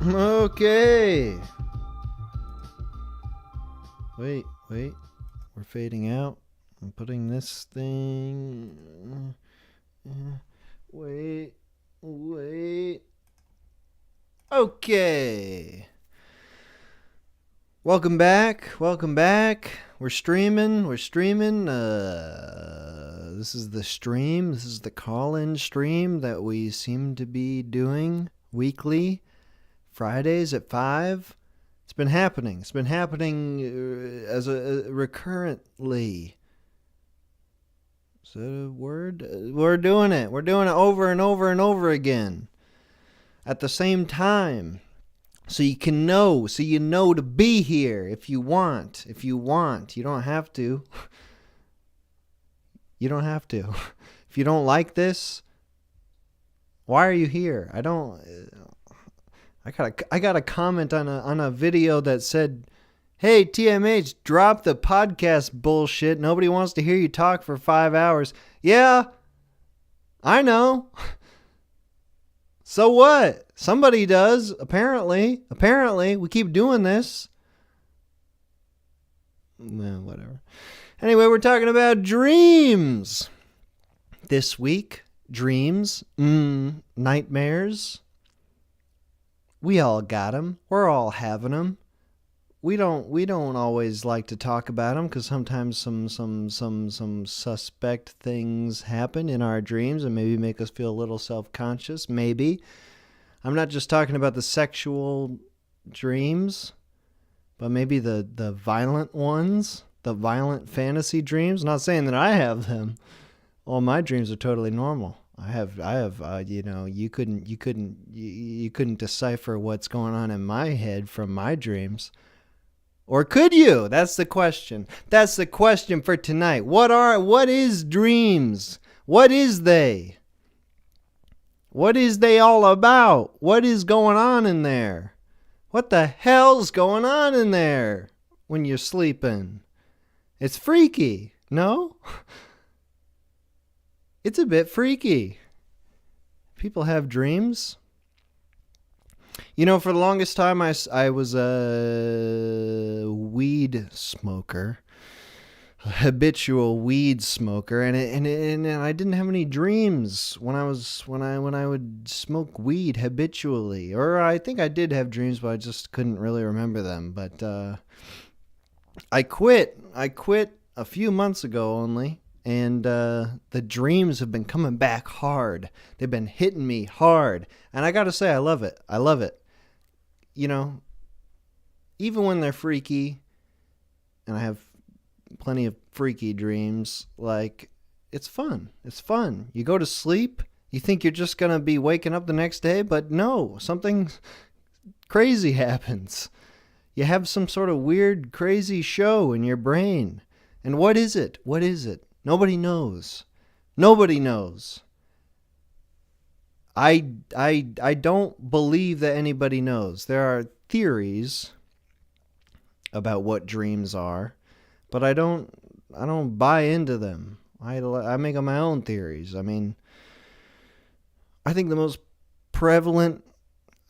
Okay. Wait. We're fading out. I'm putting this thing. Wait. Okay. Welcome back. We're streaming. This is the stream. This is the call-in stream that we seem to be doing weekly, Fridays at 5. It's been happening as a recurrently. Is that a word? We're doing it over and over again at the same time. So you know to be here if you want. You don't have to. If you don't like this, why are you here? I got a comment on a video that said, "Hey, TMH, drop the podcast bullshit. Nobody wants to hear you talk for 5 hours." Yeah, I know. So what? Somebody does, apparently. We keep doing this. Well, whatever. Anyway, we're talking about dreams. This week, dreams, nightmares. We all got them. We're all having them. We don't always like to talk about them because sometimes some suspect things happen in our dreams and maybe make us feel a little self-conscious. Maybe. I'm not just talking about the sexual dreams, but maybe the violent ones, the violent fantasy dreams. Not saying that I have them. All my dreams are totally normal. I have. You couldn't decipher what's going on in my head from my dreams. Or could you? That's the question. That's the question for tonight. What is dreams? What is they? What is they all about? What is going on in there? What the hell's going on in there when you're sleeping? It's freaky, no? It's a bit freaky. People have dreams. You know, for the longest time, I was a weed smoker, a habitual weed smoker, and I didn't have any dreams when I would smoke weed habitually. Or I think I did have dreams, but I just couldn't really remember them. But I quit a few months ago only. And the dreams have been coming back hard. They've been hitting me hard. And I got to say, I love it. You know, even when they're freaky, and I have plenty of freaky dreams, like, it's fun. You go to sleep, you think you're just going to be waking up the next day, but no, something crazy happens. You have some sort of weird, crazy show in your brain. And what is it? Nobody knows. I don't believe that anybody knows. There are theories about what dreams are, but I don't buy into them. I make up my own theories. I mean, I think the most prevalent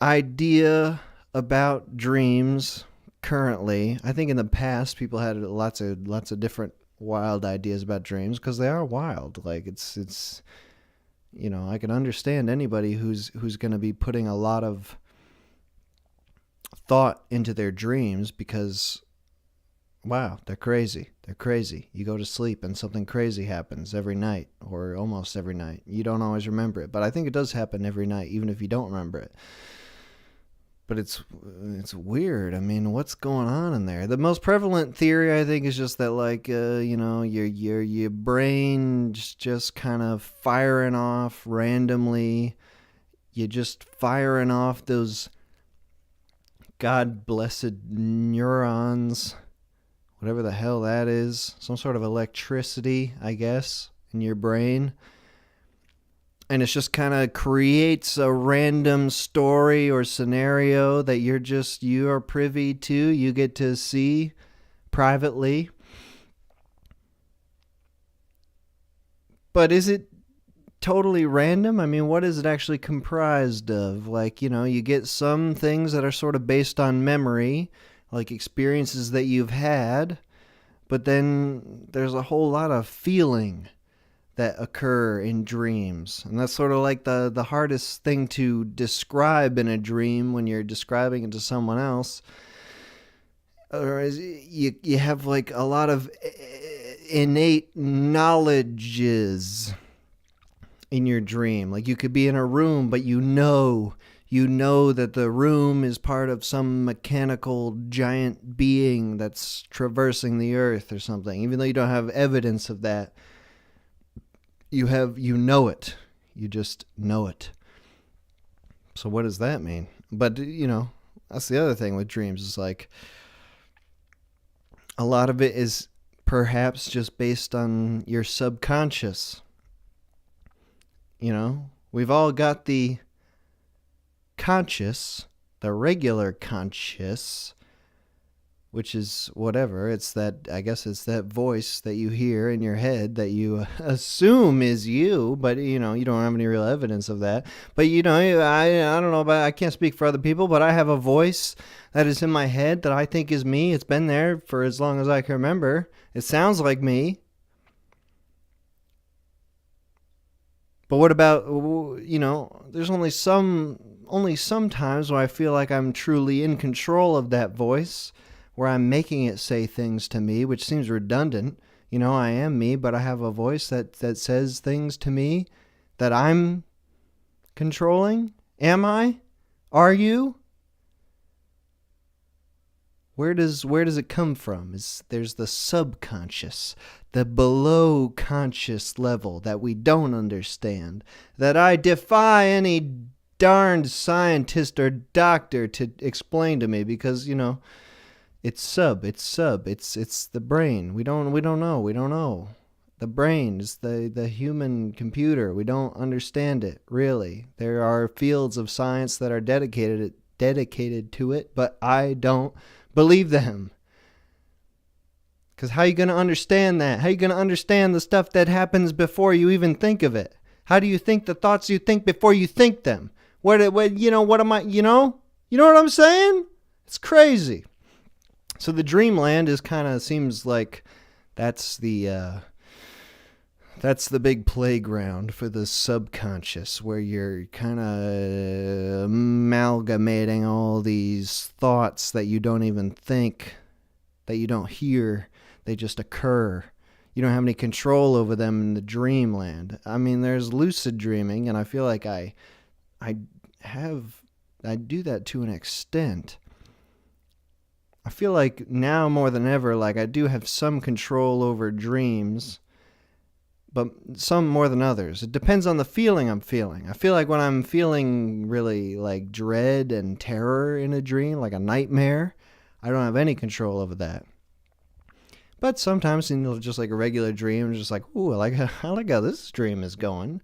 idea about dreams currently, I think in the past people had lots of different wild ideas about dreams because they are wild. Like it's you know, I can understand anybody who's going to be putting a lot of thought into their dreams because wow, they're crazy. You go to sleep and something crazy happens every night or almost every night. You don't always remember it, but I think it does happen every night even if you don't remember it. But it's weird. I mean, what's going on in there? The most prevalent theory, I think, is just that, like, your brain just kind of firing off randomly. You're just firing off those God-blessed neurons, whatever the hell that is. Some sort of electricity, I guess, in your brain. And it just kind of creates a random story or scenario that you are privy to. You get to see privately. But is it totally random? I mean, what is it actually comprised of? Like, you get some things that are sort of based on memory, like experiences that you've had, but then there's a whole lot of feeling that occur in dreams. And that's sort of like the hardest thing to describe in a dream when you're describing it to someone else. Or is you have like a lot of innate knowledges in your dream. Like you could be in a room, but you know that the room is part of some mechanical giant being that's traversing the earth or something. Even though you don't have evidence of that, you know it. You just know it. So what does that mean? But, that's the other thing with dreams is like a lot of it is perhaps just based on your subconscious. We've all got the conscious, the regular conscious, which is whatever. It's that, I guess it's that voice that you hear in your head that you assume is you, but you don't have any real evidence of that. But I don't know I can't speak for other people, but I have a voice that is in my head that I think is me. It's been there for as long as I can remember. It sounds like me. But what about, there's only some times where I feel like I'm truly in control of that voice, where I'm making it say things to me, which seems redundant. I am me, but I have a voice that says things to me that I'm controlling. Am I? Are you? Where does it come from? There's the subconscious, the below conscious level that we don't understand, that I defy any darned scientist or doctor to explain to me, because it's the brain. We don't know. The brain is the human computer. We don't understand it, really. There are fields of science that are dedicated to it, but I don't believe them. Because how are you going to understand that? How are you going to understand the stuff that happens before you even think of it? How do you think the thoughts you think before you think them? What am I, you know what I'm saying? It's crazy. So the dreamland seems like that's the big playground for the subconscious, where you're kind of amalgamating all these thoughts that you don't even think, that you don't hear, they just occur. You don't have any control over them in the dreamland. I mean, there's lucid dreaming, and I feel like I do that to an extent. I feel like now more than ever, like I do have some control over dreams, but some more than others. It depends on the feeling I'm feeling. I feel like when I'm feeling really like dread and terror in a dream, like a nightmare, I don't have any control over that. But sometimes, just like a regular dream, just like, ooh, I like how this dream is going.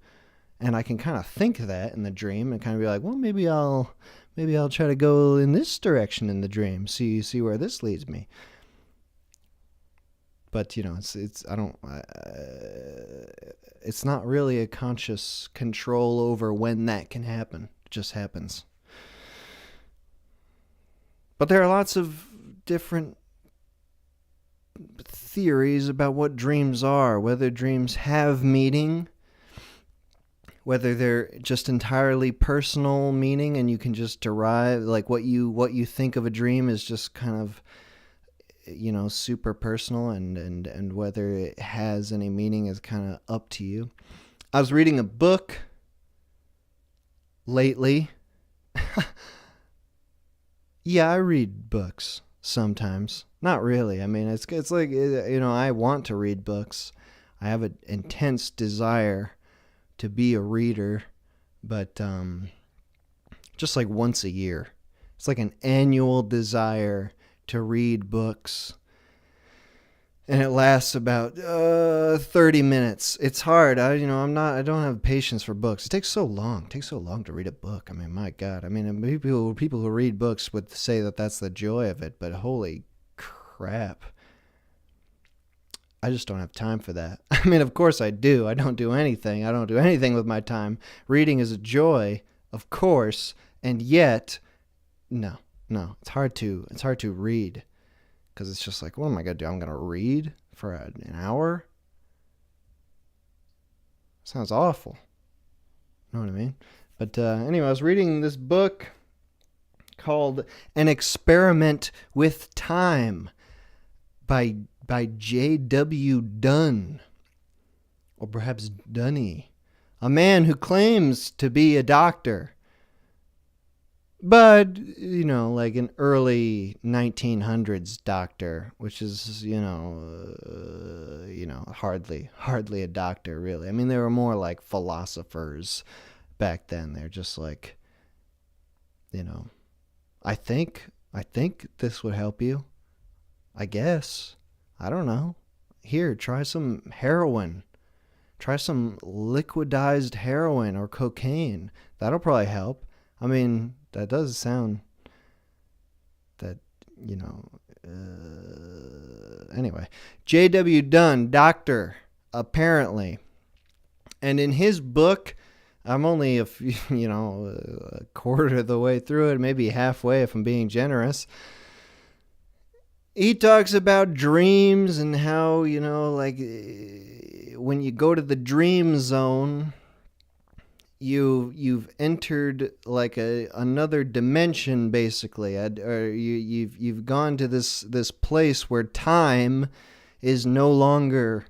And I can kind of think that in the dream and kind of be like, well, maybe I'll try to go in this direction in the dream. See where this leads me. But it's not really a conscious control over when that can happen. It just happens. But there are lots of different theories about what dreams are, whether dreams have meaning, whether they're just entirely personal meaning and you can just derive, like what you think of a dream is just kind of super personal, and whether it has any meaning is kind of up to you. I was reading a book lately. Yeah, I read books sometimes. Not really. I mean, it's like, I want to read books. I have an intense desire to be a reader, but just like once a year. It's like an annual desire to read books. And it lasts about 30 minutes. It's hard. I don't have patience for books. It takes so long. It takes so long to read a book. I mean, my God. I mean, people who read books would say that that's the joy of it, but holy crap. I just don't have time for that. I mean, of course I do. I don't do anything. I don't do anything with my time. Reading is a joy, of course, and yet, no. It's hard to read because it's just like, what am I gonna do? I'm gonna read for an hour. Sounds awful. Know what I mean? But anyway, I was reading this book called An Experiment with Time by J.W. Dunn, or perhaps Dunny, a man who claims to be a doctor, but, like an early 1900s doctor, which is, hardly a doctor, really. I mean, they were more like philosophers back then. They're just like, I think this would help you. I guess. I don't know. Here, try some heroin. Try some liquidized heroin or cocaine. That'll probably help. I mean, that does sound that, anyway. J.W. Dunn, doctor, apparently. And in his book, I'm only a quarter of the way through it, maybe halfway if I'm being generous. He talks about dreams and how, like when you go to the dream zone, you've entered like another dimension, basically, or you've gone to this place where time is no longer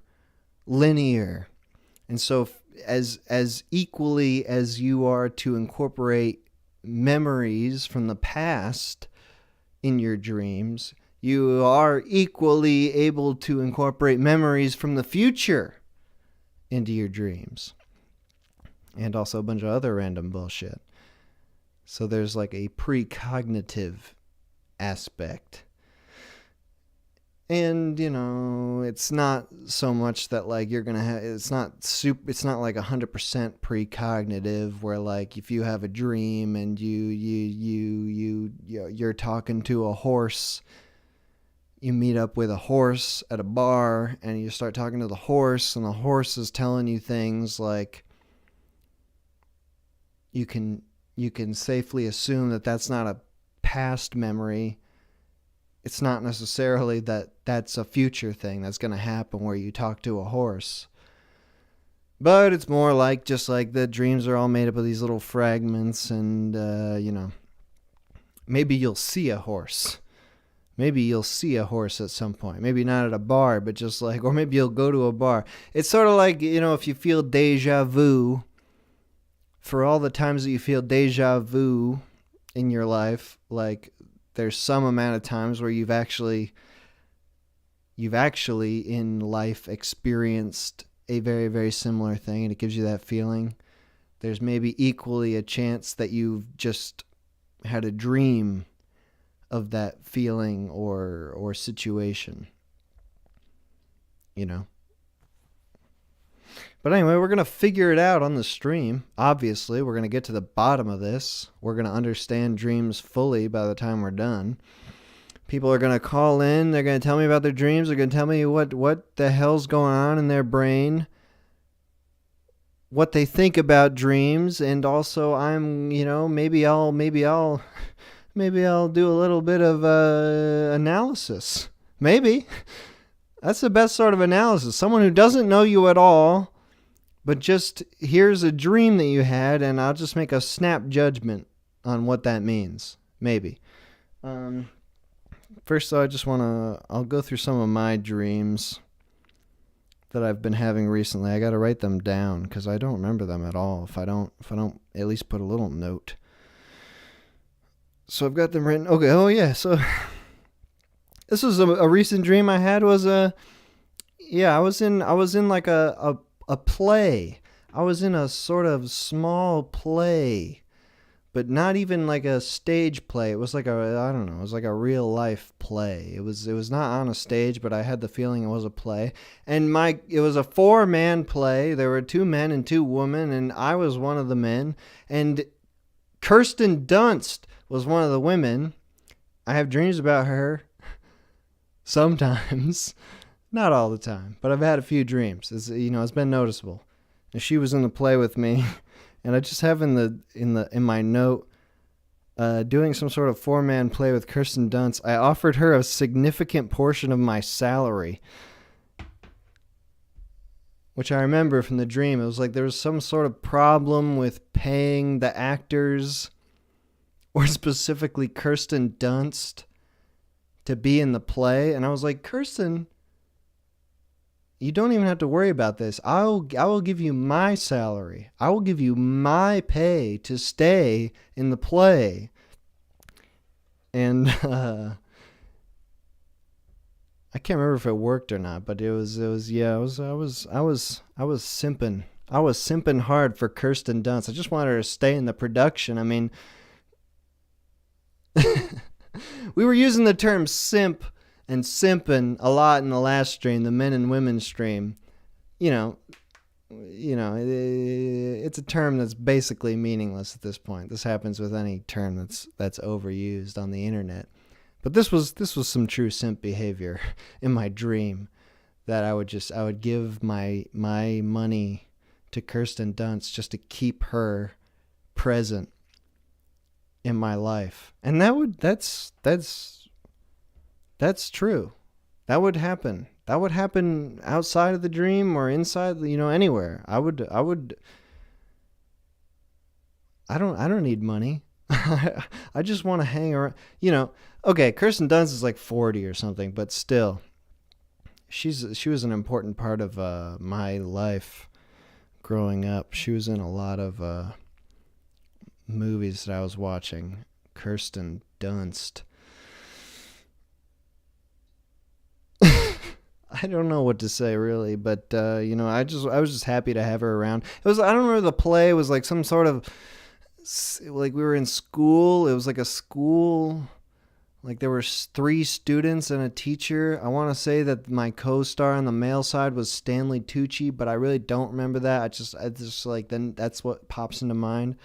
linear, and so as equally as you are to incorporate memories from the past in your dreams, you are equally able to incorporate memories from the future into your dreams. And also a bunch of other random bullshit. So there's like a precognitive aspect. And, it's not so much that like you're going to have, it's not like 100% precognitive where like if you have a dream and you're talking to a horse, you meet up with a horse at a bar and you start talking to the horse and the horse is telling you things like, you can safely assume that that's not a past memory. It's not necessarily that that's a future thing that's going to happen where you talk to a horse. But it's more like just like the dreams are all made up of these little fragments and, maybe you'll see a horse. Maybe you'll see a horse at some point. Maybe not at a bar, but just like, or maybe you'll go to a bar. It's sort of like, if you feel deja vu, for all the times that you feel deja vu in your life, like there's some amount of times where you've actually in life experienced a very, very similar thing and it gives you that feeling. There's maybe equally a chance that you've just had a dream of that feeling or situation, But anyway, we're going to figure it out on the stream. Obviously, we're going to get to the bottom of this. We're going to understand dreams fully by the time we're done. People are going to call in. They're going to tell me about their dreams. They're going to tell me what the hell's going on in their brain, what they think about dreams, and also I'm, maybe I'll do a little bit of analysis. Maybe. That's the best sort of analysis. Someone who doesn't know you at all, but just here's a dream that you had, and I'll just make a snap judgment on what that means. Maybe. First, though, I'll go through some of my dreams that I've been having recently. I got to write them down because I don't remember them at all. If I don't at least put a little note. So I've got them written. Okay. Oh yeah. So this was a recent dream I had. I was in like a play. I was in a sort of small play, but not even like a stage play. It was like it was like a real life play. It was not on a stage, but I had the feeling it was a play. And it was a 4-man play. There were 2 men and 2 women, and I was one of the men. And Kirsten Dunst was one of the women. I have dreams about her sometimes. Not all the time, but I've had a few dreams. It's been noticeable. And she was in the play with me, and I just have in my note, doing some sort of 4-man play with Kirsten Dunst. I offered her a significant portion of my salary, which I remember from the dream. It was like there was some sort of problem with paying the actors, or specifically Kirsten Dunst, to be in the play. And I was like, Kirsten, you don't even have to worry about this. I will give you my salary. I will give you my pay to stay in the play. And I can't remember if it worked or not, but I was simping. I was simping hard for Kirsten Dunst. I just wanted her to stay in the production. I mean, we were using the term simp and simping a lot in the last stream, the men and women stream. It's a term that's basically meaningless at this point. This happens with any term that's overused on the internet. But this was some true simp behavior in my dream, that I would give my money to Kirsten Dunst just to keep her present in my life. And that's true. That would happen. That would happen outside of the dream or inside, anywhere. I don't need money. I just want to hang around. Okay, Kirsten Dunst is like 40 or something, but still, she was an important part of my life growing up. She was in a lot of movies that I was watching. Kirsten Dunst. I don't know what to say really, but I was just happy to have her around. I don't remember, the play was like some sort of, like, we were in school. It was like a school, like there were 3 students and a teacher. I want to say that my co-star on the male side was Stanley Tucci, but I really don't remember that. I just like, then that's what pops into mind.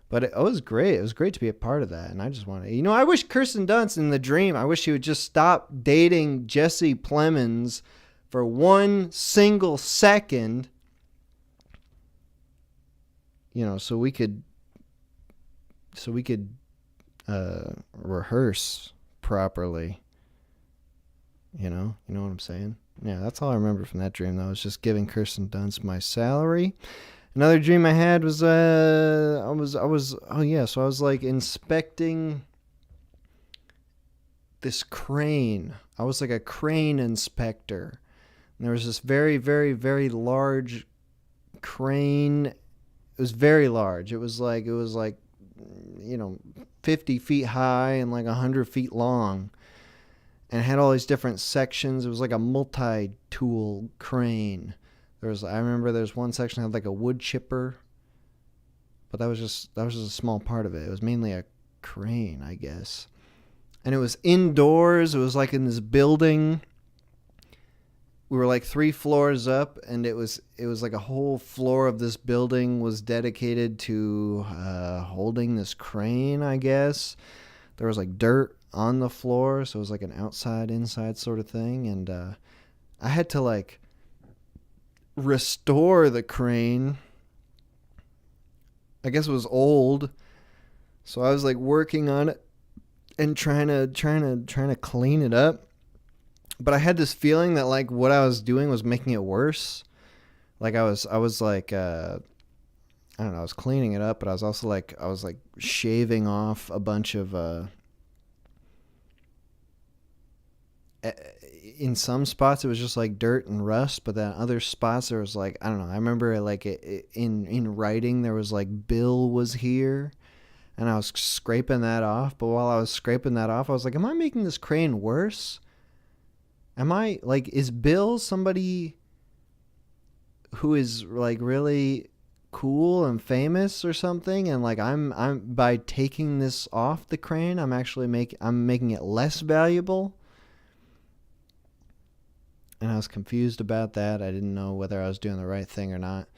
But it was great. It was great to be a part of that. And I just wanted, I wish Kirsten Dunst in the dream, I wish she would just stop dating Jesse Plemons for one single second, so we could rehearse properly. You know what I'm saying? Yeah, that's all I remember from that dream, though. I was just giving Kirsten Dunst my salary. Another dream I had was I was like inspecting this crane. I was like a crane inspector. And there was this very, very, very large crane. It was very large. It was like 50 feet high and like 100 feet long. And it had all these different sections. It was like a multi-tool crane. I remember there's one section that had like a wood chipper, but that was just a small part of it. It was mainly a crane, I guess. And it was indoors. It was like in this building. We were like 3 floors up, and it was like a whole floor of this building was dedicated to holding this crane, I guess. There was like dirt on the floor, so it was like an outside-inside sort of thing. And I had to like restore the crane. I guess it was old, so I was like working on it and trying to clean it up. But I had this feeling that like what I was doing was making it worse. Like I was like I don't know, I was cleaning it up, but I was also like shaving off a bunch of in some spots it was just like dirt and rust, but then other spots there was like, I don't know, I remember like in writing there was like Bill was here, and I was scraping that off. But while I was scraping that off, I was like, am I making this crane worse? Am I like, is Bill somebody who is like really cool and famous or something, and like I'm by taking this off the crane I'm making it less valuable? And I was confused about that. I didn't know whether I was doing the right thing or not.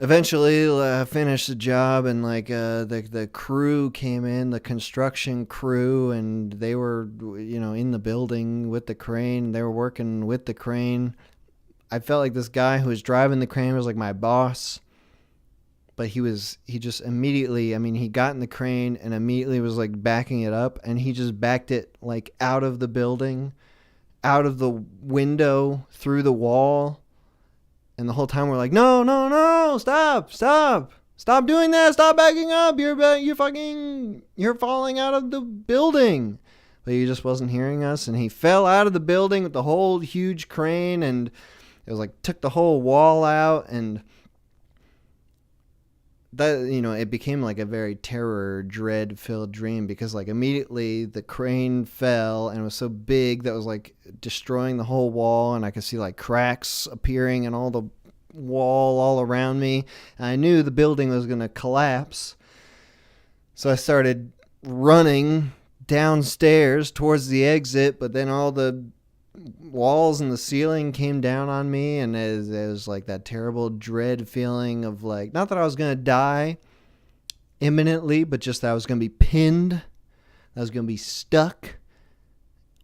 eventually finished the job, and like the crew came in, the construction crew, and they were in the building with the crane. They were working with the crane. I felt like this guy who was driving the crane was like my boss, but he just immediately, he got in the crane and immediately was like backing it up, and he just backed it like out of the building, out of the window, through the wall. And the whole time we're like, no, stop doing that, stop backing up, you're falling out of the building. But he just wasn't hearing us, and he fell out of the building with the whole huge crane, and it was like took the whole wall out, and that, it became like a very dread-filled dream, because like immediately the crane fell, and it was so big that it was like destroying the whole wall, and I could see like cracks appearing in all the wall all around me, and I knew the building was going to collapse. So I started running downstairs towards the exit, but then all the walls and the ceiling came down on me, and it was like that terrible dread feeling of like, not that I was going to die imminently, but just that I was going to be pinned, that I was going to be stuck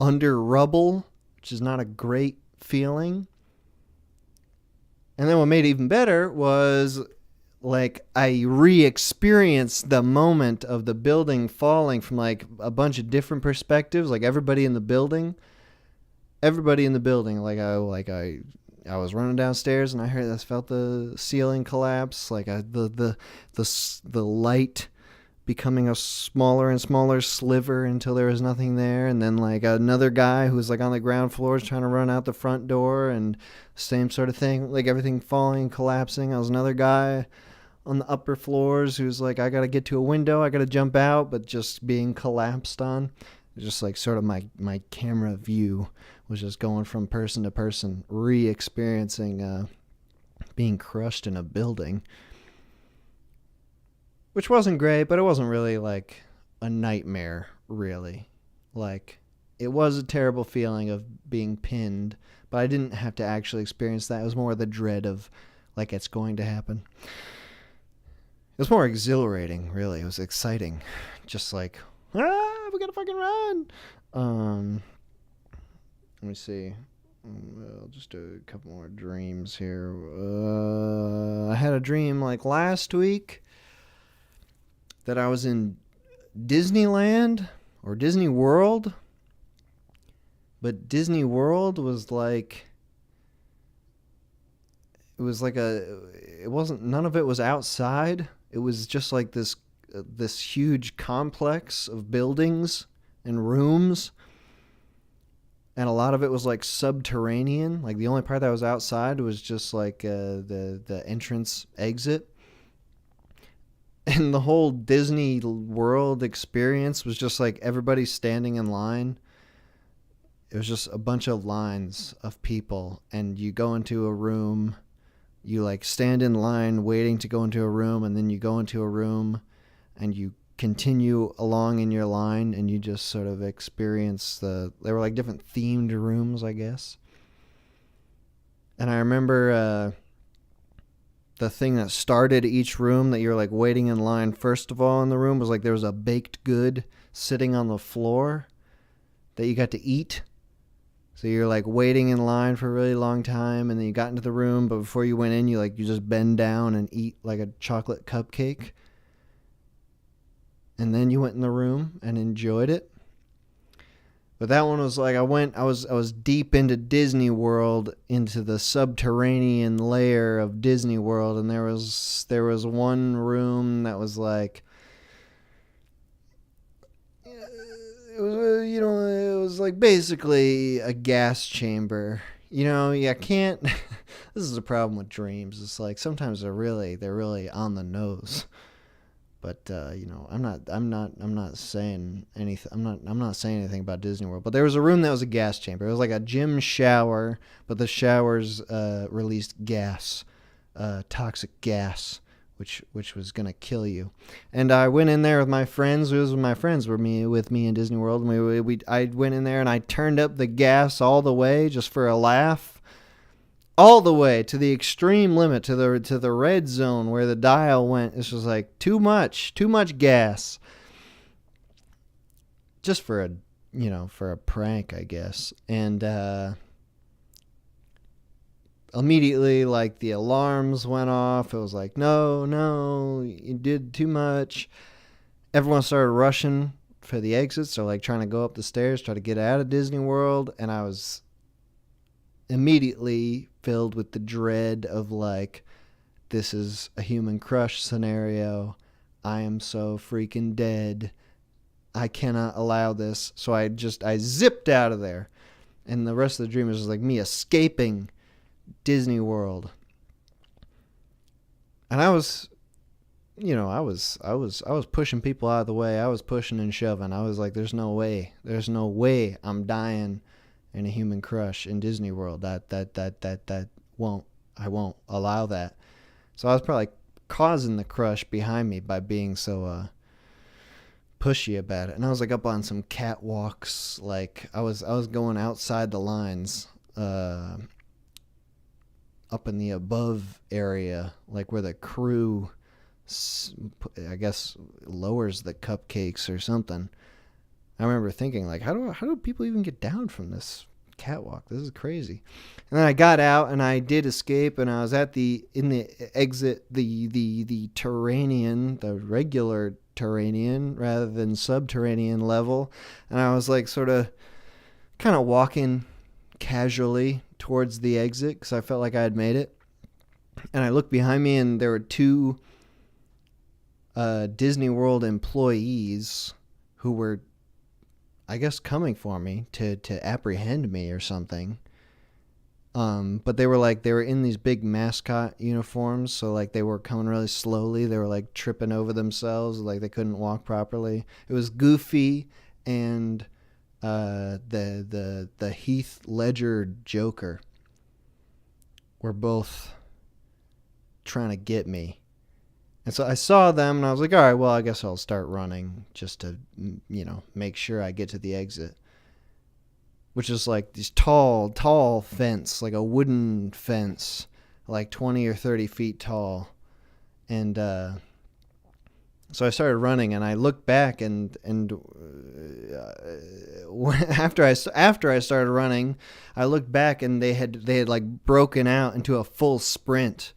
under rubble, which is not a great feeling. And then what made it even better was like I re-experienced the moment of the building falling from like a bunch of different perspectives, like everybody in the building, like I was running downstairs, and I felt the ceiling collapse, like the light becoming a smaller and smaller sliver until there was nothing there. And then like another guy who was like on the ground floor is trying to run out the front door, and same sort of thing, like everything falling, collapsing. I was another guy on the upper floors who's like, I got to get to a window, I got to jump out, but just being collapsed on. Just like sort of my camera view was just going from person to person, re-experiencing being crushed in a building, which wasn't great, but it wasn't really like a nightmare, really. Like, it was a terrible feeling of being pinned, but I didn't have to actually experience that. It was more the dread of like it's going to happen. It was more exhilarating, really. It was exciting. Just like, we gotta fucking run. Let me see. Well, just a couple more dreams here. I had a dream like last week that I was in Disneyland or Disney World, but Disney World was like, none of it was outside. It was just like this huge complex of buildings and rooms, and a lot of it was like subterranean. Like the only part that was outside was just like the entrance exit, and the whole Disney World experience was just like everybody standing in line. It was just a bunch of lines of people, and you go into a room, you like stand in line waiting to go into a room, and then you go into a room and you continue along in your line, and you just sort of experience they were like different themed rooms, I guess. And I remember the thing that started each room that you're like waiting in line first of all in the room was like there was a baked good sitting on the floor that you got to eat. So you're like waiting in line for a really long time, and then you got into the room, but before you went in, you just bend down and eat like a chocolate cupcake. And then you went in the room and enjoyed it. But that one was like I was deep into Disney World, into the subterranean layer of Disney World, and there was one room that was like, it was like basically a gas chamber. You can't. This is a problem with dreams. It's like sometimes they're really on the nose. But I'm not saying anything. I'm not saying anything about Disney World. But there was a room that was a gas chamber. It was like a gym shower, but the showers released gas, toxic gas, which was gonna kill you. And I went in there with my friends. It was my friends with me in Disney World. And I went in there and I turned up the gas all the way just for a laugh. all the way to the extreme limit, to the red zone where the dial went. This was like too much gas. Just for a prank, I guess. And immediately, like, the alarms went off. It was like, no, you did too much. Everyone started rushing for the exits, so like trying to go up the stairs, try to get out of Disney World, and I was immediately filled with the dread of, like, this is a human crush scenario. I am so freaking dead. I cannot allow this. So I zipped out of there. And the rest of the dream was like me escaping Disney World. And I was pushing people out of the way. I was pushing and shoving. I was like, there's no way I'm dying in a human crush in Disney World. I won't allow that. So I was probably causing the crush behind me by being so pushy about it. And I was like up on some catwalks. Like I was going outside the lines, up in the above area, like where the crew, I guess, lowers the cupcakes or something. I remember thinking, like, how do people even get down from this catwalk? This is crazy. And then I got out and I did escape, and I was in the exit, the terranean, the regular terranean rather than subterranean level. And I was like sort of kind of walking casually towards the exit because I felt like I had made it. And I looked behind me and there were two Disney World employees who were, I guess, coming for me to apprehend me or something. But they were in these big mascot uniforms, so like they were coming really slowly. They were like tripping over themselves, like they couldn't walk properly. It was Goofy and the Heath Ledger Joker were both trying to get me. And so I saw them and I was like, all right, well, I guess I'll start running just to, make sure I get to the exit. Which is like these tall fence, like a wooden fence, like 20 or 30 feet tall. And so I started running and I looked back and after I started running, I looked back and they had like broken out into a full sprint.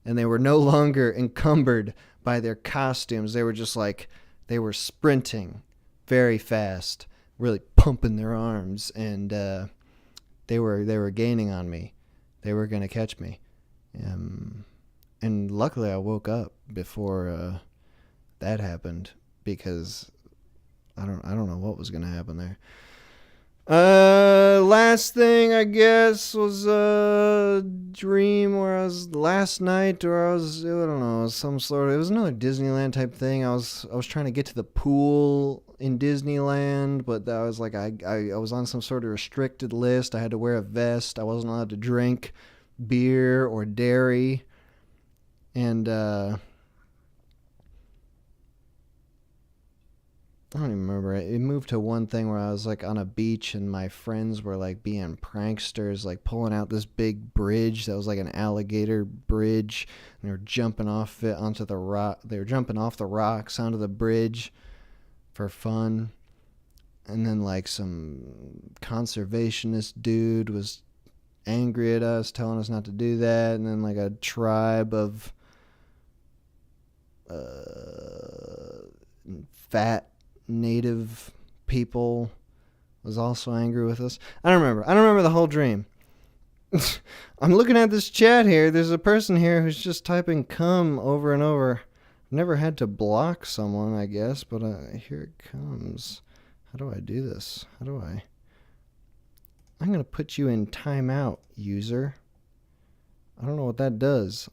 And they were no longer encumbered by their costumes. They were just like, they were sprinting very fast, really pumping their arms, and they were gaining on me. They were going to catch me. And luckily I woke up before that happened, because I don't know what was going to happen there. Last thing, I guess, was a dream where I was last night, or I don't know, some sort of, it was another Disneyland type thing. I was trying to get to the pool in Disneyland, but I was like, I was on some sort of restricted list. I had to wear a vest. I wasn't allowed to drink beer or dairy. And, I don't even remember. It moved to one thing where I was like on a beach and my friends were like being pranksters, like pulling out this big bridge that was like an alligator bridge, and they were jumping off it onto the rock. They were jumping off the rocks onto the bridge for fun. And then like some conservationist dude was angry at us, telling us not to do that. And then like a tribe of fat native people was also angry with us. I don't remember the whole dream. I'm looking at this chat here. There's a person here who's just typing "cum" over and over. I've never had to block someone, I guess, but here it comes. How do I do this? I'm going to put you in timeout, user. I don't know what that does.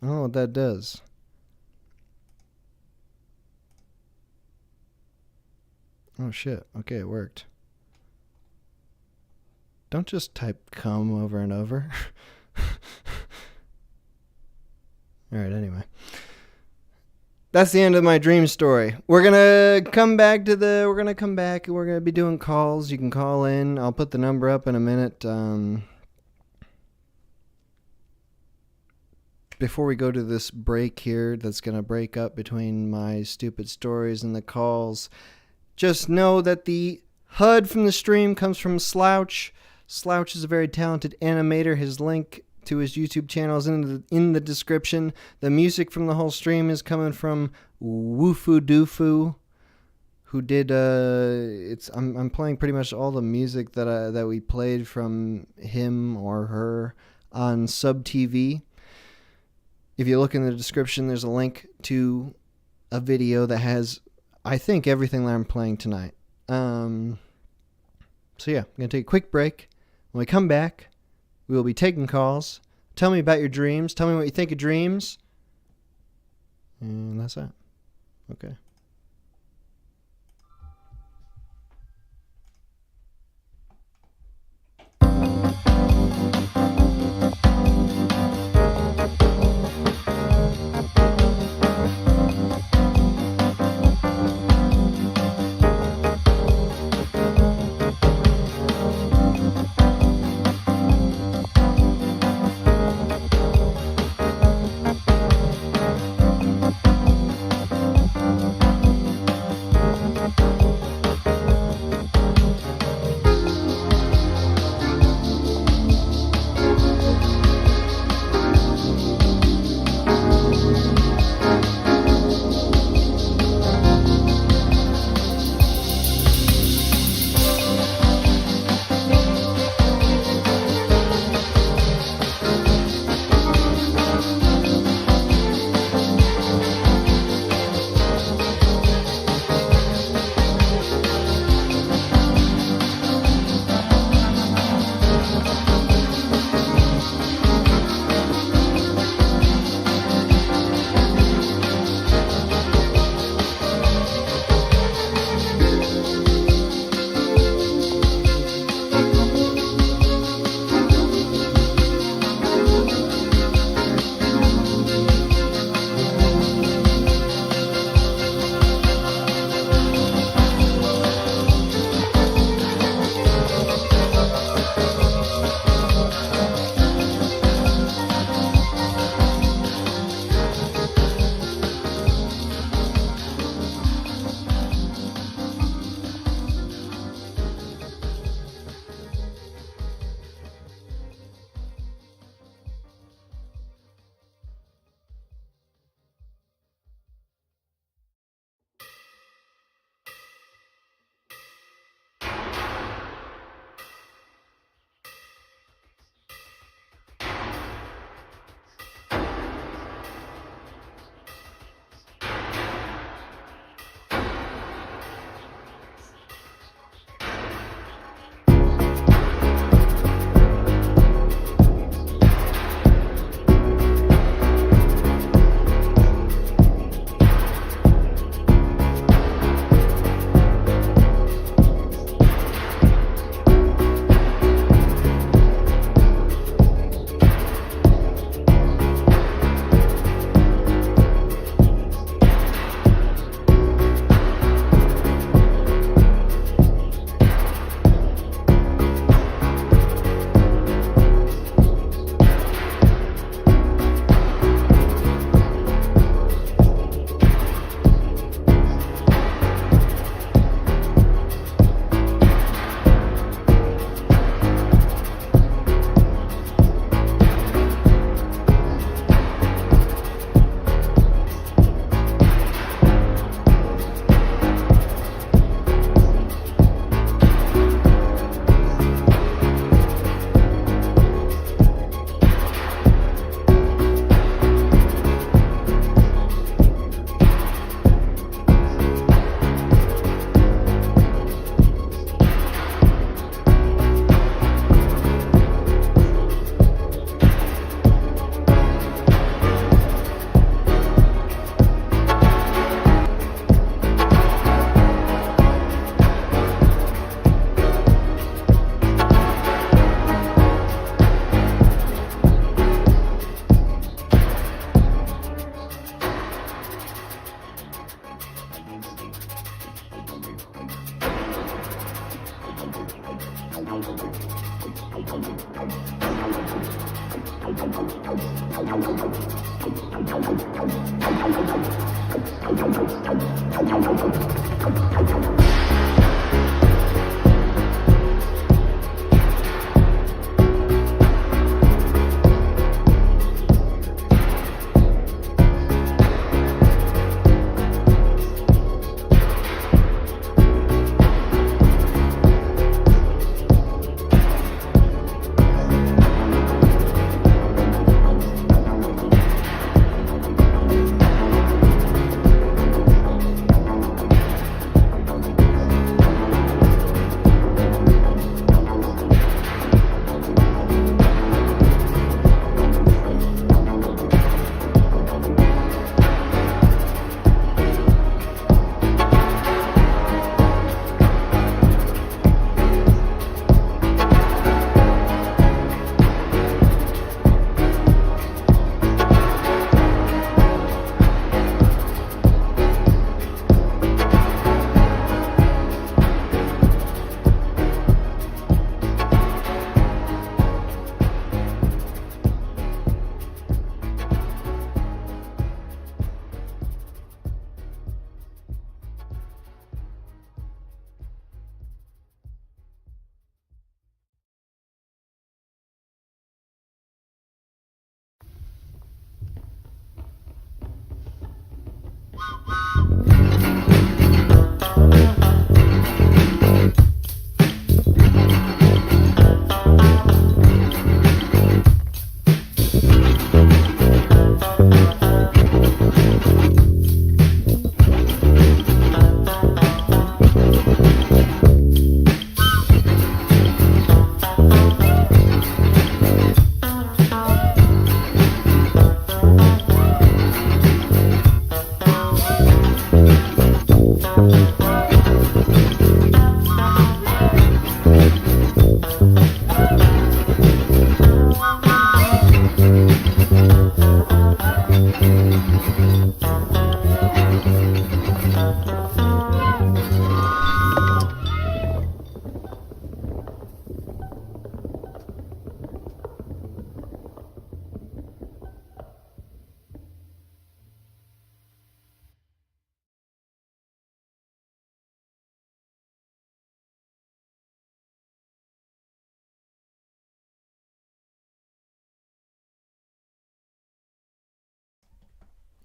Oh shit, okay, it worked. Don't just type "cum" over and over. Alright, anyway. That's the end of my dream story. We're gonna come back and we're gonna be doing calls. You can call in. I'll put the number up in a minute. before we go to this break here that's going to break up between my stupid stories and the calls, just know that the HUD from the stream comes from Slouch. Slouch is a very talented animator. His link to his YouTube channel is in the description. The music from the whole stream is coming from Woofoo Doofoo, who did I'm playing pretty much all the music that we played from him or her on Sub TV. If you look in the description, there's a link to a video that has, I think, everything that I'm playing tonight. So yeah, I'm going to take a quick break. When we come back, we will be taking calls. Tell me about your dreams. Tell me what you think of dreams. And that's that. Okay.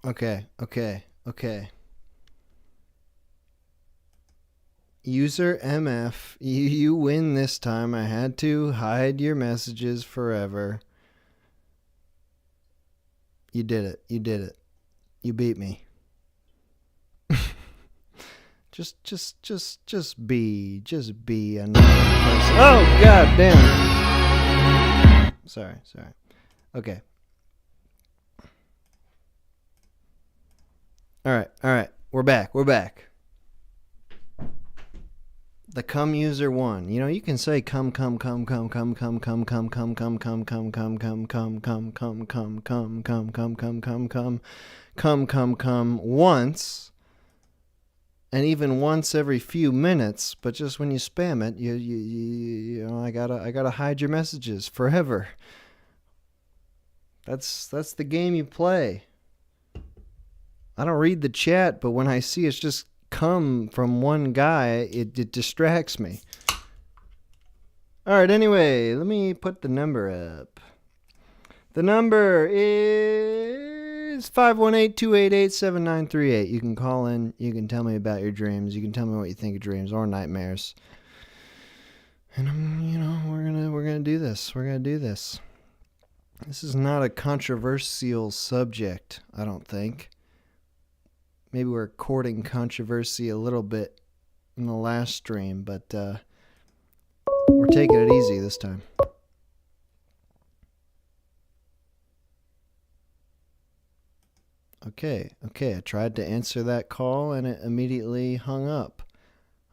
Okay. User MF, you win this time. I had to hide your messages forever. You did it. You beat me. just be another person. Oh, god damn. Sorry. Okay. All right. We're back. The cum user won. You know, you can say come once, and even once every few minutes, but just when you spam it, you know, I gotta hide your messages forever. That's the game you play. I don't read the chat, but when I see it's just come from one guy, it distracts me. All right, anyway, let me put the number up. The number is 518-288-7938. You can call in. You can tell me about your dreams. You can tell me what you think of dreams or nightmares. And we're gonna do this. We're gonna do this. This is not a controversial subject, I don't think. Maybe we're courting controversy a little bit in the last stream, but we're taking it easy this time. Okay. I tried to answer that call and it immediately hung up.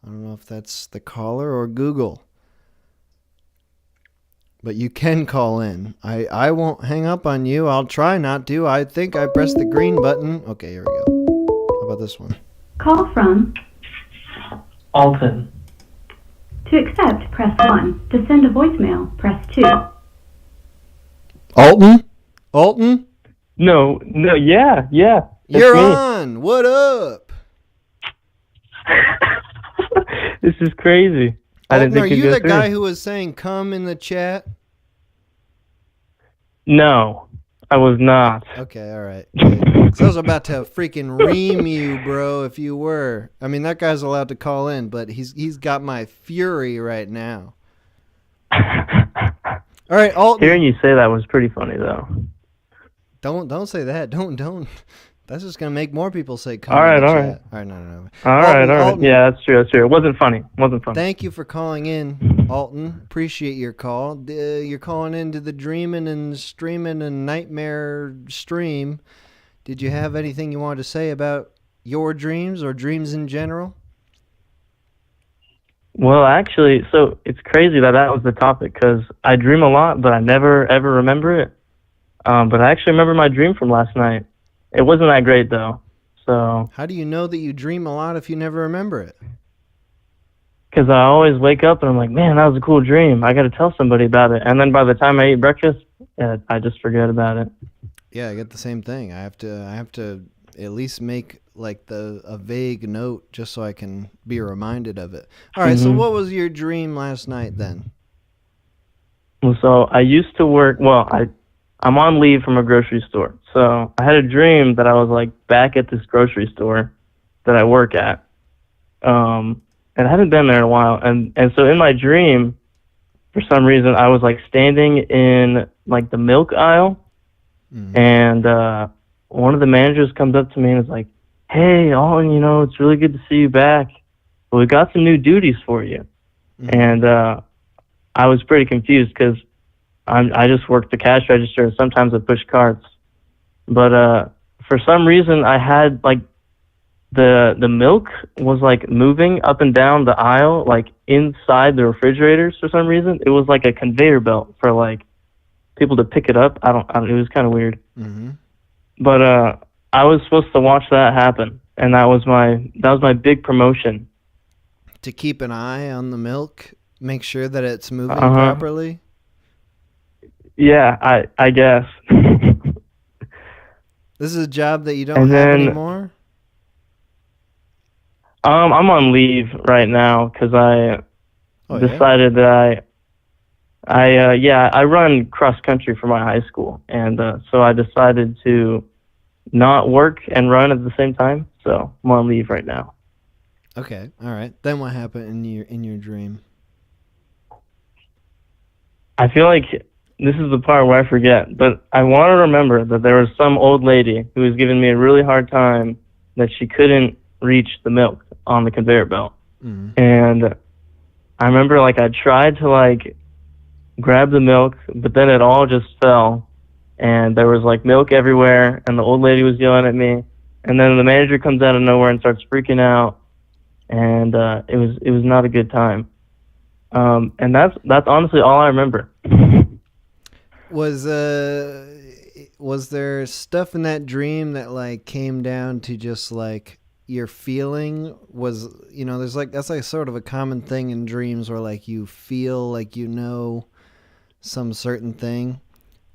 I don't know if that's the caller or Google. But you can call in. I won't hang up on you. I'll try not to. I think I pressed the green button. Okay, here we go. How about this one? Call from Alton. To accept, press 1. To send a voicemail, press 2. Alton? Alton? No, yeah, it's You're me. on. What up? This is crazy. I didn't Alton, are think you you'd go the guy through. who was saying come in the chat? No, I was not. Okay, all right. Because I was about to freaking ream you, bro, if you were. I mean, that guy's allowed to call in, but he's got my fury right now. All right, Alton. Hearing you say that was pretty funny, though. Don't say that. Don't. That's just gonna make more people say come All in right, the all chat. right. All right, no. All right. Alton, Yeah, that's true. It wasn't funny. Thank you for calling in, Alton. Appreciate your call. You're calling into the Dreaming and Streaming and Nightmare stream. Did you have anything you wanted to say about your dreams or dreams in general? Well, actually, so it's crazy that was the topic, because I dream a lot, but I never, ever remember it. But I actually remember my dream from last night. It wasn't that great, though. So, How do you know that you dream a lot if you never remember it? because I always wake up and I'm like, man, that was a cool dream. I got to tell somebody about it. And then by the time I eat breakfast, I just forget about it. Yeah, I get the same thing. I have to at least make like a vague note just so I can be reminded of it. All right, So what was your dream last night then? Well, so I used to work, I'm on leave from a grocery store. So I had a dream that I was like back at this grocery store that I work at. And I haven't been there in a while. And so in my dream, for some reason, I was like standing in like the milk aisle. And one of the managers comes up to me and is like, hey, Alton, it's really good to see you back. Well, we got some new duties for you. And I was pretty confused because I just worked the cash register and sometimes I push carts. But for some reason, I had like the milk was like moving up and down the aisle, like inside the refrigerators for some reason. It was like a conveyor belt for like people to pick it up. I don't it was kind of weird. But I was supposed to watch that happen, and that was my big promotion. To keep an eye on the milk, make sure that it's moving properly. Yeah, I guess. This is a job that you don't have anymore? I'm on leave right now because I decided that I run cross country for my high school, and so I decided to not work and run at the same time. So I'm on leave right now. Okay, all right. Then what happened in your dream? I feel like this is the part where I forget, but I want to remember that there was some old lady who was giving me a really hard time that she couldn't reach the milk on the conveyor belt. And I remember like I tried to like grab the milk, but then it all just fell, and there was like milk everywhere, and the old lady was yelling at me, and then the manager comes out of nowhere and starts freaking out, and it was not a good time. And that's honestly all I remember. Was there stuff in that dream that like came down to just like your feeling? Was there's like that's like sort of a common thing in dreams where like you feel like some certain thing.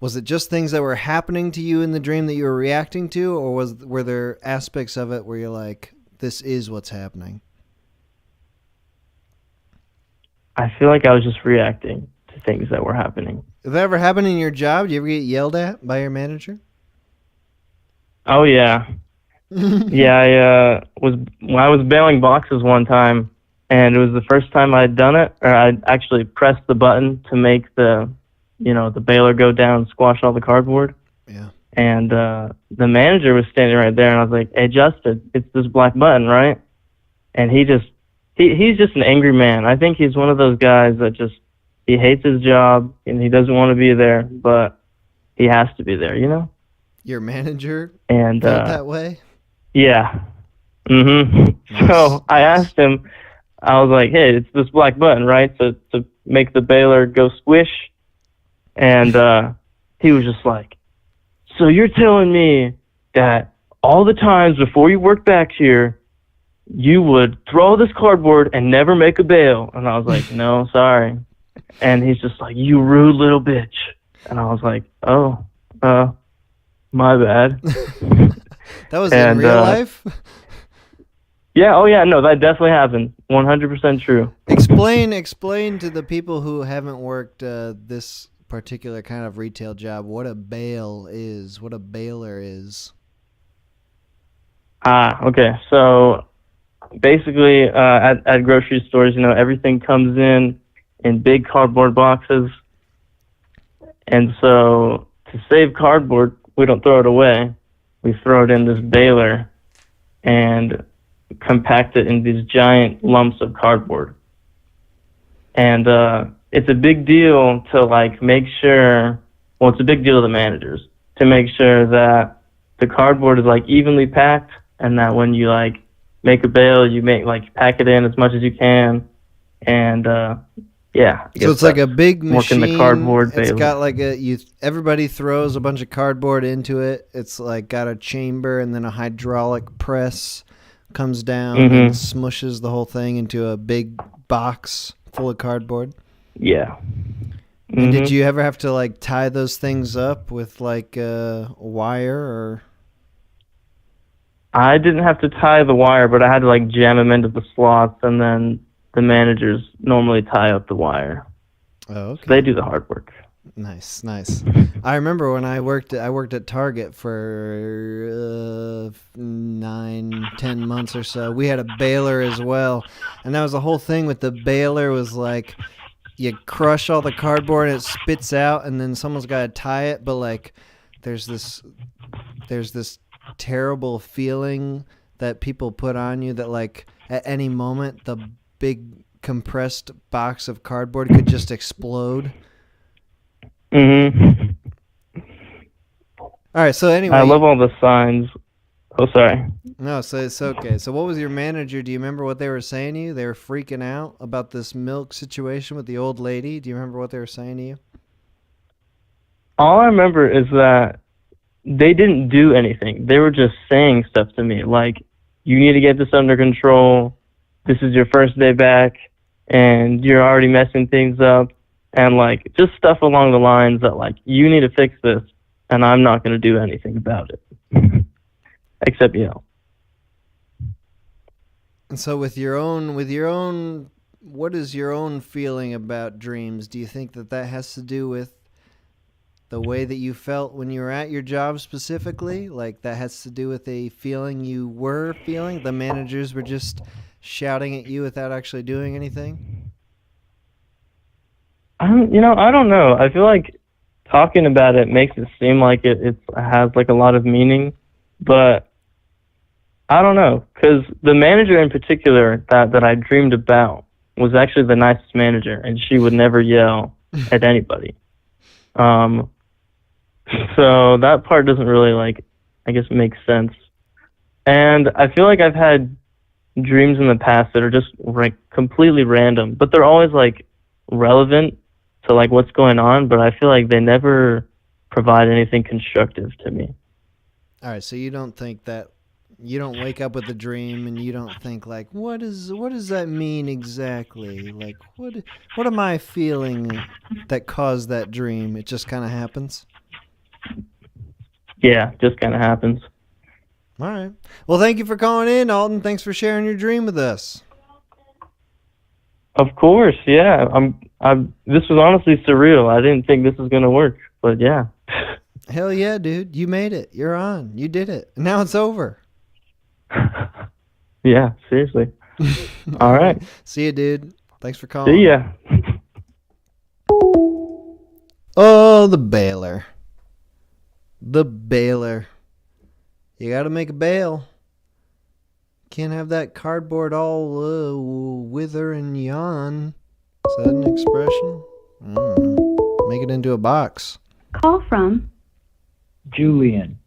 Was it just things that were happening to you in the dream that you were reacting to, or were there aspects of it where you're like, this is what's happening? I feel like I was just reacting to things that were happening. Did that ever happen in your job? Did you ever get yelled at by your manager? Oh yeah. Yeah, I was bailing boxes one time, and it was the first time I'd done it, or I'd actually pressed the button to make the baler go down and squash all the cardboard. Yeah. And the manager was standing right there, and I was like, hey, Justin, it's this black button, right? And he's just an angry man. I think he's one of those guys that he hates his job, and he doesn't want to be there, but he has to be there, Your manager and felt that way? Yeah. So I asked him, I was like, hey, it's this black button, right? To make the baler go squish. And he was just like, so you're telling me that all the times before you worked back here, you would throw this cardboard and never make a bail. And I was like, no, sorry. And he's just like, you rude little bitch. And I was like, oh, my bad. That was in And, real life? Yeah, oh yeah, no, that definitely happened. 100% true. Explain to the people who haven't worked this particular kind of retail job what a bail is, what a bailer is. Okay. So basically, at grocery stores, everything comes in big cardboard boxes. And so to save cardboard, we don't throw it away. We throw it in this baler and compact it in these giant lumps of cardboard. And it's a big deal to like make sure, well, it's a big deal to the managers to make sure that the cardboard is like evenly packed, and that when you like make a bale, you pack it in as much as you can. And yeah. So it's like a big machine. The cardboard it's baler. got like everybody throws a bunch of cardboard into it. It's like got a chamber and then a hydraulic press comes down and smushes the whole thing into a big box full of cardboard. Yeah. And did you ever have to like tie those things up with like a wire or? I didn't have to tie the wire, but I had to like jam them into the slots, and then the managers normally tie up the wire. Oh, okay. So they do the hard work. Nice. I remember when I worked at Target for 9-10 months or so. We had a baler as well, and that was the whole thing with the baler was like you crush all the cardboard and it spits out, and then someone's got to tie it. But like, there's this terrible feeling that people put on you that like at any moment the big compressed box of cardboard could just explode. All right, so anyway, I love all the signs. Oh, sorry. No, so it's okay. So what was your manager? Do you remember what they were saying to you? They were freaking out about this milk situation with the old lady. Do you remember what they were saying to you? All I remember is that they didn't do anything. They were just saying stuff to me like, you need to get this under control. This is your first day back, and you're already messing things up. And like just stuff along the lines that like, you need to fix this, and I'm not going to do anything about it. Except yell. And so with your own, what is your own feeling about dreams? Do you think that has to do with the way that you felt when you were at your job specifically? Like that has to do with a feeling you were feeling? The managers were just shouting at you without actually doing anything? I don't know. I feel like talking about it makes it seem like it has like a lot of meaning, but I don't know, because the manager in particular that I dreamed about was actually the nicest manager, and she would never yell at anybody. So that part doesn't really like, I guess, make sense. And I feel like I've had dreams in the past that are just like completely random, but they're always like relevant to like what's going on, but I feel like they never provide anything constructive to me. All right, so you don't think that you don't wake up with a dream and you don't think like, what does that mean exactly? Like what am I feeling that caused that dream? It just kind of happens. Yeah, just kind of happens. All right. Well, thank you for calling in, Alton. Thanks for sharing your dream with us. Of course, yeah. This was honestly surreal. I didn't think this was gonna work, but yeah. Hell yeah, dude! You made it. You're on. You did it. Now it's over. Yeah, seriously. All right. See you, dude. Thanks for calling. See ya. Oh, the baler. The baler. You got to make a bail. Can't have that cardboard all wither and yawn. Is that an expression? I don't know. Make it into a box. Call from Julian.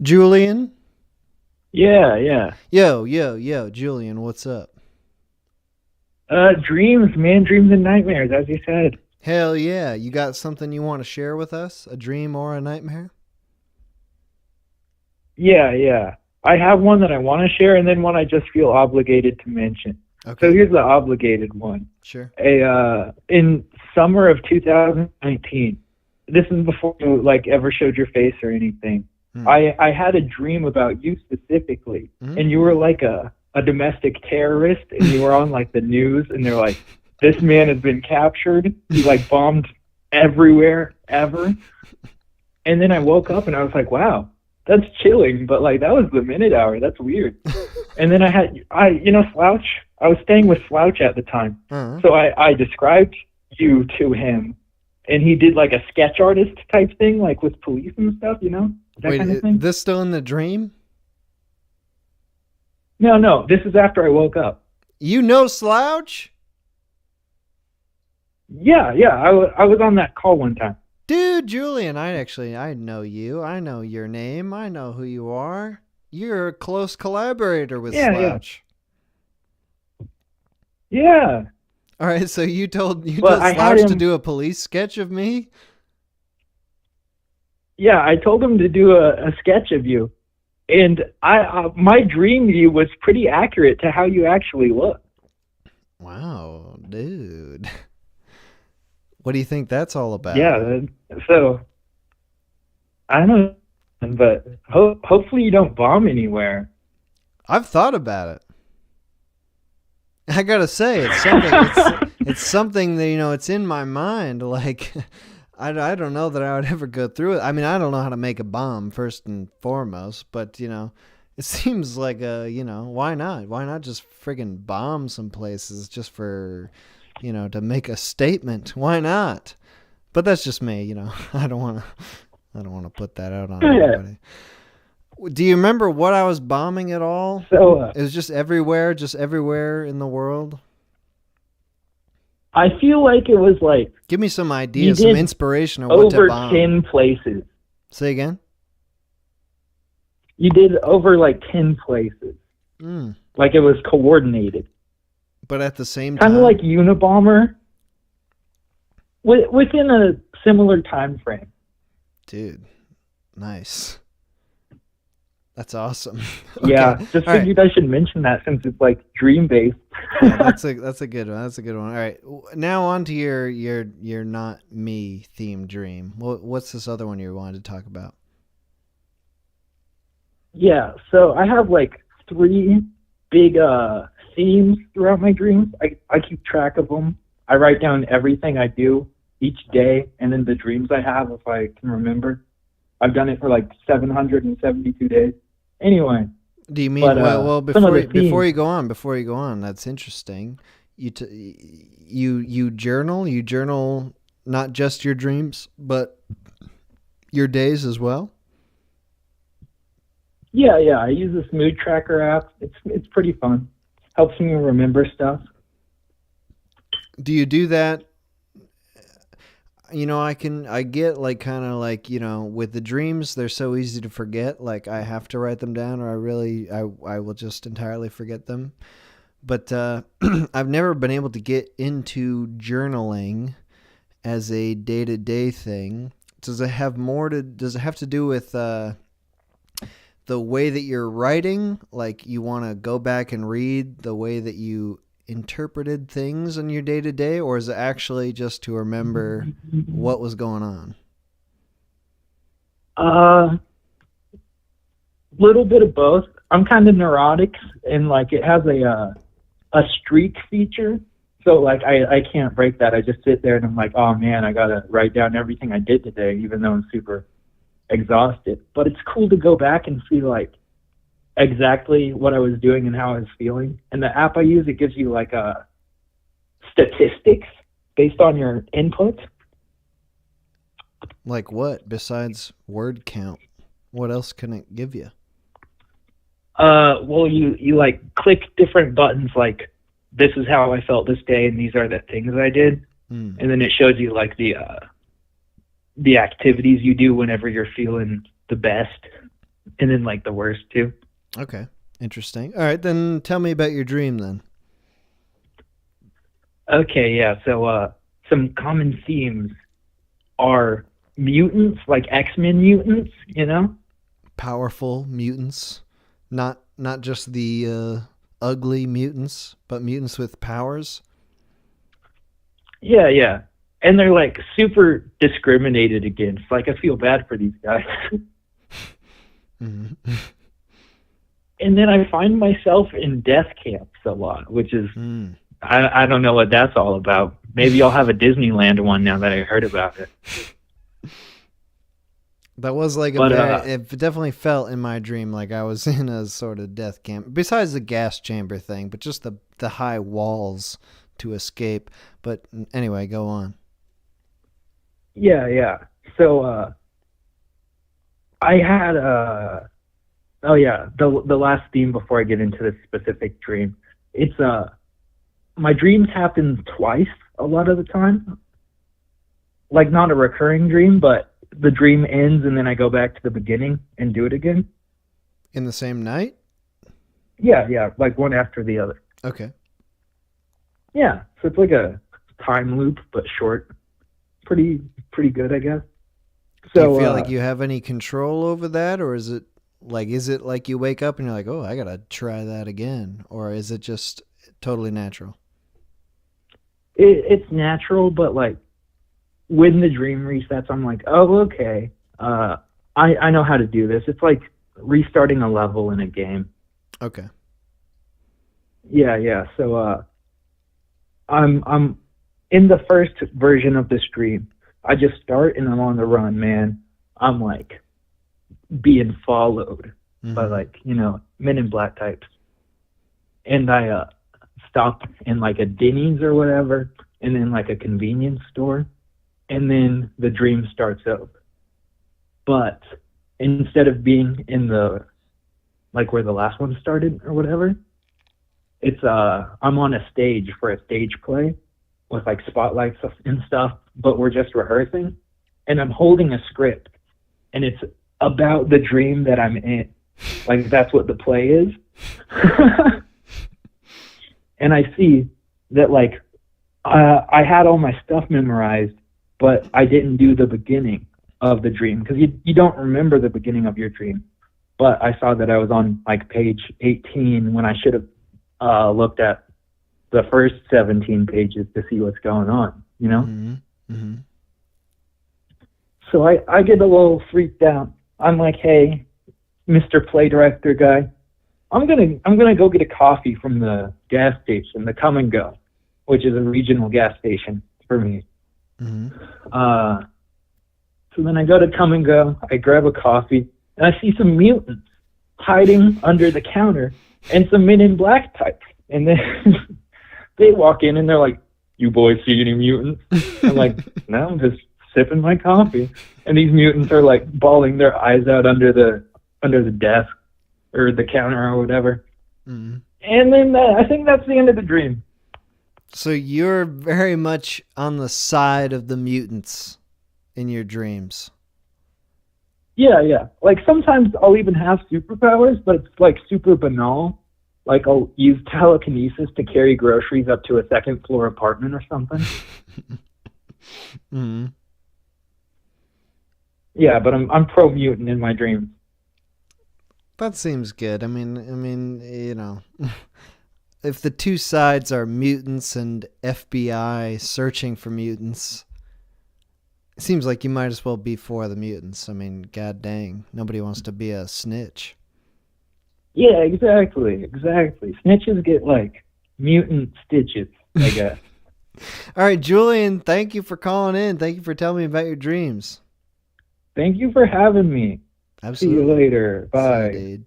Julian? Yeah. Yo, Julian, what's up? Dreams, man. Dreams and nightmares, as you said. Hell yeah. You got something you want to share with us? A dream or a nightmare? Yeah. I have one that I want to share, and then one I just feel obligated to mention. Okay. So here's the obligated one. Sure. In summer of 2019, this is before you like ever showed your face or anything. I had a dream about you specifically, and you were like a domestic terrorist, and you were on like the news, and they're like, this man has been captured. He like bombed everywhere ever. And then I woke up and I was like, wow, that's chilling, but like that was the minute hour. That's weird. And then Slouch. I was staying with Slouch at the time, so I described you to him, and he did like a sketch artist type thing, like with police and stuff, that kind of thing. This still in the dream? No, this is after I woke up. You know Slouch? Yeah, I was on that call one time. Dude, Julian, I know you. I know your name. I know who you are. You're a close collaborator with Slouch. Yeah. All right, so you told Slouch to do a police sketch of me? Yeah, I told him to do a sketch of you. And my dream view was pretty accurate to how you actually look. Wow, dude. What do you think that's all about? Yeah, so I don't know, but hopefully you don't bomb anywhere. I've thought about it. I gotta say, it's something. It's something that it's in my mind. Like, I don't know that I would ever go through it. I mean, I don't know how to make a bomb first and foremost, but it seems like why not? Why not just friggin' bomb some places just for to make a statement? Why not? But that's just me. I don't want to put that out on everybody. Do you remember what I was bombing at all? So it was just everywhere in the world. I feel like it was like, give me some ideas, some inspiration of what to bomb. Over 10 places. Say again? You did over like 10 places. Like it was coordinated. But at the same time? Kind of like Unabomber. Within a similar time frame. Dude, nice. That's awesome. Okay. Yeah, just figured I should mention that since it's like dream based. Yeah, that's a good one. That's a good one. All right, now on to your not me themed dream. What's this other one you wanted to talk about? Yeah, so I have like 3 big themes throughout my dreams. I keep track of them. I write down everything I do each day, and then the dreams I have if I can remember. I've done it for like 772 days. Anyway. Do you mean before you go on? That's interesting. You journal. You journal not just your dreams, but your days as well. Yeah. I use this mood tracker app. It's pretty fun. Helps me remember stuff. Do you do that? I get like kind of like, with the dreams, they're so easy to forget. Like I have to write them down or I will just entirely forget them. But I've never been able to get into journaling as a day-to-day thing. Does it have to do with the way that you're writing? Like you want to go back and read the way that you interpreted things in your day-to-day, or is it actually just to remember what was going on? Little bit of both. I'm kind of neurotic, and like it has a streak feature, so like I can't break that. I just sit there and I'm like, oh man, I gotta write down everything I did today, even though I'm super exhausted. But it's cool to go back and see like exactly what I was doing and how I was feeling. And the app I use, it gives you like statistics based on your input. Like what? Besides word count, what else can it give you? Well, you like click different buttons, like this is how I felt this day, and these are the things I did, and then it shows you like the activities you do whenever you're feeling the best, and then like the worst too. Okay, interesting. All right, then tell me about your dream then. Okay, yeah. So some common themes are mutants, like X-Men mutants, Powerful mutants Not just the ugly mutants, but mutants with powers. Yeah, yeah. And they're like super discriminated against. Like, I feel bad for these guys. Mm-hmm. And then I find myself in death camps a lot, which is, I don't know what that's all about. Maybe I'll have a Disneyland one now that I heard about it. That was like it definitely felt in my dream like I was in a sort of death camp. Besides the gas chamber thing, but just the high walls to escape. But anyway, go on. Yeah, yeah. So I had the last theme before I get into this specific dream. It's my dreams happen twice a lot of the time. Like, not a recurring dream, but the dream ends and then I go back to the beginning and do it again. In the same night? Yeah, yeah, like one after the other. Okay. Yeah, so it's like a time loop, but short. Pretty good, I guess. So, do you feel like you have any control over that, or is it like you wake up and you're like, oh, I gotta try that again, or is it just totally natural? It's natural, but like when the dream resets, I'm like, oh, okay, I know how to do this. It's like restarting a level in a game. Okay. Yeah, yeah. So I'm in the first version of this dream. I just start and I'm on the run, man. I'm like being followed by like, Men in Black types. And I stop in like a Denny's or whatever, and then like a convenience store, and then the dream starts over. But instead of being in the like where the last one started or whatever, it's I'm on a stage for a stage play with like spotlights and stuff, but we're just rehearsing, and I'm holding a script, and it's about the dream that I'm in. Like, that's what the play is. And I see that like I had all my stuff memorized, but I didn't do the beginning of the dream, because you don't remember the beginning of your dream. But I saw that I was on like page 18 when I should have looked at the first 17 pages to see what's going on, Mm-hmm. Mm-hmm. So I get a little freaked out. I'm like, hey, Mr. Play Director guy, I'm gonna go get a coffee from the gas station, the Come and Go, which is a regional gas station for me. Mm-hmm. So then I go to Come and Go, I grab a coffee, and I see some mutants hiding under the counter, and some Men in Black types. And then they walk in and they're like, "You boys see any mutants?" I'm like, "No, I'm just sipping my coffee." And these mutants are like bawling their eyes out under the desk or the counter or whatever. Mm-hmm. And then I think that's the end of the dream. So you're very much on the side of the mutants in your dreams. Yeah, yeah. Like sometimes I'll even have superpowers, but it's like super banal. Like I'll use telekinesis to carry groceries up to a second floor apartment or something. Mm-hmm. Yeah, but I'm pro mutant in my dreams. That seems good. I mean, if the two sides are mutants and FBI searching for mutants, it seems like you might as well be for the mutants. I mean, god dang, nobody wants to be a snitch. Yeah, exactly. Snitches get like mutant stitches, I guess. All right, Julian, thank you for calling in. Thank you for telling me about your dreams. Thank you for having me. Absolutely. See you later. Bye. See you,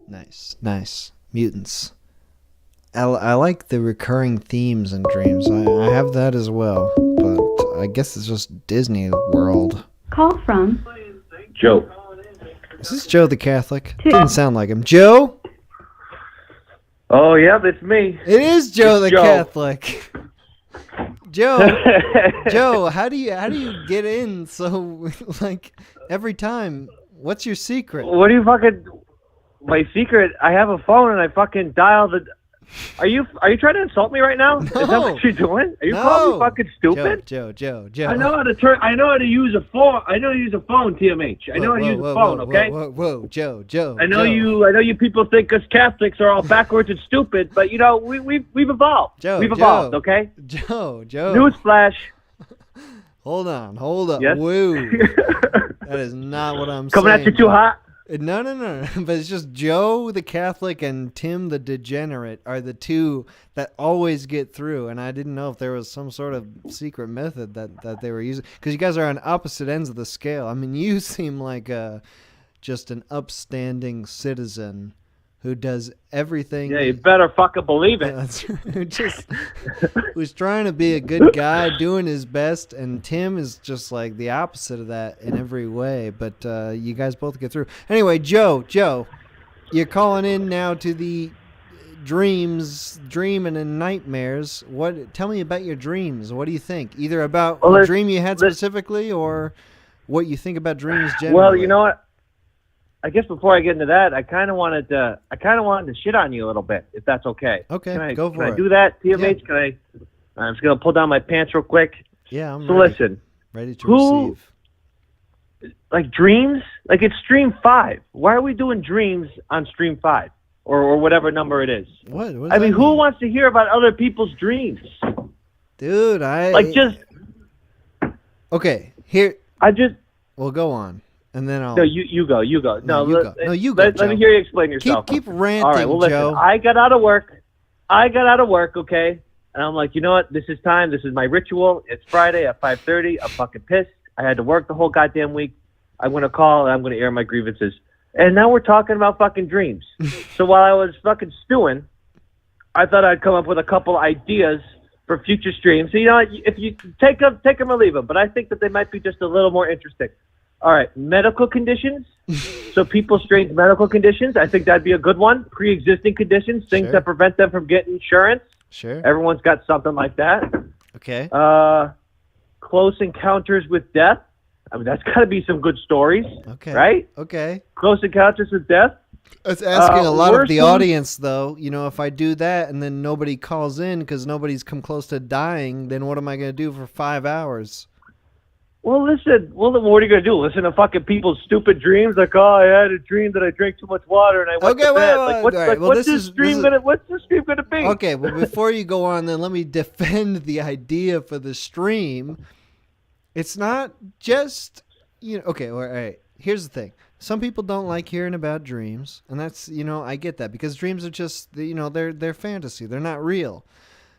dude. Nice. Mutants. I like the recurring themes in dreams. I have that as well, but I guess it's just Disney World. Call from Joe. Is this Joe the Catholic? Didn't sound like him. Joe? Oh, yeah, that's me. It is Joe It's the Joe. Catholic. Joe, how do you get in so like every time? What's your secret? What do you fucking... My secret, I have a phone and I fucking dial the... Are you trying to insult me right now? Is that No. what you're doing? Are you No. calling me fucking stupid? Joe. I know how to use a phone. I know how to use a phone, TMH. I know how to use a phone. Okay. Whoa, Joe. I know you people think us Catholics are all backwards and stupid, but we've evolved. We've evolved. Okay. Joe. Newsflash. Hold on. Yes? Whoa. That is not what I'm Coming saying. at you too hot. No. But it's just Joe the Catholic and Tim the degenerate are the two that always get through. And I didn't know if there was some sort of secret method that they were using. Because you guys are on opposite ends of the scale. I mean, you seem like just an upstanding citizen who does everything. Yeah, you better fucking believe it. Who just who's trying to be a good guy, doing his best, and Tim is just like the opposite of that in every way. But you guys both get through. Anyway, Joe, you're calling in now to the dreaming and nightmares. Tell me about your dreams. What do you think? Either about a dream you had specifically, or what you think about dreams generally. Well, you know what? I guess before I get into that, I kind of wanted to shit on you a little bit, if that's okay. Okay, go for it. Can I do that, TMH? Yeah. I'm just gonna pull down my pants real quick. Yeah, I'm so ready. Listen, ready to receive. Like dreams, like it's stream 5. Why are we doing dreams on stream 5 or whatever number it is? What I mean, who wants to hear about other people's dreams? Dude, Okay, here. Well, go on. And then I'll. No, you go. You go. No, you go. No, you go. Let me hear you explain yourself. Keep ranting, all right, well, listen, Joe. I got out of work, okay? And I'm like, you know what? This is time. This is my ritual. It's Friday at 5:30. I'm fucking pissed. I had to work the whole goddamn week. I'm going to call and I'm going to air my grievances. And now we're talking about fucking dreams. So while I was fucking stewing, I thought I'd come up with a couple ideas for future streams. So, you know what? If you take them or leave them, but I think that they might be just a little more interesting. All right, medical conditions. So people's strange medical conditions. I think that'd be a good one. Pre-existing conditions, things that prevent them from getting insurance. Sure. Everyone's got something like that. Okay. Close encounters with death. I mean, that's got to be some good stories. Okay. Right? Okay. Close encounters with death. It's asking a lot of the audience, though. You know, if I do that and then nobody calls in because nobody's come close to dying, then what am I going to do for 5 hours? Well, listen. Well, then what are you gonna do? Listen to fucking people's stupid dreams? Like, oh, I had a dream that I drank too much water and I went to bed. What's this stream gonna be? Okay. Well, before you go on, then let me defend the idea for the stream. It's not just Okay. All right. Here's the thing. Some people don't like hearing about dreams, and that's I get that because dreams are just they're fantasy. They're not real.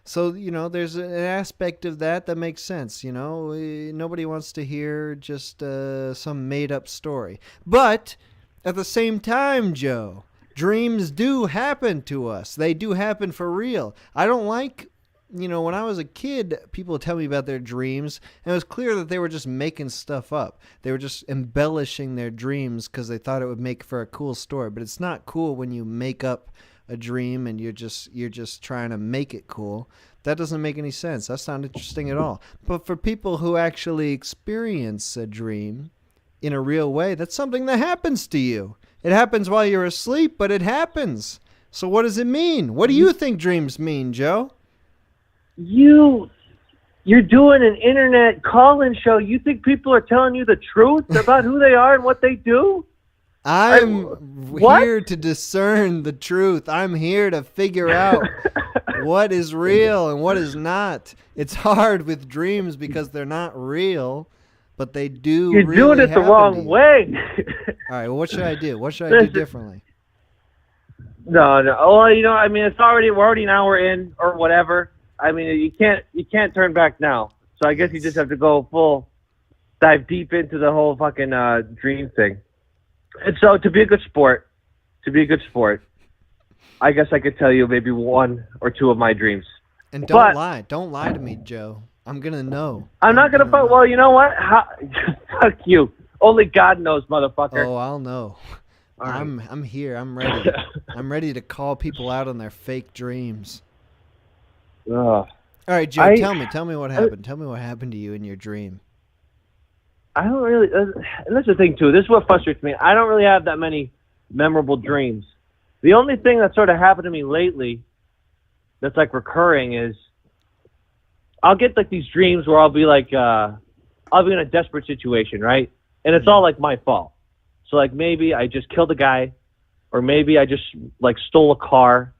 So, there's an aspect of that makes sense, Nobody wants to hear just some made-up story. But at the same time, Joe, dreams do happen to us. They do happen for real. I don't like, when I was a kid, people would tell me about their dreams, and it was clear that they were just making stuff up. They were just embellishing their dreams because they thought it would make for a cool story. But it's not cool when you make up a dream and you're just trying to make it cool. That doesn't make any sense. That's not interesting at all. But for people who actually experience a dream in a real way, that's something that happens to you. It happens while you're asleep, but it happens. So what does it mean? What do you think dreams mean, Joe? You're doing an internet call-in show. You think people are telling you the truth about who they are and what they do? I'm here to discern the truth. I'm here to figure out what is real and what is not. It's hard with dreams because they're not real, but they do. You're doing it the wrong way. All right. Well, what should I do? What should I do differently? No. Well, I mean, we're already an hour in or whatever. I mean, you can't turn back now. So I guess you just have to go dive deep into the whole fucking dream thing. And so to be a good sport, I guess I could tell you maybe one or two of my dreams. And don't lie. Don't lie to me, Joe. I'm going to know. I'm not going to fight. Well, you know what? Fuck you. Only God knows, motherfucker. Oh, I'll know. Right. I'm here. I'm ready. I'm ready to call people out on their fake dreams. All right, Joe, tell me what happened. Tell me what happened to you in your dream. I don't really, and that's the thing too, this is what frustrates me. I don't really have that many memorable dreams. The only thing that sort of happened to me lately that's like recurring is I'll get like these dreams where I'll be like I'll be in a desperate situation, right? And it's all like my fault. So like maybe I just killed a guy, or maybe I just like stole a car,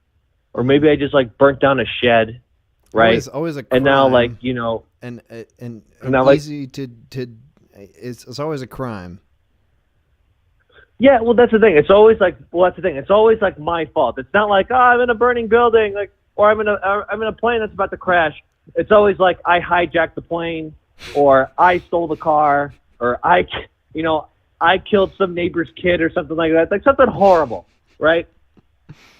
or maybe I just like burnt down a shed, right? Always a crime. And now like, you know, and now, like, easy to it's always a crime. Yeah, well, that's the thing. It's always like, well, that's the thing. It's always like my fault. It's not like, oh, I'm in a burning building, like, or I'm in a plane that's about to crash. It's always like I hijacked the plane, or I stole the car, or I killed some neighbor's kid or something like that. It's like something horrible, right?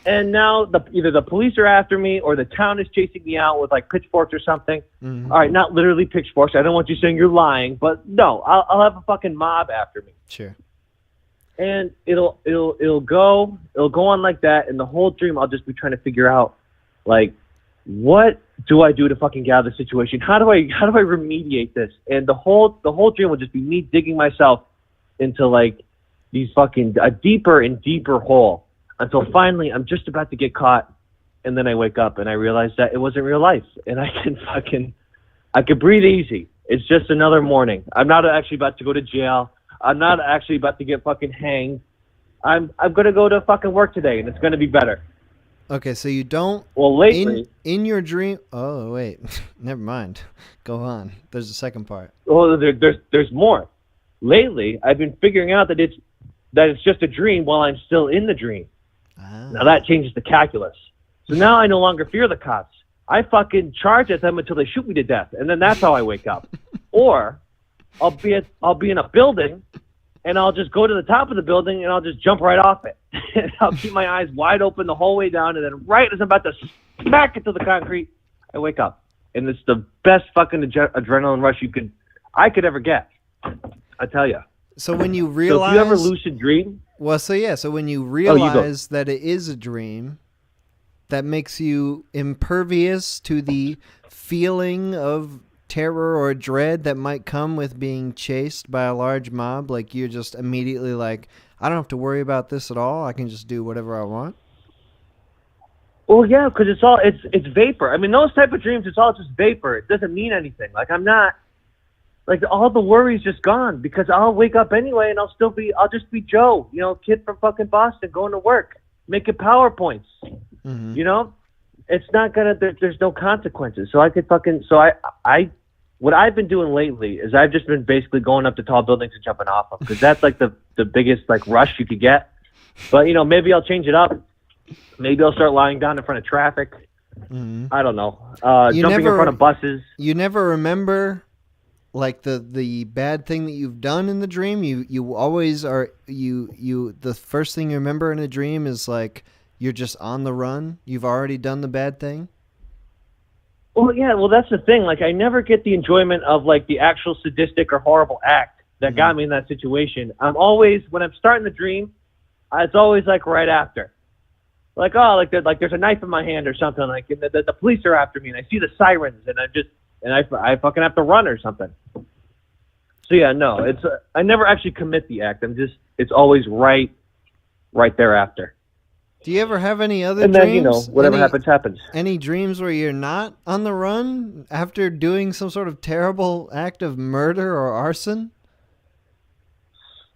And now either the police are after me or the town is chasing me out with like pitchforks or something. Mm-hmm. All right, not literally pitchforks. I don't want you saying you're lying, but no, I'll have a fucking mob after me. Sure. And it'll go on like that, and the whole dream I'll just be trying to figure out, like, what do I do to fucking get out of the situation? How do I remediate this? And the whole dream will just be me digging myself into like these fucking a deeper and deeper hole until finally I'm just about to get caught, and then I wake up and I realize that it wasn't real life, and I can breathe easy. It's just another morning. I'm not actually about to go to jail. I'm not actually about to get fucking hanged. I'm gonna go to fucking work today, and it's gonna be better. Okay, so you don't. Well, lately, in your dream. Oh wait, never mind. Go on. There's a second part. Well, there's more. Lately, I've been figuring out that it's just a dream while I'm still in the dream. Ah. Now that changes the calculus. So now I no longer fear the cops. I fucking charge at them until they shoot me to death, and then that's how I wake up. Or I'll be in a building, and I'll just go to the top of the building, and I'll just jump right off it. And I'll keep my eyes wide open the whole way down, and then right as I'm about to smack into the concrete, I wake up. And it's the best fucking adrenaline rush I could ever get. I tell you. So when you realize... So if you ever lucid dream... Well, so when you realize that it is a dream, that makes you impervious to the feeling of terror or dread that might come with being chased by a large mob. Like you're just immediately like, I don't have to worry about this at all. I can just do whatever I want. Well, yeah, because it's vapor. I mean, those type of dreams, it's all just vapor. It doesn't mean anything. Like I'm not, like all the worry's just gone because I'll wake up anyway and I'll just be Joe, kid from fucking Boston going to work, making PowerPoints, It's not gonna, there's no consequences. So I could what I've been doing lately is I've just been basically going up to tall buildings and jumping off them because that's like the biggest like rush you could get. But maybe I'll change it up. Maybe I'll start lying down in front of traffic. Mm-hmm. I don't know. Jumping in front of buses. You never remember like the bad thing that you've done in the dream. You always are the first thing you remember in a dream is like you're just on the run. You've already done the bad thing. Well, yeah, that's the thing. Like, I never get the enjoyment of, like, the actual sadistic or horrible act that got me in that situation. I'm always, when I'm starting the dream, it's always, like, right after. Like, oh, like there's a knife in my hand or something. Like, and the police are after me, and I see the sirens, and I fucking have to run or something. So, yeah, no, I never actually commit the act. It's always right thereafter. Do you ever have any other dreams? And then, whatever happens. Any dreams where you're not on the run after doing some sort of terrible act of murder or arson?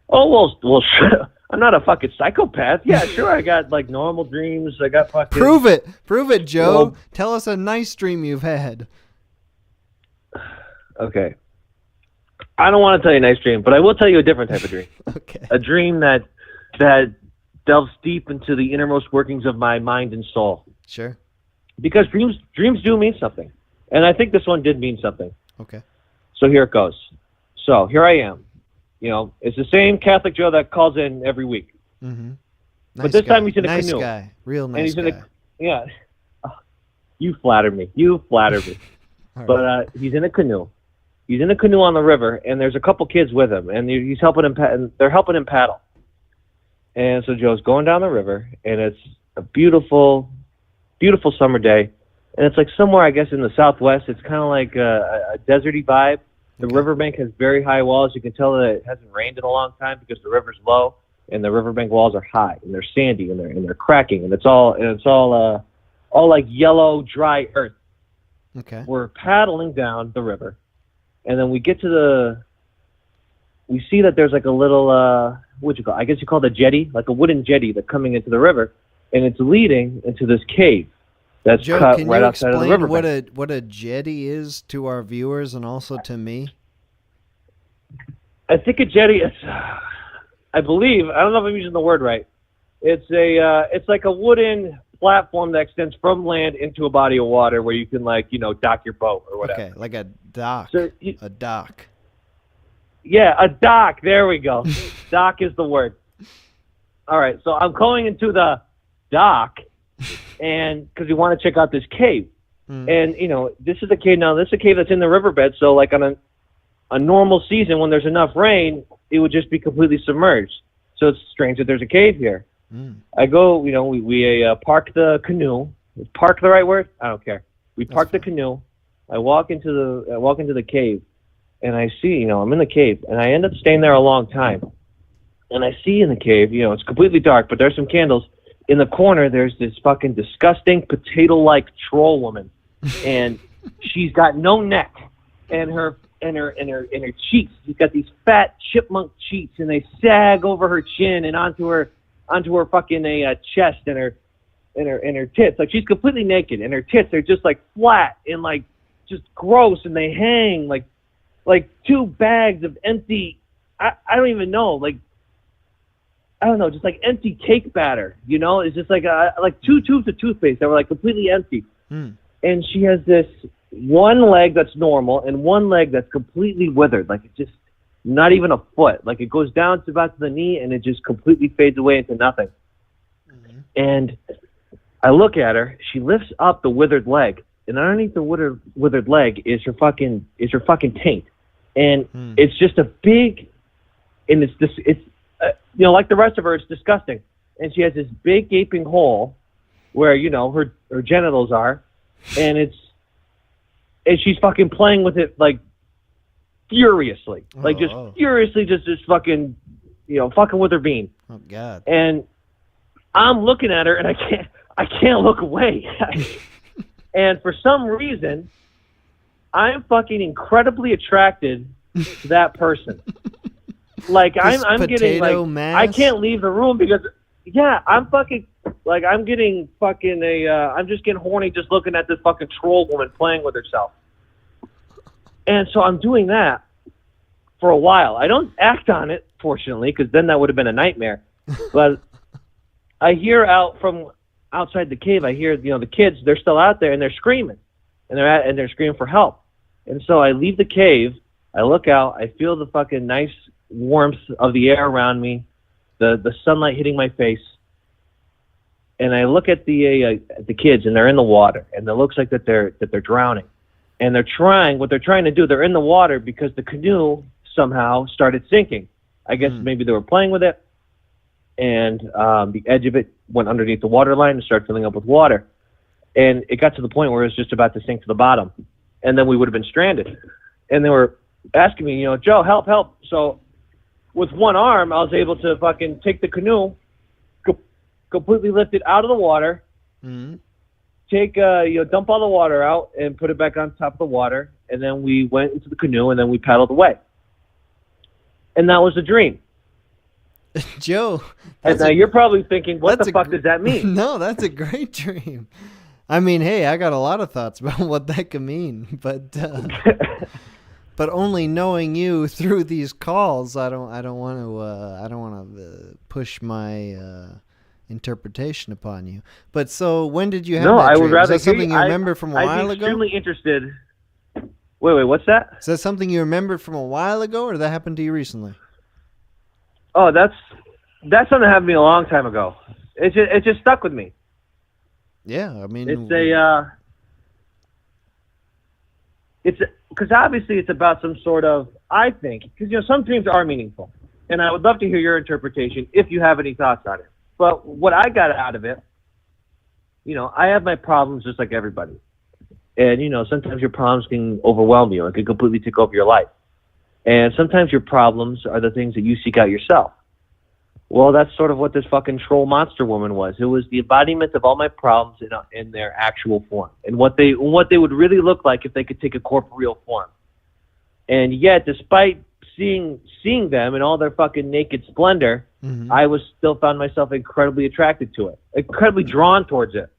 Oh, well, sure. I'm not a fucking psychopath. Yeah, sure, I got, like, normal dreams. I got fucking... Prove it, Joe. Tell us a nice dream you've had. Okay. I don't want to tell you a nice dream, but I will tell you a different type of dream. Okay. A dream that delves deep into the innermost workings of my mind and soul. Sure. Because dreams do mean something. And I think this one did mean something. Okay. So here it goes. So here I am. It's the same Catholic Joe that calls in every week. Mm-hmm. But this time he's in a nice canoe. Guy. Real nice guy. Yeah. You flatter me. Right. But he's in a canoe. He's in a canoe on the river, and there's a couple kids with him, and he's helping him. And they're helping him paddle. And so Joe's going down the river, and it's a beautiful, beautiful summer day. And it's like somewhere, I guess, in the Southwest. It's kind of like a deserty vibe. The riverbank has very high walls. You can tell that it hasn't rained in a long time because the river's low, and the riverbank walls are high, and they're sandy, and they're cracking, and it's all all like yellow, dry earth. Okay. We're paddling down the river, and then we get to we see that there's like a little, what'd you call it? I guess you call it a jetty, like a wooden jetty that's coming into the river, and it's leading into this cave that's Joe, cut can right you outside of the explain river. what a jetty is to our viewers and also to me? I think a jetty is, I believe, I don't know if I'm using the word right. It's like a wooden platform that extends from land into a body of water where you can, like, dock your boat or whatever. Okay, like a dock. So a dock. Yeah, a dock. There we go. Dock is the word. All right, so I'm going into the dock, and because we want to check out this cave. And, this is a cave now. This is a cave that's in the riverbed, so like on a normal season when there's enough rain, it would just be completely submerged. So it's strange that there's a cave here. I go, we park the canoe. Is park the right word? I don't care. We park the canoe. I walk into the cave, and I see, I'm in the cave, and I end up staying there a long time. And I see in the cave, it's completely dark, but there's some candles. In the corner, there's this fucking disgusting potato-like troll woman, and she's got no neck, and her cheeks, she's got these fat chipmunk cheeks, and they sag over her chin and onto her fucking chest and her tits. Like, she's completely naked, and her tits are just like flat and like just gross, and they hang like two bags of empty. I don't even know, like, I don't know, just like empty cake batter. It's just like two tubes of toothpaste that were like completely empty. And she has this one leg that's normal and one leg that's completely withered, like it's just not even a foot. Like, it goes down to about the knee, and it just completely fades away into nothing. And I look at her. She lifts up the withered leg, and underneath the withered leg is her fucking taint, and it's just a big, and it's like the rest of her, it's disgusting. And she has this big gaping hole where her genitals are, and she's fucking playing with it like furiously, furiously, just fucking, fucking with her bean. Oh God! And I'm looking at her, and I can't look away. And for some reason, I'm fucking incredibly attracted to that person. Like, I'm getting like mass? I can't leave the room because I'm fucking like I'm just getting horny just looking at this fucking troll woman playing with herself. And so I'm doing that for a while. I don't act on it, fortunately, because then that would have been a nightmare. But I hear out from outside the cave, I hear, the kids, they're still out there, and they're screaming. And they're screaming for help. And so I leave the cave, I look out, I feel the fucking nice warmth of the air around me, the sunlight hitting my face. And I look at the kids, and they're in the water, and it looks like that they're drowning. And what they're trying to do, they're in the water because the canoe somehow started sinking. I guess maybe they were playing with it, and the edge of it went underneath the water line and started filling up with water. And it got to the point where it was just about to sink to the bottom. And then we would have been stranded. And they were asking me, Joe, help. So with one arm, I was able to fucking take the canoe, completely lift it out of the water, dump all the water out and put it back on top of the water, and then we went into the canoe, and then we paddled away. And that was the dream. Joe. And now you're probably thinking, what the fuck does that mean? No, that's a great dream. I mean, hey, I got a lot of thoughts about what that could mean, but but only knowing you through these calls, I don't want to push my interpretation upon you. But so when did you have that dream? I would rather Is that something you remember from a while ago? I'm extremely interested. Wait, what's that? Is that something you remembered from a while ago, or did that happen to you recently? Oh, that's something that happened to me a long time ago. It just stuck with me. Yeah, I mean, it's because obviously it's about some sort of, I think, because some dreams are meaningful, and I would love to hear your interpretation if you have any thoughts on it. But what I got out of it, I have my problems just like everybody, and sometimes your problems can overwhelm you and can completely take over your life, and sometimes your problems are the things that you seek out yourself. Well, that's sort of what this fucking troll monster woman was. It was the embodiment of all my problems in their actual form, and what they would really look like if they could take a corporeal form. And yet, despite seeing them in all their fucking naked splendor, I still found myself incredibly attracted to it, incredibly drawn towards it.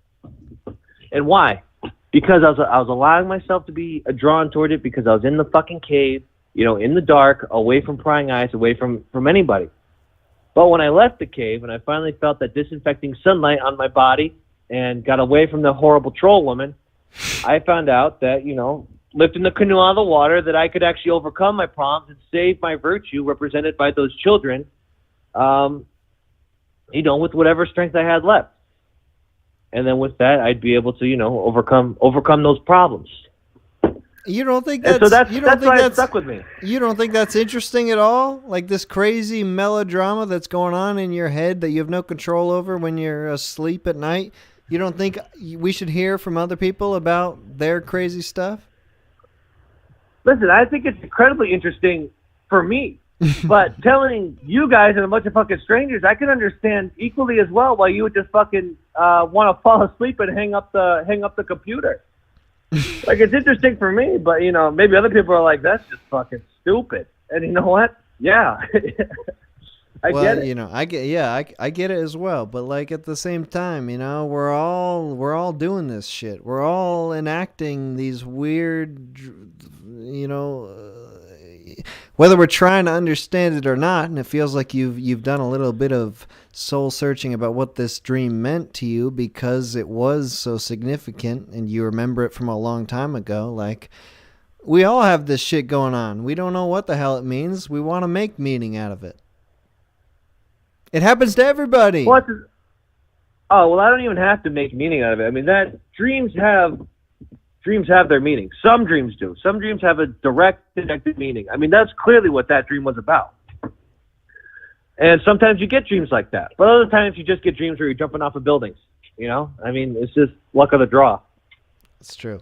And why? Because I was allowing myself to be drawn toward it because I was in the fucking cave, in the dark, away from prying eyes, away from anybody. But when I left the cave and I finally felt that disinfecting sunlight on my body and got away from the horrible troll woman, I found out that, lifting the canoe out of the water, that I could actually overcome my problems and save my virtue represented by those children, with whatever strength I had left. And then with that, I'd be able to, overcome those problems. You don't think that's why it stuck with me. You don't think that's interesting at all? Like this crazy melodrama that's going on in your head that you have no control over when you're asleep at night? You don't think we should hear from other people about their crazy stuff? Listen, I think it's incredibly interesting for me. But telling you guys and a bunch of fucking strangers, I can understand equally as well why you would just fucking want to fall asleep and hang up the computer. Like, it's interesting for me, but maybe other people are like, that's just fucking stupid. And you know what? Yeah, I get it. I get it as well. But like at the same time, we're all doing this shit. We're all enacting these weird, whether we're trying to understand it or not, and it feels like you've done a little bit of soul searching about what this dream meant to you because it was so significant and you remember it from a long time ago. Like, we all have this shit going on. We don't know what the hell it means. We want to make meaning out of it. It happens to everybody. I don't even have to make meaning out of it. I mean, dreams have their meaning. Some dreams do. Some dreams have a direct, connected meaning. I mean, that's clearly what that dream was about. And sometimes you get dreams like that. But other times you just get dreams where you're jumping off of buildings. I mean, it's just luck of the draw. It's true.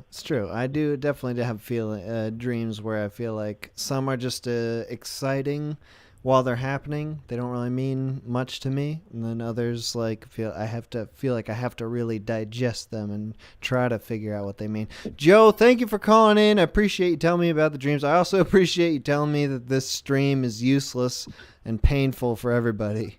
I do definitely have dreams where I feel like some are just exciting while they're happening. They don't really mean much to me. And then others feel like I have to really digest them and try to figure out what they mean. Joe, thank you for calling in. I appreciate you telling me about the dreams. I also appreciate you telling me that this stream is useless and painful for everybody.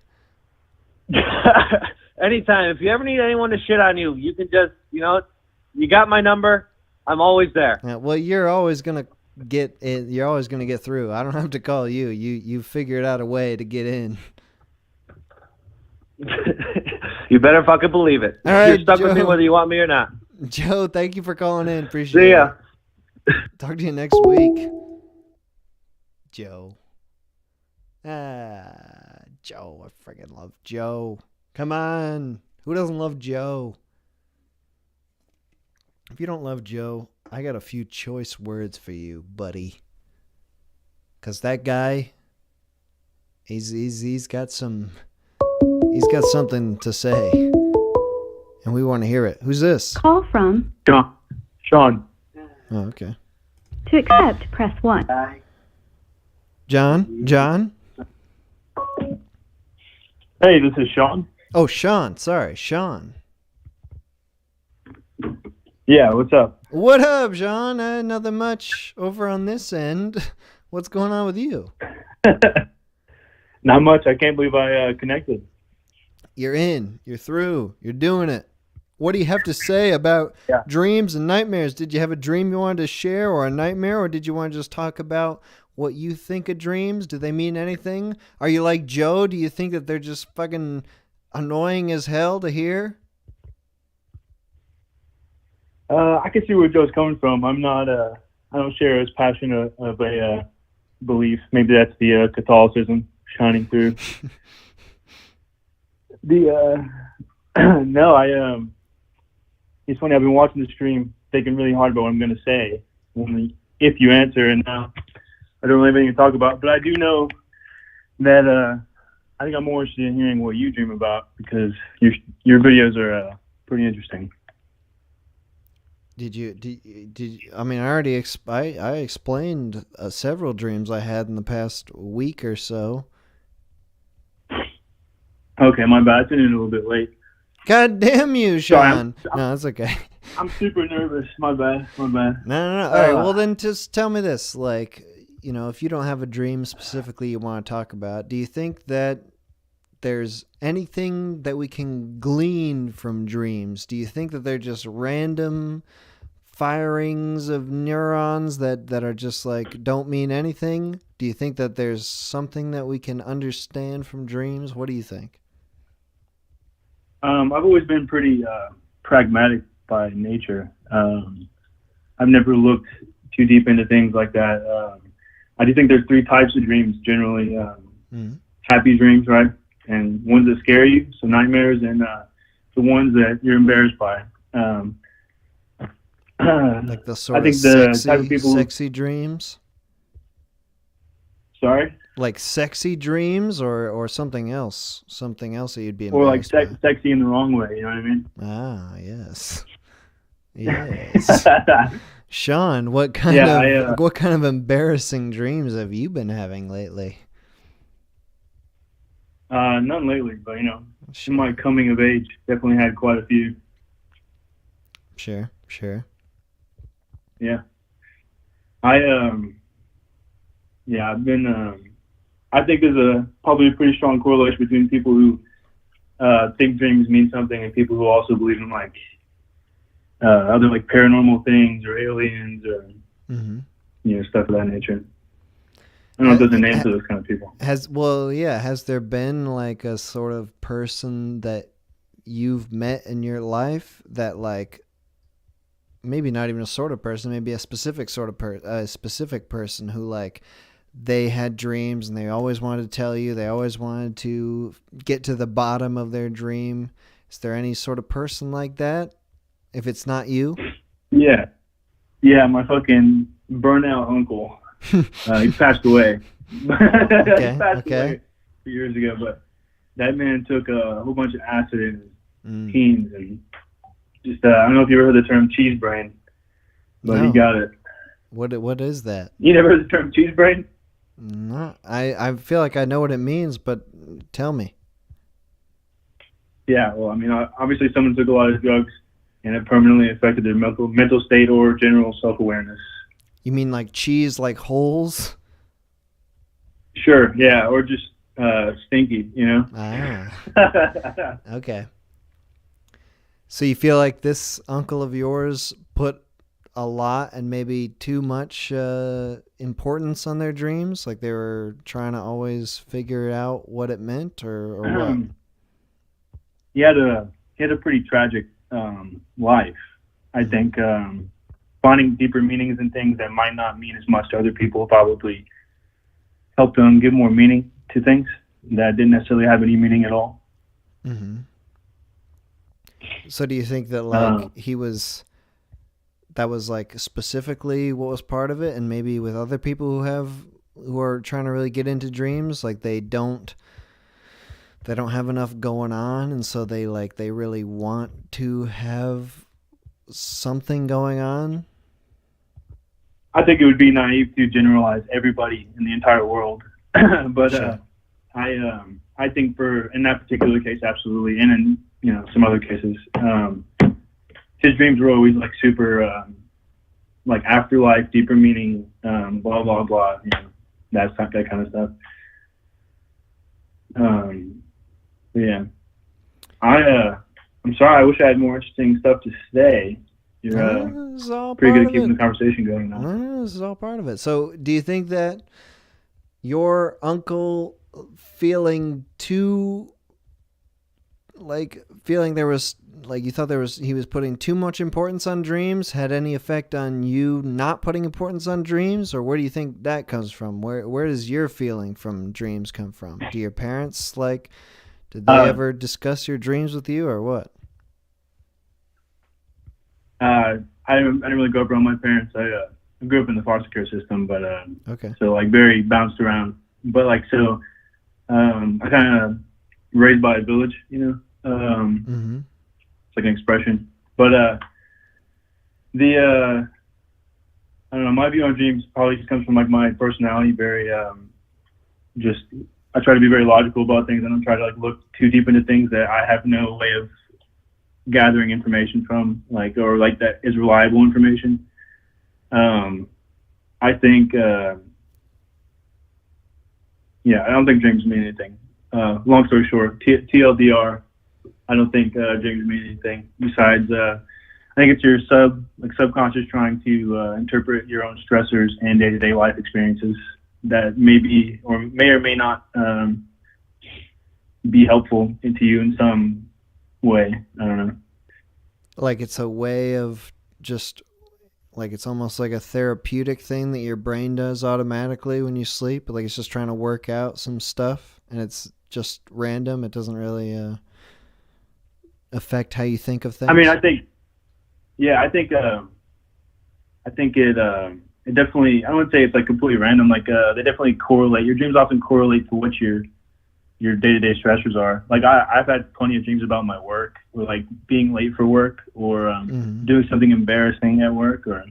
Anytime. If you ever need anyone to shit on you, you can just, you got my number. I'm always there. Yeah, well, you're always going to get in. You're always going to get through. I don't have to call you. You figured out a way to get in. You better fucking believe it. All right, you're stuck Joe. with me whether you want me or not. Joe, thank you for calling in. Appreciate See ya. it. Talk to you next week. Joe. Joe. I freaking love Joe. Come on. Who doesn't love Joe? If you don't love Joe, I got a few choice words for you, buddy. Because that guy, he's got something to say. And we want to hear it. Who's this? Call from Sean. Oh, okay. to accept, press 1. John? Hey, this is Sean. Oh, Sean. Sorry, Sean. Yeah, what's up? What up, Sean? Nothing much over on this end. What's going on with you? Not much. I can't believe I connected. You're in. You're through. You're doing it. What do you have to say about dreams and nightmares? Did you have a dream you wanted to share or a nightmare, or did you want to just talk about what you think of dreams? Do they mean anything? Are you like Joe? Do you think that they're just fucking annoying as hell to hear? I can see where Joe's coming from. I'm not. I don't share as passionate of a belief. Maybe that's the Catholicism shining through. No, it's funny. I've been watching the stream, thinking really hard about what I'm going to say. If you answer, and I don't really have anything to talk about, but I do know that I think I'm more interested in hearing what you dream about because your videos are pretty interesting. Did you? I mean, I already I explained several dreams I had in the past week or so. Okay, my bad. I tuned in a little bit late. God damn you, Sean. No, that's okay. I'm super nervous. My bad. No. All right, well then just tell me this. Like, you know, if you don't have a dream specifically you want to talk about, do you think that there's anything that we can glean from dreams? Do you think that they're just random firings of neurons that are just like don't mean anything? Do you think that there's something that we can understand from dreams? What do you think? I've always been pretty pragmatic by nature. I've never looked too deep into things like that. I do think there's 3 types of dreams generally. Happy dreams, right? And ones that scare you, so nightmares, and the ones that you're embarrassed by. Like the sort I think of the type of people sexy dreams? Sorry? Like sexy dreams or something else? Something else that you'd be Or like embarrassed by? sexy in the wrong way, you know what I mean? Ah, yes. Yes. Sean, what kind of embarrassing dreams have you been having lately? None lately, but in my coming of age, definitely had quite a few. Sure. Yeah. I've been, I think there's probably a pretty strong correlation between people who think dreams mean something and people who also believe in like other like paranormal things or aliens or stuff of that nature. I don't know if there's a name for those kind of people. Has there been like a sort of person that you've met in your life that like maybe not even a sort of person, maybe a specific sort of specific person who like they had dreams and they always wanted to tell you, they always wanted to get to the bottom of their dream? Is there any sort of person like that? If it's not you? Yeah, my fucking burnout uncle. He passed away. He passed away a few years ago, but that man took a whole bunch of acid in his teens and just I don't know if you ever heard the term cheese brain, but he got it. What is that? You never heard the term cheese brain? No, I feel like I know what it means, but tell me. Yeah, well, I mean, obviously someone took a lot of drugs and it permanently affected their mental state or general self-awareness. You mean like cheese, like holes? Sure, yeah, or just stinky, Ah. Okay. So you feel like this uncle of yours put a lot and maybe too much importance on their dreams? Like they were trying to always figure out what it meant or what? He had a pretty tragic life. I think finding deeper meanings in things that might not mean as much to other people probably helped them give more meaning to things that didn't necessarily have any meaning at all. Mm-hmm. So do you think that like that was like specifically what was part of it, and maybe with other people who are trying to really get into dreams, like they don't have enough going on, and so they really want to have something going on? I think it would be naive to generalize everybody in the entire world, but sure. I think in that particular case, absolutely, and in some other cases, his dreams were always like super, like afterlife, deeper meaning, blah blah blah, that kind of stuff. Yeah, I'm sorry. I wish I had more interesting stuff to say. You're pretty good at keeping the conversation going now. No, this is all part of it. So, do you think that your uncle feeling there was like you thought he was putting too much importance on dreams had any effect on you not putting importance on dreams? Or where do you think that comes from? Where does your feeling from dreams come from? Do your parents did they ever discuss your dreams with you or what? I didn't really grow up around my parents. I grew up in the foster care system, but okay. So like very bounced around. But like so, I kind of raised by a village, mm-hmm. It's like an expression. But I don't know. My view on dreams probably just comes from like my personality, very just I try to be very logical about things. I don't try to like look too deep into things that I have no way of gathering information from, like, or like that is reliable information. I think, I don't think dreams mean anything. Long story short, TLDR, I don't think dreams mean anything besides, I think it's your subconscious trying to interpret your own stressors and day-to-day life experiences that may or may not be helpful to you in some way. I don't know. Like it's a way of just, like it's almost like a therapeutic thing that your brain does automatically when you sleep. Like it's just trying to work out some stuff, and it's just random. It doesn't really affect how you think of things. I mean, I think it definitely, I wouldn't say it's like completely random. Like they definitely correlate. Your dreams often correlate to what your day-to-day stressors are. Like I've had plenty of dreams about my work, or like being late for work, or doing something embarrassing at work, or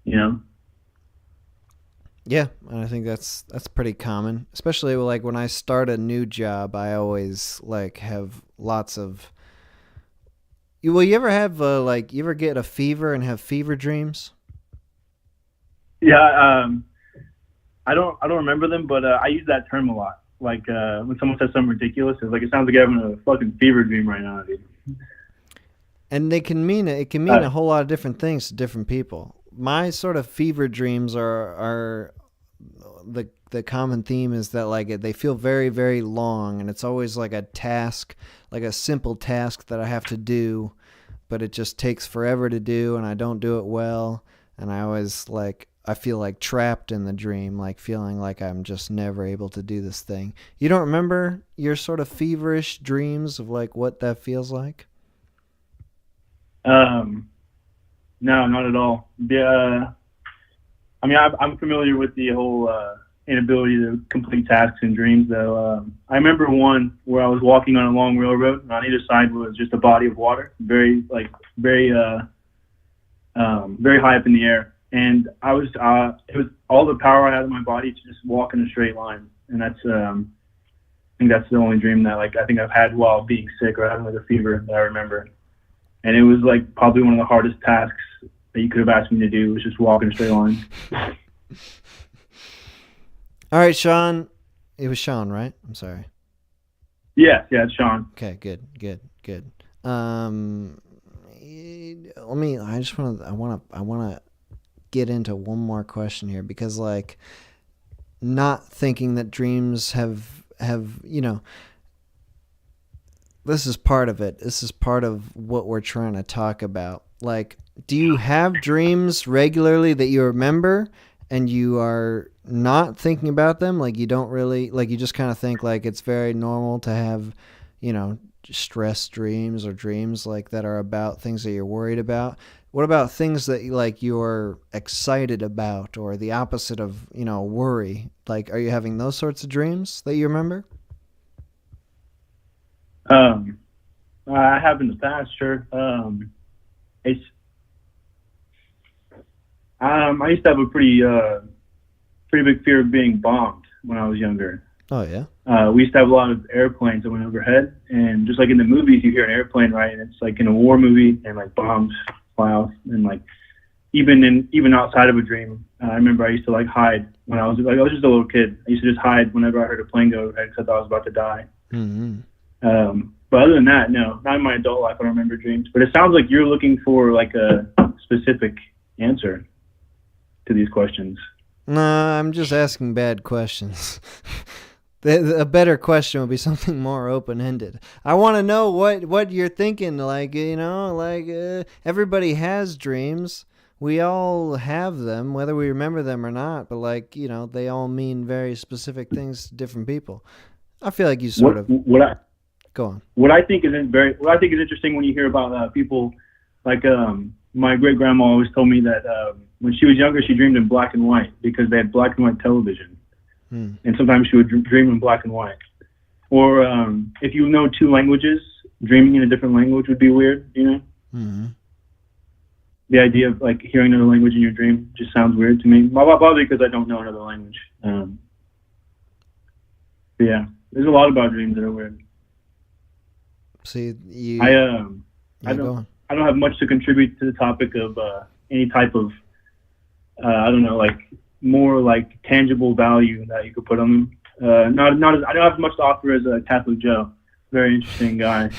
Yeah, and I think that's pretty common, especially like when I start a new job. I always like have lots of. You ever have you ever get a fever and have fever dreams? Yeah, I don't remember them, but I use that term a lot. Like when someone says something ridiculous, it's like it sounds like you're having a fucking fever dream right now, dude. And it can mean a whole lot of different things to different people. My sort of fever dreams are the common theme is that like they feel very, very long, and it's always like a task, like a simple task that I have to do, but it just takes forever to do, and I don't do it well, and I feel like trapped in the dream, like feeling like I'm just never able to do this thing. You don't remember your sort of feverish dreams of like what that feels like? No, not at all. I mean, I'm familiar with the whole inability to complete tasks in dreams, though. I remember one where I was walking on a long railroad, and on either side was just a body of water, very high up in the air. And it was all the power I had in my body to just walk in a straight line. And that's, I think that's the only dream that I think I've had while being sick or having like a fever that I remember. And it was like probably one of the hardest tasks that you could have asked me to do, was just walk in a straight line. All right, Sean. It was Sean, right? I'm sorry. Yeah, it's Sean. Okay, good. I want to get into one more question here, because like not thinking that dreams have this is part of it. This is part of what we're trying to talk about. Like, do you have dreams regularly that you remember and you are not thinking about them? Like you don't really, like you just kind of think like it's very normal to have, stress dreams or dreams like that are about things that you're worried about. What about things that like you're excited about, or the opposite of, worry? Like, are you having those sorts of dreams that you remember? I have in the past, sure. I used to have a pretty big fear of being bombed when I was younger. Oh yeah. We used to have a lot of airplanes that went overhead, and just like in the movies, you hear an airplane, right? And it's like in a war movie, and like bombs fly off, and like even outside of a dream, I remember I used to like hide when I was just a little kid. I used to just hide whenever I heard a plane go overhead because I thought I was about to die. Mm-hmm. But other than that, no, not in my adult life. I don't remember dreams. But it sounds like you're looking for like a specific answer to these questions. No, I'm just asking bad questions. A better question would be something more open-ended. I want to know what you're thinking. Like, everybody has dreams. We all have them, whether we remember them or not. But like, they all mean very specific things to different people. I feel like you sort of go on. What I think is interesting when you hear about people like my great grandma always told me that when she was younger, she dreamed in black and white because they had black and white television. And sometimes she would dream in black and white. Or if you know two languages, dreaming in a different language would be weird, Mm-hmm. The idea of like hearing another language in your dream just sounds weird to me. Probably because I don't know another language. But yeah, there's a lot about dreams that are weird. See, I don't have much to contribute to the topic of any type of I don't know, like more like tangible value that you could put on them. I don't have much to offer as a Catholic Joe. Very interesting guy.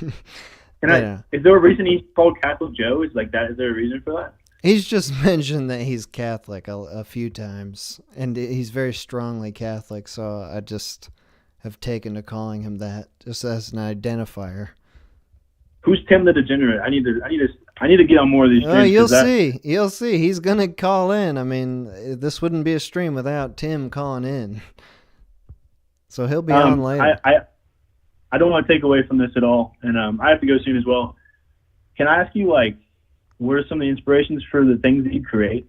Is there a reason he's called Catholic Joe? Is like that? Is there a reason for that? He's just mentioned that he's Catholic a few times, and he's very strongly Catholic. So I just have taken to calling him that, just as an identifier. Who's Tim the Degenerate? I need to get on more of these streams. You'll see. He's gonna call in. I mean, this wouldn't be a stream without Tim calling in. So he'll be on later. I don't want to take away from this at all, and I have to go soon as well. Can I ask you, like, what are some of the inspirations for the things that you create?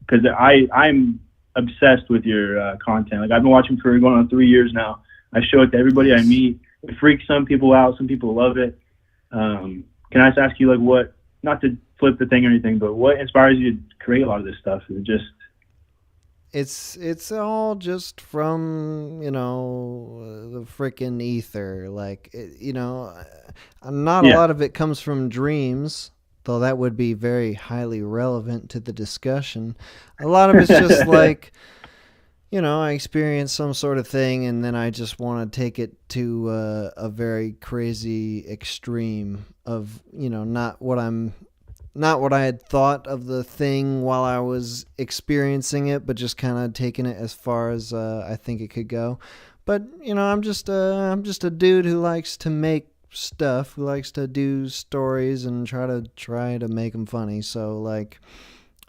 Because I'm obsessed with your content. Like, I've been watching for going on 3 years now. I show it to everybody I meet. It freaks some people out. Some people love it. Can I just ask you, like, what, not to flip the thing or anything, but what inspires you to create a lot of this stuff? Is it just... It's all just from, the freaking ether. Like, not a lot of it comes from dreams, though that would be very highly relevant to the discussion. A lot of it's just like, I experience some sort of thing, and then I just want to take it to a very crazy extreme of, not what I had thought of the thing while I was experiencing it, but just kind of taking it as far as I think it could go. But I'm just a dude who likes to make stuff, who likes to do stories and try to make them funny. So like,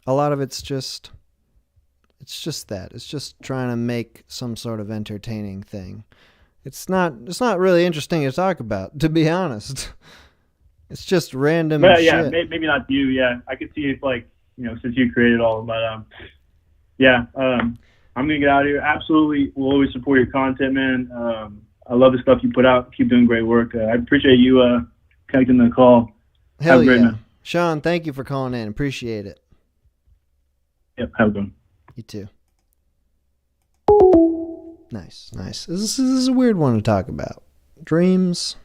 a lot of it's just that. It's just trying to make some sort of entertaining thing. It's not really interesting to talk about, to be honest. It's just random shit. Maybe not you. Yeah, I could see if, like, since you created all, but I'm gonna get out of here. Absolutely, we'll always support your content, man. I love the stuff you put out. Keep doing great work. I appreciate you connecting the call. Hell yeah, man. Sean, thank you for calling in. Appreciate it. Yep, have a good one. You too. Nice. This is a weird one to talk about. Dreams.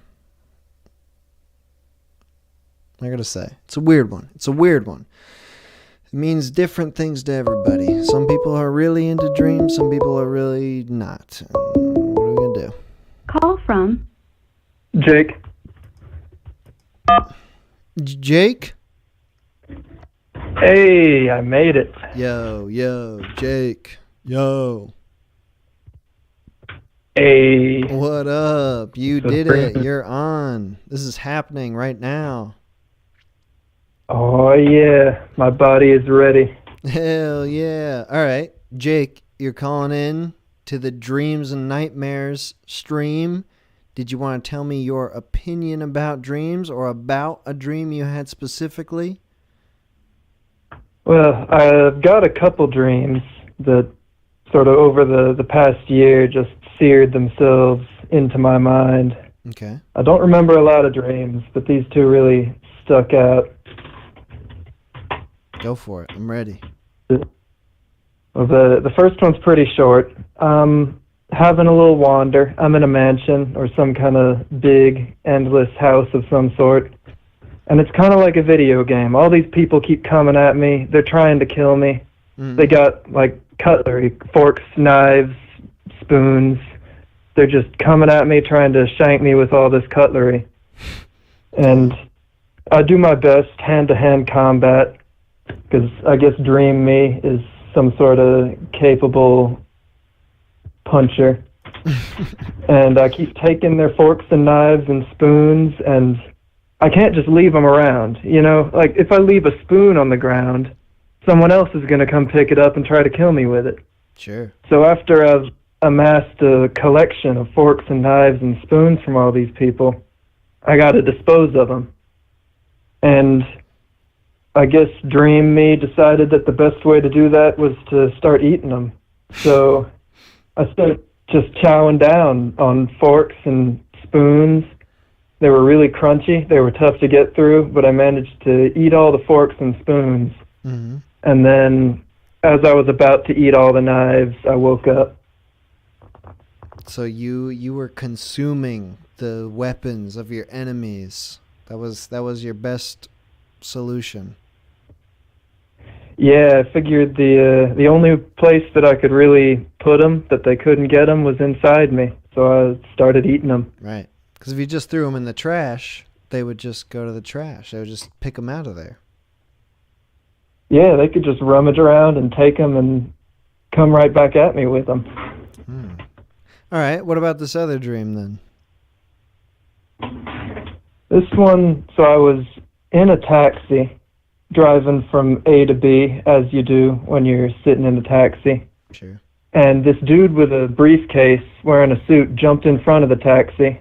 I gotta say, it's a weird one. It means different things to everybody. Some people are really into dreams. Some people are really not. What are we gonna do? Call from Jake. Jake? Hey, I made it. Yo, Jake. Yo. Hey. What up? You did it. You're on. This is happening right now. Oh, yeah. My body is ready. Hell yeah. All right. Jake, you're calling in to the Dreams and Nightmares stream. Did you want to tell me your opinion about dreams or about a dream you had specifically? Well, I've got a couple dreams that sort of over the past year just seared themselves into my mind. Okay. I don't remember a lot of dreams, but these two really stuck out. Go for it. I'm ready. Well, the first one's pretty short. Having a little wander. I'm in a mansion or some kind of big, endless house of some sort. And it's kind of like a video game. All these people keep coming at me. They're trying to kill me. They got, like, cutlery, forks, knives, spoons. They're just coming at me, trying to shank me with all this cutlery. And I do my best hand-to-hand combat, because I guess Dream Me is some sort of capable puncher. And I keep taking their forks and knives and spoons, and I can't just leave them around. Like, if I leave a spoon on the ground, someone else is going to come pick it up and try to kill me with it. Sure. So after I've amassed a collection of forks and knives and spoons from all these people, I got to dispose of them. And I guess Dream Me decided that the best way to do that was to start eating them. So I started just chowing down on forks and spoons. They were really crunchy. They were tough to get through, but I managed to eat all the forks and spoons. Mm-hmm. And then, as I was about to eat all the knives, I woke up. So you were consuming the weapons of your enemies. That was your best solution. Yeah, I figured the only place that I could really put them, that they couldn't get them, was inside me. So I started eating them. Right. Because if you just threw them in the trash, they would just go to the trash. They would just pick them out of there. Yeah, they could just rummage around and take them and come right back at me with them. All right. What about this other dream then? This one, so I was in a taxi driving from A to B, as you do when you're sitting in a taxi. Sure. And this dude with a briefcase wearing a suit jumped in front of the taxi.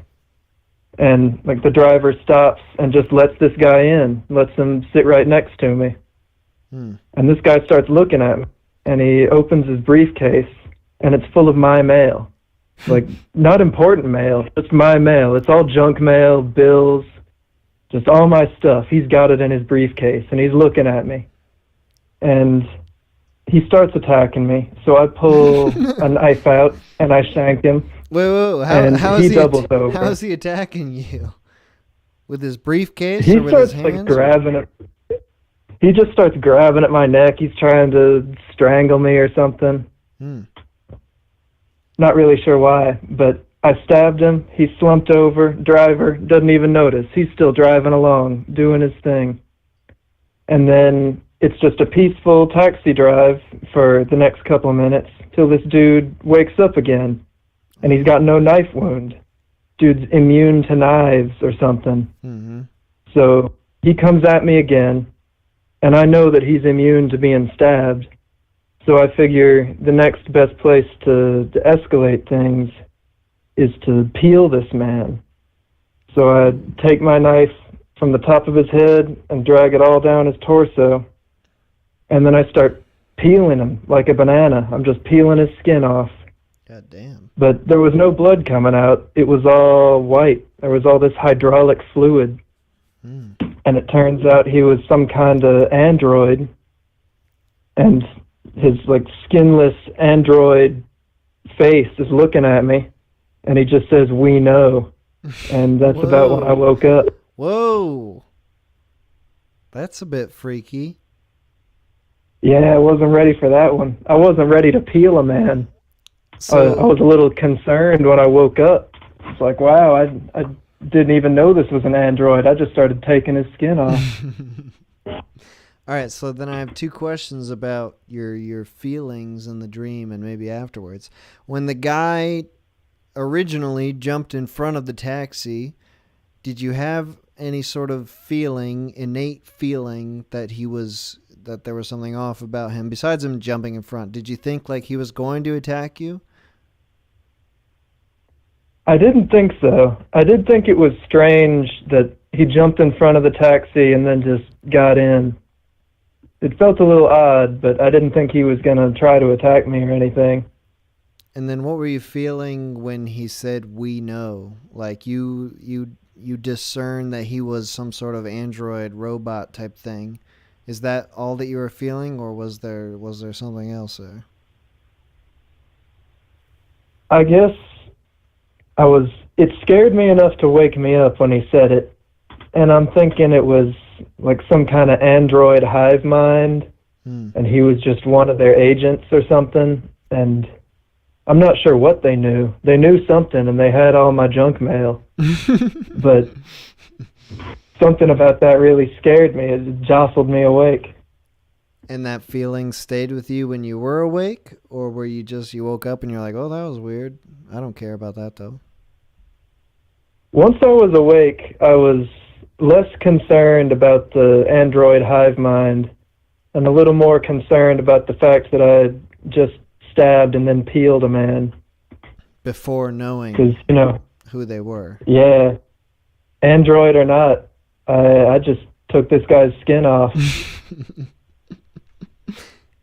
And like the driver stops and just lets this guy in, lets him sit right next to me. And this guy starts looking at me, and he opens his briefcase, and it's full of my mail. Like, not important mail, just my mail. It's all junk mail, bills, just all my stuff. He's got it in his briefcase, and he's looking at me. And he starts attacking me, so I pull a knife out, and I shank him. Whoa. How is he attacking you? With his briefcase or with his hands? He starts, like, grabbing it. He just starts grabbing at my neck. He's trying to strangle me or something. Not really sure why, but I stabbed him. He slumped over. Driver doesn't even notice. He's still driving along, doing his thing. And then it's just a peaceful taxi drive for the next couple of minutes till this dude wakes up again. And he's got no knife wound. Dude's immune to knives or something. So he comes at me again. And I know that he's immune to being stabbed. So I figure the next best place to escalate things is to peel this man. So I take my knife from the top of his head and drag it all down his torso. And then I start peeling him like a banana. I'm just peeling his skin off. God damn. But there was no blood coming out. It was all white. There was all this hydraulic fluid. And it turns out he was some kind of android, and his like skinless android face is looking at me, and he just says, "We know," and that's about when I woke up. Whoa, that's a bit freaky. Yeah, I wasn't ready for that one. I wasn't ready to peel a man. So I was a little concerned when I woke up. It's like, wow, I didn't even know this was an android. I just started taking his skin off. All right, so then I have two questions about your feelings in the dream and maybe afterwards. When the guy originally jumped in front of the taxi, did you have any sort of innate feeling that there was something off about him besides him jumping in front? Did you think like he was going to attack you? I didn't think so. I did think it was strange that he jumped in front of the taxi and then just got in. It felt a little odd, but I didn't think he was going to try to attack me or anything. And then what were you feeling when he said, "We know"? Like you discern that he was some sort of android robot type thing. Is that all that you were feeling, or was there something else there? I guess it scared me enough to wake me up when he said it. And I'm thinking it was like some kind of android hive mind, and he was just one of their agents or something. And I'm not sure what they knew. They knew something, and they had all my junk mail. But something about that really scared me. It jostled me awake. And that feeling stayed with you when you were awake? Or were you woke up and you're like, oh, that was weird. I don't care about that, though. Once I was awake, I was less concerned about the android hive mind and a little more concerned about the fact that I had just stabbed and then peeled a man. Before knowing who they were. Yeah. Android or not, I just took this guy's skin off.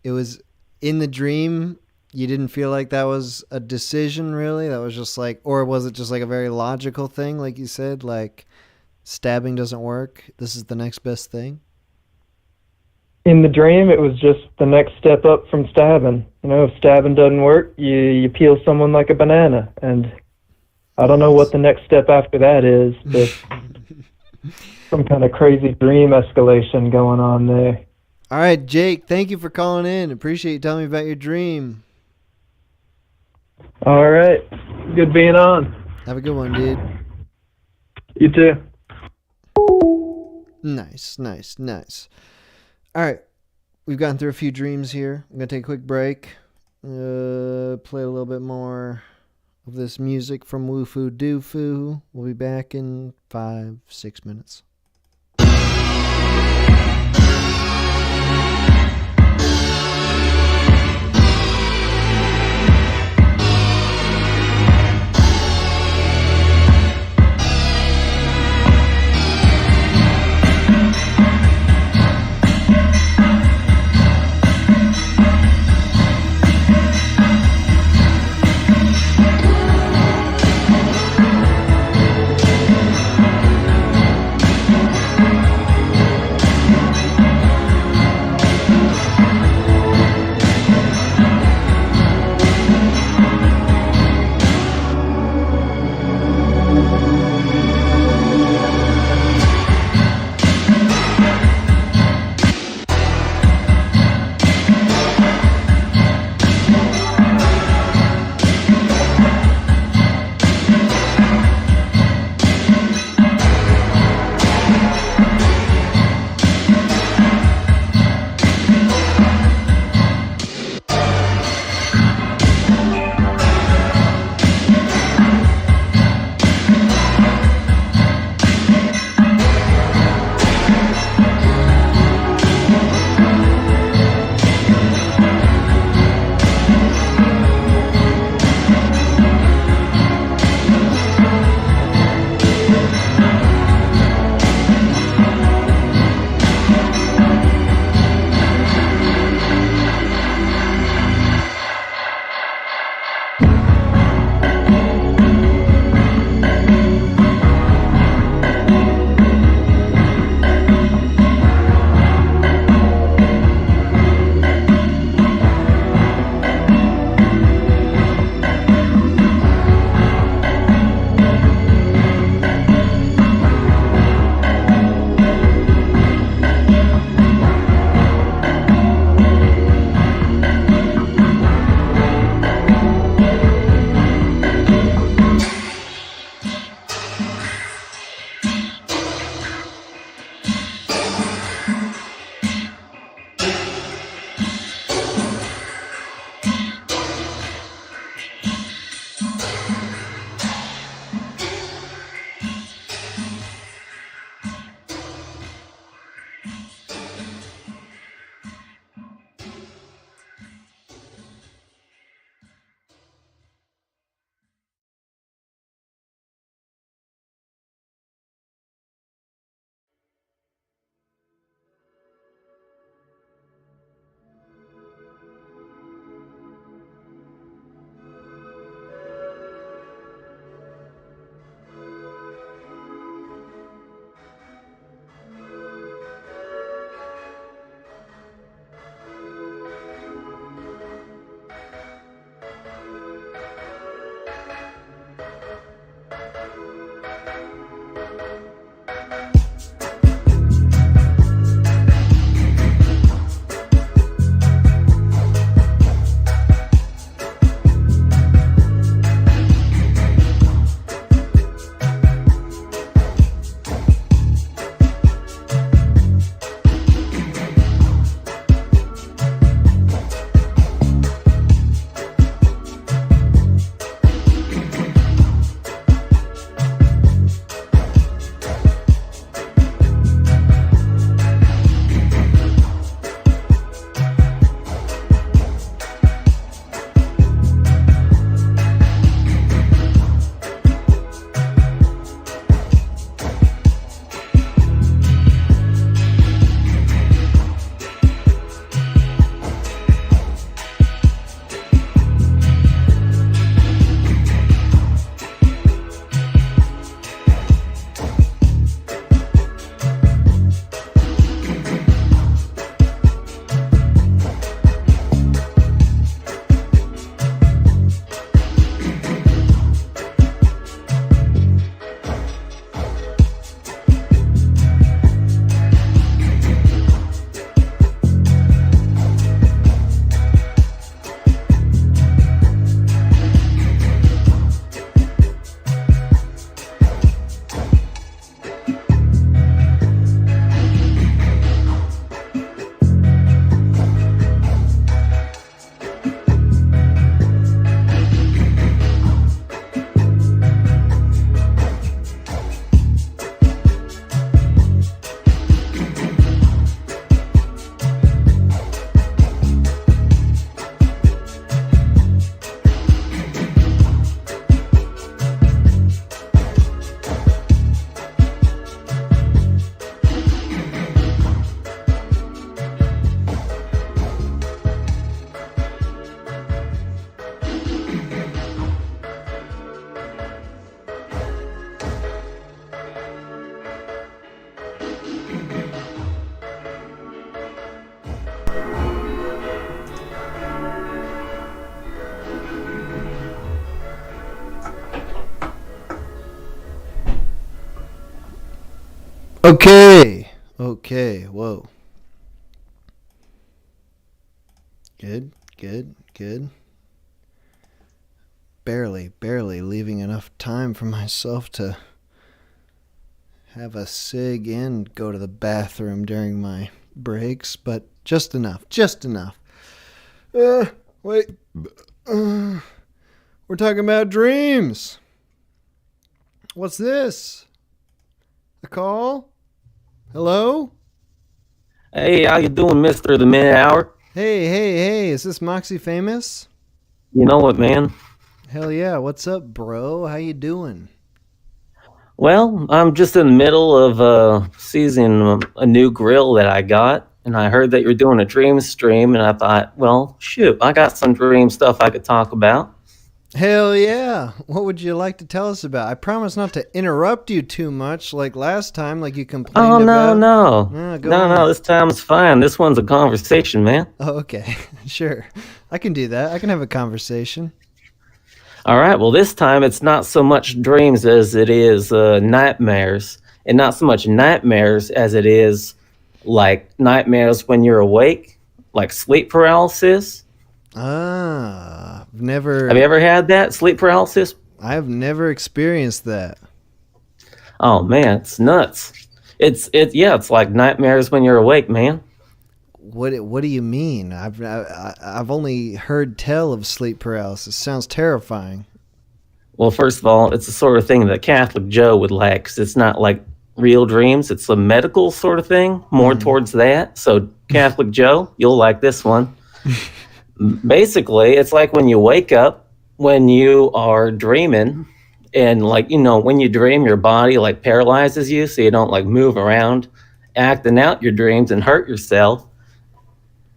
It was in the dream. You didn't feel like that was a decision, really? That was just like, or was it just like a very logical thing, like you said, like stabbing doesn't work, this is the next best thing? in the dream, it was just the next step up from stabbing. You know, if stabbing doesn't work, you peel someone like a banana. And I don't know what the next step after that is, but some kind of crazy dream escalation going on there. All right, Jake, thank you for calling in. Appreciate you telling me about your dream. All right. Good being on. Have a good one, dude. You too. Nice. All right. We've gotten through a few dreams here. I'm going to take a quick break. Play a little bit more of this music from Woo-Foo Doo-Foo. We'll be back in 5-6 minutes. Okay. Okay. Whoa. Good. Good. Good. Barely leaving enough time for myself to have a cig and go to the bathroom during my breaks, but just enough. Just enough. Wait. We're talking about dreams. What's this? A call? Hello? Hey, how you doing, Mr. The Minute Hour? Hey, is this Moxie Famous? You know what, man? Hell yeah, what's up, bro? How you doing? Well, I'm just in the middle of seasoning a new grill that I got, and I heard that you're doing a dream stream, and I thought, well, shoot, I got some dream stuff I could talk about. Hell yeah. What would you like to tell us about? I promise not to interrupt you too much like last time, like you complained Oh, about. no, this time's fine. This one's a conversation, man. Oh, okay. Sure. I can do that. I can have a conversation. All right, well, this time it's not so much dreams as it is nightmares, and not so much nightmares as it is like nightmares when you're awake, like sleep paralysis. Never. Have you ever had that, sleep paralysis? I've never experienced that. Oh man, it's nuts. It's like nightmares when you're awake, man. What do you mean? I've only heard tell of sleep paralysis. Sounds terrifying. Well, first of all, it's the sort of thing that Catholic Joe would like, 'cause it's not like real dreams. It's a medical sort of thing, more towards that. So Catholic Joe, you'll like this one. Basically, it's like when you wake up, when you are dreaming, and like, when you dream, your body like paralyzes you, so you don't like move around, acting out your dreams and hurt yourself.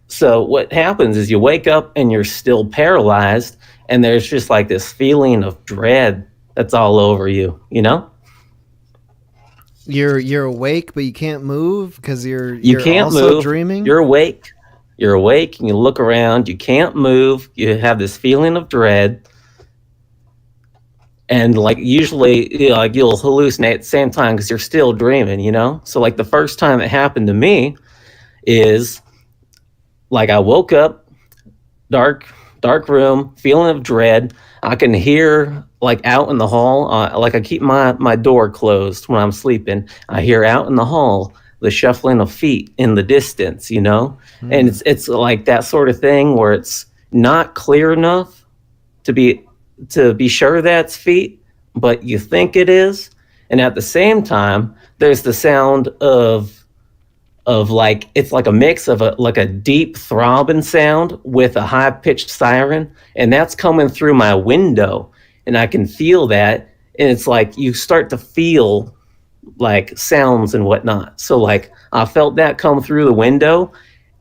So what happens is you wake up and you're still paralyzed, and there's just like this feeling of dread that's all over you, You're awake, but you can't move because you're can't also move. dreaming. You're awake. You're awake and you look around. You can't move. You have this feeling of dread. And like usually, like you'll hallucinate at the same time because you're still dreaming, So like the first time it happened to me is like I woke up, dark room, feeling of dread. I can hear like out in the hall, like I keep my door closed when I'm sleeping. I hear out in the hall the shuffling of feet in the distance, and it's like that sort of thing where it's not clear enough to be sure that's feet, but you think it is. And at the same time, there's the sound of like, it's like a mix of a deep throbbing sound with a high pitched siren, and that's coming through my window, and I can feel that, and it's like you start to feel like sounds and whatnot. So like I felt that come through the window,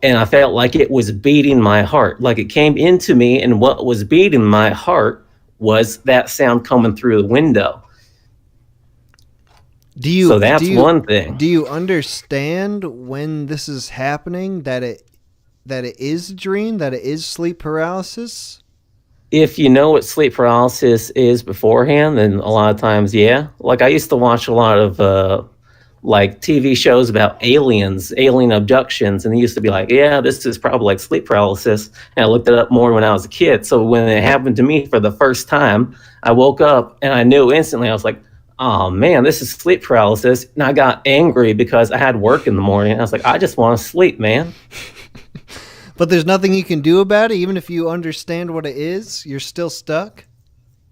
and I felt like it was beating my heart, like it came into me, and what was beating my heart was that sound coming through the window. So that's one thing. Do you understand when this is happening, that it is a dream, that it is sleep paralysis? If you know what sleep paralysis is beforehand, then a lot of times, yeah. Like I used to watch a lot of like TV shows about aliens, alien abductions, and they used to be like, yeah, this is probably like sleep paralysis. And I looked it up more when I was a kid. So when it happened to me for the first time, I woke up and I knew instantly. I was like, oh man, this is sleep paralysis. And I got angry because I had work in the morning. I was like, I just want to sleep, man. But there's nothing you can do about it, even if you understand what it is. You're still stuck.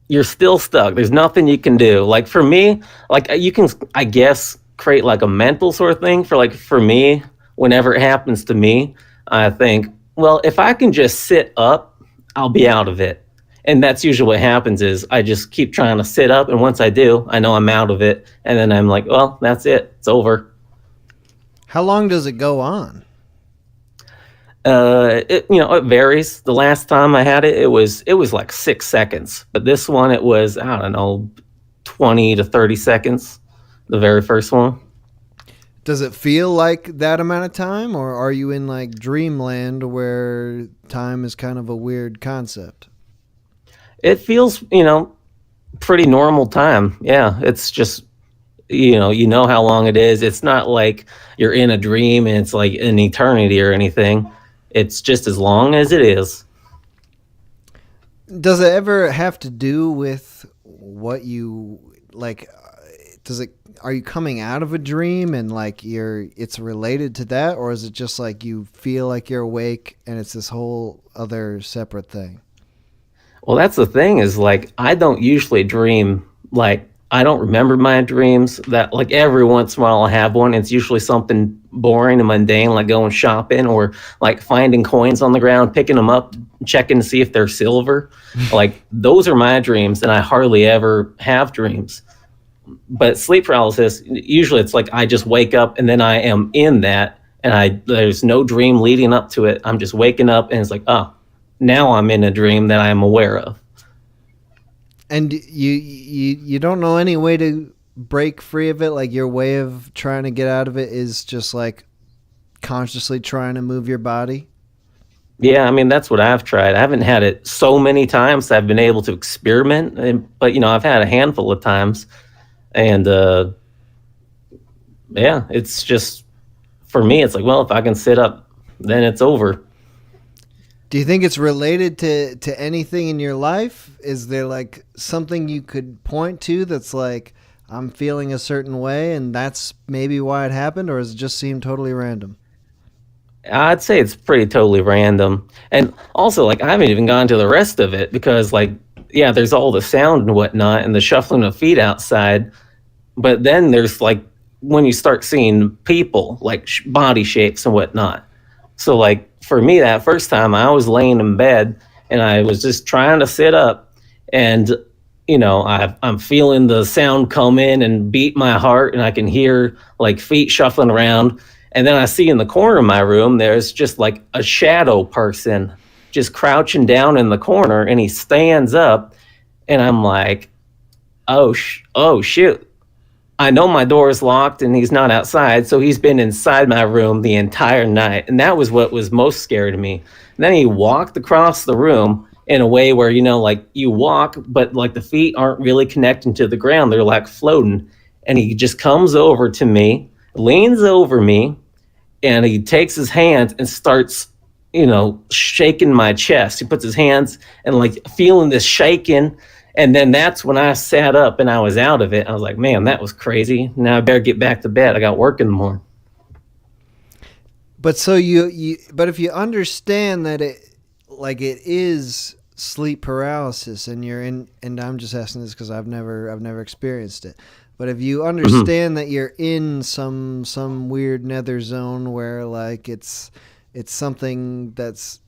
You're still stuck. There's nothing you can do. Like for me, like you can, I guess, create like a mental sort of thing for me. Whenever it happens to me, I think, well, if I can just sit up, I'll be out of it. And that's usually what happens is I just keep trying to sit up, and once I do, I know I'm out of it, and then I'm like, well, that's it. It's over. How long does it go on? It varies. The last time I had it, it was like 6 seconds. But this one, it was, I don't know, 20 to 30 seconds. The very first one. Does it feel like that amount of time, or are you in like dreamland where time is kind of a weird concept? It feels, pretty normal time. Yeah, it's just you know how long it is. It's not like you're in a dream and it's like an eternity or anything. It's just as long as it is. Does it ever have to do with what you like? Does it? Are you coming out of a dream and like it's related to that, or is it just like you feel like you're awake and it's this whole other separate thing? Well, that's the thing is like I don't usually dream, like I don't remember my dreams. That like every once in a while I'll have one. It's usually something boring and mundane, like going shopping or like finding coins on the ground, picking them up, checking to see if they're silver. Like those are my dreams, and I hardly ever have dreams. But sleep paralysis, usually it's like I just wake up and then I am in that, and there's no dream leading up to it. I'm just waking up and it's like, oh, now I'm in a dream that I'm aware of. And you don't know any way to break free of it? Like your way of trying to get out of it is just like consciously trying to move your body? Yeah, I mean, that's what I've tried. I haven't had it so many times that I've been able to experiment, but I've had a handful of times. And yeah, it's just, for me, it's like, well, if I can sit up, then it's over. Do you think it's related to anything in your life? Is there like something you could point to that's like, I'm feeling a certain way and that's maybe why it happened, or does it just seem totally random? I'd say it's pretty totally random. And also, like, I haven't even gone to the rest of it because, like, yeah, there's all the sound and whatnot and the shuffling of feet outside. But then there's, like, when you start seeing people, like body shapes and whatnot. So, like, for me, that first time, I was laying in bed and I was just trying to sit up. And, I'm feeling the sound come in and beat my heart, and I can hear, like, feet shuffling around. And then I see in the corner of my room, there's just like a shadow person just crouching down in the corner, and he stands up, and I'm like, oh shoot. I know my door is locked and he's not outside, so he's been inside my room the entire night. And that was what was most scary to me. And then he walked across the room in a way where, like you walk, but like the feet aren't really connecting to the ground. They're like floating. And he just comes over to me, leans over me, and he takes his hands and starts, shaking my chest. He puts his hands and like feeling this shaking. And then that's when I sat up and I was out of it. I was like, man, that was crazy. Now I better get back to bed. I got work in the morning. But so but if you understand that it is sleep paralysis and and I'm just asking this because I've never experienced it. But if you understand that you're in some weird nether zone where like it's something that's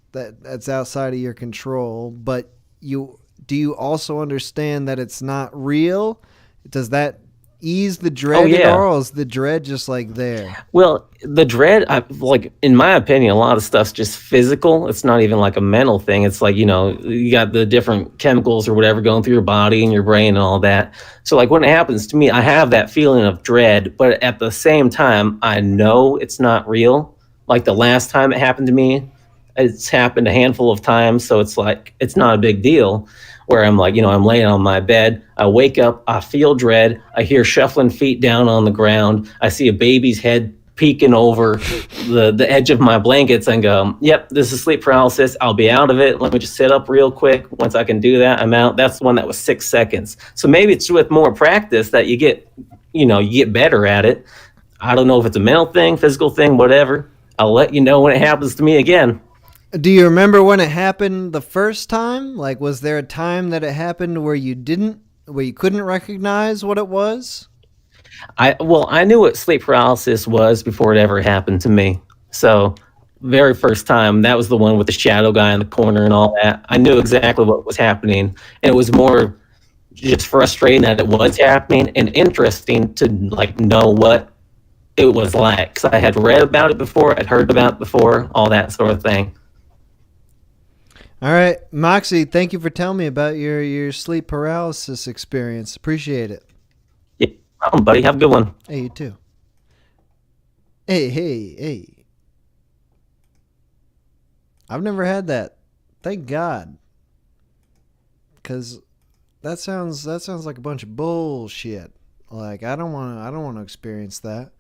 outside of your control, but do you also understand that it's not real? Does that ease the dread at all, or is the dread just like there? Well, the dread, like in my opinion, a lot of stuff's just physical. It's not even like a mental thing. It's like, you got the different chemicals or whatever going through your body and your brain and all that. So like when it happens to me, I have that feeling of dread, but at the same time, I know it's not real. Like the last time it happened to me, it's happened a handful of times. So it's like, it's not a big deal. Where I'm like, I'm laying on my bed. I wake up, I feel dread. I hear shuffling feet down on the ground. I see a baby's head peeking over the edge of my blankets and go, yep, this is sleep paralysis. I'll be out of it. Let me just sit up real quick. Once I can do that, I'm out. That's the one that was 6 seconds. So maybe it's with more practice that you get better at it. I don't know if it's a mental thing, physical thing, whatever. I'll let you know when it happens to me again. Do you remember when it happened the first time? Like, was there a time that it happened where you couldn't recognize what it was? I knew what sleep paralysis was before it ever happened to me. So, very first time, that was the one with the shadow guy in the corner and all that. I knew exactly what was happening, and it was more just frustrating that it was happening and interesting to like know what it was like. Because I had read about it before, I'd heard about it before, all that sort of thing. All right, Moxie, thank you for telling me about your sleep paralysis experience. Appreciate it. Yeah, no problem, buddy. Have a good one. Hey, you too. Hey. I've never had that. Thank God. Because that sounds like a bunch of bullshit. Like, I don't want to experience that.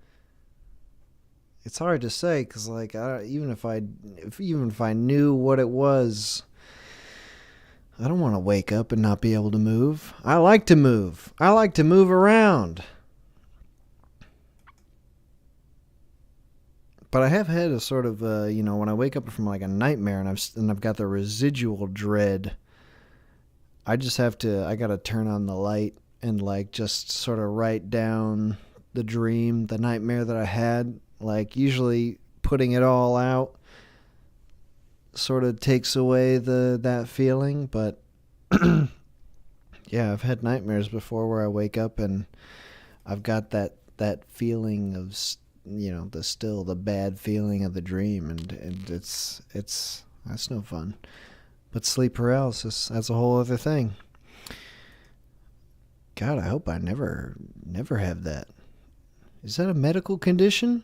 It's hard to say because, like, even if I knew what it was, I don't want to wake up and not be able to move. I like to move. I like to move around. But I have had a sort of, when I wake up from like a nightmare and I've got the residual dread. I gotta turn on the light and like just sort of write down the dream, the nightmare that I had. Like, usually putting it all out sort of takes away that feeling. But yeah, I've had nightmares before where I wake up and I've got that feeling of, the bad feeling of the dream, and it's that's no fun. But sleep paralysis, that's a whole other thing. God, I hope I never have that. Is that a medical condition?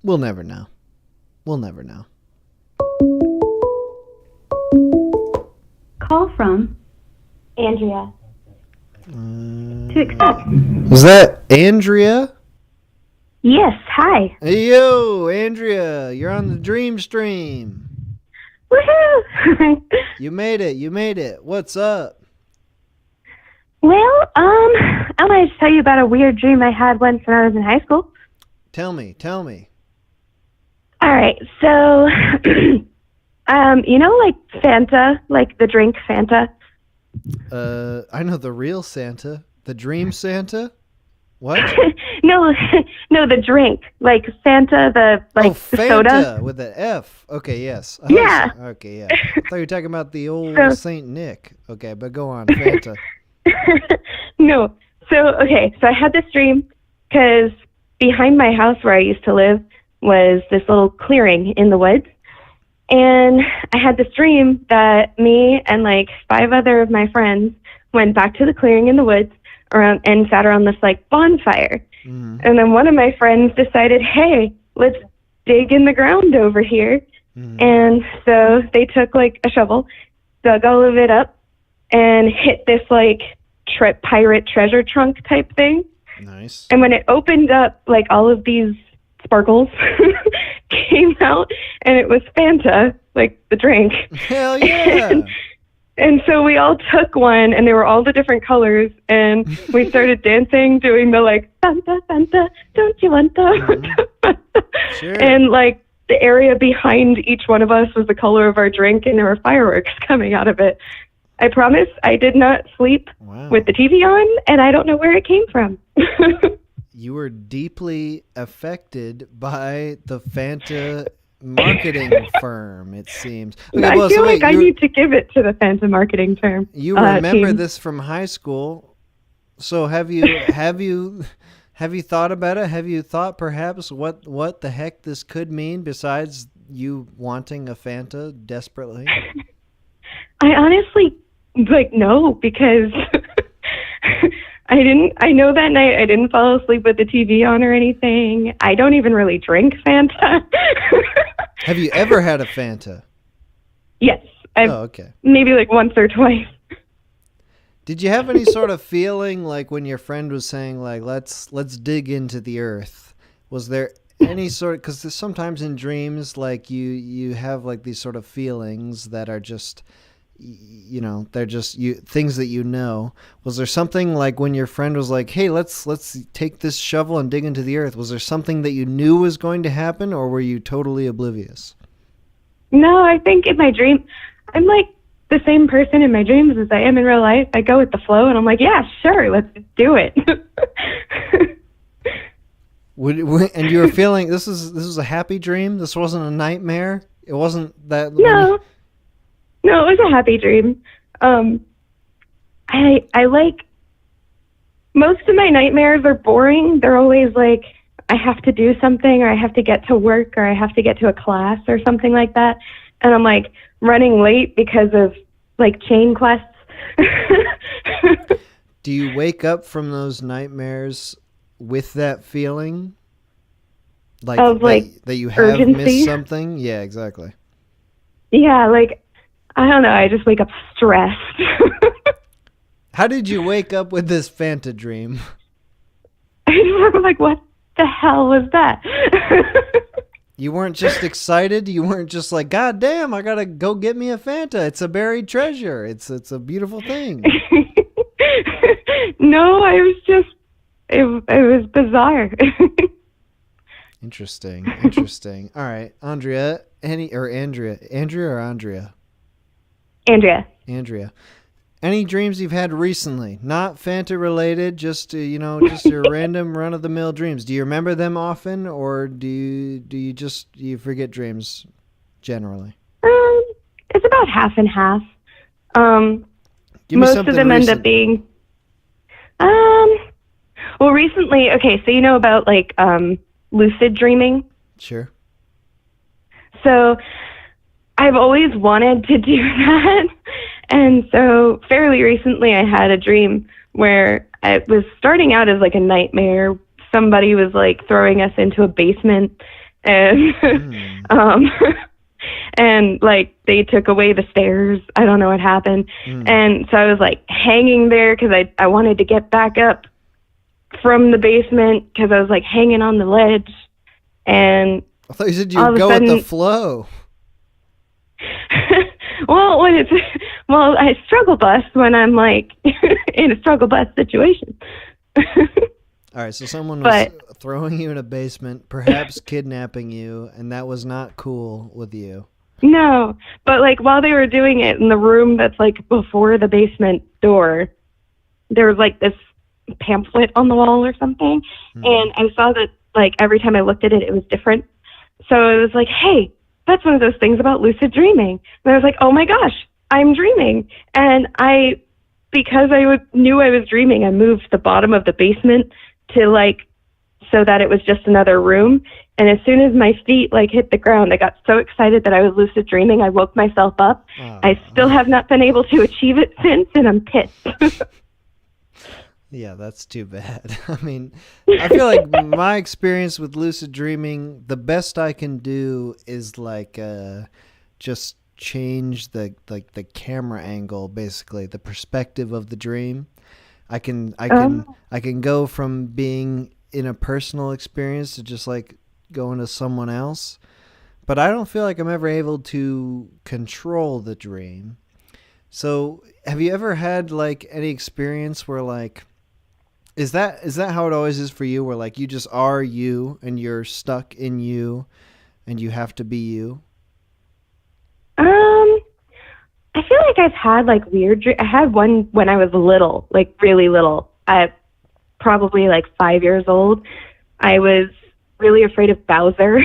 We'll never know. We'll never know. Call from Andrea. to accept. Was that Andrea? Yes, hi. Hey, yo, Andrea, you're on the Dream Stream. Woohoo! You made it. What's up? Well, I wanted to tell you about a weird dream I had once when I was in high school. Tell me. All right, so, like Fanta, like the drink Fanta? I know the real Santa. The Dream Santa? What? No, the drink, like Fanta, the Fanta, soda. with an F. Okay, yes. Yeah. Okay, yeah. I thought you were talking about the old Saint Nick. Okay, but go on, Fanta. No. So I had this dream because behind my house where I used to live was this little clearing in the woods. And I had this dream that me and like 5 other of my friends went back to the clearing in the woods and sat around this like bonfire. Mm. And then one of my friends decided, hey, let's dig in the ground over here. Mm. And so they took like a shovel, dug all of it up, and hit this like pirate treasure trunk type thing. Nice. And when it opened up, like all of these sparkles came out, and it was Fanta, like the drink. Hell yeah! And so we all took one, and they were all the different colors, and we started dancing, doing the like Fanta, Fanta, don't you want to? Sure. And like the area behind each one of us was the color of our drink, and there were fireworks coming out of it. I promise I did not sleep with the TV on, and I don't know where it came from. You were deeply affected by the Fanta marketing firm, it seems. Okay, I feel like I need to give it to the Fanta marketing firm. You remember team. this from high school. So have you thought about it? Have you thought perhaps what the heck this could mean besides you wanting a Fanta desperately? I honestly no, because I know that night I didn't fall asleep with the TV on or anything. I don't even really drink Fanta. Have you ever had a Fanta? Yes. Okay. Maybe like once or twice. Did you have any sort of feeling like when your friend was saying like, let's dig into the earth? Was there any sort of, because sometimes in dreams, like you have like these sort of feelings that are just, they're just things that you know. Was there something like when your friend was like, hey, let's take this shovel and dig into the earth? Was there something that you knew was going to happen, or were you totally oblivious? No, I think in my dream, I'm like the same person in my dreams as I am in real life. I go with the flow, and I'm like, yeah, sure, let's do it. And you were feeling this was a happy dream? This wasn't a nightmare? It wasn't that? No, it was a happy dream. I like, most of my nightmares are boring. They're always like, I have to do something, or I have to get to work, or I have to get to a class or something like that. And I'm like running late because of like chain quests. Do you wake up from those nightmares with that feeling? Like, of like that you have urgency? missed something? Yeah, exactly. Yeah, like I don't know. I just wake up stressed. How did you wake up with this Fanta dream? I just remember, like, what the hell was that? You weren't just excited? You weren't just like, God damn, I gotta go get me a Fanta. It's a buried treasure. It's a beautiful thing. No, I was just, it was bizarre. Interesting. All right, Andrea, Andrea or Andrea? Andrea. Any dreams you've had recently? Not Fanta related, just just your random run of the mill dreams. Do you remember them often, or do you forget dreams generally? It's about half and half. Give me most something of them recent. end up being, well, recently, okay, so you know about like lucid dreaming? Sure. So I've always wanted to do that. And so fairly recently I had a dream where it was starting out as like a nightmare. Somebody was like throwing us into a basement and and like they took away the stairs. I don't know what happened. And so I was like hanging there because I wanted to get back up from the basement because I was like hanging on the ledge. And I thought you said you would go with the flow. Well, I struggle bus when I'm like in a struggle bus situation. All right, so someone was throwing you in a basement, perhaps kidnapping you, and that was not cool with you. No, but like while they were doing it in the room that's like before the basement door, there was like this pamphlet on the wall or something, and I saw that like every time I looked at it, it was different. So it was like, hey, that's one of those things about lucid dreaming. And I was like, oh my gosh, I'm dreaming. And because I knew I was dreaming, I moved the bottom of the basement to like, so that it was just another room. And as soon as my feet like hit the ground, I got so excited that I was lucid dreaming. I woke myself up. I still have not been able to achieve it since, and I'm pissed. Yeah, that's too bad. I mean, I feel like my experience with lucid dreaming, the best I can do is like just change the camera angle, basically the perspective of the dream. I can go from being in a personal experience to just like going to someone else, but I don't feel like I'm ever able to control the dream. So, have you ever had like any experience where like Is that how it always is for you, where like you just are you and you're stuck in you and you have to be you? I feel like I've had like weird dreams. I had one when I was little, like really little. Probably like 5 years old. I was really afraid of Bowser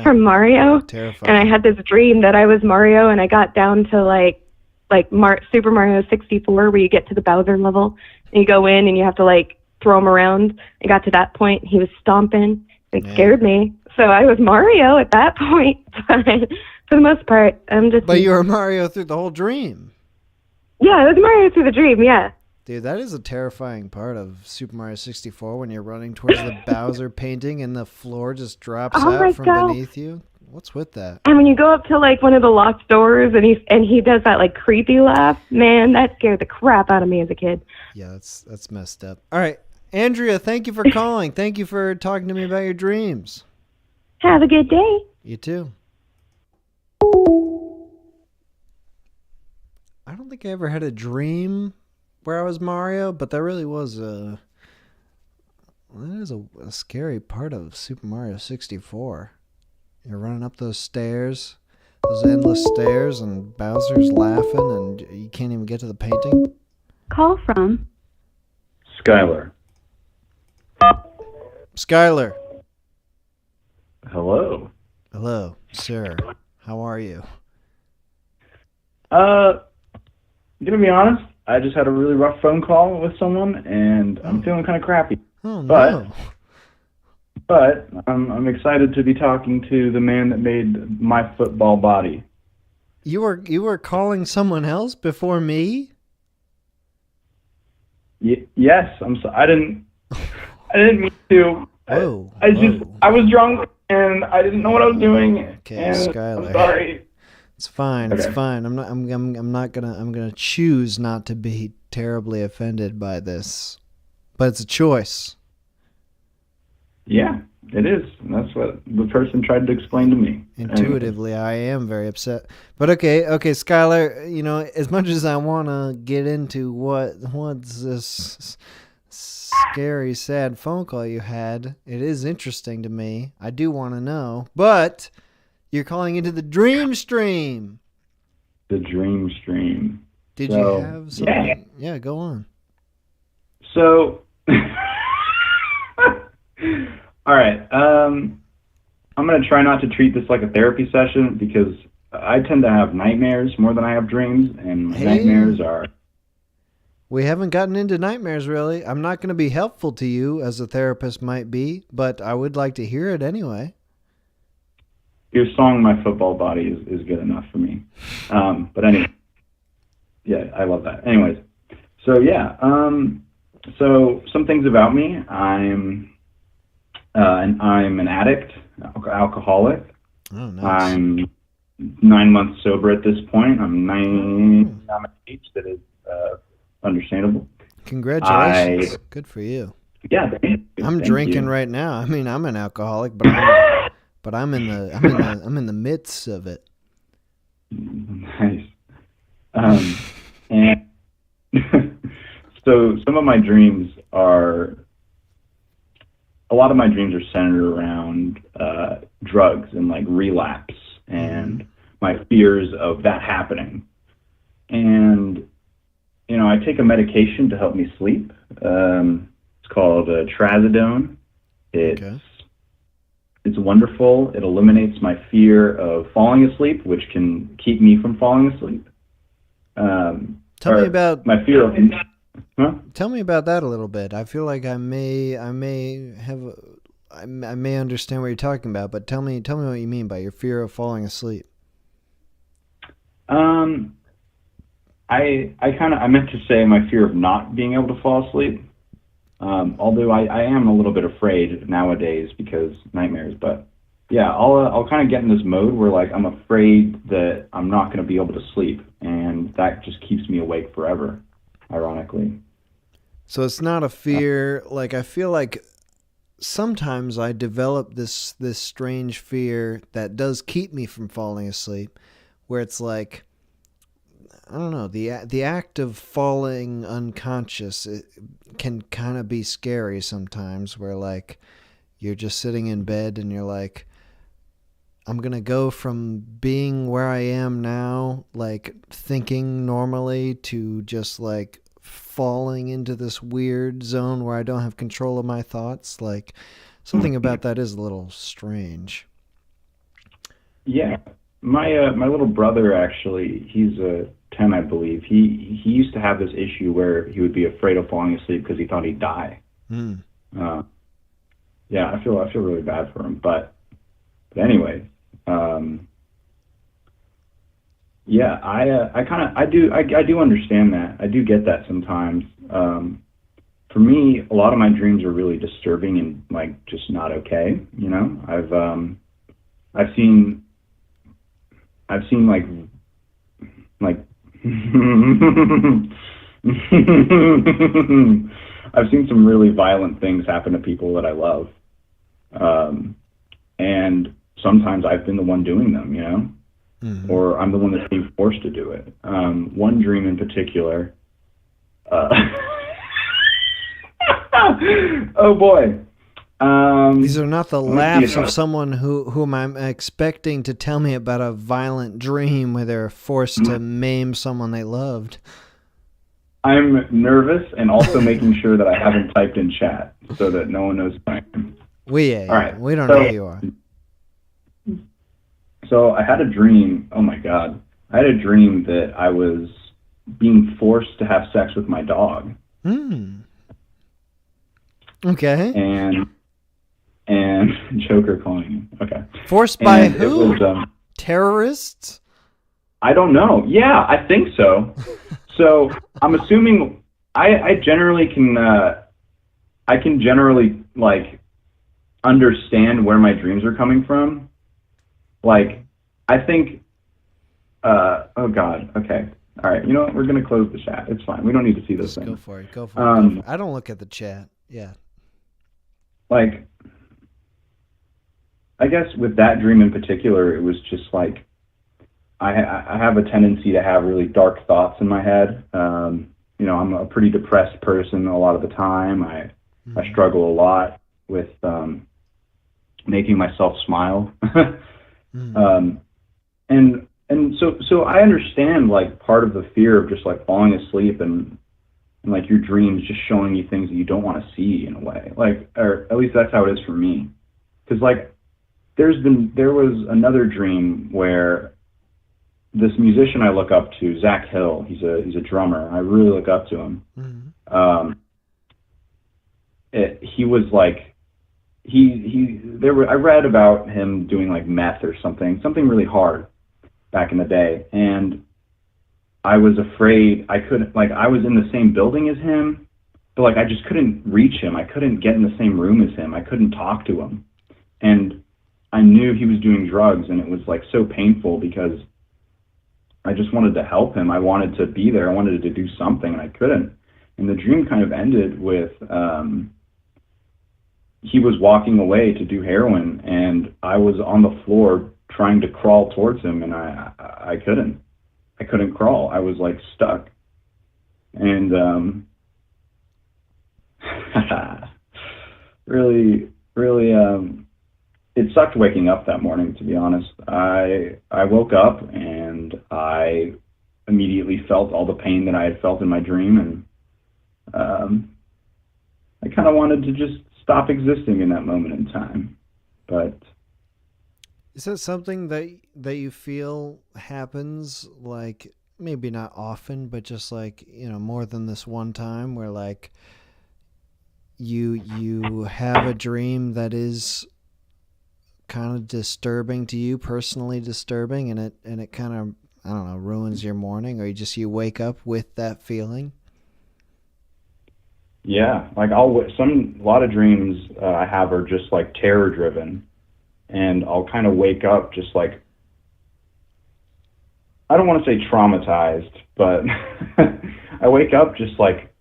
from Mario. Terrifying. And I had this dream that I was Mario, and I got down to like Super Mario 64, where you get to the Bowser level and you go in and you have to like throw him around. I got to that point, he was stomping and scared me. So I was Mario at that point. But for the most part, I'm just... But you were Mario through the whole dream. Yeah, I was Mario through the dream, yeah. Dude, that is a terrifying part of Super Mario 64 when you're running towards the Bowser painting and the floor just drops out from beneath you. What's with that? And when you go up to like one of the locked doors and he does that like creepy laugh, man, that scared the crap out of me as a kid. Yeah, that's messed up. All right, Andrea, thank you for calling. Thank you for talking to me about your dreams. Have a good day. You too. I don't think I ever had a dream where I was Mario, but that really was that is a scary part of Super Mario 64. You're running up those stairs, those endless stairs, and Bowser's laughing, and you can't even get to the painting. Call from Skylar. Skylar. Hello. Hello, sir. How are you? Gonna be honest, I just had a really rough phone call with someone, and I'm feeling kind of crappy. Oh, no. But I'm excited to be talking to the man that made my football body. You were calling someone else before me? Yes, I didn't mean to. Whoa. I was drunk and I didn't know what I was doing. Okay, and Skylar. I'm sorry. It's fine. It's Okay. fine. I'm gonna choose not to be terribly offended by this, but it's a choice. Yeah, it is. And that's what the person tried to explain to me. Intuitively, I am very upset. But okay, Skylar. You know, as much as I want to get into what's this scary, sad phone call you had, it is interesting to me. I do want to know, but you're calling into the dream stream. The dream stream. Did you have something? Yeah, go on. So, all right. I'm going to try not to treat this like a therapy session because I tend to have nightmares more than I have dreams, and my nightmares are... We haven't gotten into nightmares, really. I'm not going to be helpful to you as a therapist might be, but I would like to hear it anyway. Your song, My Football Body, is good enough for me. But anyway, yeah, I love that. Anyways, so yeah, so some things about me. I'm an addict, alcoholic. Oh, nice. I'm 9 months sober at this point. I'm at age that is understandable. Congratulations. Good for you. Yeah, I'm thank drinking you. right now. I mean, I'm an alcoholic, but I'm in the midst of it. Nice. And so a lot of my dreams are centered around drugs and like relapse and my fears of that happening. And, you know, I take a medication to help me sleep. It's called trazodone. It's wonderful. It eliminates my fear of falling asleep, which can keep me from falling asleep. Tell me about my fear of... Huh? Tell me about that a little bit. I feel like I may understand what you're talking about, but tell me what you mean by your fear of falling asleep. I meant to say my fear of not being able to fall asleep. Although I am a little bit afraid nowadays because nightmares, but yeah, I'll kind of get in this mode where like I'm afraid that I'm not going to be able to sleep, and that just keeps me awake forever, ironically. So it's not a fear. Like I feel like sometimes I develop this strange fear that does keep me from falling asleep, where it's like, I don't know, the act of falling unconscious, it can kind of be scary sometimes, where like you're just sitting in bed and you're like, I'm going to go from being where I am now, like thinking normally, to just like falling into this weird zone where I don't have control of my thoughts. Like something about that is a little strange. Yeah. My little brother, actually, he's 10, I believe. He used to have this issue where he would be afraid of falling asleep because he thought he'd die. Yeah, I feel really bad for him, but anyway, yeah, I do understand that. I do get that sometimes. For me, a lot of my dreams are really disturbing and like just not okay. You know, I've seen like I've seen some really violent things happen to people that I love. And sometimes I've been the one doing them, you know, or I'm the one that's being forced to do it. One dream in particular, oh boy. These are not the laughs of someone whom I'm expecting to tell me about a violent dream where they're forced to maim someone they loved. I'm nervous and also making sure that I haven't typed in chat so that no one knows who I am. All right. We don't know who you are. So I had a dream. Oh my God. I had a dream that I was being forced to have sex with my dog. Okay. And Joker calling him. Okay. Forced by who? Terrorists? I don't know. Yeah, I think so. So I'm assuming I generally can like understand where my dreams are coming from. Like I think Oh God. Okay. All right. You know what? We're gonna close the chat. It's fine. We don't need to see those Just things. go for it. Go for it. Go for it. I don't look at the chat. Yeah. Like, I guess with that dream in particular, it was just like I have a tendency to have really dark thoughts in my head. You know, I'm a pretty depressed person a lot of the time. I struggle a lot with making myself smile. And so I understand like part of the fear of just like falling asleep and like your dreams just showing you things that you don't want to see in a way. Like, or at least that's how it is for me. Because like there was another dream where this musician I look up to, Zach Hill, he's a drummer. I really look up to him. He was like I read about him doing like meth or something really hard back in the day, and I was afraid I couldn't, like, I was in the same building as him, but like I just couldn't reach him. I couldn't get in the same room as him. I couldn't talk to him. And I knew he was doing drugs, and it was like so painful because I just wanted to help him. I wanted to be there. I wanted to do something, and I couldn't. And the dream kind of ended with he was walking away to do heroin, and I was on the floor trying to crawl towards him, and I couldn't. I couldn't crawl. I was like stuck. And really, it sucked waking up that morning, to be honest. I woke up and I immediately felt all the pain that I had felt in my dream, and I kind of wanted to just stop existing in that moment in time. But is that something that you feel happens, like, maybe not often, but just like, you know, more than this one time where like you have a dream that is kind of disturbing to you, personally disturbing, and it kind of, I don't know, ruins your morning, or you wake up with that feeling? Yeah, like a lot of dreams I have are just like terror driven, and I'll kind of wake up just like, I don't want to say traumatized, but I wake up just like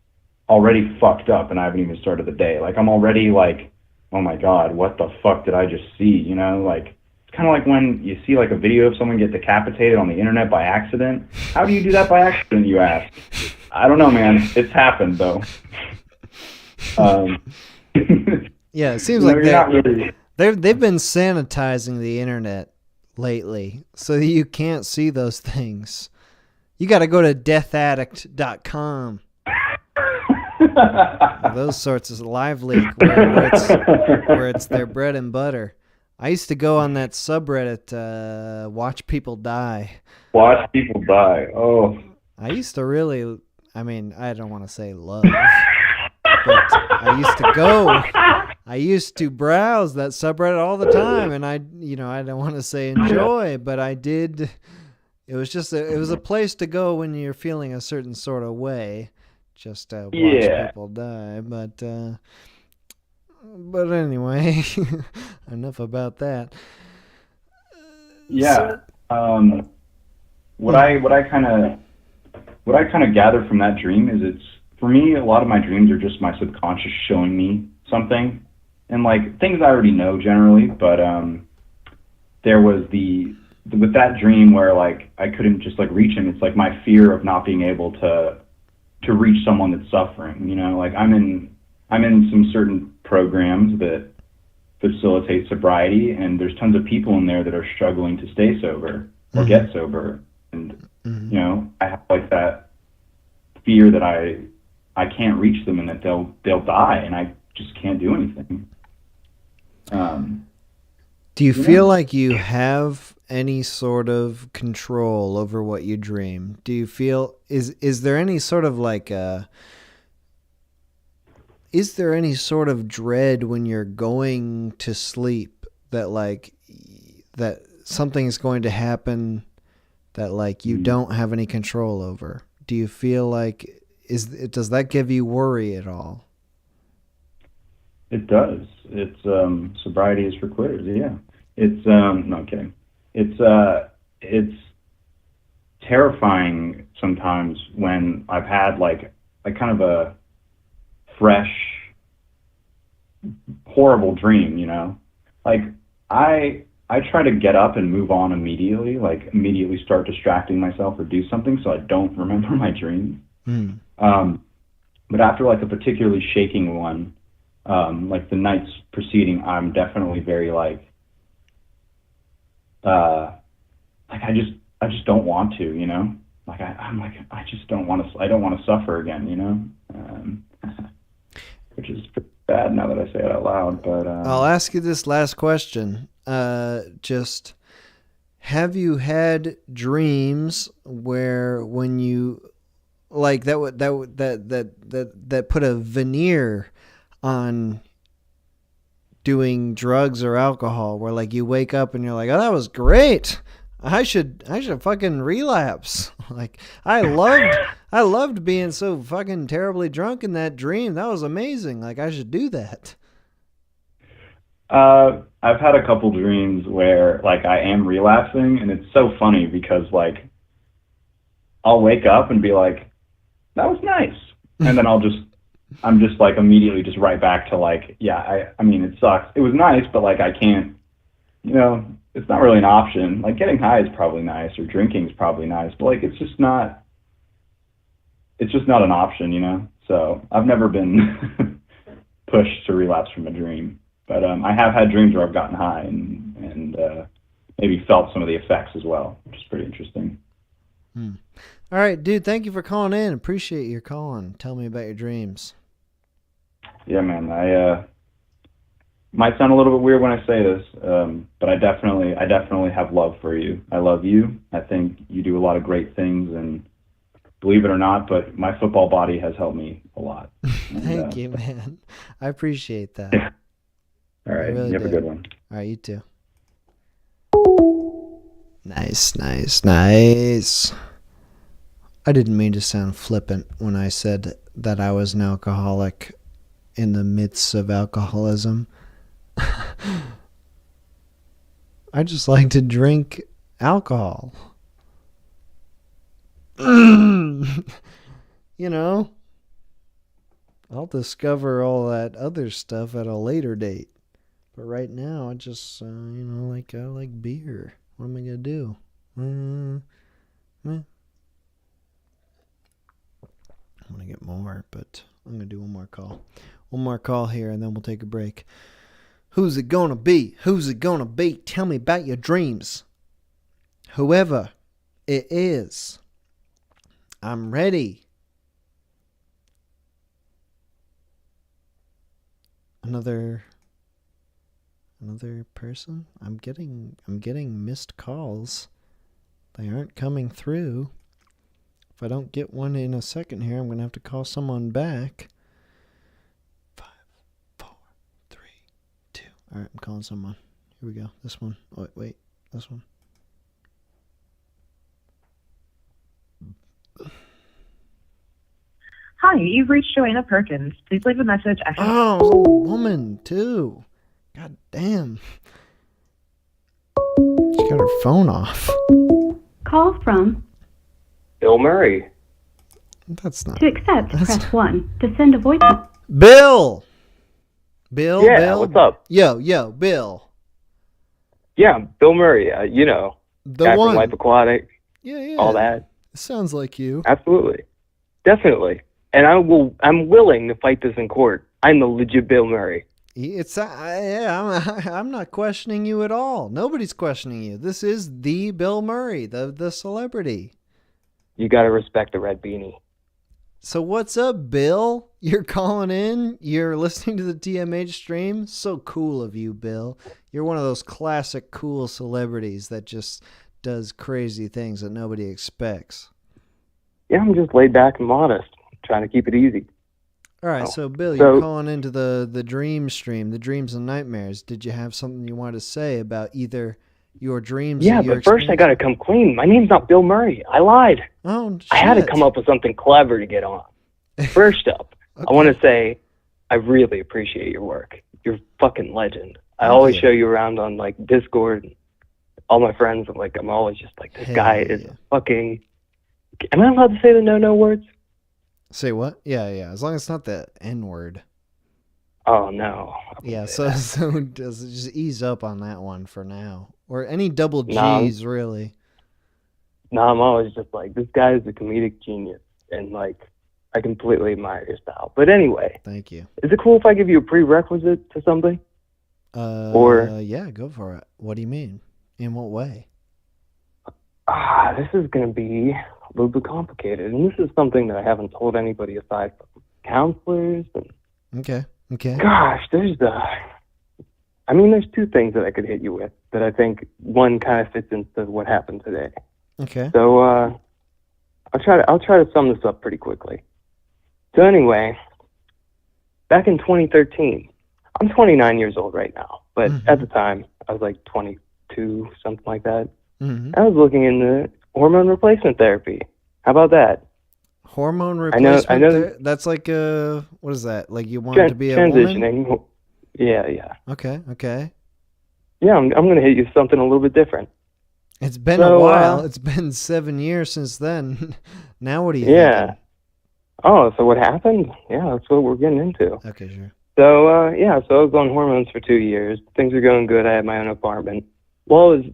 already fucked up, and I haven't even started the day. Like I'm already like, oh my God, what the fuck did I just see? You know, like it's kind of like when you see like a video of someone get decapitated on the internet by accident. How do you do that by accident, you ask? I don't know, man. It's happened though. Yeah, it seems like they've been sanitizing the internet lately, so you can't see those things. You got to go to deathaddict.com. Those sorts of live leak where it's their bread and butter. I used to go on that subreddit, Watch People Die. Watch People Die. Oh. I used to really, I mean, I don't want to say love, but I used to browse that subreddit all the time, and I don't want to say enjoy, but I did. It was just it was a place to go when you're feeling a certain sort of way, just to watch people die. But anyway, enough about that. Yeah. What I kind of gather from that dream is, it's, for me, a lot of my dreams are just my subconscious showing me something, and like things I already know generally. But there was with that dream where like I couldn't just like reach him. It's like my fear of not being able to reach someone that's suffering. You know, like I'm in some certain programs that facilitate sobriety, and there's tons of people in there that are struggling to stay sober or get sober, and you know, I have like that fear that I can't reach them and that they'll die, and I just can't do anything. Do you feel like you have any sort of control over what you dream? Do you feel, is there any sort of like is there any sort of dread when you're going to sleep that something is going to happen that like you don't have any control over? Do you feel like, does that give you worry at all? It does. It's sobriety is for quitters. Yeah. It's no, I'm kidding. It's terrifying sometimes when I've had like kind of a fresh, horrible dream, you know? Like, I try to get up and move on immediately, like immediately start distracting myself or do something so I don't remember my dreams. But after like a particularly shaking one, like the nights preceding, I'm definitely very like I just don't want to, you know? Like I'm like, I just don't want to suffer again, you know? Which is bad now that I say it out loud, but I'll ask you this last question. Just have you had dreams where when you like that put a veneer on doing drugs or alcohol, where like you wake up and you're like, oh, that was great. I should fucking relapse. Like I loved being so fucking terribly drunk in that dream. That was amazing. Like I should do that. I've had a couple dreams where like I am relapsing, and it's so funny because like I'll wake up and be like, that was nice. And then I'm just like immediately just right back to like, yeah, I mean, it sucks. It was nice, but like I can't, you know, it's not really an option. Like getting high is probably nice, or drinking is probably nice, but like it's just not an option, you know? So I've never been pushed to relapse from a dream. But I have had dreams where I've gotten high and maybe felt some of the effects as well, which is pretty interesting. All right, dude, thank you for calling in. Appreciate your calling. Tell me about your dreams. Yeah, man. I might sound a little bit weird when I say this, but I definitely have love for you. I love you. I think you do a lot of great things, and believe it or not, but my football body has helped me a lot. And, thank you, man. I appreciate that. Yeah. All right, really you have a good one. All right, you too. Nice. I didn't mean to sound flippant when I said that I was an alcoholic in the midst of alcoholism. I just like to drink alcohol. You know, I'll discover all that other stuff at a later date. But right now, I just, I like beer. What am I going to do? I'm going to get more, but I'm going to do one more call. One more call here, and then we'll take a break. Who's it going to be? Who's it going to be? Tell me about your dreams. Whoever it is, I'm ready. Another person? I'm getting missed calls. They aren't coming through. If I don't get one in a second here, I'm going to have to call someone back. 5, 4, 3, 2. All right, I'm calling someone. Here we go. This one. Oh, wait. This one. Hi, you've reached Joanna Perkins. Please leave a message after... Oh, it was a woman, too. God damn. She got her phone off. Call from... Bill Murray. That's not... To accept, press 1. To send a voice... Bill! Bill? Yeah, Bill? what's up? Yo, Bill. Yeah, Bill Murray. You know, The guy one. from Life Aquatic. Yeah. All that. Sounds like you. Absolutely. Definitely. And I'm willing to fight this in court. I'm the legit Bill Murray. I'm not questioning you at all. Nobody's questioning you. This is the Bill Murray, the celebrity. You gotta respect the red beanie. So what's up, Bill? You're calling in? You're listening to the TMH stream? So cool of you, Bill. You're one of those classic cool celebrities that just does crazy things that nobody expects. Yeah, I'm just laid back and modest, trying to keep it easy. All right, so Bill, you're calling into the dream stream, the dreams and nightmares. Did you have something you wanted to say about either your dreams? Yeah, but first I gotta come clean. My name's not Bill Murray. I lied. Oh, shit. I had to come up with something clever to get on. First up, okay. I want to say I really appreciate your work. You're a fucking legend. I always show you around on like Discord. All my friends, I'm always just like, this guy is a fucking Am I allowed to say the no words? Say what? Yeah. As long as it's not the N word. Oh no. Yeah. So just ease up on that one for now, or any double Nah, G's really. No, I'm always just like, this guy is a comedic genius, and like, I completely admire your style. But anyway, thank you. Is it cool if I give you a prerequisite to something? Yeah, go for it. What do you mean? In what way? This is going to be a little bit complicated, and this is something that I haven't told anybody aside from counselors. And Okay. gosh, there's two things that I could hit you with that I think one kind of fits into what happened today. Okay. So I'll try to sum this up pretty quickly. So anyway, back in 2013, I'm 29 years old right now, but at the time I was like 22, something like that. Mm-hmm. I was looking into hormone replacement therapy. How about that? Hormone replacement? I know. That's like what is that? Like you want to be a transitioning. woman? Yeah. Okay. Yeah, I'm going to hit you with something a little bit different. It's been a while. It's been 7 years since then. Now what are you thinking? Oh, so what happened? Yeah, that's what we're getting into. Okay, sure. So, so I was on hormones for 2 years. Things were going good. I had my own apartment. Well, I was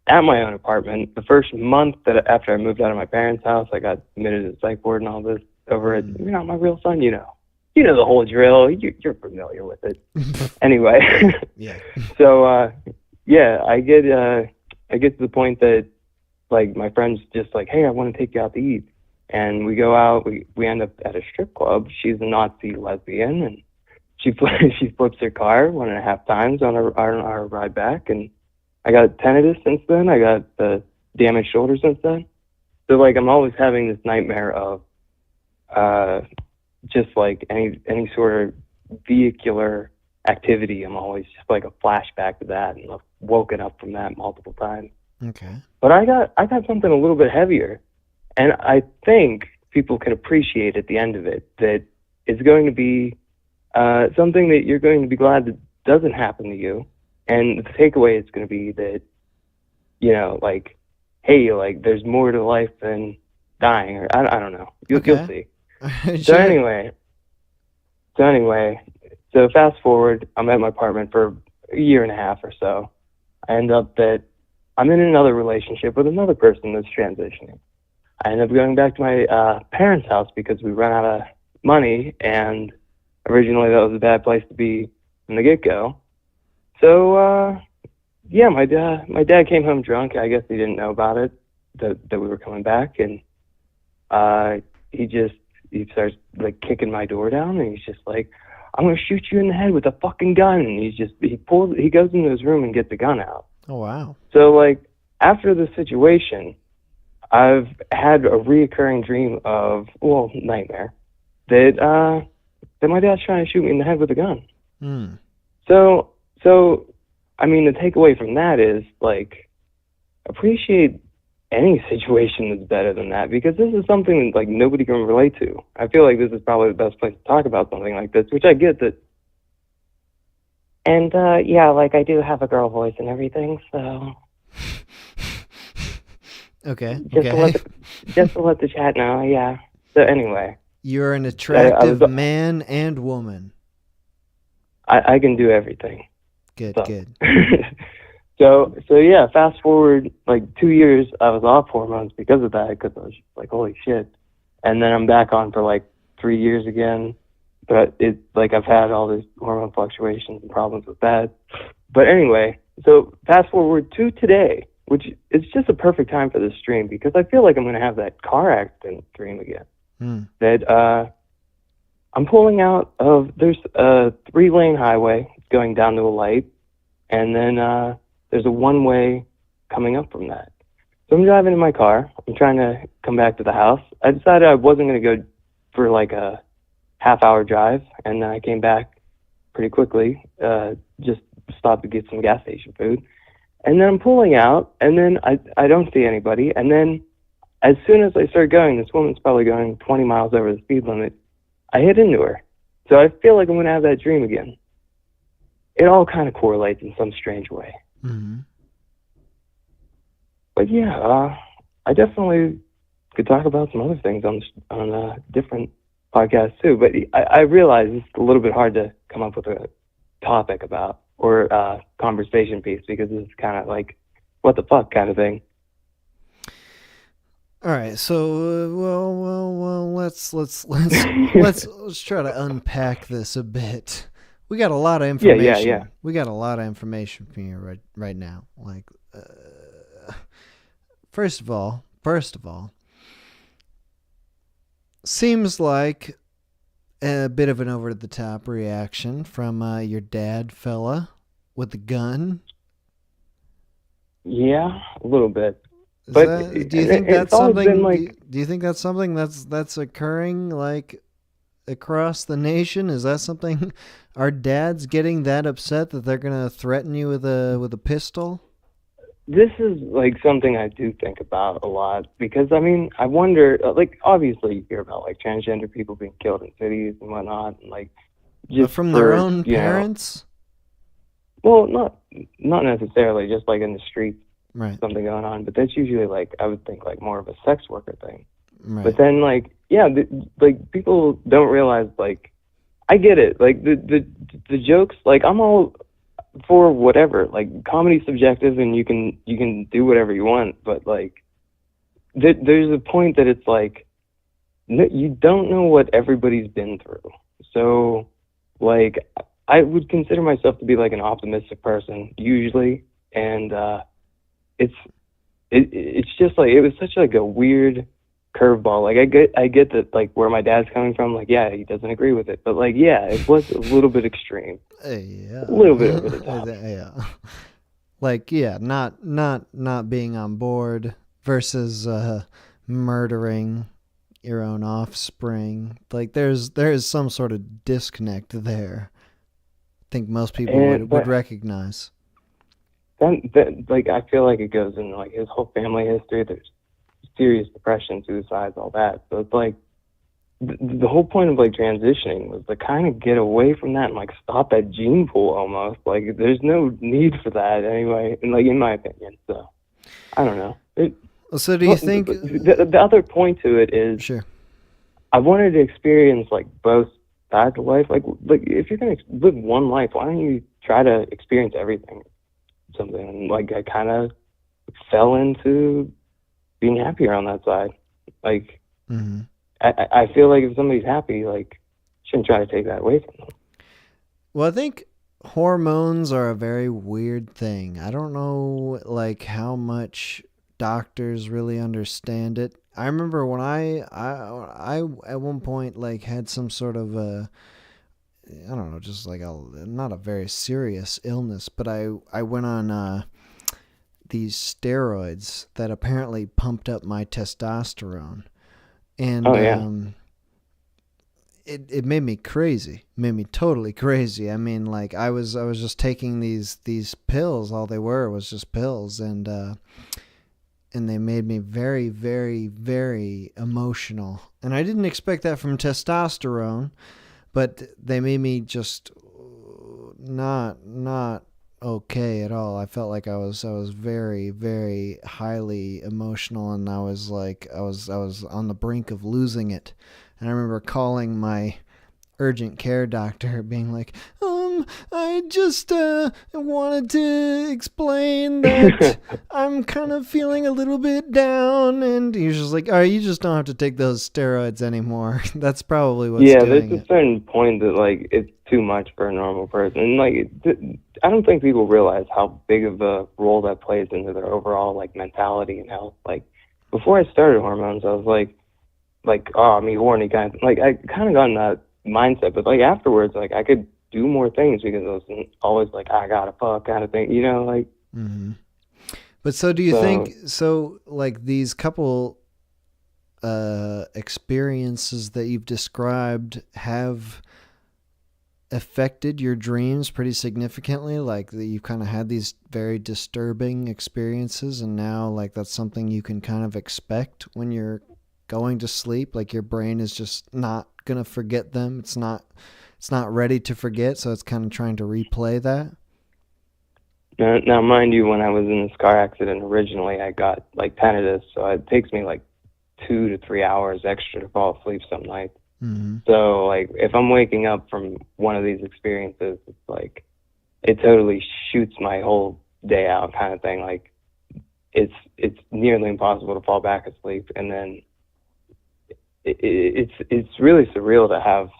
at my own apartment. The first month after I moved out of my parents' house, I got admitted to psych ward and all this over at, you're not my real son, you know. You know the whole drill. You're familiar with it. Anyway. Yeah. So, I get to the point that, like, my friend's just like, hey, I want to take you out to eat. And we go out. We end up at a strip club. She's a Nazi lesbian, and she flips her car 1.5 times on our ride back. And I got tinnitus since then. I got the damaged shoulder since then. So, like, I'm always having this nightmare of just, like, any sort of vehicular activity. I'm always just, like, a flashback to that, and I've woken up from that multiple times. Okay. But I got something a little bit heavier, and I think people can appreciate at the end of it that it's going to be something that you're going to be glad that doesn't happen to you. And the takeaway is going to be that, you know, like, hey, like, there's more to life than dying, or I don't know. You'll see. Sure. So anyway, fast forward, I'm at my apartment for 1.5 years or so. I end up that I'm in another relationship with another person that's transitioning. I end up going back to my parents' house because we ran out of money, and originally that was a bad place to be from the get-go. So, my dad came home drunk. I guess he didn't know about it, that we were coming back, and he starts, like, kicking my door down, and he's just like, I'm going to shoot you in the head with a fucking gun. And he goes into his room and gets the gun out. Oh, wow. So, like, after the situation, I've had a reoccurring dream nightmare that my dad's trying to shoot me in the head with a gun. So, I mean, the takeaway from that is, like, appreciate any situation that's better than that, because this is something that, like, nobody can relate to. I feel like this is probably the best place to talk about something like this, which I get that. And, like, I do have a girl voice and everything, so. Okay. Just to let the chat know, yeah. So anyway. You're an attractive man and woman. I can do everything. Good. So yeah, fast forward like 2 years, I was off hormones because of that, because I was just like, holy shit. And then I'm back on for like 3 years again. But it's like I've had all these hormone fluctuations and problems with that. But anyway, so fast forward to today, which is just a perfect time for this stream, because I feel like I'm going to have that car accident dream again. That I'm pulling out of, there's a 3-lane highway going down to a light, and then there's a one-way coming up from that. So I'm driving in my car. I'm trying to come back to the house. I decided I wasn't going to go for like a half-hour drive, and then I came back pretty quickly, just stopped to get some gas station food. And then I'm pulling out, and then I don't see anybody. And then as soon as I start going, this woman's probably going 20 miles over the speed limit. I hit into her. So I feel like I'm going to have that dream again. It all kind of correlates in some strange way. Mm-hmm. But yeah, I definitely could talk about some other things on different podcasts too. But I realize it's a little bit hard to come up with a topic about or a conversation piece because it's kind of like what the fuck kind of thing. All right, so well, let's try to unpack this a bit. We got a lot of information. Yeah. We got a lot of information from you right now. Like, first of all, seems like a bit of an over the top reaction from your dad, fella, with the gun. Yeah, a little bit. Do you think that's something? Do you think that's something that's occurring like across the nation? Is that something? Are dads getting that upset that they're gonna threaten you with a pistol? This is like something I do think about a lot because I mean I wonder like obviously you hear about like transgender people being killed in cities and whatnot and like just but from their own parents. Well, not necessarily, just like in the streets. Right. Something going on, but that's usually like I would think like more of a sex worker thing. Right. But then like like people don't realize like I get it like the jokes like I'm all for whatever like comedy's subjective and you can do whatever you want, but like there's a point that it's like you don't know what everybody's been through. So like I would consider myself to be like an optimistic person usually, and it's just like it was such like a weird curveball. Like I get that like where my dad's coming from. Like yeah, he doesn't agree with it, but like yeah, it was a little bit extreme. Yeah, a little bit over the top. Yeah, like yeah, not being on board versus murdering your own offspring. Like there is some sort of disconnect there. I think most people would recognize. That like I feel like it goes into like his whole family history. There's serious depression, suicides, all that. So it's like the whole point of like transitioning was to kind of get away from that and like stop that gene pool almost. Like there's no need for that anyway, and like in my opinion. So I don't know. So do you think the other point to it is sure? I wanted to experience like both sides of life. Like if you're gonna live one life, why don't you try to experience everything? Something and like I kind of fell into being happier on that side. Like I feel like if somebody's happy, like shouldn't try to take that away from them. Well, I think hormones are a very weird thing. I don't know like how much doctors really understand it. I remember when I at one point like had some sort of I don't know, just like not a very serious illness, but I went on these steroids that apparently pumped up my testosterone, and it made me crazy, made me totally crazy. I mean, like I was just taking these pills. All they were was just pills, and they made me very, very, very emotional, and I didn't expect that from testosterone. But they made me just not okay at all. I felt like I was very, very highly emotional, and I was on the brink of losing it. And I remember calling my urgent care doctor, being like, I just wanted to explain that I'm kind of feeling a little bit down, and he was just like, "Oh, you just don't have to take those steroids anymore." That's probably what's doing there's it. A certain point that like it's too much for a normal person, and like I don't think people realize how big of a role that plays into their overall like mentality and health. Like before I started hormones, I was like oh, I'm horny kind of like I kind of got in that mindset, but like afterwards, like I could do more things because I wasn't always like I gotta fuck kind of thing, you know, like. Mm-hmm. But so do you think like these couple experiences that you've described have affected your dreams pretty significantly? Like that you've kind of had these very disturbing experiences, and now like that's something you can kind of expect when you're going to sleep. Like your brain is just not gonna forget them. It's not ready to forget, so it's kind of trying to replay that. Now, mind you, when I was in this car accident originally, I got like tinnitus, so it takes me like 2 to 3 hours extra to fall asleep some nights. Mm-hmm. So like if I'm waking up from one of these experiences, it's like it totally shoots my whole day out kind of thing. Like it's nearly impossible to fall back asleep, and then it's really surreal to have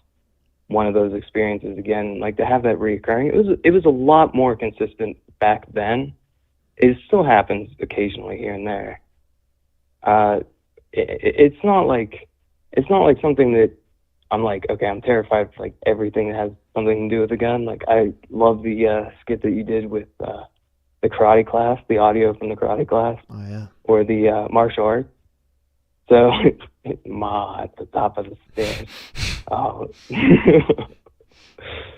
one of those experiences again, like to have that reoccurring. It was a lot more consistent back then. It still happens occasionally here and there. It's not like something that I'm like, okay, I'm terrified of like everything that has something to do with a gun. Like I love the skit that you did with the karate class, the audio from the karate class. Oh yeah. Or the martial arts. So Ma at the top of the stairs. Oh.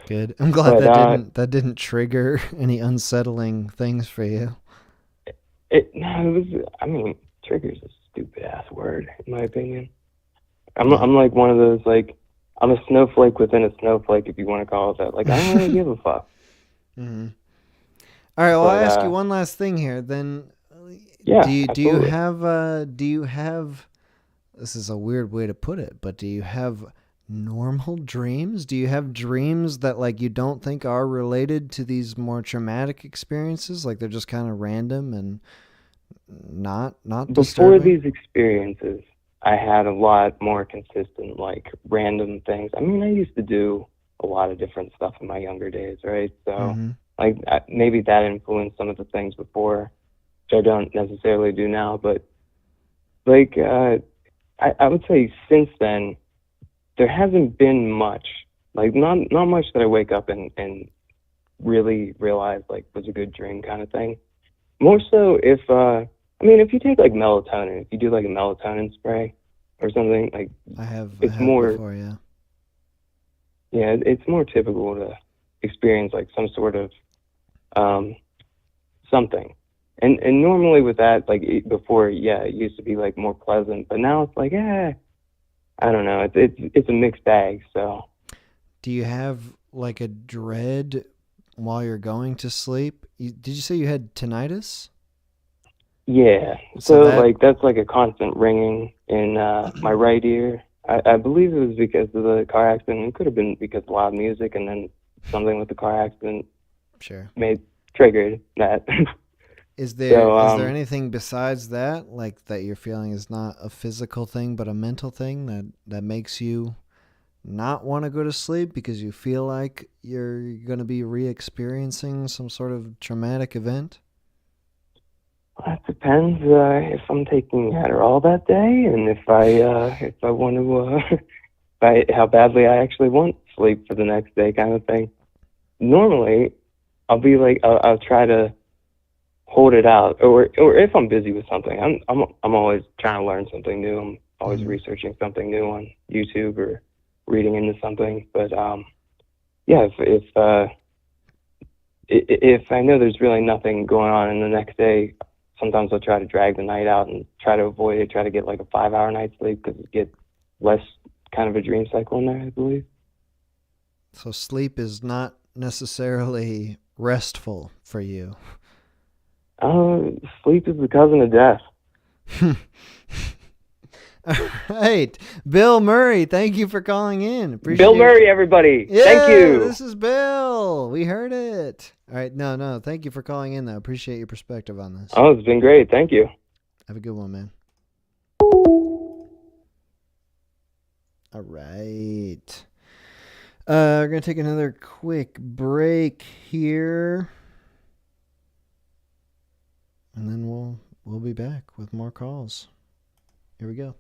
Good. I'm glad that didn't trigger any unsettling things for you. Trigger's a stupid ass word in my opinion. I'm like one of those, like, I'm a snowflake within a snowflake, if you want to call it that. Like, I don't really give a fuck. Mm-hmm. All right, well, I'll ask you one last thing here. Then, yeah, do you have? This is a weird way to put it, but do you have normal dreams? Do you have dreams that like you don't think are related to these more traumatic experiences? Like they're just kind of random and not Before disturbing? these experiences, I had a lot more consistent, like, random things. I mean, I used to do a lot of different stuff in my younger days, right? So, like, maybe that influenced some of the things before, which I don't necessarily do now. But, like, I would say since then, there hasn't been much. Like, not much that I wake up and really realize, like, was a good dream kind of thing. More so if you take like melatonin, if you do like a melatonin spray or something, like I have more before, yeah. Yeah, it's more typical to experience like some sort of something. And normally with that, like before, yeah, it used to be like more pleasant, but now it's like, I don't know, it's a mixed bag. So, do you have like a dread while you're going to sleep? Did you say you had tinnitus? Yeah. So that's like a constant ringing in my right ear. I believe it was because of the car accident. It could have been because of loud music, and then something with the car accident triggered that. Is there anything besides that, like that you're feeling is not a physical thing but a mental thing that makes you not want to go to sleep because you feel like you're going to be re-experiencing some sort of traumatic event? That depends if I'm taking Adderall that day, and if I want to, how badly I actually want sleep for the next day, kind of thing. Normally, I'll be like, I'll try to hold it out, or if I'm busy with something, I'm always trying to learn something new. I'm always researching something new on YouTube or reading into something. But yeah, if I know there's really nothing going on in the next day, sometimes I'll try to drag the night out and try to avoid it, try to get like a 5-hour night's sleep because you get less kind of a dream cycle in there, I believe. So sleep is not necessarily restful for you. Sleep is the cousin of death. All right. Bill Murray, thank you for calling in. Appreciate Bill Murray, everybody. Yeah, thank you. This is Bill. We heard it. All right. No. Thank you for calling in, though. Appreciate your perspective on this. Oh, it's been great. Thank you. Have a good one, man. All right. We're going to take another quick break here. And then we'll be back with more calls. Here we go.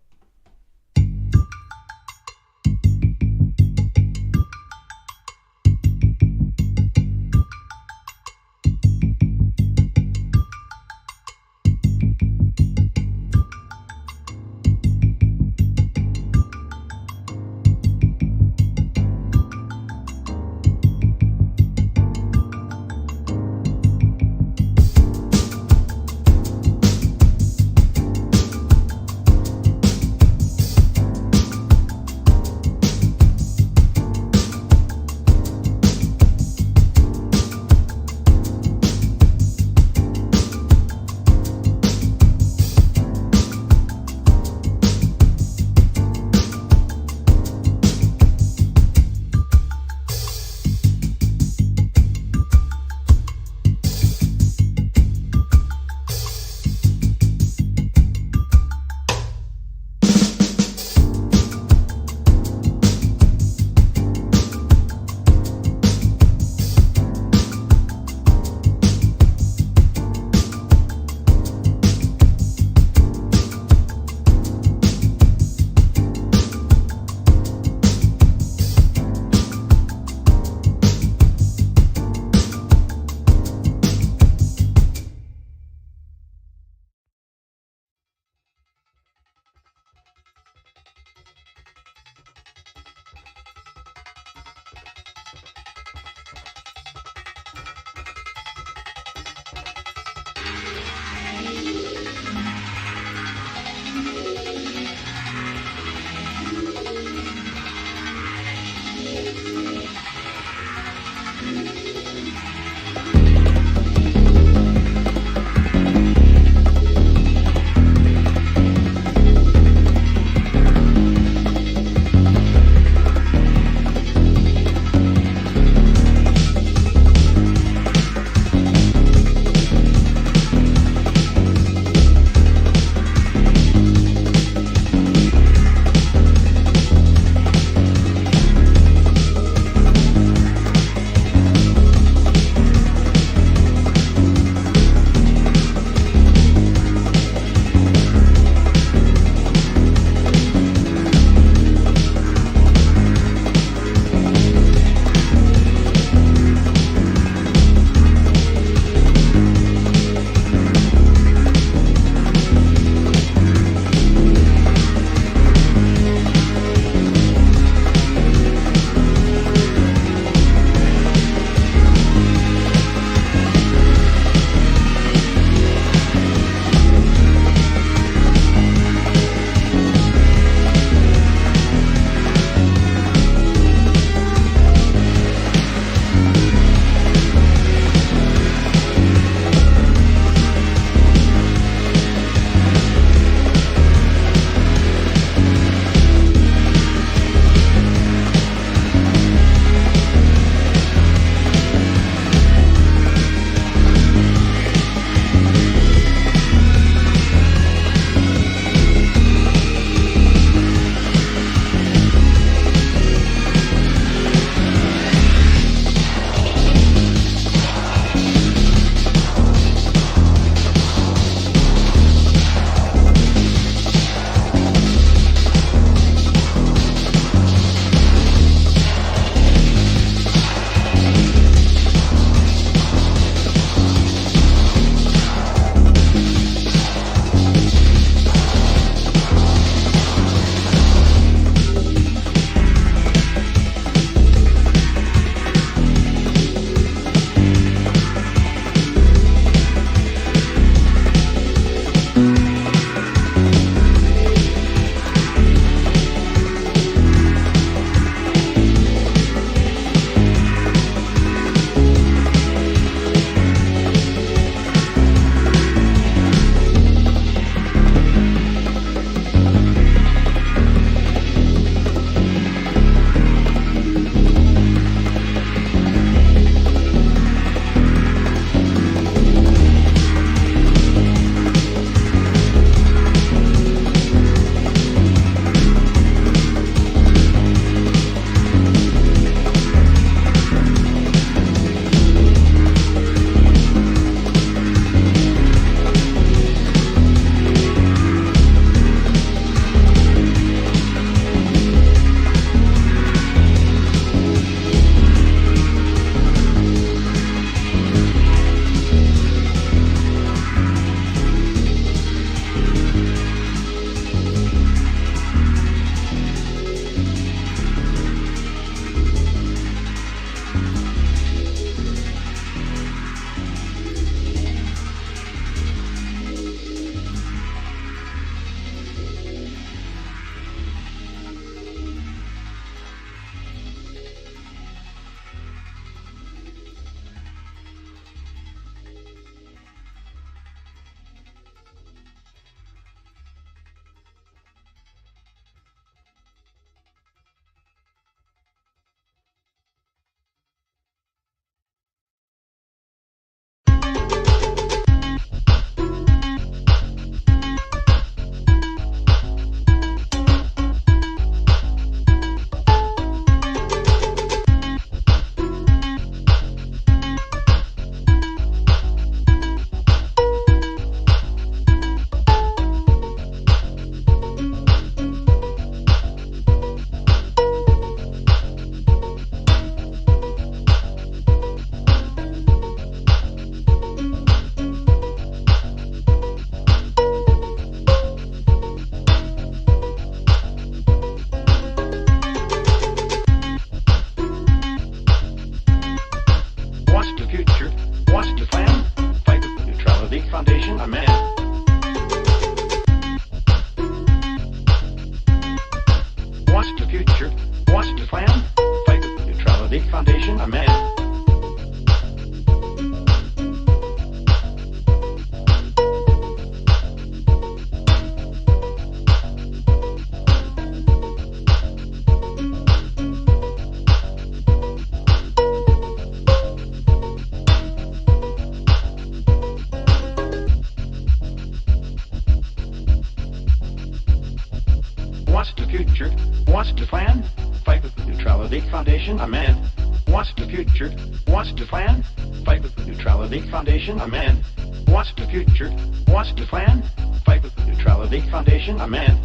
future, wants to plan, fight with the Neutrality Foundation. A man wants the future, wants to plan, fight with the Neutrality Foundation. A man wants the future, wants to plan, fight with the Neutrality Foundation. A man.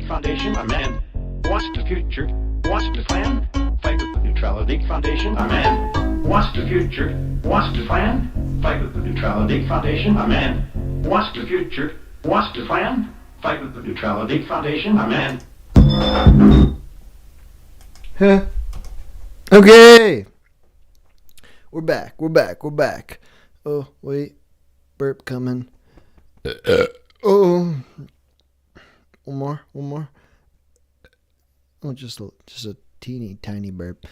Foundation. A man wants the future, wants to plan, fight with the Neutrality Foundation. A man wants the future, wants to plan, fight with the Neutrality Foundation. A man wants the future, wants to plan, fight with the Neutrality Foundation. A man. Huh. Okay. We're back. Oh, wait. Burp coming. Oh. One more. Oh, just a teeny tiny burp.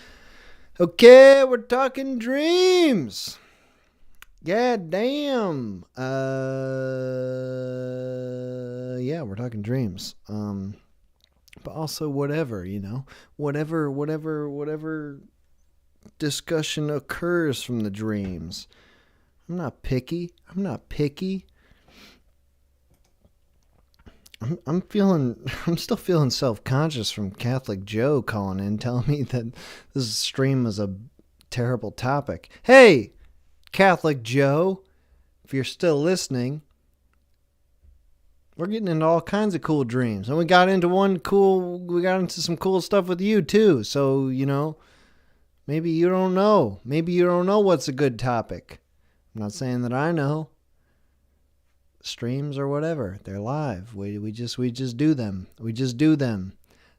Okay, we're talking dreams. God damn. Yeah, we're talking dreams. But also whatever, whatever discussion occurs from the dreams. I'm not picky. I'm still feeling self-conscious from Catholic Joe calling in, telling me that this stream is a terrible topic. Hey, Catholic Joe, if you're still listening, we're getting into all kinds of cool dreams. And we got into some cool stuff with you too. So, maybe you don't know. Maybe you don't know what's a good topic. I'm not saying that I know. Streams or whatever, they're live. We just do them.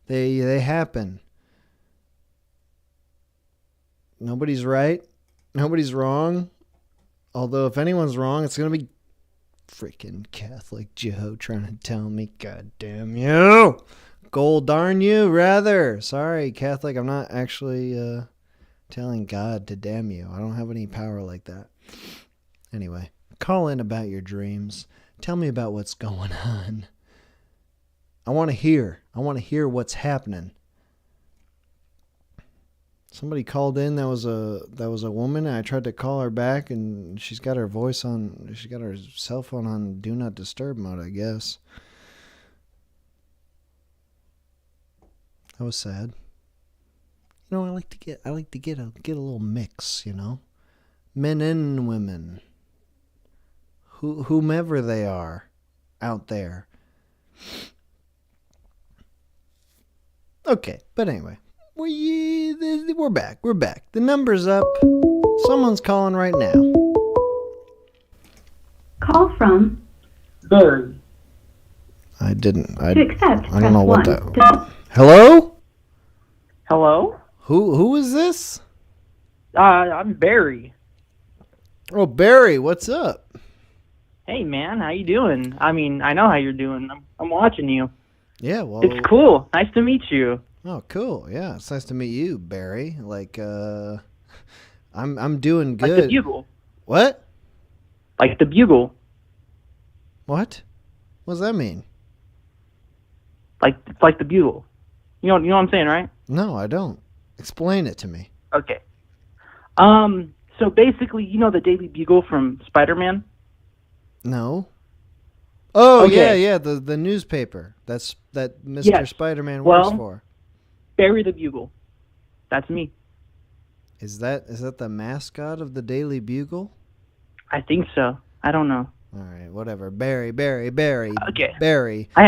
They happen. Nobody's right. Nobody's wrong. Although if anyone's wrong, it's gonna be freaking Catholic Joe trying to tell me, God damn you. Gold darn you, rather. Sorry, Catholic, I'm not actually telling God to damn you. I don't have any power like that. Anyway, call in about your dreams. Tell me about what's going on. I want to hear what's happening. Somebody called in that was a woman, and I tried to call her back, and she's got her cell phone on do not disturb mode, I guess. That was sad. I like to get a little mix, men and women. Whomever they are out there. Okay, but anyway, we're back. The number's up. Someone's calling right now. Call from Bird. I didn't. To accept, I don't know what press that. Hello? Hello? Who is this? I'm Barry. Oh, Barry, what's up? Hey, man, how you doing? I mean, I know how you're doing. I'm watching you. Yeah, well... It's cool. Nice to meet you. Oh, cool. Yeah, it's nice to meet you, Barry. Like, I'm doing good. Like the bugle. What? Like the bugle. What? What does that mean? Like the bugle. You know what I'm saying, right? No, I don't. Explain it to me. Okay. So basically, the Daily Bugle from Spider-Man? No. Oh, Okay. yeah, the newspaper. That Mr. Yes. Spider-Man works Well, for. Barry the Bugle. That's me. Is that the mascot of the Daily Bugle? I think so. I don't know. All right, whatever. Barry. Okay. Barry. I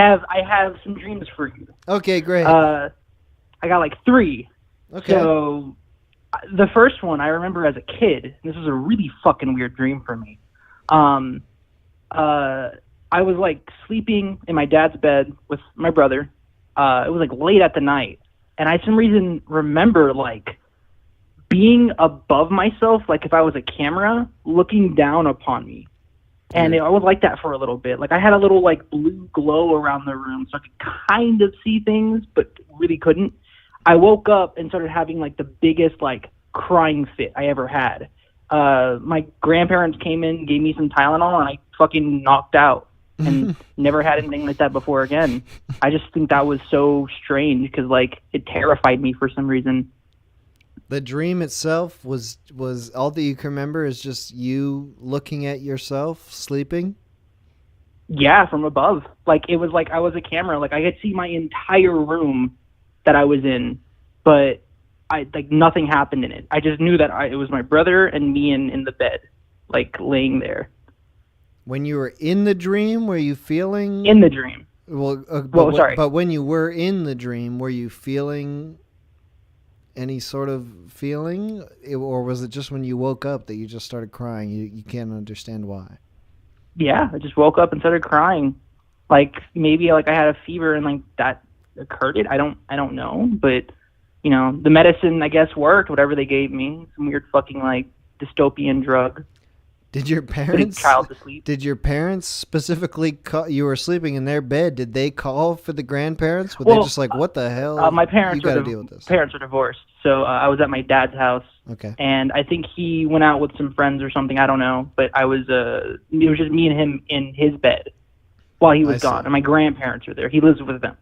have some dreams for you. Okay, great. I got like 3. Okay. So the first one I remember as a kid. This was a really fucking weird dream for me. I was like sleeping in my dad's bed with my brother. It was like late at the night, and I, for some reason, remember like being above myself, like if I was a camera looking down upon me. And I was like that for a little bit. Like I had a little like blue glow around the room, so I could kind of see things, but really couldn't. I woke up and started having like the biggest like crying fit I ever had. My grandparents came in, gave me some Tylenol, and I fucking knocked out and never had anything like that before again. I just think that was so strange because like it terrified me for some reason. The dream itself was all that you can remember is just you looking at yourself sleeping? Yeah, from above. Like it was like I was a camera. Like I could see my entire room that I was in, but nothing happened in it. I just knew that it was my brother and me in the bed, like laying there. When you were in the dream, were you feeling... In the dream. Well, sorry. But when you were in the dream, were you feeling any sort of feeling? Or was it just when you woke up that you just started crying? You can't understand why. Yeah, I just woke up and started crying. Like maybe like I had a fever and like that occurred. I don't know, but you know, the medicine I guess worked, whatever they gave me. Some weird fucking like dystopian drug. Did your parents child to sleep. Did your parents specifically call, you were sleeping in their bed, did they call for the grandparents? Were they just like, what the hell? My parents you got to deal with this. Parents are divorced. So I was at my dad's house. Okay. And I think he went out with some friends or something, I don't know, but it was just me and him in his bed while he was gone. And my grandparents were there. He lives with them.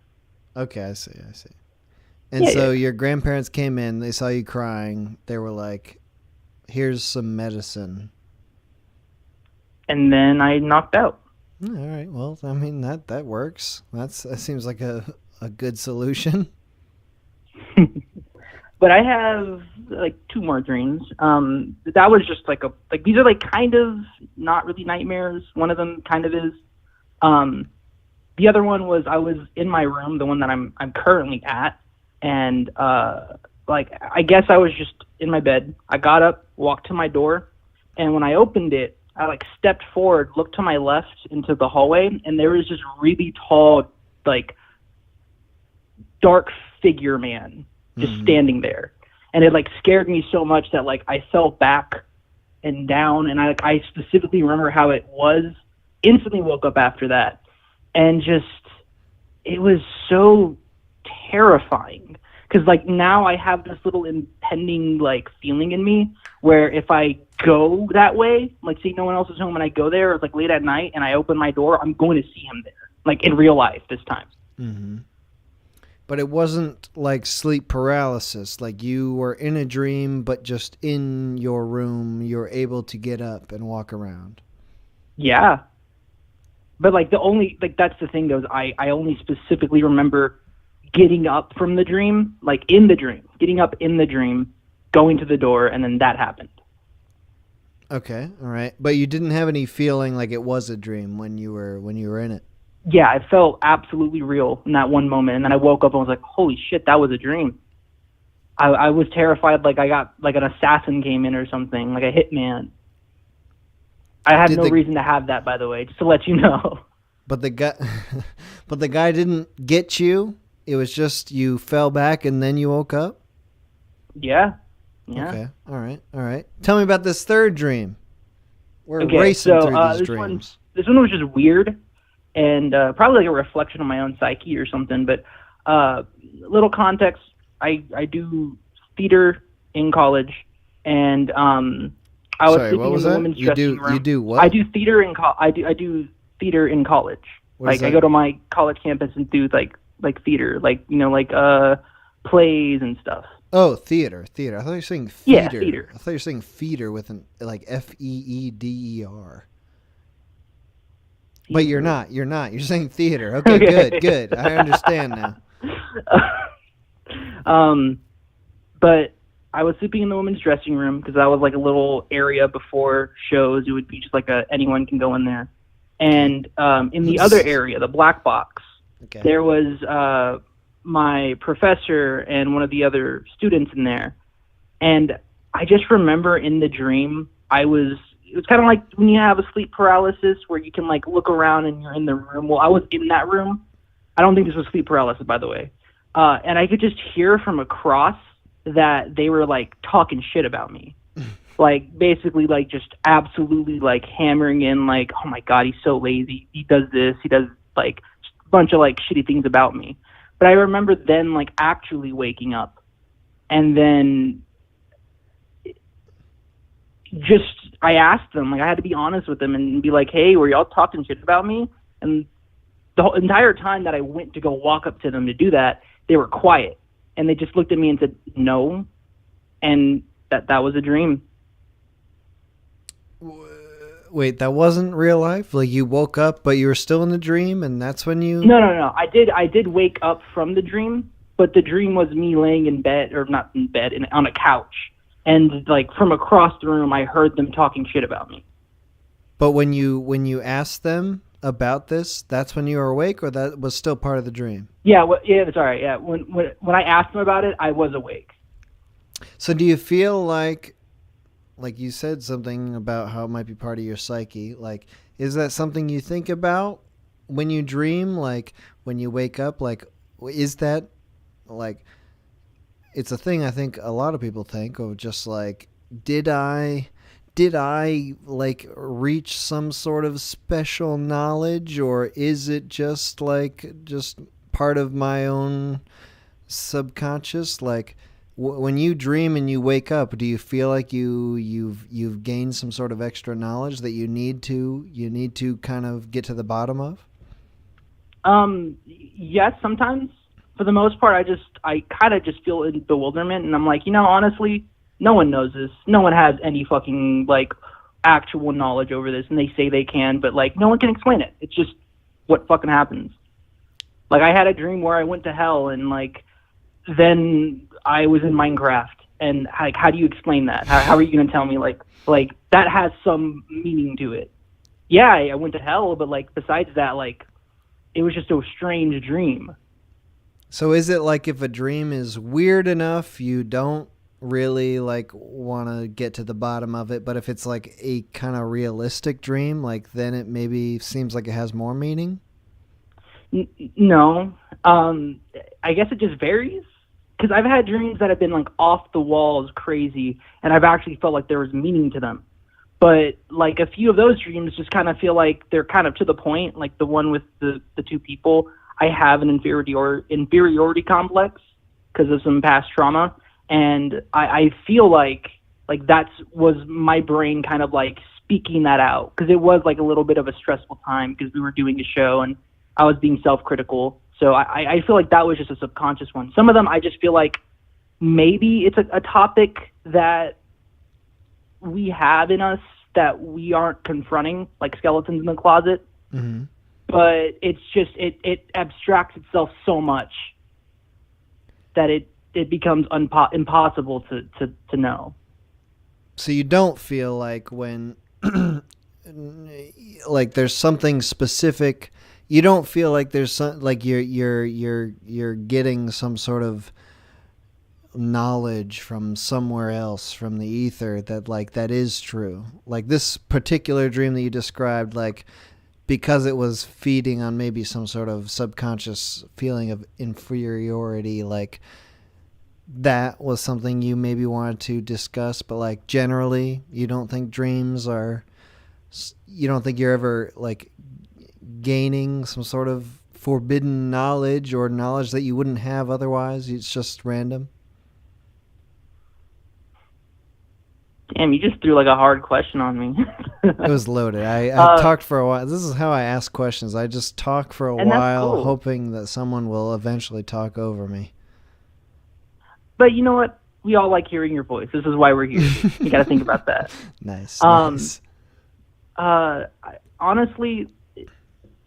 Okay, I see. And your grandparents came in, they saw you crying. They were like, here's some medicine. And then I knocked out. All right. Well, I mean, that works. That seems like a good solution. But I have like 2 more dreams. That was just like these are like kind of not really nightmares. One of them kind of is. The other one was I was in my room, the one that I'm currently at, and like I guess I was just in my bed. I got up, walked to my door, and when I opened it, I like stepped forward, looked to my left into the hallway, and there was this really tall, like dark figure man just standing there. And it like scared me so much that like I fell back and down, and I specifically remember how it was. Instantly woke up after that, and just it was so terrifying because like now I have this little impending like feeling in me where if I go that way, like see no one else is home and I go there, it's like late at night and I open my door, I'm going to see him there, like in real life this time. Mm-hmm. But it wasn't like sleep paralysis, like you were in a dream, but just in your room, you're able to get up and walk around. Yeah. But like that's the thing though, I only specifically remember getting up from the dream, like in the dream, getting up in the dream, going to the door, and then that happened. Okay, all right. But you didn't have any feeling like it was a dream when you were in it. Yeah, it felt absolutely real in that one moment, and then I woke up and was like, "Holy shit, that was a dream." I was terrified, like I got like an assassin came in or something, like a hitman. I had no reason to have that, by the way, just to let you know. But the guy didn't get you. It was just you fell back and then you woke up. Yeah. Okay. All right. Tell me about this third dream. We're racing through these dreams. This one was just weird, and probably like a reflection of my own psyche or something. But little context: I do theater in college, and I was sleeping in the women's dressing room. You do what? I do theater in I do theater in college. Like I go to my college campus and do like theater, like like plays and stuff. Oh, theater. I thought you were saying feeder. Yeah, theater. I thought you were saying feeder with an like FEEDER. But you're not. You're not. You're saying theater. Okay, good. I understand now. But I was sleeping in the women's dressing room because that was like a little area before shows. It would be just like anyone can go in there. And in the other area, the black box, there was my professor and one of the other students in there. And I just remember in the dream, it was kind of like when you have a sleep paralysis where you can like look around and you're in the room. Well, I was in that room. I don't think this was sleep paralysis, by the way. And I could just hear from across that they were like talking shit about me. Like basically like just absolutely like hammering in like, oh my God, he's so lazy. He does this. He does like a bunch of like shitty things about me. But I remember then like actually waking up and then I asked them, like I had to be honest with them and be like, hey, were y'all talking shit about me? And the whole entire time that I went to go walk up to them to do that, they were quiet. And they just looked at me and said, no. And that was a dream. Wait, that wasn't real life? Like you woke up, but you were still in the dream, and that's when you... No. I did wake up from the dream, but the dream was me laying in bed, or not in bed, on a couch. And like from across the room, I heard them talking shit about me. But when you asked them about this, that's when you were awake, or that was still part of the dream? Yeah, sorry. Yeah, when I asked them about it, I was awake. So do you feel like you said something about how it might be part of your psyche? Like, is that something you think about when you dream? Like when you wake up, like, is that like, it's a thing I think a lot of people think of, just like, did I like reach some sort of special knowledge, or is it just part of my own subconscious? Like when you dream and you wake up, do you feel like you've gained some sort of extra knowledge that you need to kind of get to the bottom of? Yes, sometimes. For the most part, I kind of just feel in bewilderment, and I'm like, honestly, no one knows this. No one has any fucking like actual knowledge over this, and they say they can, but like no one can explain it. It's just what fucking happens. Like I had a dream where I went to hell, and like then I was in Minecraft, and like how do you explain that? How are you gonna tell me like that has some meaning to it? Yeah, I went to hell, but like besides that, like it was just a strange dream. So is it like if a dream is weird enough, you don't really like want to get to the bottom of it, but if it's like a kind of realistic dream, like then it maybe seems like it has more meaning? No. I guess it just varies, because I've had dreams that have been like off the walls crazy, and I've actually felt like there was meaning to them. But like a few of those dreams just kind of feel like they're kind of to the point, like the one with the two people. I have an inferiority complex because of some past trauma, and I feel like that was my brain kind of like speaking that out, because it was like a little bit of a stressful time because we were doing a show and I was being self-critical. So I feel like that was just a subconscious one. Some of them I just feel like maybe it's a topic that we have in us that we aren't confronting, like skeletons in the closet. Mm-hmm. But it's just it abstracts itself so much that it becomes impossible to know. So you don't feel like when like there's something specific, you don't feel like there's some like you're getting some sort of knowledge from somewhere else, from the ether, that like that is true. Like this particular dream that you described, like because it was feeding on maybe some sort of subconscious feeling of inferiority, like that was something you maybe wanted to discuss, but like generally you don't think you don't think you're ever like gaining some sort of forbidden knowledge or knowledge that you wouldn't have otherwise. It's just random. Damn, you just threw like a hard question on me. It was loaded. I talked for a while. This is how I ask questions. I just talk for a while, cool, hoping that someone will eventually talk over me. But you know what? We all like hearing your voice. This is why we're here. You got to think about that. Nice. Honestly,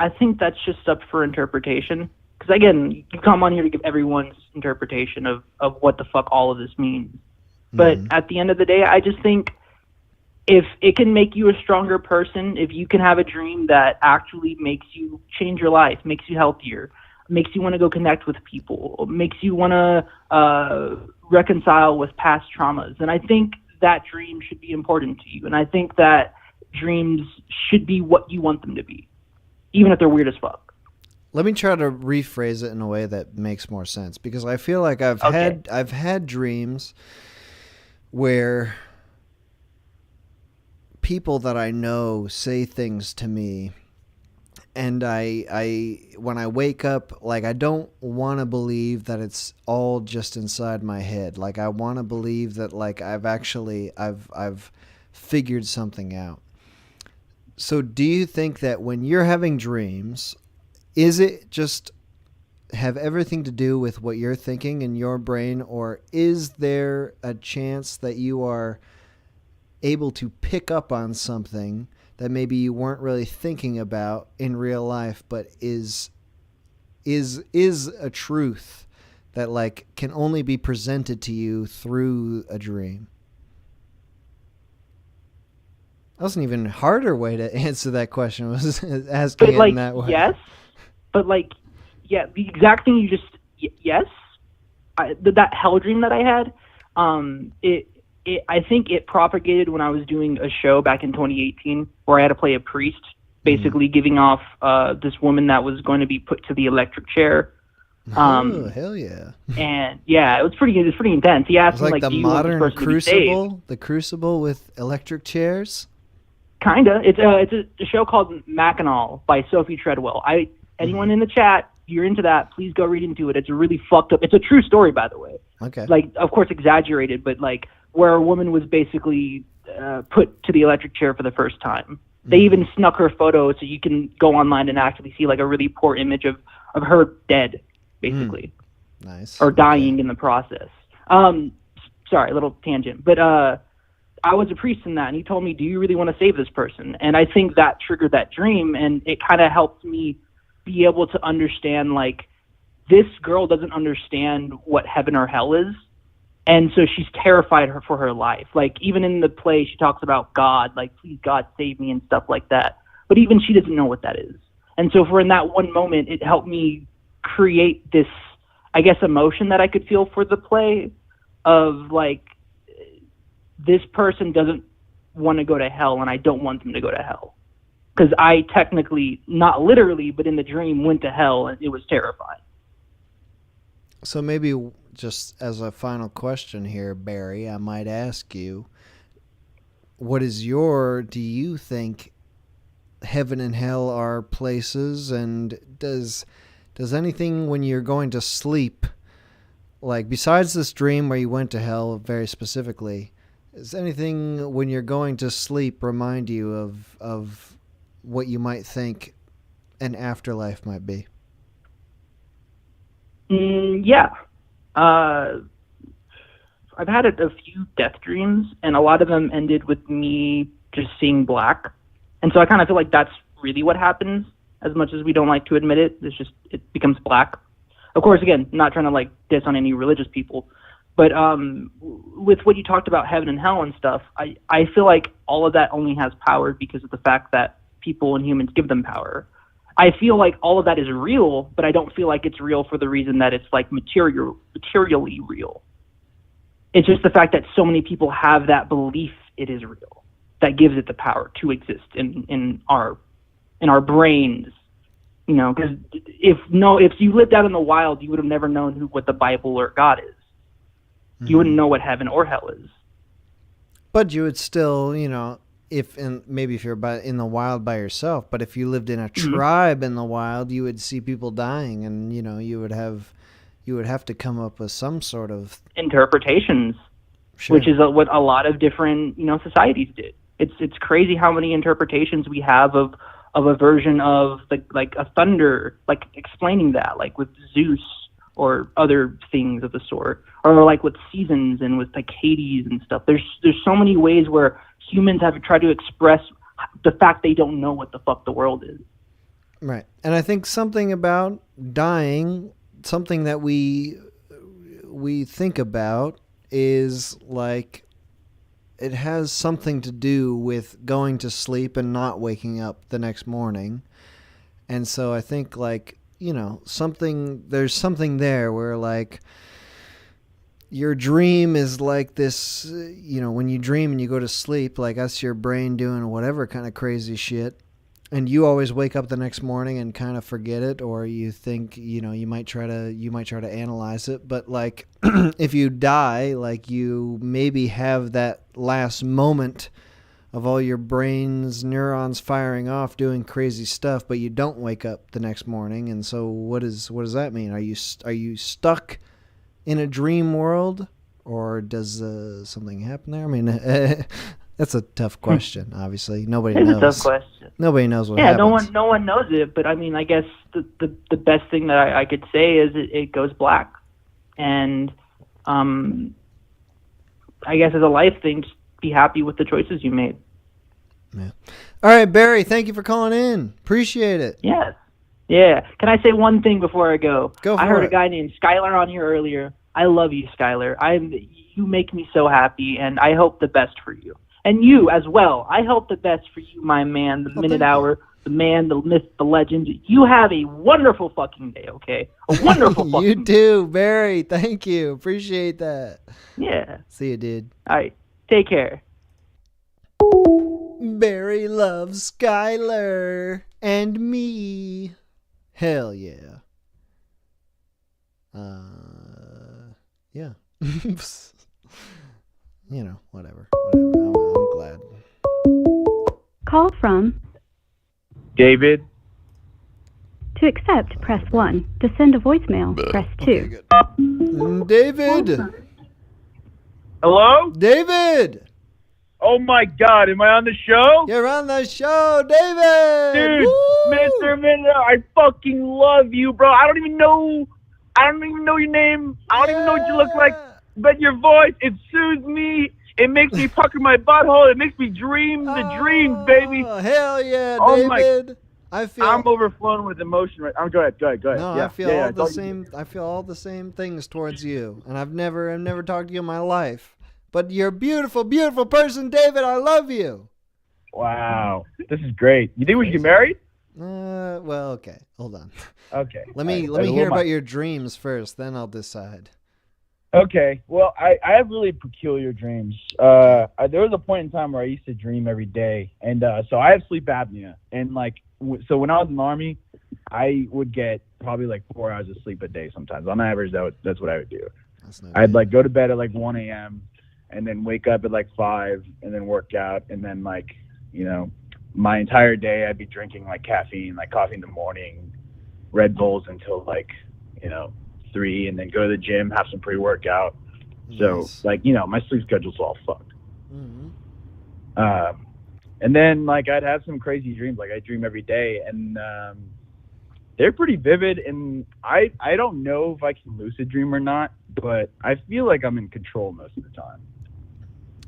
I think that's just up for interpretation. Because again, you come on here to give everyone's interpretation of what the fuck all of this means. But at the end of the day, I just think if it can make you a stronger person, if you can have a dream that actually makes you change your life, makes you healthier, makes you want to go connect with people, makes you want to reconcile with past traumas, then I think that dream should be important to you. And I think that dreams should be what you want them to be, even if they're weird as fuck. Let me try to rephrase it in a way that makes more sense, because I feel like I've had dreams where people that I know say things to me, and I when I wake up, like, I don't want to believe that it's all just inside my head. Like, I want to believe that, like, I've figured something out. So do you think that when you're having dreams, is it just have everything to do with what you're thinking in your brain, or is there a chance that you are able to pick up on something that maybe you weren't really thinking about in real life, but is a truth that, like, can only be presented to you through a dream? That was an even harder way to answer that question, was asking But, it like, in that way. yes, but, like, yeah, the exact thing you just, yes, that hell dream that I had, I think it propagated when I was doing a show back in 2018 where I had to play a priest, basically giving off this woman that was going to be put to the electric chair. Oh, hell yeah. And yeah, it was pretty intense. He asked It's me, like the do you want this modern person to be saved? Crucible, the Crucible with electric chairs. Kinda. It's a show called Mackinac by Sophie Treadwell. Anyone in the chat, if you're into that, please go read into it. It's a really fucked up. It's a true story, by the way. Okay. Like, of course, exaggerated, but like where a woman was basically put to the electric chair for the first time. They even snuck her photo, so you can go online and actually see like a really poor image of her dead, basically. Nice. Or dying in the process. Sorry, a little tangent, but I was a priest in that, and he told me, do you really want to save this person? And I think that triggered that dream, and it kind of helped me be able to understand, like, this girl doesn't understand what heaven or hell is, and so she's terrified for her life. Like, even in the play, she talks about God, like, please, God, save me, and stuff like that. But even she doesn't know what that is. And so for in that one moment, it helped me create this, I guess, emotion that I could feel for the play of, like, this person doesn't want to go to hell, and I don't want them to go to hell. Because I technically, not literally, but in the dream, went to hell, and it was terrifying. So maybe just as a final question here, Barry, I might ask you, do you think heaven and hell are places, and does anything when you're going to sleep, like, besides this dream where you went to hell very specifically, does anything when you're going to sleep remind you of what you might think an afterlife might be? Yeah. I've had a few death dreams, and a lot of them ended with me just seeing black. And so I kind of feel like that's really what happens, as much as we don't like to admit it. It becomes black. Of course, again, not trying to, like, diss on any religious people. But with what you talked about heaven and hell and stuff, I feel like all of that only has power because of the fact that people and humans give them power. I feel like all of that is real, but I don't feel like it's real for the reason that it's, like, materially real. It's just the fact that so many people have that belief it is real that gives it the power to exist in our brains. You know, because if you lived out in the wild, you would have never known what the Bible or God is. You wouldn't know what heaven or hell is. But you would still, you know, maybe if you're in the wild by yourself, but if you lived in a tribe in the wild, you would see people dying, and, you know, you would have to come up with some sort of interpretations, Sure. which is what a lot of different, you know, societies did. It's crazy how many interpretations we have of a version of like a thunder, like explaining that, like with Zeus or other things of the sort, or like with seasons and with like Hades and stuff. There's so many ways where humans have tried to express the fact they don't know what the fuck the world is. Right. And I think something about dying, something that we think about is like it has something to do with going to sleep and not waking up the next morning. And so I think like, there's something there where like your dream is like this, when you dream and you go to sleep, like that's your brain doing whatever kind of crazy shit. And you always wake up the next morning and kind of forget it, or you think, you might try to analyze it. But like, if you die, like you maybe have that last moment of all your brain's neurons firing off, doing crazy stuff, but you don't wake up the next morning. And so, what does that mean? Are you stuck in a dream world, or does something happen there? I mean. That's a tough question. Obviously, nobody knows. It's a tough question. Nobody knows what happens. No one knows it. But I mean, I guess the best thing that I could say is it goes black, and I guess as a life thing, just be happy with the choices you made. Yeah. All right, Barry. Thank you for calling in. Appreciate it. Yes. Yeah. Can I say one thing before I go? Go for it. I heard a guy named Skylar on here earlier. I love you, Skylar. You make me so happy, and I hope the best for you. And you as well. I hope the best for you, my man, the Minute Hour, the man, the myth, the legend. You have a wonderful fucking day, okay? A wonderful fucking You too, Barry. Thank you. Appreciate that. Yeah. See you, dude. All right. Take care. Barry loves Skylar and me. Hell yeah. Yeah. Whatever. I'm glad. Call from David. To accept, press 1. To send a voicemail, press 2. David. Hello? David. Oh my God, am I on the show? You're on the show, David. Dude, Woo! Mr. Minute, I fucking love you, bro. I don't even know your name. I don't even know what you look like. But your voice, it soothes me. It makes me pucker my butthole. It makes me dream the dreams, baby. Hell yeah, oh David. I'm overflowing with emotion right now. Go ahead. No, Yeah, I feel all the same. I feel all the same things towards you, and I've never talked to you in my life. But you're a beautiful, beautiful person, David. I love you. Wow, this is great. You think we should get married? Well, okay. Hold on. Okay. Let me hear about your dreams first, then I'll decide. Okay. Well, I have really peculiar dreams. There was a point in time where I used to dream every day, and so I have sleep apnea. And so when I was in the Army, I would get probably like 4 hours of sleep a day sometimes. On average, that's what I would do. I'd go to bed at 1 a.m. and then wake up at 5 and then work out, and then my entire day I'd be drinking caffeine, coffee in the morning, Red Bulls until 3, and then go to the gym, have some pre-workout. Nice. So my sleep schedule's all fucked. Mm-hmm. And then I'd have some crazy dreams. I dream every day, and they're pretty vivid. And I don't know if I can lucid dream or not, but I feel like I'm in control most of the time.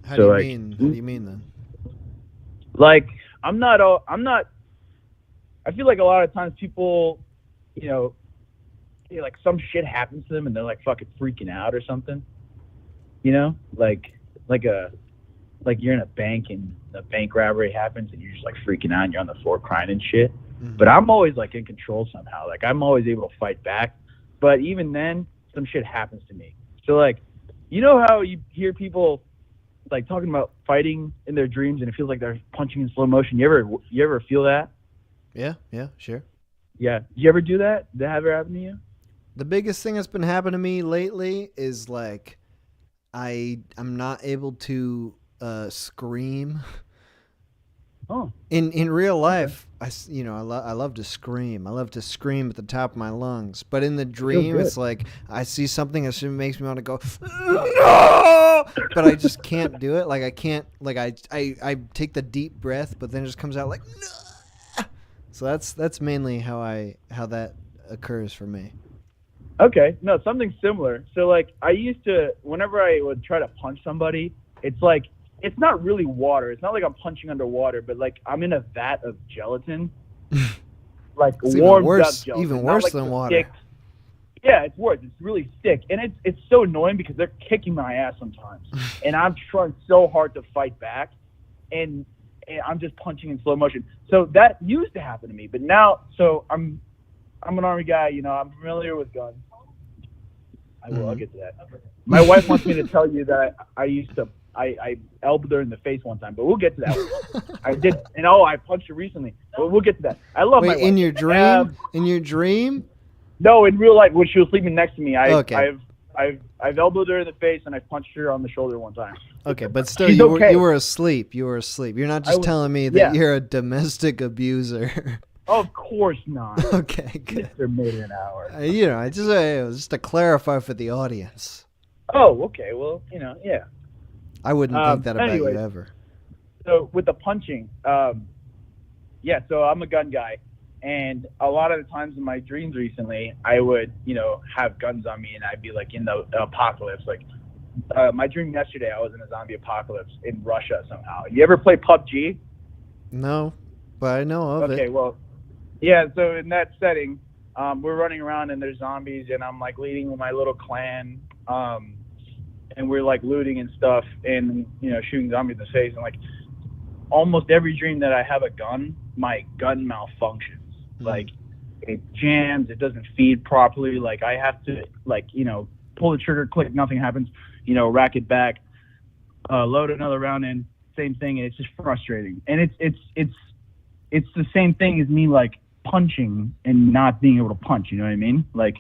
How do you mean then? I'm not. I feel like a lot of times people, some shit happens to them and they're fucking freaking out or something. You're in a bank and a bank robbery happens and you're just freaking out and you're on the floor crying and shit. Mm-hmm. But I'm always in control somehow. I'm always able to fight back. But even then, some shit happens to me. So how you hear people talking about fighting in their dreams and it feels like they're punching in slow motion. You ever feel that? Yeah, sure. Yeah. You ever do that? Did that ever happen to you? The biggest thing that's been happening to me lately is I'm not able to scream. Oh. In real life, I love to scream. I love to scream at the top of my lungs. But in the dream, it's I see something that makes me want to go, no! But I just can't do it. I can't. I take the deep breath, but then it just comes out no! So that's mainly how that occurs for me. Okay, no, something similar. So I used to, whenever I would try to punch somebody, it's it's not really water. It's not I'm punching underwater, but I'm in a vat of gelatin. like It's warmed even worse, up gelatin. even not worse like than the water. thick- Yeah, it's worse. It's really thick, and it's so annoying because they're kicking my ass sometimes, and I'm trying so hard to fight back, and I'm just punching in slow motion. So that used to happen to me, but now, so I'm an Army guy. You know, I'm familiar with guns. I'll get to that. My wife wants me to tell you that I elbowed her in the face one time, but we'll get to that one. I did, and I punched her recently, but we'll get to that. I love my wife. in your dream? In your dream? No, in real life, when she was sleeping next to me, Okay. I've elbowed her in the face and I punched her on the shoulder one time. Okay, but still, She's you okay. were asleep. You were asleep. You're not just telling me that yeah. you're a domestic abuser. Of course not. Okay, good. Mr. Made an hour. You know, just to clarify for the audience. Oh, okay. Well, you know, yeah. I wouldn't think that about anyway, you ever. So with the punching, yeah. So I'm a gun guy, and a lot of the times in my dreams recently, I would, you know, have guns on me, and I'd be like in the apocalypse. Like my dream yesterday, I was in a zombie apocalypse in Russia somehow. You ever play PUBG? No, but I know of it. Okay, well, yeah. So in that setting, we're running around and there's zombies, and I'm like leading my little clan, and we're like looting and stuff, and you know, shooting zombies in the face, and like almost every dream that I have a gun, my gun malfunctions. Like it jams, it doesn't feed properly. Like I have to, like, you know, pull the trigger, click, nothing happens. You know, rack it back, load another round in, same thing, and it's just frustrating. And it's the same thing as me like punching and not being able to punch. You know what I mean? Like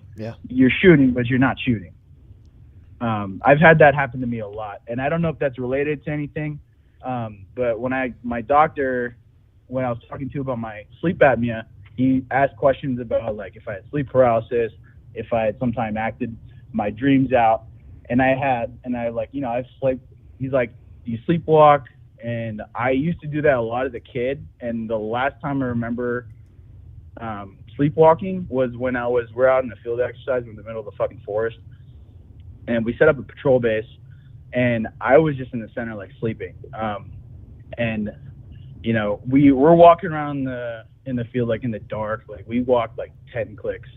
you're shooting, but you're not shooting. I've had that happen to me a lot, and I don't know if that's related to anything. But my doctor, when I was talking to about my sleep apnea, he asked questions about like if I had sleep paralysis, if I had sometime acted my dreams out, and I like, you know, I've slept. He's like, do you sleepwalk? And I used to do that a lot as a kid, and the last time I remember sleepwalking was when we're out in the field exercise in the middle of the fucking forest, and we set up a patrol base, and I was just in the center like sleeping, and you know, we're walking around in the field like in the dark, like we walked like 10 clicks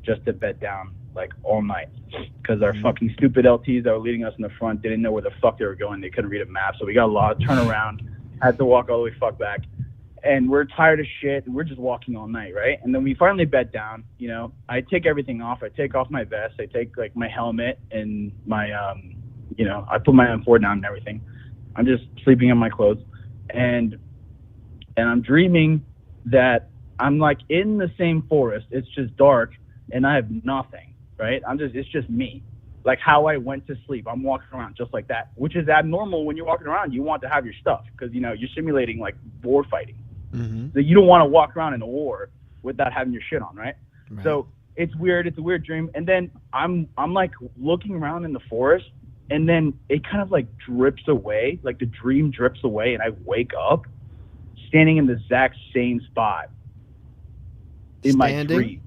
just to bed down like all night because our fucking stupid LTs that were leading us in the front didn't know where the fuck they were going. They couldn't read a map, so we got lost, turn around, had to walk all the way fuck back, and we're tired of shit, and we're just walking all night, right? And then we finally bed down. You know, I take everything off. I take off my vest. I take like my helmet and my you know, I put my M4 down and everything. I'm just sleeping in my clothes, and I'm dreaming that I'm like in the same forest. It's just dark, and I have nothing, right? It's just me. Like how I went to sleep. I'm walking around just like that, which is abnormal when you're walking around. You want to have your stuff because, you know, you're simulating like war fighting. So you don't want to walk around in a war without having your shit on, right? So it's weird. It's a weird dream. And then I'm like looking around in the forest, and then it kind of like drips away. Like the dream drips away, and I wake up standing in the exact same spot in my dream.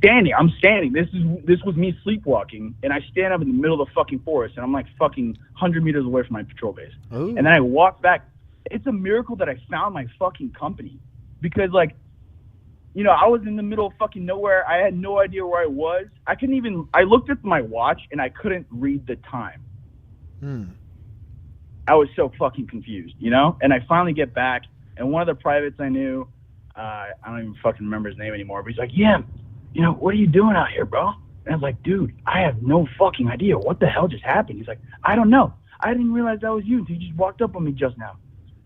I'm standing. This was me sleepwalking, and I stand up in the middle of the fucking forest, and I'm like fucking 100 meters away from my patrol base. And then I walk back. It's a miracle that I found my fucking company, because like, you know, I was in the middle of fucking nowhere. I had no idea where I was. I looked at my watch and I couldn't read the time. I was so fucking confused, you know? And I finally get back, and one of the privates I knew, I don't even fucking remember his name anymore, but he's like, yeah, you know, what are you doing out here, bro? And I was like, dude, I have no fucking idea. What the hell just happened? He's like, I don't know. I didn't realize that was you until you just walked up on me just now.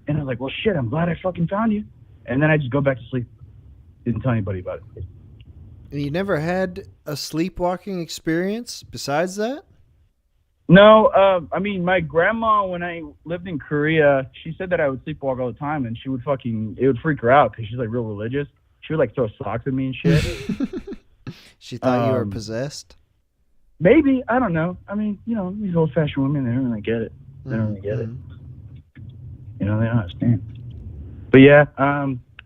And I was like, well, shit, I'm glad I fucking found you. And then I just go back to sleep. Didn't tell anybody about it. And you never had a sleepwalking experience besides that? No, I mean, my grandma, when I lived in Korea, she said that I would sleepwalk all the time, and it would freak her out because she's like real religious. She would like throw socks at me and shit. She thought you were possessed? Maybe. I don't know. I mean, you know, these old fashioned women, they don't really get it. They don't really get it. You know, they don't understand. But yeah,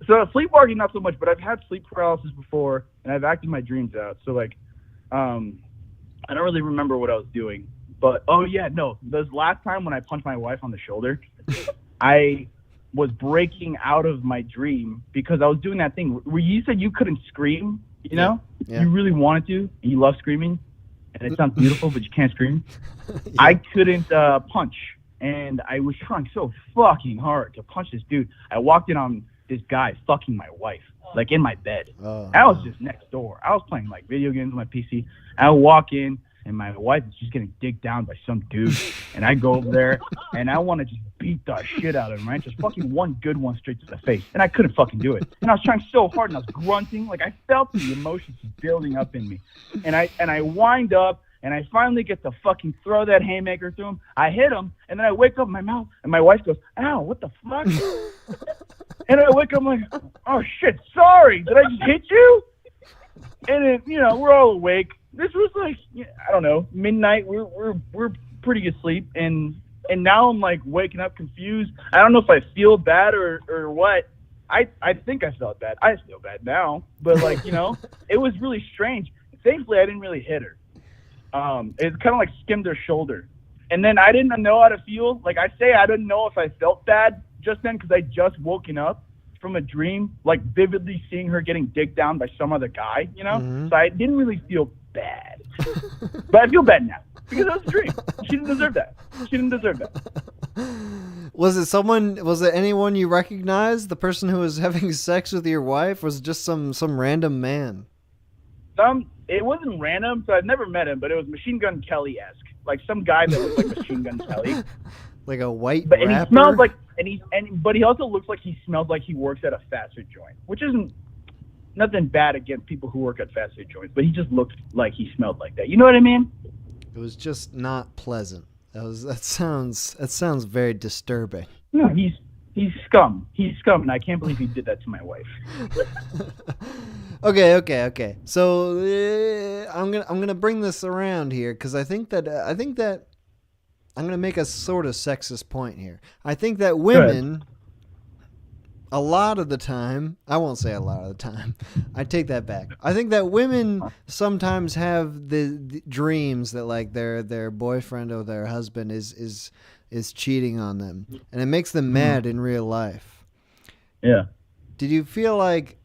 so sleepwalking, not so much, but I've had sleep paralysis before, and I've acted my dreams out. So like, I don't really remember what I was doing. But, oh yeah, no, this last time when I punched my wife on the shoulder, I was breaking out of my dream because I was doing that thing where you said you couldn't scream, you know? Yeah. You really wanted to, and you love screaming, and it sounds beautiful, but you can't scream. I couldn't punch, and I was trying so fucking hard to punch this dude. I walked in on this guy fucking my wife, like in my bed. I was just next door. I was playing like video games on my PC. I walk in, and my wife is just getting digged down by some dude, and I go over there, and I want to just beat the shit out of him, right? Just fucking one good one straight to the face, and I couldn't fucking do it. And I was trying so hard, and I was grunting, like I felt the emotions building up in me, and I wind up, and I finally get to fucking throw that haymaker through him. I hit him, and then I wake up in my mouth, and my wife goes, "Ow, what the fuck?" And I wake up, I'm like, "Oh shit, sorry, did I just hit you?" And then, you know, we're all awake. This was like, I don't know, midnight. We're pretty asleep, and now I'm like waking up confused. I don't know if I feel bad or what. I think I felt bad. I feel bad now, but like, you know, it was really strange. Thankfully, I didn't really hit her. It kind of like skimmed her shoulder, and then I didn't know how to feel. Like I didn't know if I felt bad just then because I just woken up from a dream, like vividly seeing her getting digged down by some other guy, you know? So I didn't really feel bad. But I feel bad now because it was a dream. She didn't deserve that. Was it anyone you recognized? The person who was having sex with your wife? Was it just some random man? It wasn't random, so I've never met him, but it was Machine Gun Kelly-esque. Like some guy that looked like Machine Gun Kelly. Like a white rapper? And he smells like, but he also looks like he smells like he works at a fast food joint, which isn't nothing bad against people who work at fast food joints, but he just looked like he smelled like that. You know what I mean? It was just not pleasant. That sounds very disturbing. No, he's scum. He's scum, and I can't believe he did that to my wife. Okay. So I'm gonna bring this around here because I think that I'm gonna make a sort of sexist point here. I think that women, a lot of the time, I won't say a lot of the time, I take that back. I think that women sometimes have the dreams that like their boyfriend or their husband is cheating on them, and it makes them mad in real life. Yeah. Did you feel like?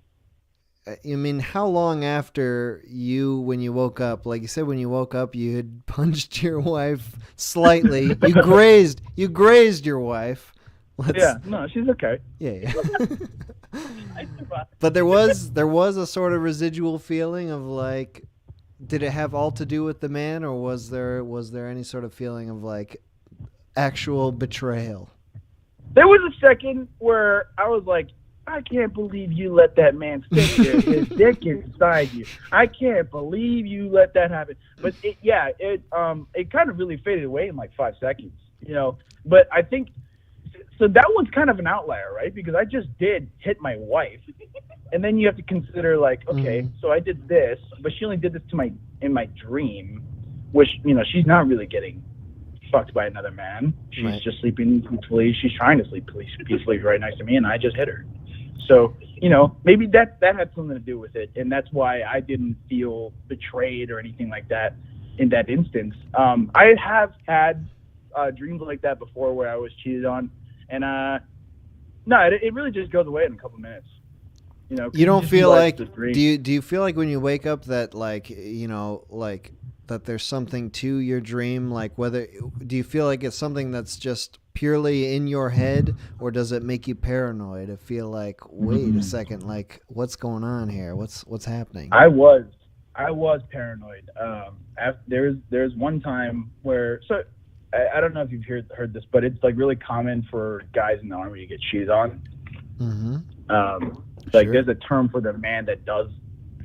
I mean, how long after when you woke up, like you said, when you woke up, you had punched your wife slightly. You grazed your wife. No, she's okay. Yeah. But there was a sort of residual feeling of like, did it have all to do with the man, or was there any sort of feeling of like actual betrayal? There was a second where I was like, I can't believe you let that man sit there, his dick inside you. I can't believe you let that happen. But it kind of really faded away in like 5 seconds, you know. But I think so that one's kind of an outlier, right? Because I just did hit my wife, and then you have to consider like, okay, so I did this, but she only did this in my dream, which, you know, she's not really getting fucked by another man. She's just sleeping peacefully. She's trying to sleep peacefully right next to me, and I just hit her. So, you know, maybe that had something to do with it, and that's why I didn't feel betrayed or anything like that in that instance. I have had dreams like that before where I was cheated on, and it really just goes away in a couple minutes. You know, you don't feel like do you feel like when you wake up that like, you know, like that there's something to your dream? Like do you feel like it's something that's just purely in your head, or does it make you paranoid to feel like, wait a second, like what's going on here? What's happening? I was paranoid. There's one time where, so I don't know if you've heard this, but it's like really common for guys in the Army to get cheated on. Like there's a term for the man that does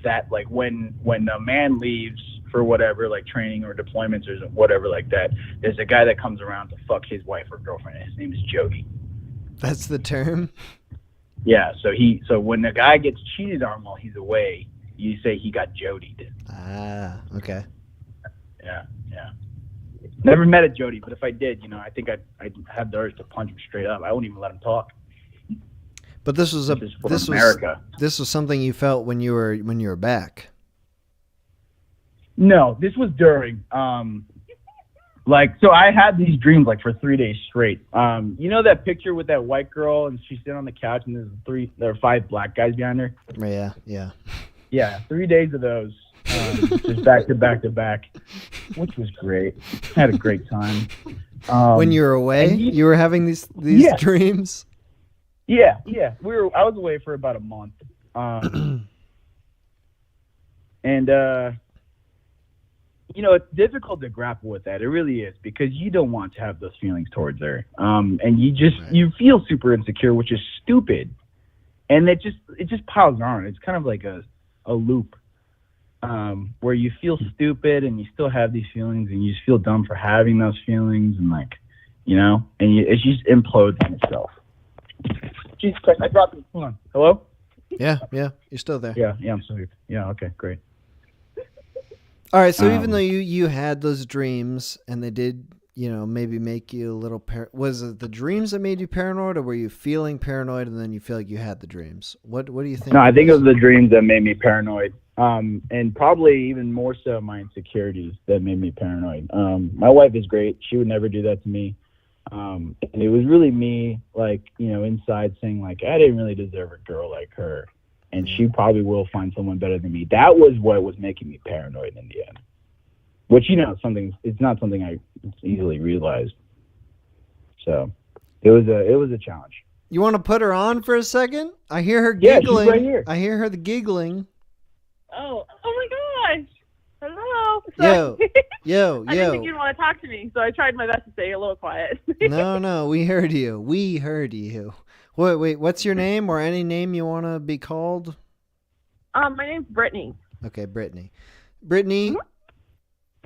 that. Like when a man leaves for whatever, like training or deployments or whatever like that, there's a guy that comes around to fuck his wife or girlfriend, and his name is Jody. That's the term? Yeah, so when the guy gets cheated on while he's away, you say he got Jodied. Ah, okay. Yeah. Never met a Jody, but if I did, you know, I think I'd have the urge to punch him straight up. I wouldn't even let him talk. But this was America. This was something you felt when you were back. No, this was during. Like, so I had these dreams like for 3 days straight. You know that picture with that white girl and she's sitting on the couch and there are 5 black guys behind her? Yeah. Yeah, 3 days of those, just back to back to back, which was great. I had a great time. When you were away, you were having these dreams? Yeah. I was away for about a month. You know, it's difficult to grapple with that. It really is, because you don't want to have those feelings towards her. And you feel super insecure, which is stupid. And it just piles on. It's kind of like a loop, where you feel stupid and you still have these feelings and you just feel dumb for having those feelings, and like, you know, and it just implodes on itself. Jesus Christ, I dropped it. Hold on. Hello? Yeah, you're still there. Yeah, I'm still here. Yeah, okay, great. All right, so even though you had those dreams and they did, you know, maybe make you a little was it the dreams that made you paranoid, or were you feeling paranoid and then you feel like you had the dreams? What do you think? No, I think it was the dreams that made me paranoid. And probably even more so my insecurities that made me paranoid. My wife is great. She would never do that to me. And it was really me, like, you know, inside saying, like, I didn't really deserve a girl like her, and she probably will find someone better than me. That was what was making me paranoid in the end. Which, you know, it's not something I easily realized. So it was a challenge. You want to put her on for a second? I hear her giggling. Yeah, she's right here. I hear her giggling. Oh my gosh. Hello. Yo. I didn't think you'd want to talk to me, so I tried my best to stay a little quiet. No, we heard you. Wait, what's your name, or any name you want to be called? My name's Brittany. Okay, Brittany. Brittany,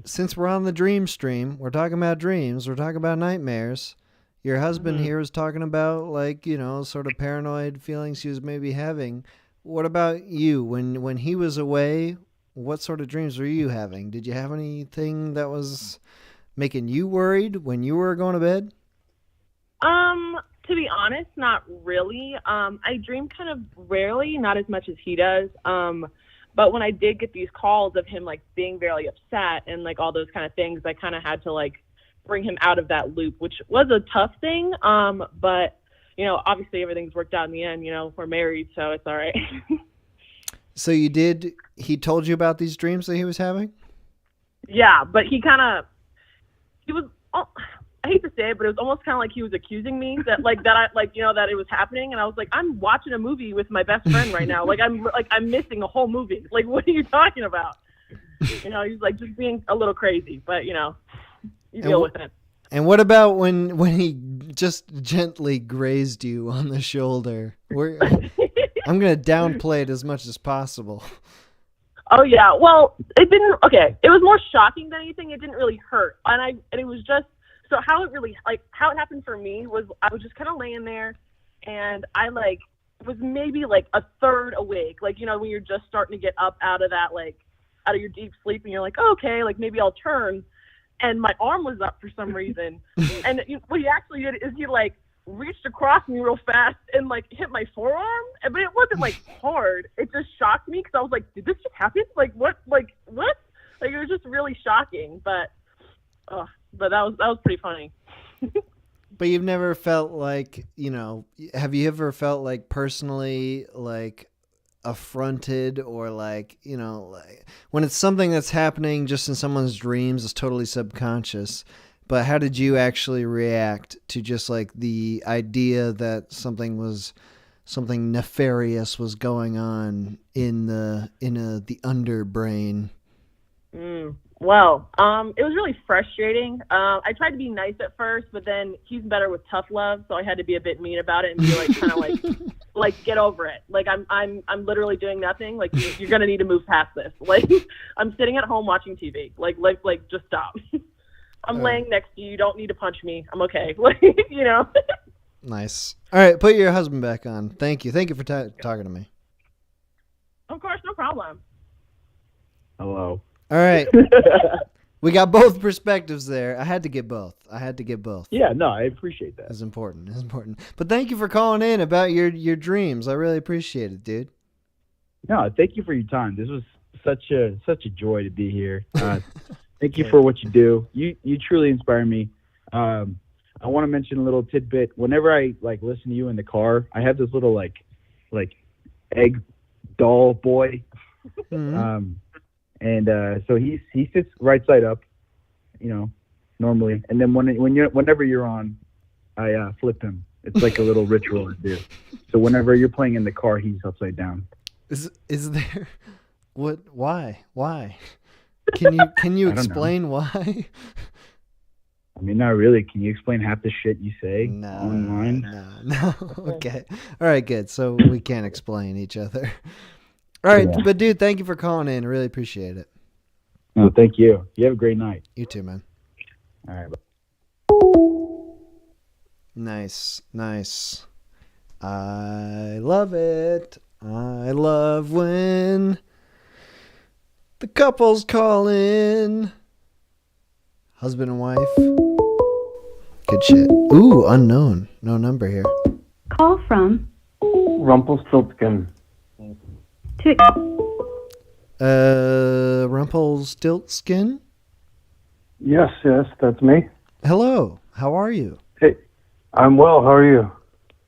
since we're on the dream stream, we're talking about dreams, we're talking about nightmares. Your husband here is talking about, like, you know, sort of paranoid feelings he was maybe having. What about you? When he was away, what sort of dreams were you having? Did you have anything that was making you worried when you were going to bed? To be honest, not really. I dream kind of rarely, not as much as he does. But when I did get these calls of him, like, being very upset and, like, all those kind of things, I kind of had to, like, bring him out of that loop, which was a tough thing. But, you know, obviously everything's worked out in the end. You know, we're married, so it's all right. So he told you about these dreams that he was having? Yeah, but he was, I hate to say it, but it was almost kind of like he was accusing me that it was happening. And I was like, I'm watching a movie with my best friend right now. I'm missing a whole movie. Like, what are you talking about? You know, he's like just being a little crazy, but, you know, you deal with it. And what about when he just gently grazed you on the shoulder? I'm going to downplay it as much as possible. Oh, yeah. Well, it was more shocking than anything. It didn't really hurt. And it was just, so how it happened for me was I was just kind of laying there, and I, like, was maybe, like, a third awake. Like, you know, when you're just starting to get up out of your deep sleep, and you're like, oh, okay, like, maybe I'll turn. And my arm was up for some reason. And what he actually did is he, like, reached across me real fast and, like, hit my forearm. But it wasn't, like, hard. It just shocked me because I was like, did this just happen? Like, what? Like, what? Like, it was just really shocking. But that was pretty funny. But you've never felt like, you know, have you ever felt like personally, like, affronted, or, like, you know, like, when it's something that's happening just in someone's dreams, it's totally subconscious, but how did you actually react to just, like, the idea that something nefarious was going on in the underbrain? Well, it was really frustrating. I tried to be nice at first, but then he's better with tough love, so I had to be a bit mean about it and be like, kind of like, get over it. Like, I'm literally doing nothing. Like, you're gonna need to move past this. Like, I'm sitting at home watching TV. Like, just stop. I'm laying next to you. You don't need to punch me. I'm okay. Like, you know. Nice. All right, put your husband back on. Thank you for talking to me. Of course, no problem. Hello. All right. We got both perspectives there. I had to get both. Yeah, no, I appreciate that. It's important. But thank you for calling in about your dreams. I really appreciate it, dude. No, thank you for your time. This was such a joy to be here. Thank you for what you do. You truly inspire me. I want to mention a little tidbit. Whenever I listen to you in the car, I have this little like egg doll boy. Mhm. So he sits right side up, normally, and then whenever you're on, I flip him. It's like a little ritual I do. So whenever you're playing in the car, he's upside down. Is there what? Why? Can you I don't know. explain why? I mean, not really. Can you explain half the shit you say online? No. Okay. All right. Good. So we can't explain each other. All right, Yeah. but dude, thank you for calling in. I really appreciate it. No, thank you. You have a great night. You too, man. All right. Bye. Nice. I love it. I love when the couples call in. Husband and wife. Good shit. Ooh, unknown. No number here. Call from Rumpelstiltskin. to Rumpelstiltskin? Yes, that's me. Hello. How are you? Hey, I'm well. How are you?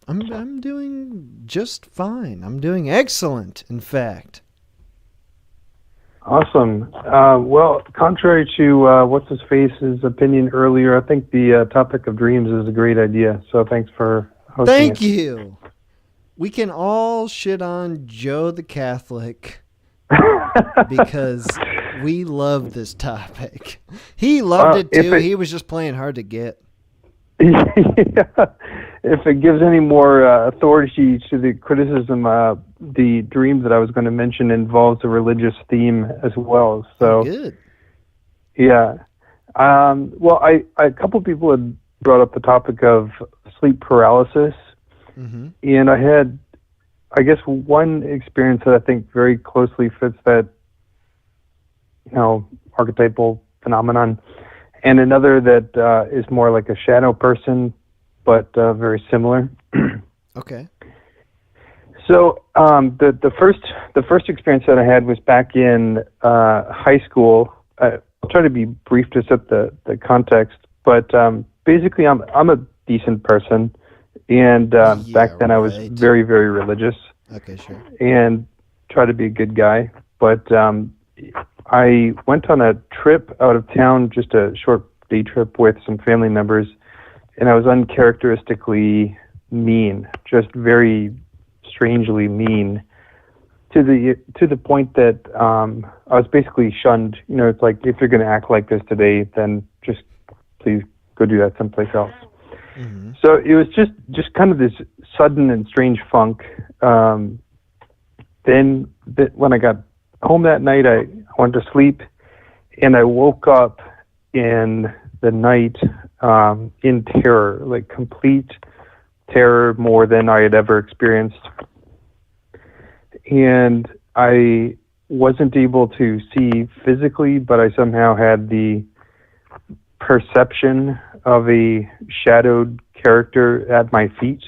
I'm doing just fine. I'm doing excellent, in fact. Awesome. Well, contrary to what's his face's opinion earlier, I think the topic of dreams is a great idea. So thanks for hosting. Thank you. We can all shit on Joe the Catholic because we love this topic. He loved it too. He was just playing hard to get. Yeah. If it gives any more authority to the criticism, the dream that I was going to mention involves a religious theme as well. So good. Yeah. Well, a couple people had brought up the topic of sleep paralysis, and I had, I guess, one experience that I think very closely fits that, archetypal phenomenon, and another that is more like a shadow person, but very similar. Okay. So the first experience that I had was back in high school. I'll try to be brief to set the context, but basically I'm a decent person, and back then I was very, very religious. Okay, sure. And try to be a good guy, but I went on a trip out of town, just a short day trip with some family members, and I was uncharacteristically mean, just very strangely mean, to the point that I was basically shunned. It's like, if you're going to act like this today, then just please go do that someplace else. So it was just kind of this sudden and strange funk. Then when I got home that night, I went to sleep, and I woke up in the night in terror, like complete terror, more than I had ever experienced. And I wasn't able to see physically, but I somehow had the perception of a shadowed character at my feet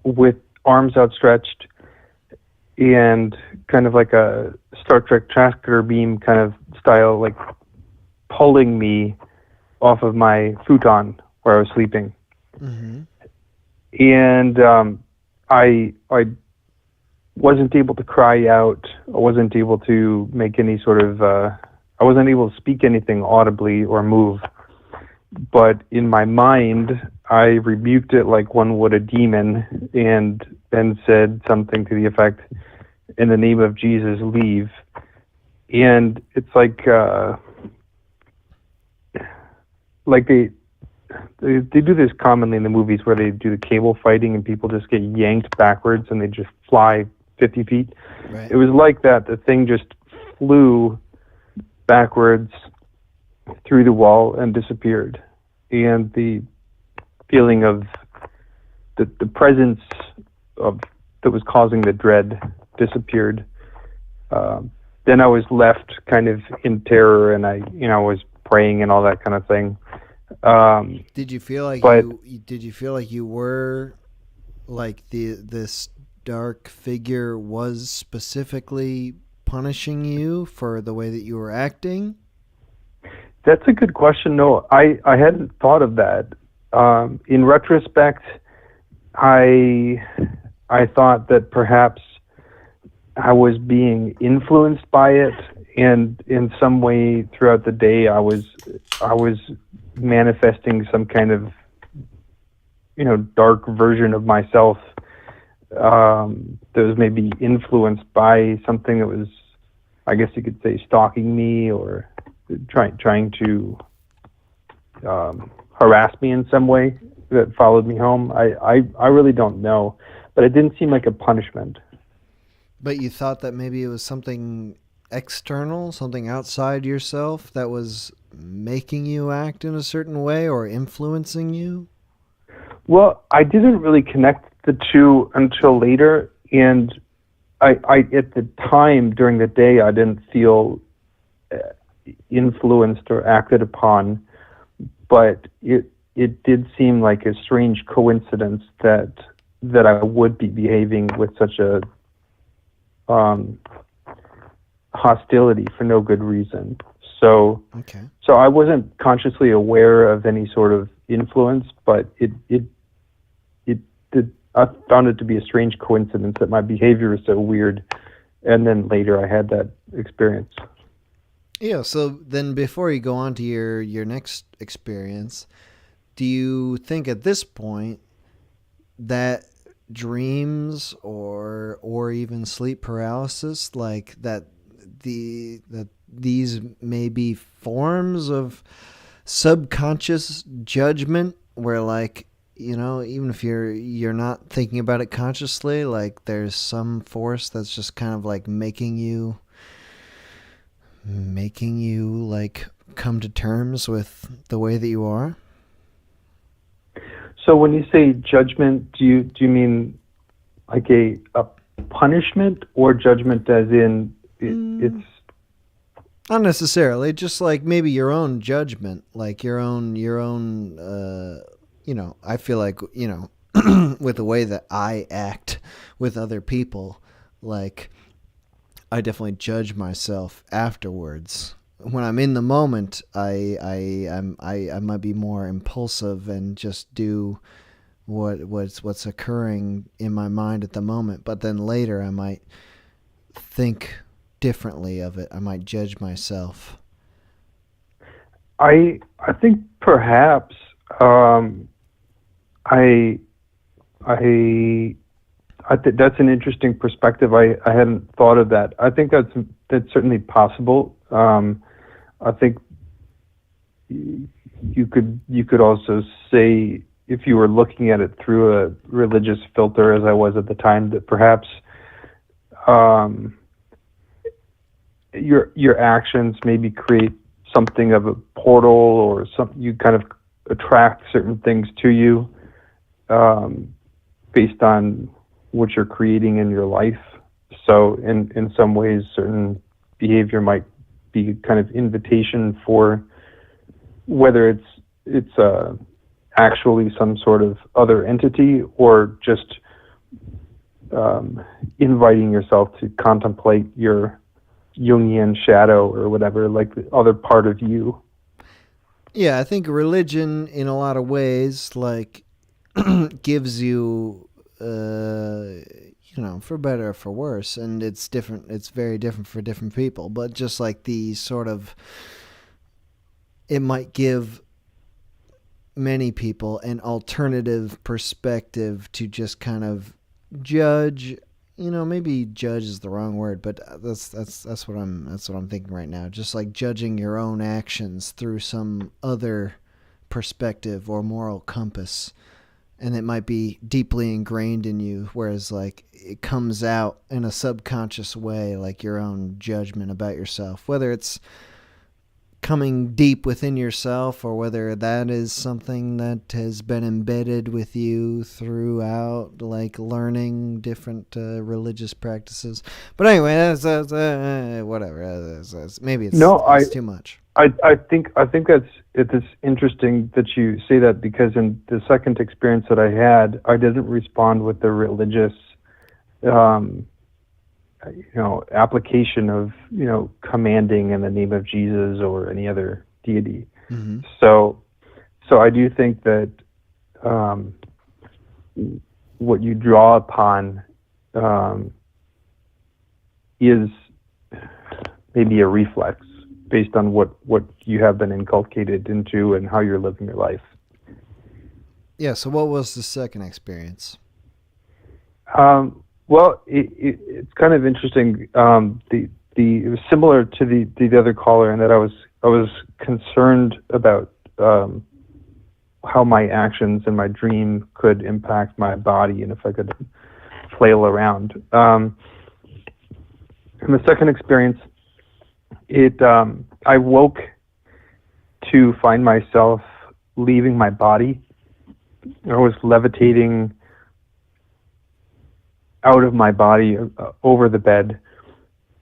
with arms outstretched and kind of like a Star Trek tractor beam kind of style, like pulling me off of my futon where I was sleeping. And I wasn't able to cry out. I wasn't able to make any sort of, I wasn't able to speak anything audibly or move. But in my mind, I rebuked it like one would a demon, and then said something to the effect, "In the name of Jesus, leave." And it's like they do this commonly in the movies where they do the cable fighting and people just get yanked backwards and they just fly 50 feet. Right. It was like that. The thing just flew backwards through the wall and disappeared. And the feeling of the presence of that was causing the dread disappeared. Then I was left kind of in terror, and I was praying and all that kind of thing. Did you feel like you were like this dark figure was specifically punishing you for the way that you were acting? That's a good question. No, I hadn't thought of that. In retrospect, I thought that perhaps I was being influenced by it, and in some way throughout the day I was manifesting some kind of dark version of myself that was maybe influenced by something that was, I guess you could say, stalking me or trying to harass me in some way that followed me home. I really don't know, but it didn't seem like a punishment. But you thought that maybe it was something external, something outside yourself that was making you act in a certain way or influencing you? Well, I didn't really connect the two until later, and I at the time during the day I didn't feel influenced or acted upon, but it did seem like a strange coincidence that I would be behaving with such a hostility for no good reason. So I wasn't consciously aware of any sort of influence, but I found it to be a strange coincidence that my behavior was so weird, and then later I had that experience. Yeah, so then before you go on to your next experience, do you think at this point that dreams or even sleep paralysis, like that these may be forms of subconscious judgment where, like, even if you're not thinking about it consciously, like there's some force that's just kind of like making you like come to terms with the way that you are? So when you say judgment, do you mean like a punishment, or judgment as in it's not necessarily, just like maybe your own judgment, like your own I feel like, with the way that I act with other people, like I definitely judge myself afterwards. When I'm in the moment, I might be more impulsive and just do what's occurring in my mind at the moment. But then later, I might think differently of it. I might judge myself. I think perhaps I think that's an interesting perspective. I hadn't thought of that. I think that's certainly possible. I think you could also say, if you were looking at it through a religious filter, as I was at the time, that perhaps your actions maybe create something of a portal, or you kind of attract certain things to you based on what you're creating in your life. So in some ways, certain behavior might be kind of invitation for whether it's actually some sort of other entity, or just inviting yourself to contemplate your Jungian shadow or whatever, like the other part of you. Yeah, I think religion in a lot of ways, like, gives you, for better or for worse, and it's different. It's very different for different people. But just like the sort of, it might give many people an alternative perspective to just kind of judge. Maybe judge is the wrong word, but that's what I'm thinking right now. Just like judging your own actions through some other perspective or moral compass. And it might be deeply ingrained in you, whereas like it comes out in a subconscious way, like your own judgment about yourself, whether it's coming deep within yourself or whether that is something that has been embedded with you throughout, like learning different religious practices. But anyway, that's whatever. Maybe it's too much. I think it's interesting that you say that, because in the second experience that I had, I didn't respond with the religious, application of, commanding in the name of Jesus or any other deity. Mm-hmm. So I do think that what you draw upon is maybe a reflex based on what you have been inculcated into and how you're living your life. Yeah, so what was the second experience? Well, it's kind of interesting. It was similar to the other caller in that I was concerned about how my actions and my dream could impact my body, and if I could flail around. In the second experience, I woke to find myself leaving my body. I was levitating out of my body over the bed,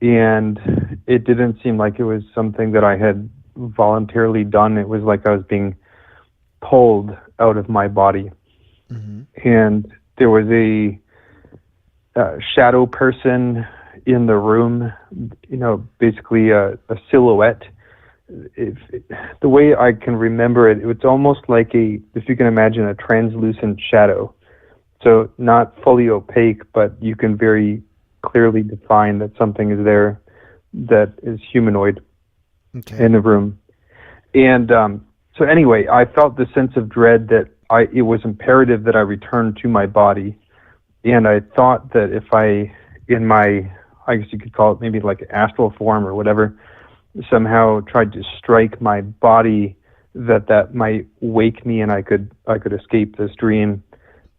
and it didn't seem like it was something that I had voluntarily done. It was like I was being pulled out of my body. Mm-hmm. And there was a shadow person in the room, basically a silhouette. The way I can remember it, it's almost like if you can imagine a translucent shadow. So not fully opaque, but you can very clearly define that something is there that is humanoid in the room. And so anyway, I felt the sense of dread that it was imperative that I return to my body. And I thought that if I guess you could call it maybe like astral form or whatever, somehow tried to strike my body, that might wake me and I could escape this dream.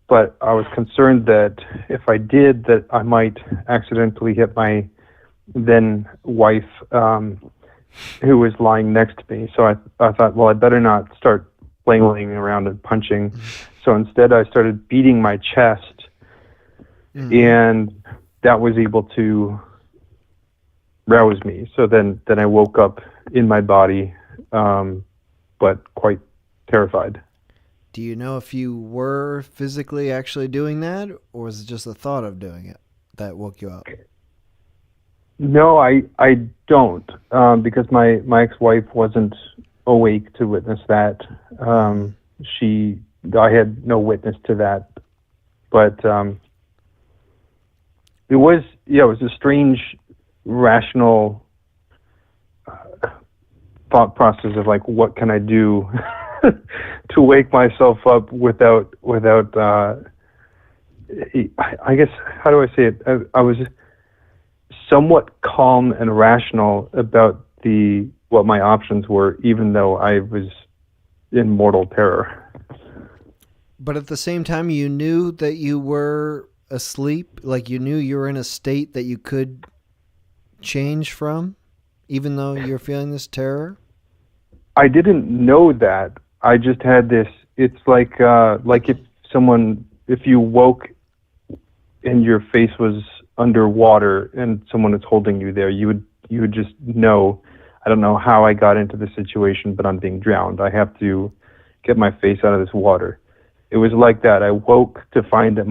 But I was concerned that if I did, that I might accidentally hit my then wife, who was lying next to me. So I thought, well, I better not start flailing around and punching. So instead I started beating my chest, and that was able to rouse me. So then I woke up in my body, but quite terrified. Do you know if you were physically actually doing that, or was it just the thought of doing it that woke you up? No, I don't, because my ex-wife wasn't awake to witness that. I had no witness to that, but it was a strange, rational thought process of like, what can I do to wake myself up without I guess, how do I say it? I was somewhat calm and rational about what my options were, even though I was in mortal terror. But at the same time, you knew that you were asleep, like you knew you were in a state that you could change from, even though you're feeling this terror? I didn't know that. I just had this, it's like if you woke and your face was underwater and someone is holding you there, you would just know, I don't know how I got into this situation, but I'm being drowned. I have to get my face out of this water. It was like that. I woke to find that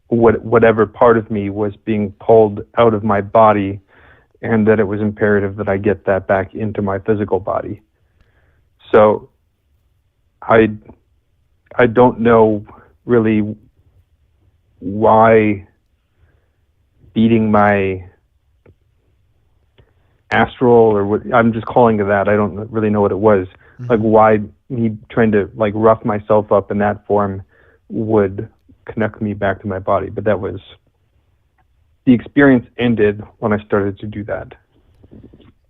whatever part of me was being pulled out of my body, and that it was imperative that I get that back into my physical body. So I don't know really why beating my astral, or what I'm just calling it that, I don't really know what it was. Mm-hmm. Like why me trying to like rough myself up in that form would connect me back to my body. But that was, the experience ended when I started to do that.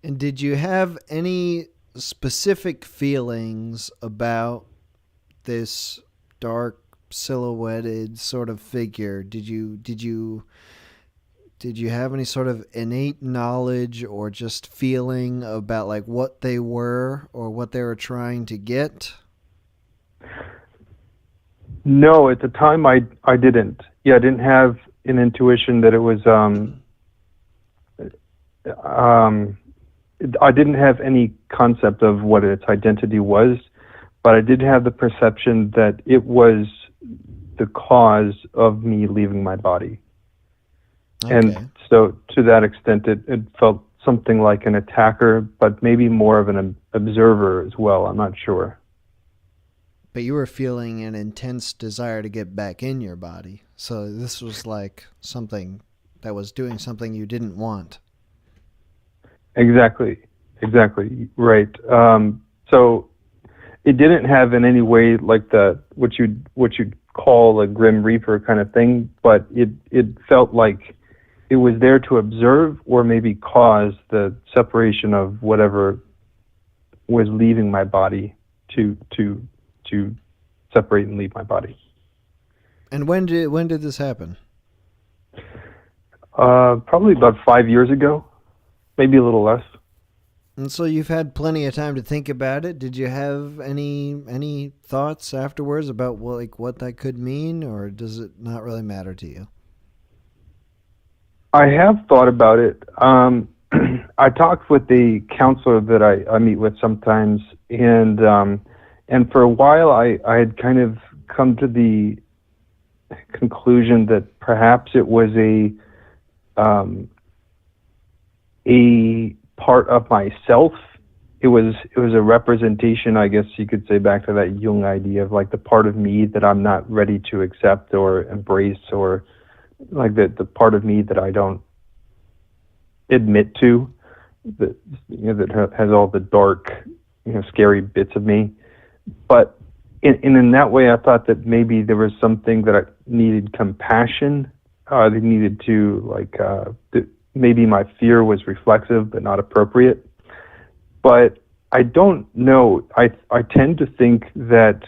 And did you have any specific feelings about this dark silhouetted sort of figure? Did you have any sort of innate knowledge or just feeling about like what they were or what they were trying to get? No, at the time I didn't. Yeah, I didn't have an intuition that it was I didn't have any concept of what its identity was, but I did have the perception that it was the cause of me leaving my body. Okay. And so to that extent, it felt something like an attacker, but maybe more of an observer as well. I'm not sure. But you were feeling an intense desire to get back in your body. So this was like something that was doing something you didn't want. Exactly. Right. So it didn't have in any way like what you'd call a Grim Reaper kind of thing, but it felt like it was there to observe or maybe cause the separation of whatever was leaving my body to separate and leave my body. And when did this happen? Probably about 5 years ago, maybe a little less. And so you've had plenty of time to think about it. Did you have any thoughts afterwards about what that could mean, or does it not really matter to you? I have thought about it. I talked with the counselor that I meet with sometimes, and for a while I had kind of come to the conclusion that perhaps it was a part of myself. It was a representation, I guess you could say, back to that Jung idea of like the part of me that I'm not ready to accept or embrace, or like the part of me that I don't admit to, that that has all the dark, scary bits of me. But in that way, I thought that maybe there was something that I needed compassion. They needed to maybe my fear was reflexive but not appropriate. But I don't know. I tend to think that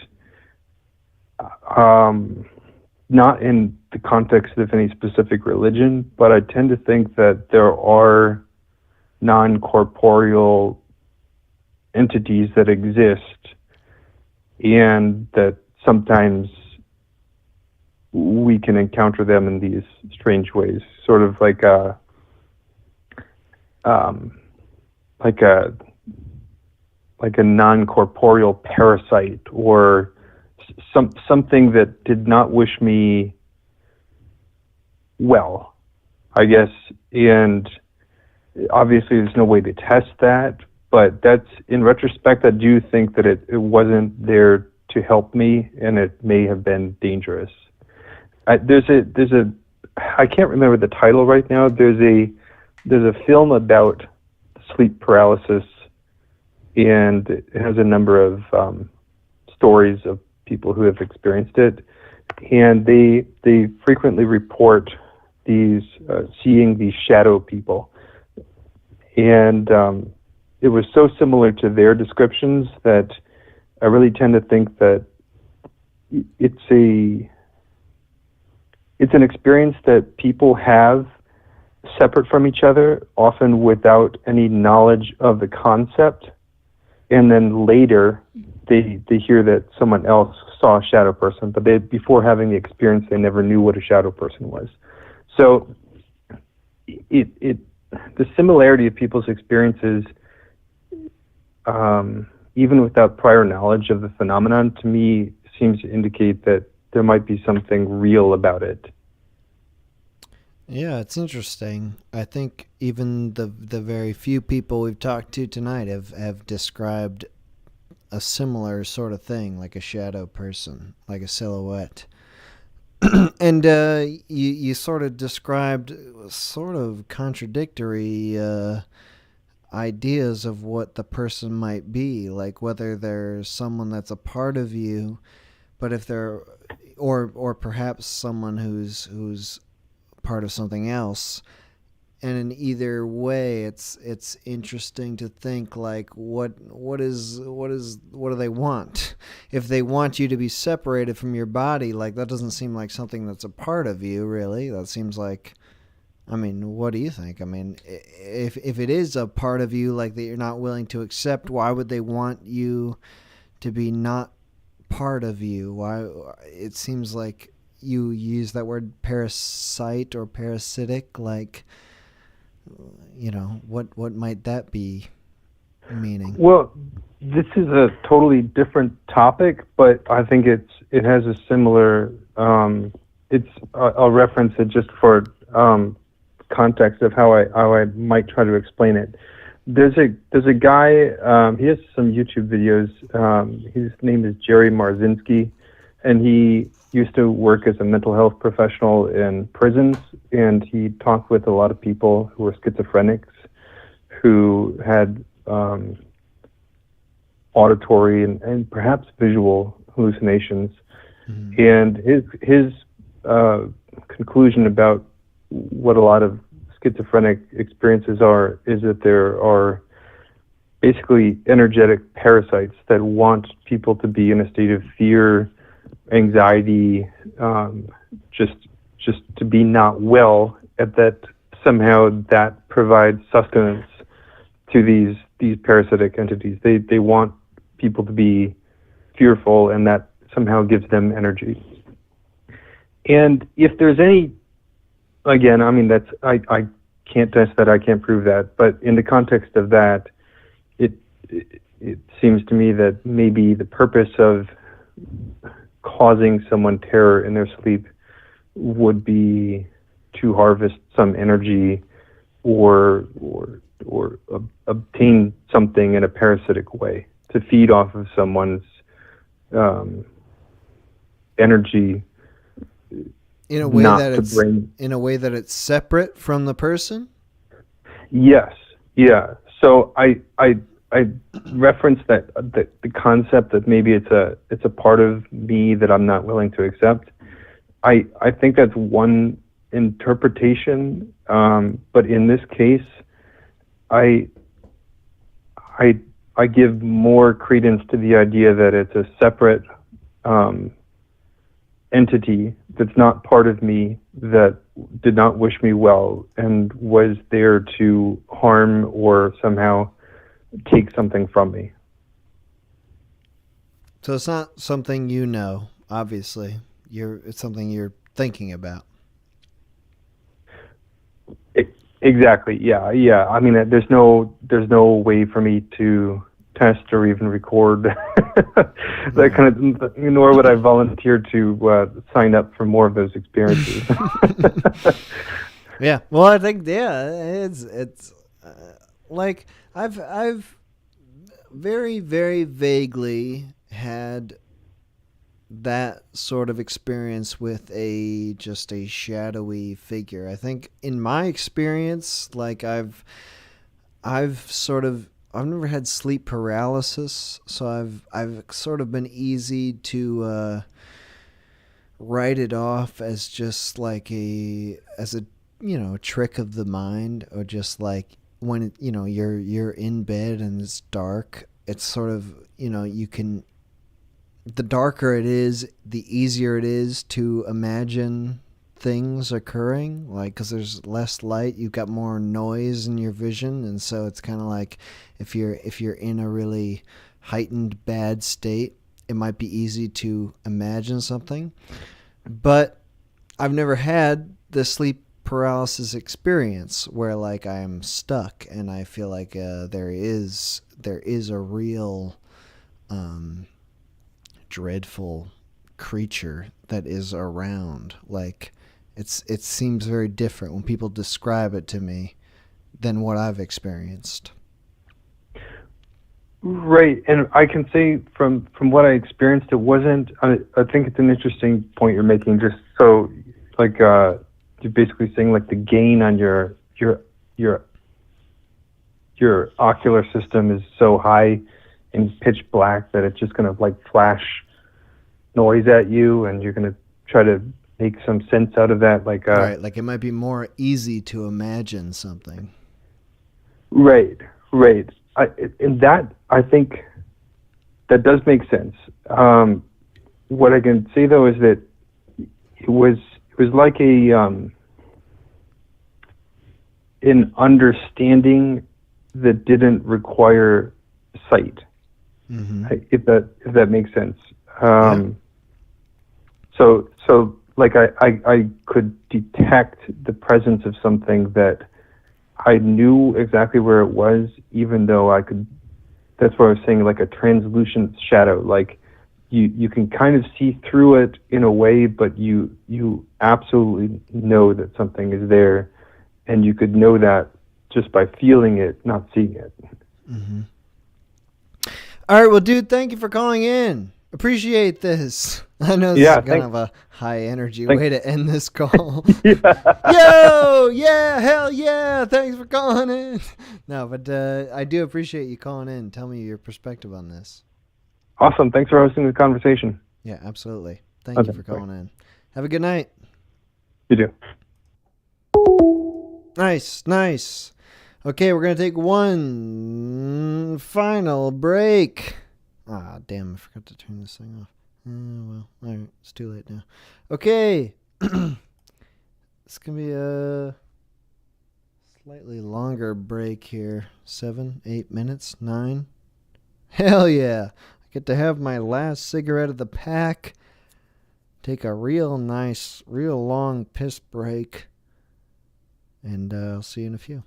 not in the context of any specific religion, but I tend to think that there are non-corporeal entities that exist, and that sometimes we can encounter them in these strange ways, sort of like a non-corporeal parasite, or something that did not wish me well, I guess. And obviously there's no way to test that, but that's, in retrospect, I do think that it wasn't there to help me, and it may have been dangerous. There's a I can't remember the title right now. There's a film about sleep paralysis, and it has a number of stories of people who have experienced it, and they frequently report seeing these shadow people, and it was so similar to their descriptions that I really tend to think that it's an experience that people have separate from each other, often without any knowledge of the concept, and then later they hear that someone else saw a shadow person, but before having the experience, they never knew what a shadow person was. So the similarity of people's experiences, even without prior knowledge of the phenomenon, to me seems to indicate that there might be something real about it. Yeah, it's interesting. I think even the very few people we've talked to tonight have described a similar sort of thing, like a shadow person, like a silhouette. And you sort of described sort of contradictory ideas of what the person might be, like whether there's someone that's a part of you, but if they're, or perhaps someone who's part of something else. And in either way, it's interesting to think, like, what do they want? If they want you to be separated from your body, like, that doesn't seem like something that's a part of you, really. That seems like, I mean, what do you think? I mean, if it is a part of you, like, that you're not willing to accept, why would they want you to be not part of you? Why? It seems like you use that word parasite or parasitic, like, what might that be meaning? Well, this is a totally different topic, but I think it has a similar. I'll reference it just for context of how I might try to explain it. There's a guy. He has some YouTube videos. His name is Jerry Marzinski, and he used to work as a mental health professional in prisons, and he talked with a lot of people who were schizophrenics, who had auditory and perhaps visual hallucinations. And his conclusion about what a lot of schizophrenic experiences is that there are basically energetic parasites that want people to be in a state of fear, anxiety, just to be not well, and that somehow that provides sustenance to these parasitic entities. They want people to be fearful, and that somehow gives them energy. And if there's any, again, I mean, that's I can't test that, I can't prove that, but in the context of that, it seems to me that maybe the purpose of causing someone terror in their sleep would be to harvest some energy or obtain something in a parasitic way, to feed off of someone's energy, in a way that it's separate from the person. Yes, yeah. So I referenced that the concept that maybe it's a part of me that I'm not willing to accept. I think that's one interpretation, but in this case, I give more credence to the idea that it's a separate entity that's not part of me, that did not wish me well and was there to harm or somehow take something from me. So it's not something you know, obviously. It's something you're thinking about. Exactly. Yeah. I mean, there's no way for me to test or even record that kind of, nor would I volunteer to sign up for more of those experiences. Yeah. Well, I think it's like I've very, very vaguely had that sort of experience with just a shadowy figure. I think in my experience, like I've never had sleep paralysis, so I've sort of been easy to write it off as just like a trick of the mind, or just like when you're in bed and it's dark. It's sort of, you can, the darker it is, the easier it is to imagine things occurring, like, because there's less light, you've got more noise in your vision, and so it's kind of like if you're in a really heightened bad state, it might be easy to imagine something. But I've never had the sleep paralysis experience where like I am stuck and I feel like there is a real dreadful creature that is around. Like it seems very different when people describe it to me than what I've experienced. Right, and I can say from what I experienced, it wasn't. I think it's an interesting point you're making. Just so, like, you're basically saying like the gain on your ocular system is so high and pitch black that it's just gonna like flash noise at you, and you're gonna try to make some sense out of that. Like, right, like it might be more easy to imagine something. Right. And that, I think, that does make sense. What I can say though is that it was like an understanding that didn't require sight. Mm-hmm. If that makes sense. So like I could detect the presence of something that I knew exactly where it was, even though I could. That's what I was saying, like a translucent shadow. Like you can kind of see through it in a way, but you absolutely know that something is there, and you could know that just by feeling it, not seeing it. Mm-hmm. All right, well, dude, thank you for calling in. Appreciate this. I know this is kind of a high energy way to end this call. Yo, yeah, hell yeah, thanks for calling in. No, but I do appreciate you calling in. Tell me your perspective on this. Awesome. Thanks for hosting the conversation. Yeah, absolutely. Thank you for calling in. Have a good night. You do. Nice. Okay, we're going to take one final break. Ah, damn, I forgot to turn this thing off. Well, all right, it's too late now. Okay. It's going to be a slightly longer break here. 7, 8 minutes, 9. Hell yeah. I get to have my last cigarette of the pack. Take a real nice, real long piss break. And I'll see you in a few.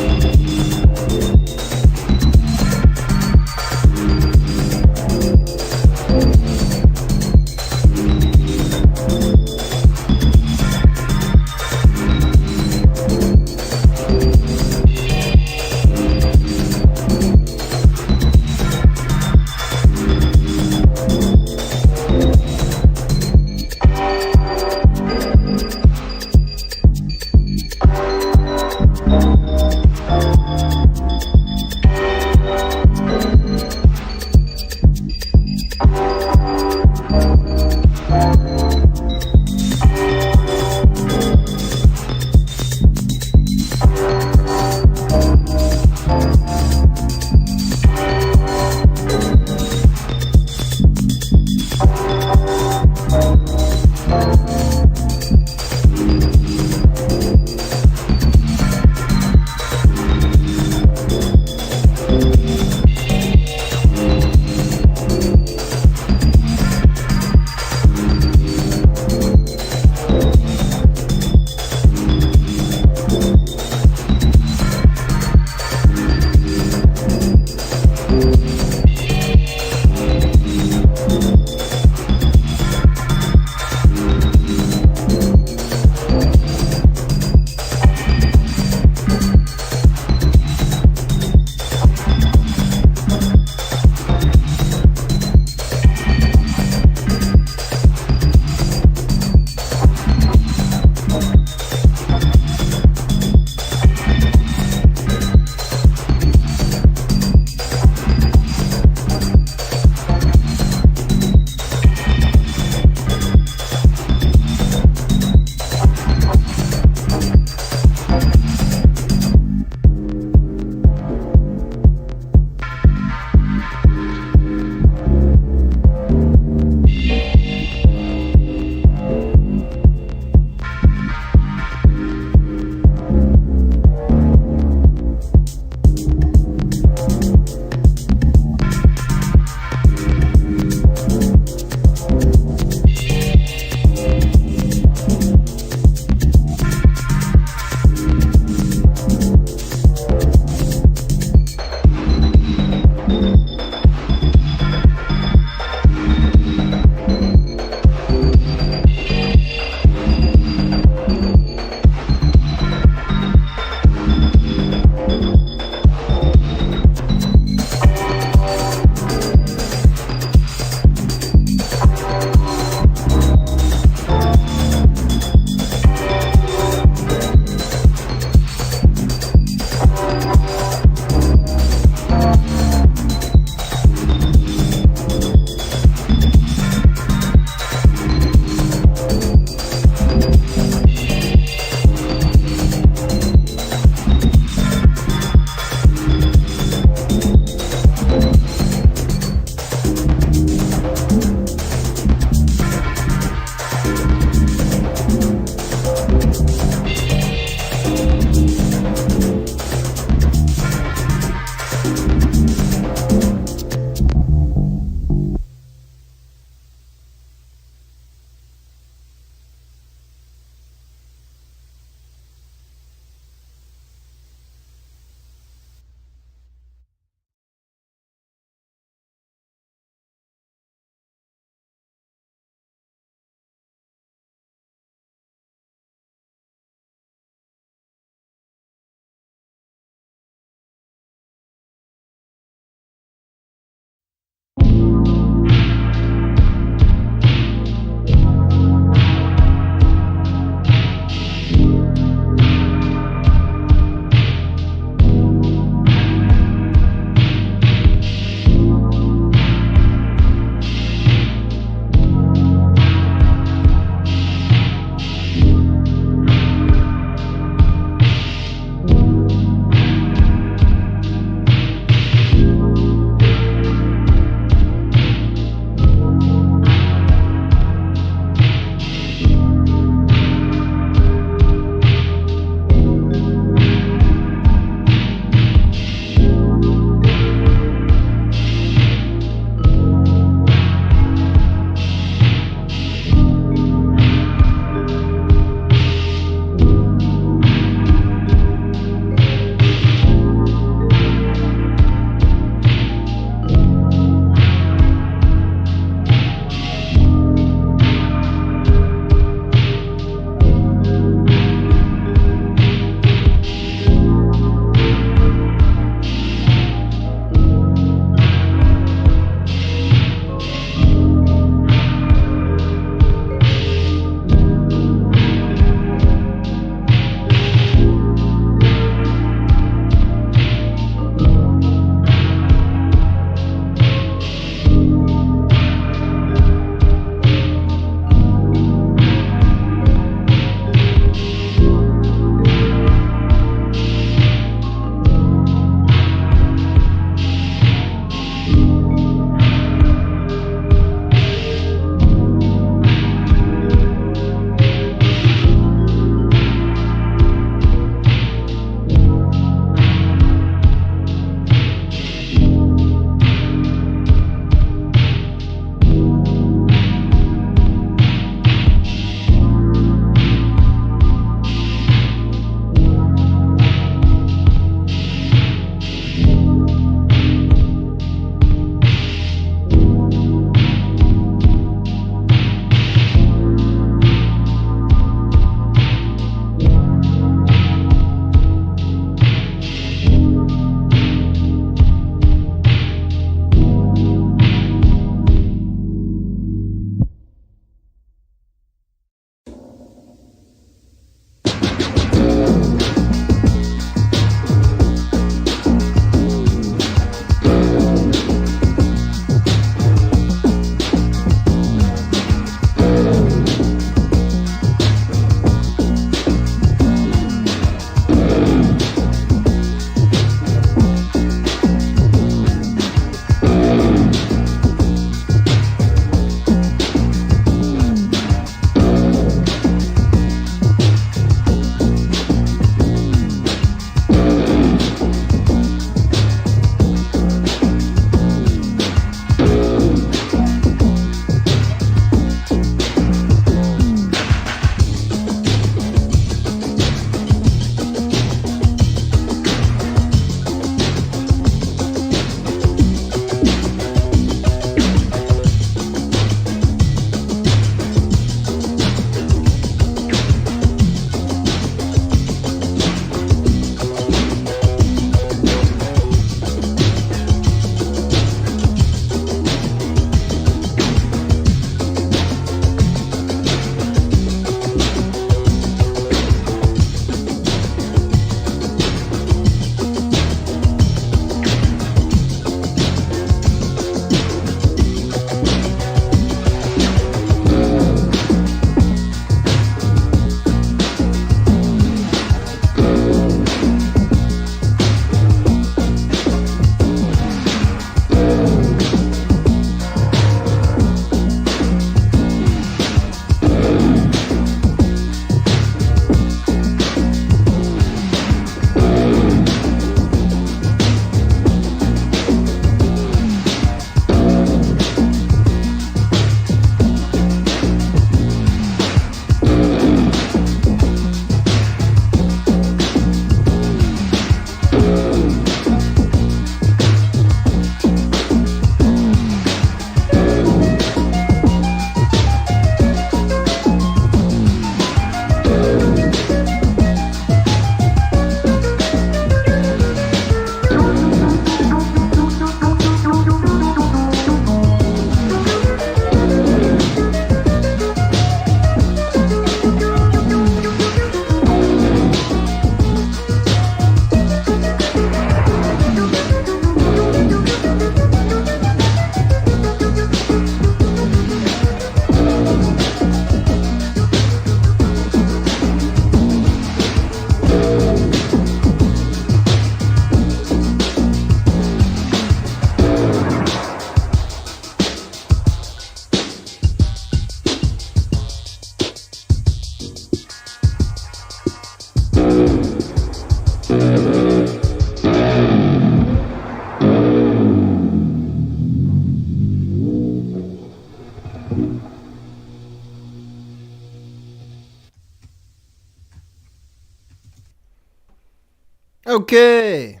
Okay.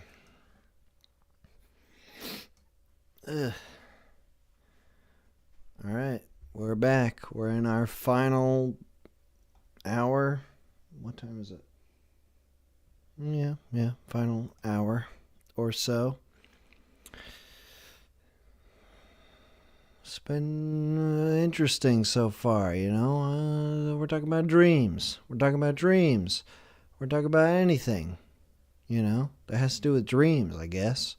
Ugh. All right. We're back. We're in our final hour. What time is it? Yeah. Final hour or so. It's been interesting so far, you know. We're talking about dreams. We're talking about anything, you know, that has to do with dreams, I guess.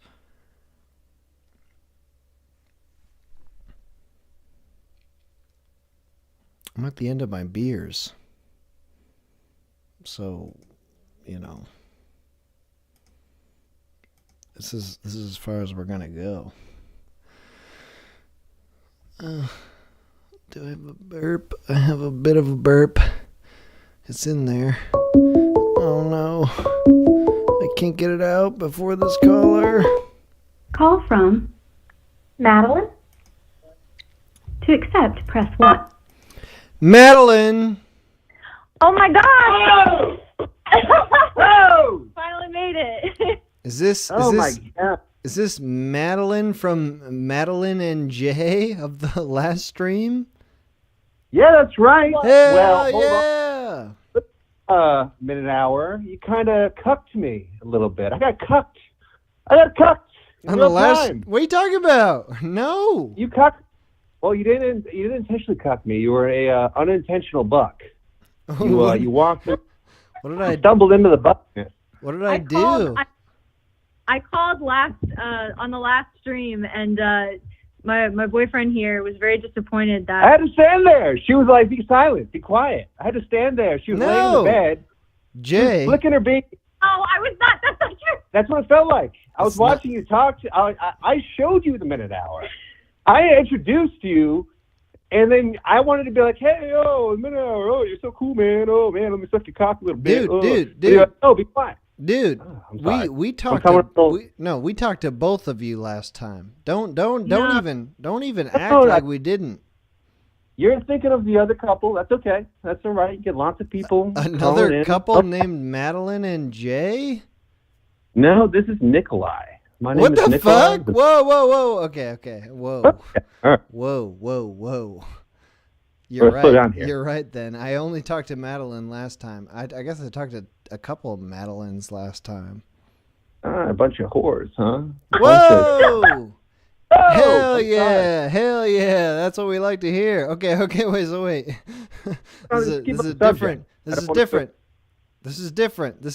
I'm at the end of my beers. So, you know, this is as far as we're gonna go. Do I have a burp? I have a bit of a burp. It's in there. Oh no. I can't get it out before this caller. Call from Madeline. To accept, press 1. Madeline! Oh my God! Oh! Finally made it. Is this Madeline from Madeline and Jay of the last stream? Yeah, that's right. Hell hold yeah! on. Minute hour. You kind of cucked me a little bit. I got cucked. In On real the last, time. what are you talking about? No. You cucked. Well, you didn't intentionally cuck me. You were a unintentional buck. You walked. What did I? Stumbled into the buckness. What did I do? I called on the last stream, and my boyfriend here was very disappointed that I had to stand there. She was like, "Be silent, be quiet." I had to stand there. She was laying in the bed. Jay. She was flicking her beak. Oh, I was not. That's not true. That's what it felt like. I was watching you talk. I showed you the minute hour. I introduced you, and then I wanted to be like, "Hey, oh, minute hour. Oh, you're so cool, man. Oh, man, let me suck your cock a little bit." Dude. Like, oh, be quiet. Dude, we talked to both of you last time. Don't even act like we didn't. You're thinking of the other couple. That's okay. That's all right. You get lots of people. Another couple named Madeline and Jay? No, this is Nikolai. My name what is the Nikolai. fuck? Whoa. Okay. Whoa. You're Let's slow right. down here. You're right then. I only talked to Madeline last time. I guess I talked to a couple of Madelines last time. A bunch of whores, huh? Whoa! Hell yeah! That's what we like to hear. Okay. Wait. This is different. This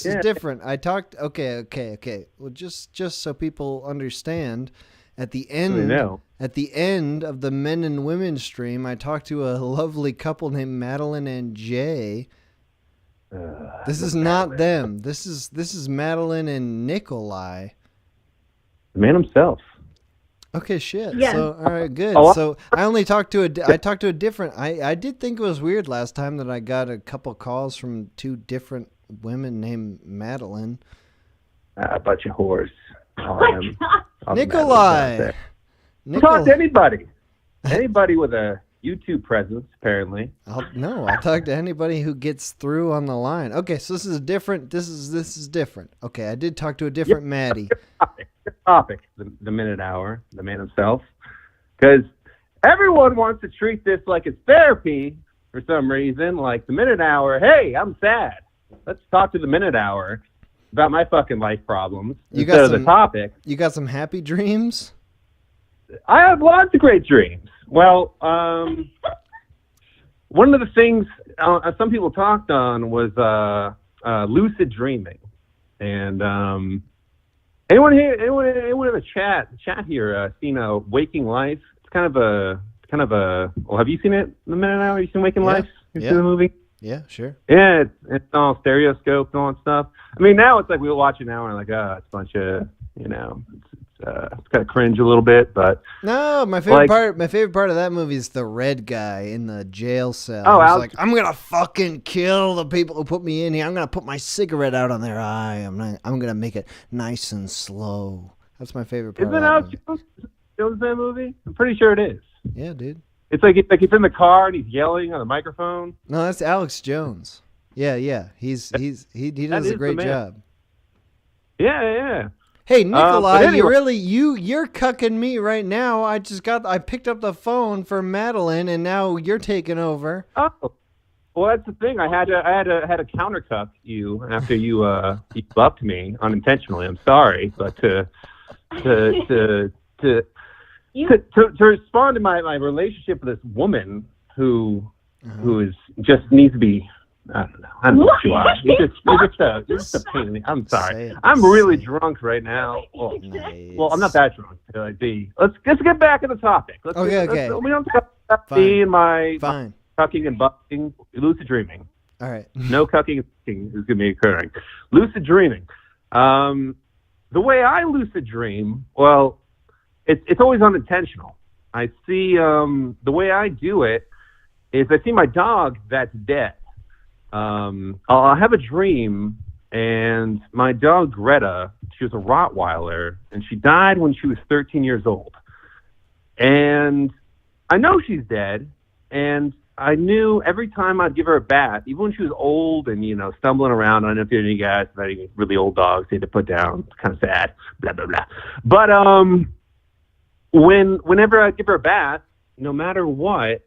is different. I talked. Okay. Well, just so people understand, at the end of the men and women stream, I talked to a lovely couple named Madeline and Jay. This is not them. This is Madeline and Nikolai. The man himself. Okay, shit. Yeah. So, all right, good. So I only talked to a different. I did think it was weird last time that I got a couple calls from two different women named Madeline. A bunch of whores. Nikolai. Talk to anybody with a YouTube presence, apparently. I'll talk to anybody who gets through on the line. Okay, so this is different. This is different. Okay, I did talk to a different Maddie. Topic, the minute hour, the man himself, because everyone wants to treat this like it's therapy for some reason. Like the minute hour, hey, I'm sad. Let's talk to the minute hour about my fucking life problems instead of the topic. You got some happy dreams? I have lots of great dreams. Well, one of the things some people talked on was lucid dreaming, and anyone in the chat here seen Waking Life? It's kind of a. Well, have you seen it? The minute now? Have you seen Waking Life? You seen the movie? Yeah, sure. Yeah, it's all stereoscoped and all that stuff. I mean, now it's like we watch it now and we're like, it's a bunch of, it's kind of cringe a little bit, but no, my favorite part of that movie is the red guy in the jail cell. Oh, he's like, I'm gonna fucking kill the people who put me in here. I'm gonna put my cigarette out on their eye. I'm gonna make it nice and slow. That's my favorite part. Isn't Alex Jones that movie? I'm pretty sure it is. Yeah, dude. It's like he's in the car and he's yelling on the microphone. No, that's Alex Jones. Yeah. He does a great job. Yeah. Hey, but Nikolai, anyway. you're cucking me right now. I picked up the phone for Madeline, and now you're taking over. Oh, well, that's the thing. I had to countercuff you after you buffed me unintentionally. I'm sorry, but to respond to my relationship with this woman who is just needs to be. I don't know what you are. You're just a pain in the. I'm sorry. I'm really drunk right now. Oh, well, I'm not that drunk. Let's get back to the topic. Okay. We don't talk about me and my Fine. cucking and bucking, lucid dreaming. All right. No cucking and bucking is going to be occurring. Lucid dreaming. The way I lucid dream, well, it's always unintentional. I see the way I do it is I see my dog that's dead. I'll have a dream, and my dog Greta, she was a Rottweiler, and she died when she was 13 years old. And I know she's dead, and I knew every time I'd give her a bath, even when she was old and, stumbling around. I don't know if you guys have any really old dogs they had to put down. It's kind of sad, blah, blah, blah. But whenever I'd give her a bath, no matter what,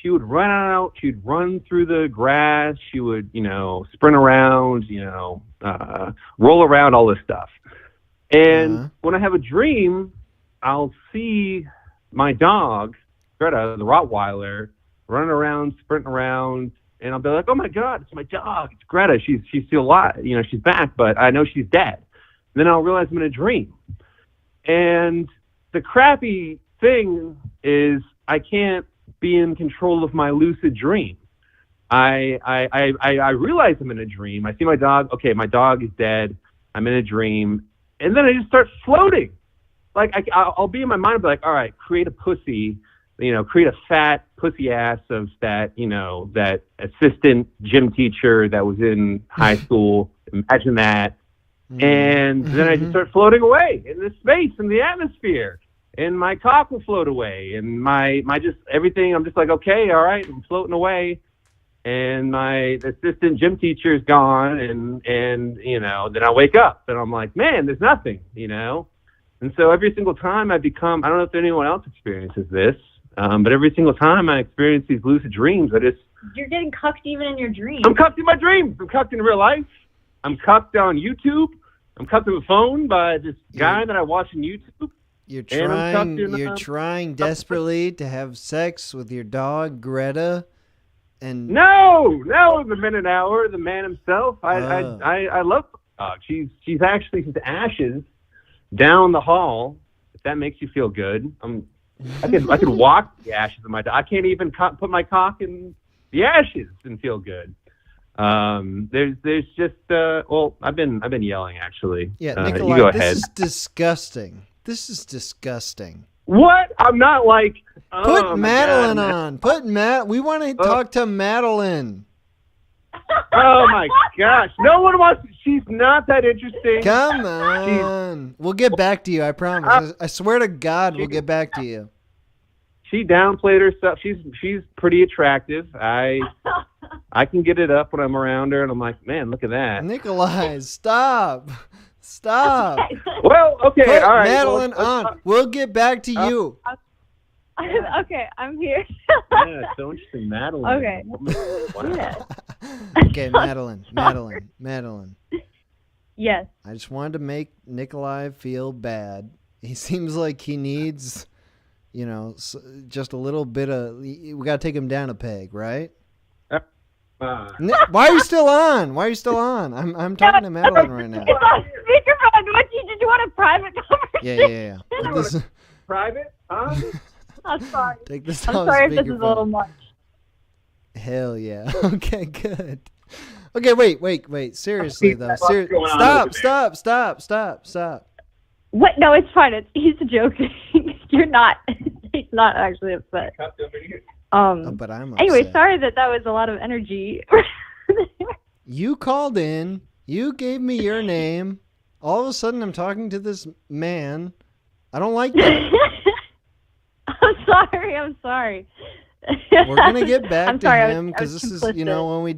she would run out, she'd run through the grass, she would, sprint around, roll around, all this stuff. And when I have a dream, I'll see my dog, Greta, the Rottweiler, running around, sprinting around, and I'll be like, oh my God, it's my dog, it's Greta, she's still alive, she's back, but I know she's dead. And then I'll realize I'm in a dream. And the crappy thing is I can't be in control of my lucid dream. I realize I'm in a dream. I see my dog. Okay, my dog is dead. I'm in a dream, and then I just start floating. Like I'll be in my mind. I'll be like, all right, create a pussy. Create a fat pussy ass of that. That assistant gym teacher that was in high school. Imagine that. And then I just start floating away in the space, in the atmosphere. And my cock will float away, and my just everything. I'm just like, okay, all right, I'm floating away, and my assistant gym teacher is gone, and then I wake up, and I'm like, man, there's nothing, And so every single time I don't know if anyone else experiences this, but every single time I experience these lucid dreams, You're getting cucked even in your dreams. I'm cucked in my dreams. I'm cucked in real life. I'm cucked on YouTube. I'm cucked on the phone by this guy that I watch on YouTube. You're trying desperately to have sex with your dog Greta, and no, the minute hour, the man himself. I love the dog. She's ashes down the hall. If that makes you feel good, I could walk the ashes of my dog. I can't even put my cock in the ashes and feel good. There's just I've been yelling actually. Yeah, Nikolai, you go ahead. This is disgusting. This is disgusting. What? I'm not like. Put Madeline on. We want to talk to Madeline. Oh my gosh! No one wants. She's not that interesting. Come on. We'll get back to you. I promise. I swear to God, we'll get back to you. She downplayed herself. She's pretty attractive. I can get it up when I'm around her, and I'm like, man, look at that. Nikolai, stop. Stop. Well, okay, Put all right. Madeline on. We'll get back to you. Okay, I'm here. Yeah, so interesting, Madeline. Okay. Wow. Yeah. Okay, Madeline. Yes. I just wanted to make Nikolai feel bad. He seems like he needs, just a little bit of. We got to take him down a peg, right? Why are you still on? I'm talking to Madeline right now. It's on speakerphone. Did you want a private conversation? Yeah. Private? Huh? I'm sorry. Take this I'm off sorry if this is a speakerphone. little much. Hell yeah. Okay, good. Okay, wait. Seriously though. Stop. What? No, it's fine. He's joking. You're not. He's not actually upset. But I'm upset. Anyway, sorry that was a lot of energy. You called in. You gave me your name. All of a sudden, I'm talking to this man. I don't like that. I'm sorry. We're gonna get back I'm to sorry, him I because was this is, complicit. when we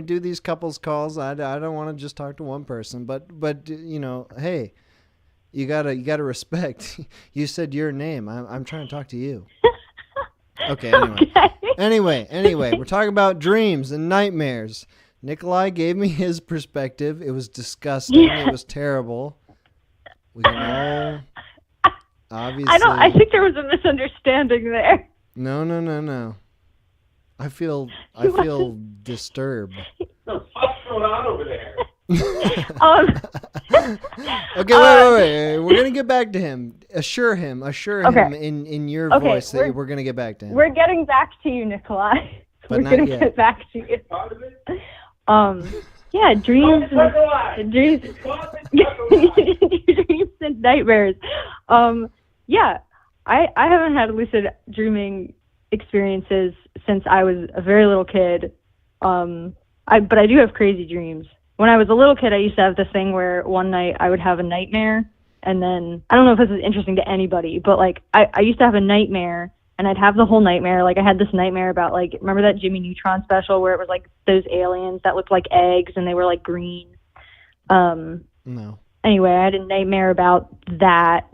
do these couples calls, I don't want to just talk to one person, but hey, you gotta respect. You said your name. I'm trying to talk to you. Okay. Anyway, we're talking about dreams and nightmares. Nikolai gave me his perspective. It was disgusting. Yeah. It was terrible. We can all obviously. I think there was a misunderstanding there. No. I feel disturbed. What the fuck's going on over there? Okay, wait. We're gonna get back to him. Assure him in your voice that we're gonna get back to him. We're getting back to you, Nikolai. But we're not gonna yet. get back to you. Yeah, dreams and nightmares. Yeah, I haven't had lucid dreaming experiences since I was a very little kid. But I do have crazy dreams. When I was a little kid, I used to have this thing where one night I would have a nightmare, and then I don't know if this is interesting to anybody, but like I used to have a nightmare, and I'd have the whole nightmare. Like I had this nightmare about, like, remember that Jimmy Neutron special where it was like those aliens that looked like eggs and they were like green? No. Anyway, I had a nightmare about that,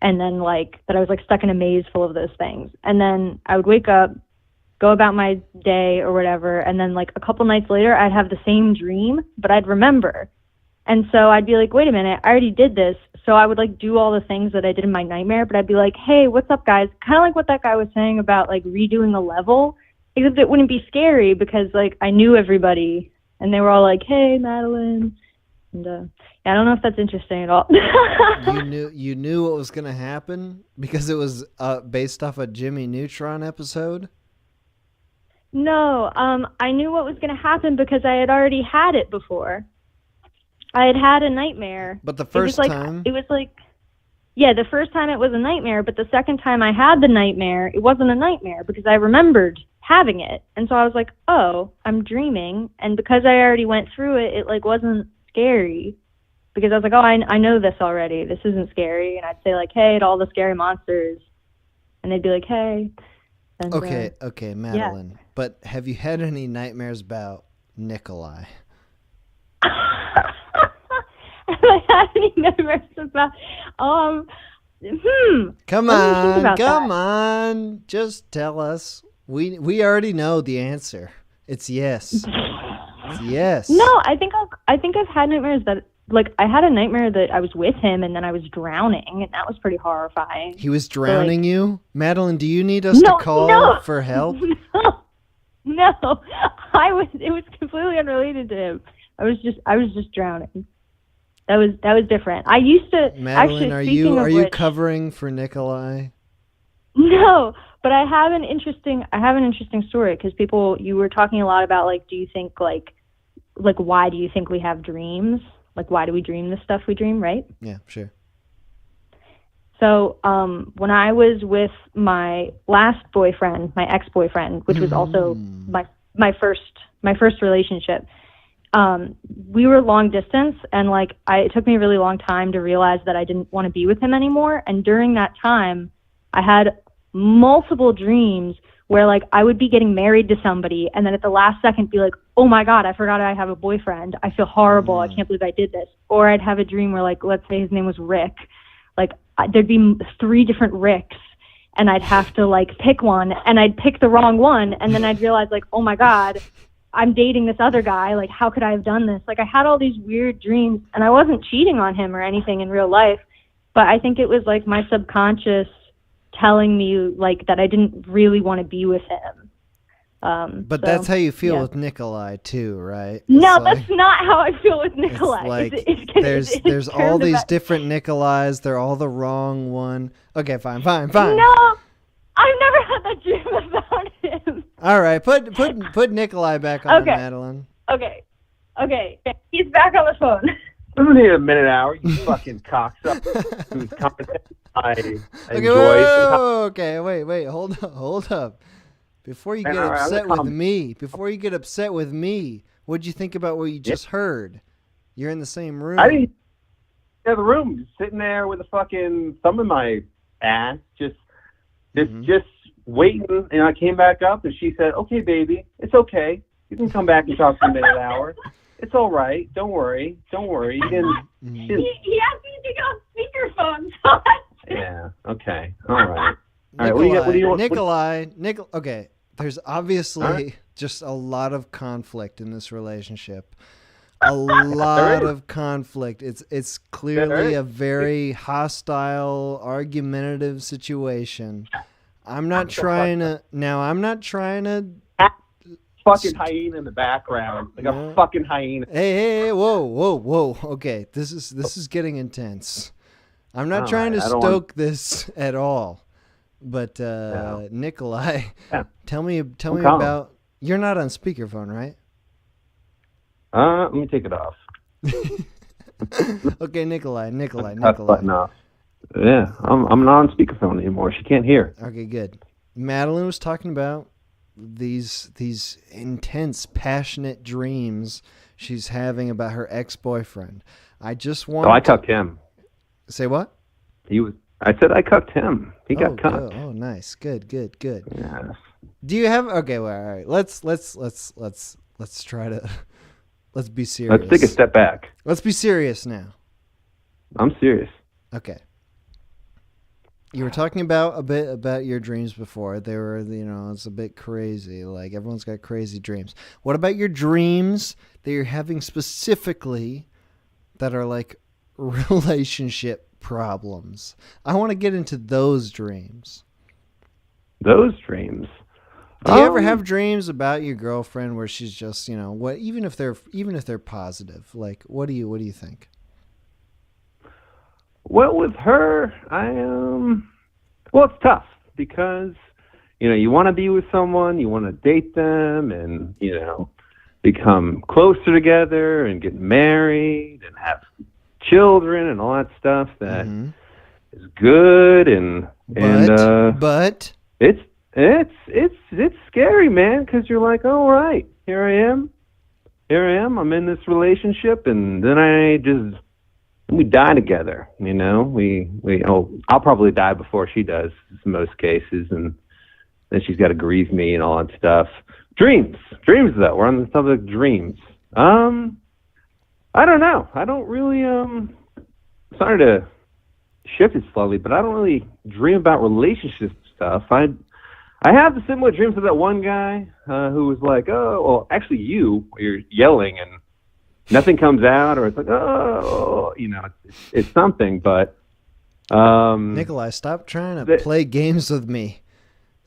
and then like that I was like stuck in a maze full of those things. And then I would wake up, go about my day or whatever, and then like a couple nights later I'd have the same dream, but I'd remember. And so I'd be like, wait a minute, I already did this. So I would like do all the things that I did in my nightmare, but I'd be like, hey, what's up, guys? Kind of like what that guy was saying about like redoing a level, except it wouldn't be scary because like I knew everybody and they were all like, hey, Madeline. And yeah, I don't know if that's interesting at all. You knew what was gonna happen because it was based off a Jimmy Neutron episode? No, I knew what was going to happen because I had already had it before. I had had a nightmare. But the first time? It was like, yeah, the first time it was a nightmare, but the second time I had the nightmare, it wasn't a nightmare because I remembered having it. And so I was like, oh, I'm dreaming. And because I already went through it, it like wasn't scary because I was like, oh, I know this already. This isn't scary. And I'd say like, hey, to all the scary monsters. And they'd be like, hey. And, Okay, Madeline. Yeah. But have you had any nightmares about Nikolai? Have I had any nightmares about? Come on, just tell us. We already know the answer. It's yes. It's yes. No, I think I've had nightmares that, like, I had a nightmare that I was with him and then I was drowning, and that was pretty horrifying. He was drowning you? Madeline, do you need us to call for help? No. It was completely unrelated to him. I was just drowning. That was different. I used to Madeline, actually, are you covering for Nikolai? No, but I have an interesting story because you were talking a lot about, like, do you think like why do you think we have dreams? Like, why do we dream the stuff we dream, right? Yeah, sure. So when I was with my last boyfriend, my ex-boyfriend, which was also my first relationship, we were long distance, and like it took me a really long time to realize that I didn't want to be with him anymore. And during that time, I had multiple dreams where like I would be getting married to somebody, and then at the last second be like, oh my God, I forgot I have a boyfriend. I feel horrible. I can't believe I did this. Or I'd have a dream where, like, let's say his name was Rick. Like, there'd be 3 different Ricks, and I'd have to like pick one, and I'd pick the wrong one, and then I'd realize like, oh my God, I'm dating this other guy. Like, how could I have done this? Like, I had all these weird dreams, and I wasn't cheating on him or anything in real life, but I think it was like my subconscious telling me like that I didn't really want to be with him. But so, that's how you feel with Nikolai too, right? No, that's not how I feel with Nikolai. It's there's all these different Nikolais. They're all the wrong one. Okay, fine. No, I've never had that dream about him. All right, put Nikolai back on, Madeline. Okay, he's back on the phone. Doesn't need a minute hour, you fucking cocksucker. Who's competent. I enjoy. Okay, wait, hold up. Before you get upset with me, what'd you think about what you just heard? You're in the same room. I didn't have a room, just sitting there with a fucking thumb in my ass, just waiting, and I came back up, and she said, "Okay, baby, it's okay. You can come back and talk to me in an hour. It's all right. Don't worry. Don't worry. You didn't." He asked me to get on speakerphone, so Yeah. Okay. All right. All right. What do you want? Nikolai. Okay. There's obviously right. just a lot of conflict in this relationship. A lot of conflict. It's clearly a very hostile, argumentative situation. I'm not trying to. Fucking hyena in the background, like a fucking hyena. Hey, whoa. Okay, this is getting intense. I'm not trying to stoke this at all. But Nikolai, tell me about. You're not on speakerphone, right? Let me take it off. Okay, Nikolai. Button off. Yeah, I'm not on speakerphone anymore. She can't hear. Okay, good. Madeline was talking about these intense, passionate dreams she's having about her ex-boyfriend. I just want. Oh, I cucked him. Say what? I said I cucked him. He got cucked. Oh, nice. Good. Yes. Do you have? Okay, well, all right. Let's try to. Let's be serious. Let's take a step back. Let's be serious now. I'm serious. Okay. You were talking a bit about your dreams before. They were, it's a bit crazy. Like, everyone's got crazy dreams. What about your dreams that you're having specifically that are like relationship problems? I want to get into those dreams. Those dreams? Do you ever have dreams about your girlfriend where she's just, what? Even if they're positive, like, what do you think? Well, with her, well, it's tough because, you want to be with someone, you want to date them and, become closer together and get married and have children and all that stuff that is good but it's scary, man, because you're like, all right, here I am, I'm in this relationship, and then we die together, I'll probably die before she does in most cases, and then she's got to grieve me and all that stuff. Dreams though, we're on the subject of dreams. I don't know. I don't really, sorry to shift it slowly, but I don't really dream about relationship stuff. I have the similar dreams of that one guy who was like, oh, well, actually you're yelling and nothing comes out, or it's like, oh, it's something, but... Nikolai, stop trying to play games with me.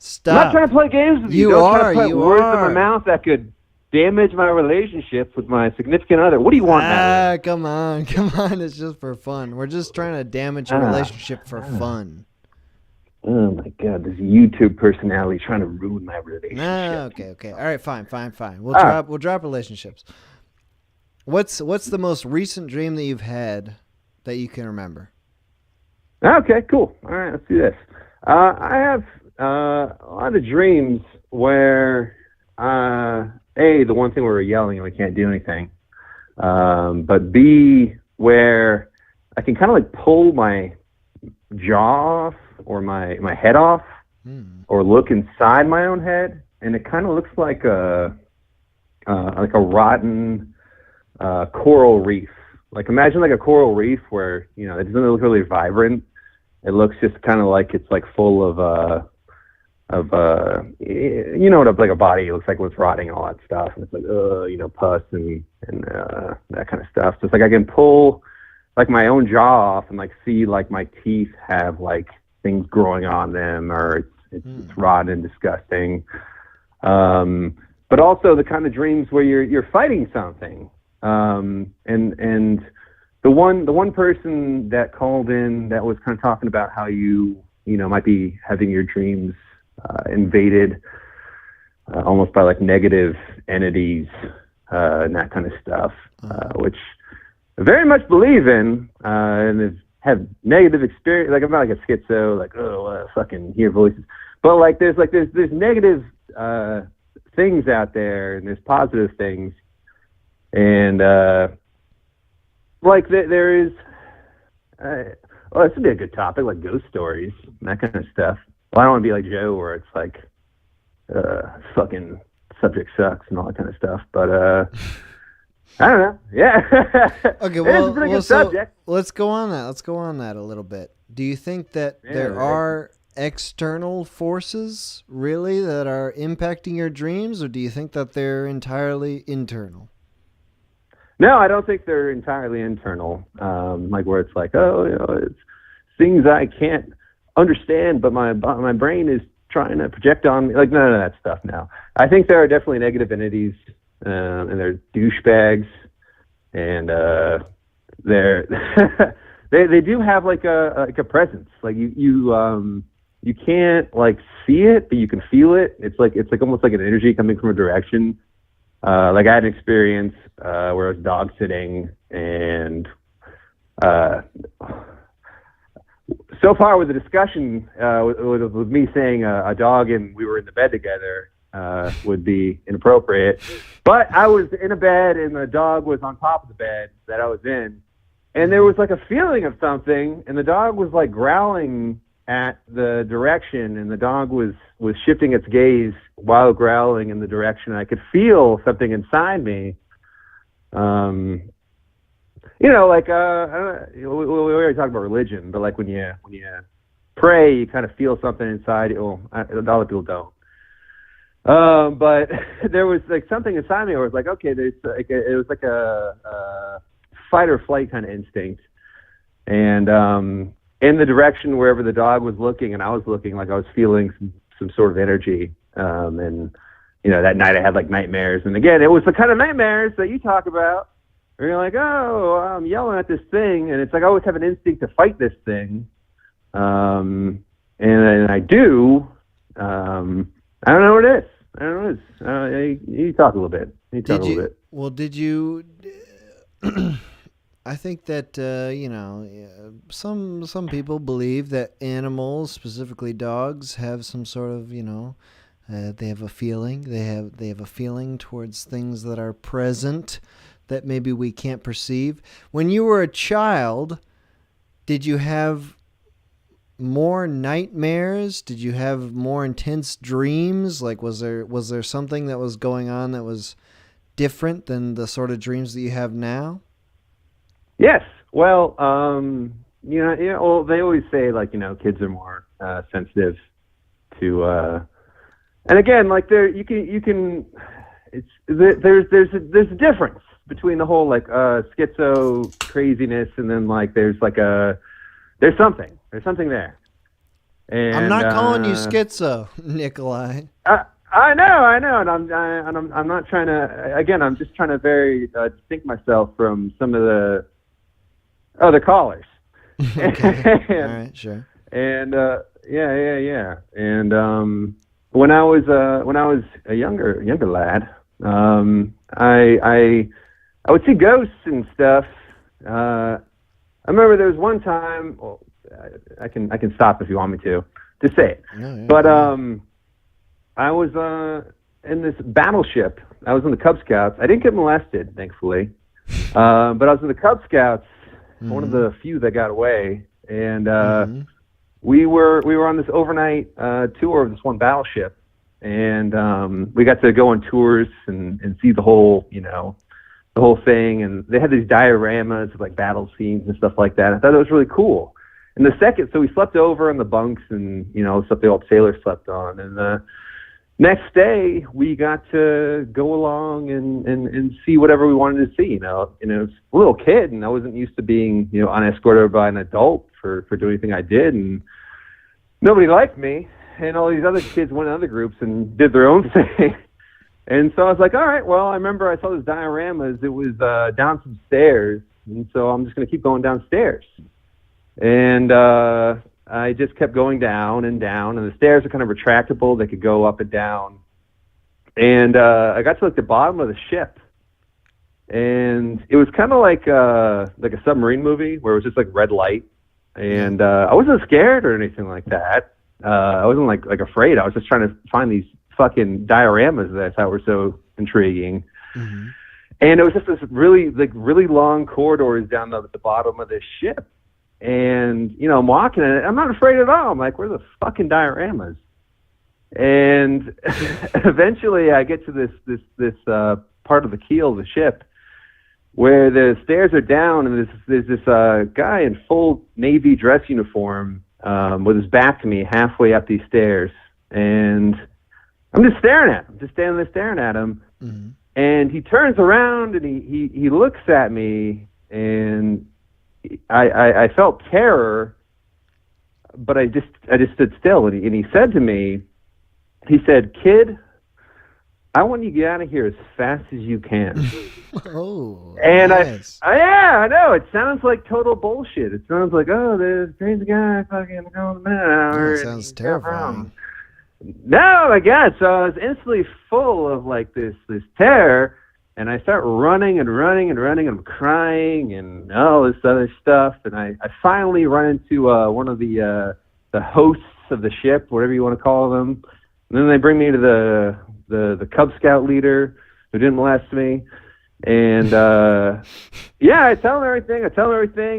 Stop. I'm not trying to play games with you. Don't try to put words in my mouth that could damage my relationship with my significant other. What do you want, Madeline? Come on. It's just for fun. We're just trying to damage a relationship for fun. Oh my God, this YouTube personality trying to ruin my relationship. Okay. All right, fine. We'll drop relationships. What's the most recent dream that you've had that you can remember? Okay, cool. All right, let's do this. I have a lot of dreams where the one thing where we're yelling and we can't do anything, but B, where I can kind of like pull my jaw off or my head off, or look inside my own head, and it kind of looks like a rotten coral reef. Like, imagine like a coral reef where it doesn't look really vibrant. It looks just kind of like it's like full of what like a body looks like when it's rotting and all that stuff, and it's like pus and that kind of stuff. So it's like I can pull like my own jaw off and like see like my teeth have like things growing on them, or it's rotten and disgusting. But also the kind of dreams where you're fighting something. And the one person that called in that was kind of talking about how you might be having your dreams invaded almost by like negative entities and that kind of stuff, which I very much believe in, and have negative experience. Like, I'm not like a schizo, like, fucking hear voices, but like there's negative things out there, and there's positive things, and like there is. This would be a good topic, like ghost stories and that kind of stuff. Well, I don't want to be like Joe, where it's like, fucking subject sucks and all that kind of stuff. But I don't know. Yeah. Okay, It is well, a pretty good so subject. let's go on that. Let's go on that a little bit. Do you think that there right. are external forces really that are impacting your dreams, or do you think that they're entirely internal? No, I don't think they're entirely internal. Like where it's like, oh, it's things I can't understand, but my brain is trying to project on me. Like none of that stuff. No, I think there are definitely negative entities, and they're douchebags, and they're they do have like a presence. Like you can't like see it, but you can feel it. It's like almost like an energy coming from a direction. Like I had an experience where I was dog sitting, and so far with the discussion with me saying a dog and we were in the bed together would be inappropriate. But I was in a bed and the dog was on top of the bed that I was in, and there was like a feeling of something, and the dog was like growling at the direction, and the dog was shifting its gaze while growling in the direction. I could feel something inside me. Like we already talked about religion, but like when you pray, you kind of feel something inside you. Well, a lot of people don't. But there was like something inside me where it was like, okay, it was like a fight or flight kind of instinct, and in the direction wherever the dog was looking and I was looking, like I was feeling some sort of energy. And that night I had like nightmares, and again, it was the kind of nightmares that you talk about where you're like, oh, I'm yelling at this thing, and it's like I always have an instinct to fight this thing, and I do. I don't know what it is. I don't know what it is. You talk a little bit. Well, did you? I think that some people believe that animals, specifically dogs, have some sort of they have a feeling. They have a feeling towards things that are present that maybe we can't perceive. When you were a child, did you have more nightmares? Did you have more intense dreams? Like was there something that was going on that was different than the sort of dreams that you have now? Yes. Well, well, they always say like, kids are more sensitive to, and again, like there's a difference between the whole like schizo craziness, and then like there's something there. And I'm not calling you schizo, Nikolai. I know, and I'm not trying to. Again, I'm just trying to very distinct myself from some of the other callers. Okay. All right, sure. And yeah. And when I was a younger lad, I would see ghosts and stuff. I remember there was one time. Well, I can stop if you want me to say it. No, yeah, but I was in this battleship. I was in the Cub Scouts. I didn't get molested, thankfully. But I was in the Cub Scouts, one of the few that got away, and we were on this overnight tour of this one battleship, and we got to go on tours and see the whole the whole thing, and they had these dioramas of like battle scenes and stuff like that. I thought it was really cool. And so we slept over in the bunks, and stuff the old sailors slept on, and next day we got to go along and see whatever we wanted to see. I was a little kid, and I wasn't used to being unescorted by an adult for doing anything I did, and nobody liked me, and all these other kids went in other groups and did their own thing. And so I was like, all right, well, I remember I saw those dioramas. It was down some stairs, and so I'm just going to keep going downstairs. And I just kept going down and down, and the stairs are kind of retractable. They could go up and down. And I got to like the bottom of the ship, and it was kind of like a submarine movie where it was just like red light. And I wasn't scared or anything like that. I wasn't like afraid. I was just trying to find these fucking dioramas that I thought were so intriguing. Mm-hmm. And it was just this really long corridors down the bottom of this ship. And, you know, I'm walking and I'm not afraid at all. I'm like, where are the fucking dioramas? And eventually I get to this part of the keel of the ship where the stairs are down, and there's this guy in full Navy dress uniform with his back to me halfway up these stairs. And I'm just staring at him, just standing there staring at him. Mm-hmm. And he turns around and he looks at me, and I felt terror, but I just stood still. And he said to me, he said, "Kid, I want you to get out of here as fast as you can." Oh, and nice. I know it sounds like total bullshit. It sounds like, oh, there's a crazy guy fucking going a minute an hour. That sounds terrifying. No, I guess. So I was instantly full of like this terror, and I start running and running and running, and I'm crying and all this other stuff. And I finally run into one of the hosts of the ship, whatever you want to call them. And then they bring me to the Cub Scout leader who didn't molest me. And yeah, I tell him everything,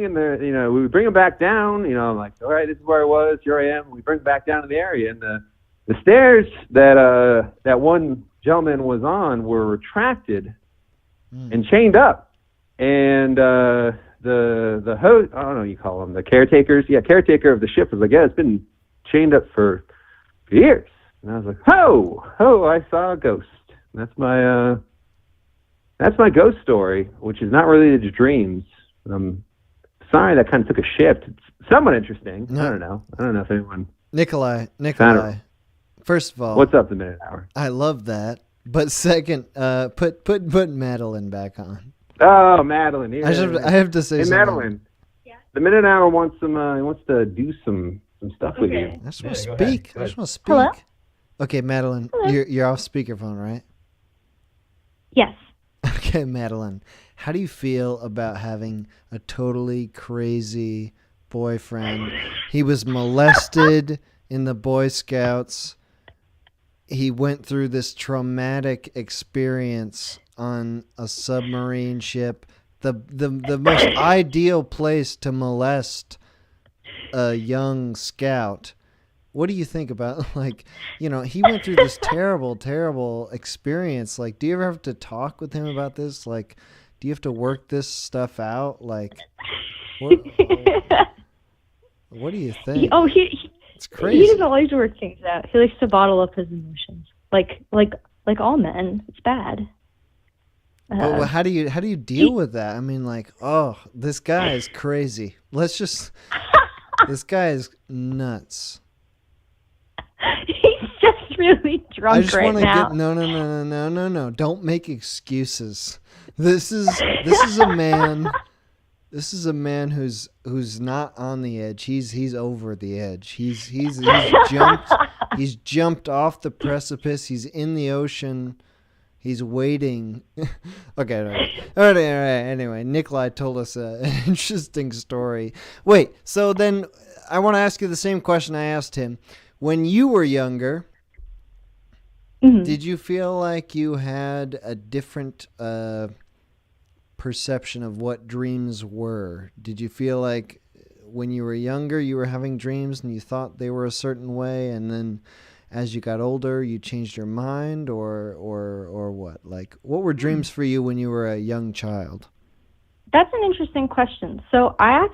and you know, we bring him back down. You know, I'm like, all right, this is where I was, here I am. We bring him back down to the area, and the stairs that one gentleman was on were retracted and chained up. And the host, I don't know what you call them, the caretakers, caretaker of the ship was like, yeah, it's been chained up for years. And I was like, oh, I saw a ghost. And that's my ghost story, which is not related to dreams. I'm sorry that kind of took a shift. It's somewhat interesting. No. I don't know if anyone. Nikolai. First of all, what's up the minute hour? I love that. But second, put Madeline back on. Oh, Madeline. Yeah. I have to say hey, something. Madeline. Yeah. The minute hour wants he wants to do some stuff with you. I just want to speak. I just want to speak. Hello? Okay, Madeline, Hello? you're off speakerphone, right? Yes. Okay, Madeline, how do you feel about having a totally crazy boyfriend? He was molested in the Boy Scouts. He went through this traumatic experience on a submarine ship. The most ideal place to molest a young scout. What do you think about, like, you know, he went through this terrible experience. Like, do you ever have to talk with him about this? Like, do you have to work this stuff out? Like, what do you think? It's crazy. He doesn't like to work things out. He likes to bottle up his emotions. Like all men. It's bad. Well, how do you deal with that? I mean, like, oh, this guy is crazy. This guy is nuts. He's just really drunk I just right want to now. get no. Don't make excuses. This is a man. This is a man who's not on the edge. He's over the edge. He's jumped off the precipice. He's in the ocean. He's waiting. Okay, all right. Anyway, Nikolai told us an interesting story. Wait, so then I want to ask you the same question I asked him. When you were younger, did you feel like you had a different perception of what dreams were? Did you feel like when you were younger you were having dreams and you thought they were a certain way, and then as you got older you changed your mind, or what? Like, what were dreams for you when you were a young child? That's an interesting question. So I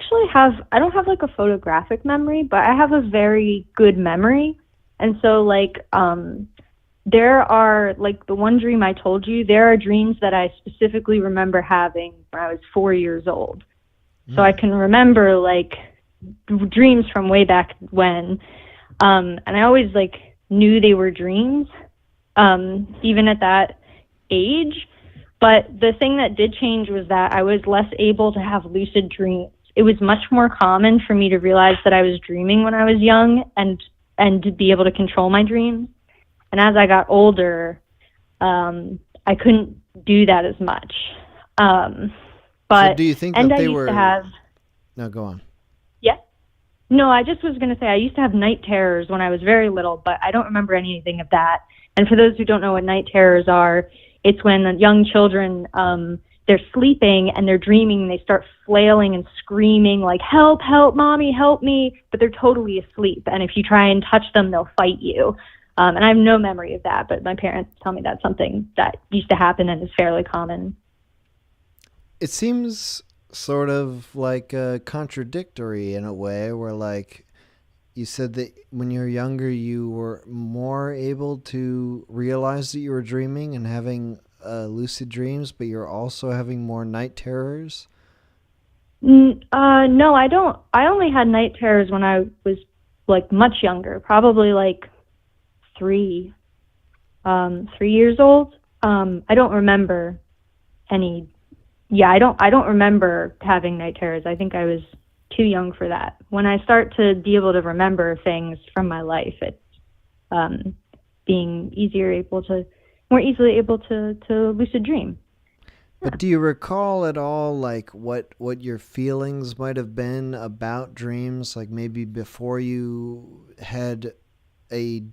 don't have like a photographic memory, but I have a very good memory. And so like, there are, like the one dream I told you, there are dreams that I specifically remember having when I was 4 years old. So I can remember like dreams from way back when. And I always like knew they were dreams, even at that age. But the thing that did change was that I was less able to have lucid dreams. It was much more common for me to realize that I was dreaming when I was young and to be able to control my dreams. And as I got older, I couldn't do that as much. But so do you think that they were? No, go on. Yeah. No, I just was going to say I used to have night terrors when I was very little, but I don't remember anything of that. And for those who don't know what night terrors are, it's when young children they're sleeping and they're dreaming and they start flailing and screaming like, help, help, mommy, help me, but they're totally asleep. And if you try and touch them, they'll fight you. And I have no memory of that, but my parents tell me that's something that used to happen and is fairly common. It seems sort of like contradictory in a way, where like you said that when you were younger, you were more able to realize that you were dreaming and having lucid dreams, but you're also having more night terrors. No, I don't. I only had night terrors when I was like much younger, probably like 3 years old. I don't remember any. Yeah, I don't remember having night terrors. I think I was too young for that. When I start to be able to remember things from my life, it's being more easily able to lucid dream. But do you recall at all like what your feelings might have been about dreams, like maybe before you had a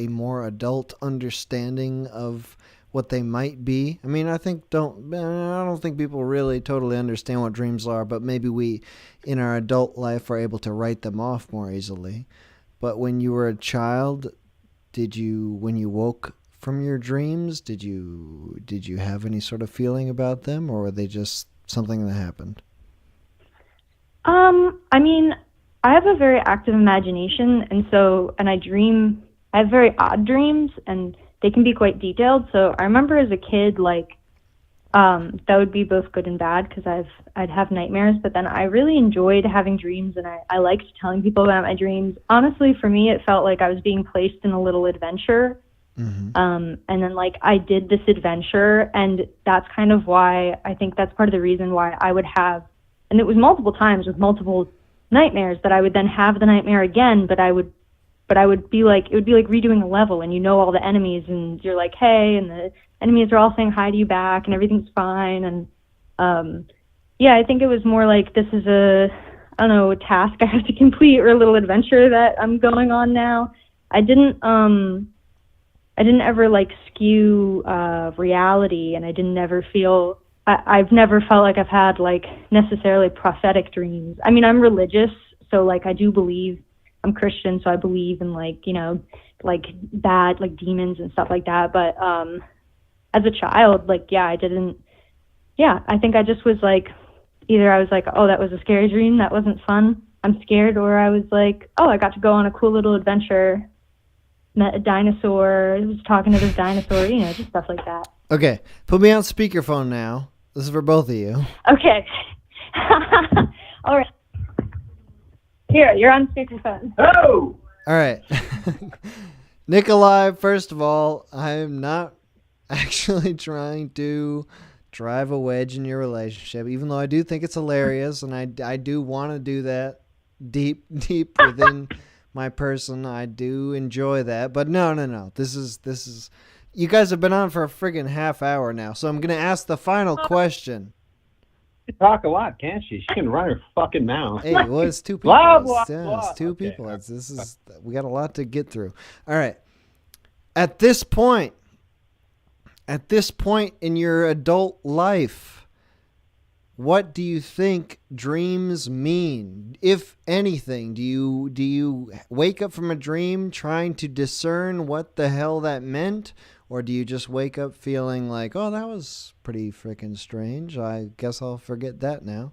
more adult understanding of what they might be? I mean, I don't think people really totally understand what dreams are, but maybe we in our adult life are able to write them off more easily. But when you were a child, when you woke from your dreams, did you have any sort of feeling about them, or were they just something that happened? I mean, I have a very active imagination, and I have very odd dreams, and they can be quite detailed. So I remember as a kid, like, that would be both good and bad because I'd have nightmares, but then I really enjoyed having dreams, and I liked telling people about my dreams. Honestly, for me, it felt like I was being placed in a little adventure. Mm-hmm. And then like I did this adventure, and that's kind of why I think that's part of the reason why I would have, and it was multiple times with multiple nightmares, that I would then have the nightmare again, but I would be like, it would be like redoing a level, and you know all the enemies, and you're like, hey, and the enemies are all saying hi to you back, and everything's fine. And yeah, I think it was more like, this is a task I have to complete, or a little adventure that I'm going on now. I didn't ever like skew reality, and I didn't ever feel, I've never felt like I've had like necessarily prophetic dreams. I mean, I'm religious, so like I do believe, I'm Christian, so I believe in like, like bad, like demons and stuff like that. But as a child, like, I think I just was like, either I was like, oh, that was a scary dream, that wasn't fun, I'm scared, or I was like, oh, I got to go on a cool little adventure, met a dinosaur, was talking to this dinosaur, just stuff like that. Okay, put me on speakerphone now. This is for both of you. Okay. All right. Here, you're on speakerphone. Oh! All right. Nikolai, first of all, I'm not actually trying to drive a wedge in your relationship, even though I do think it's hilarious, and I do want to do that deep within my person. I do enjoy that. But no. This is you guys have been on for a friggin' half hour now, so I'm going to ask the final question. She can talk a lot, can't she? She can run her fucking mouth. Hey, well, it's 2 people. Blah, blah, It's 2 okay. people. We got a lot to get through. All right. At this point in your adult life, what do you think dreams mean? If anything, do you wake up from a dream trying to discern what the hell that meant? Or do you just wake up feeling like, oh, that was pretty freaking strange, I guess I'll forget that now?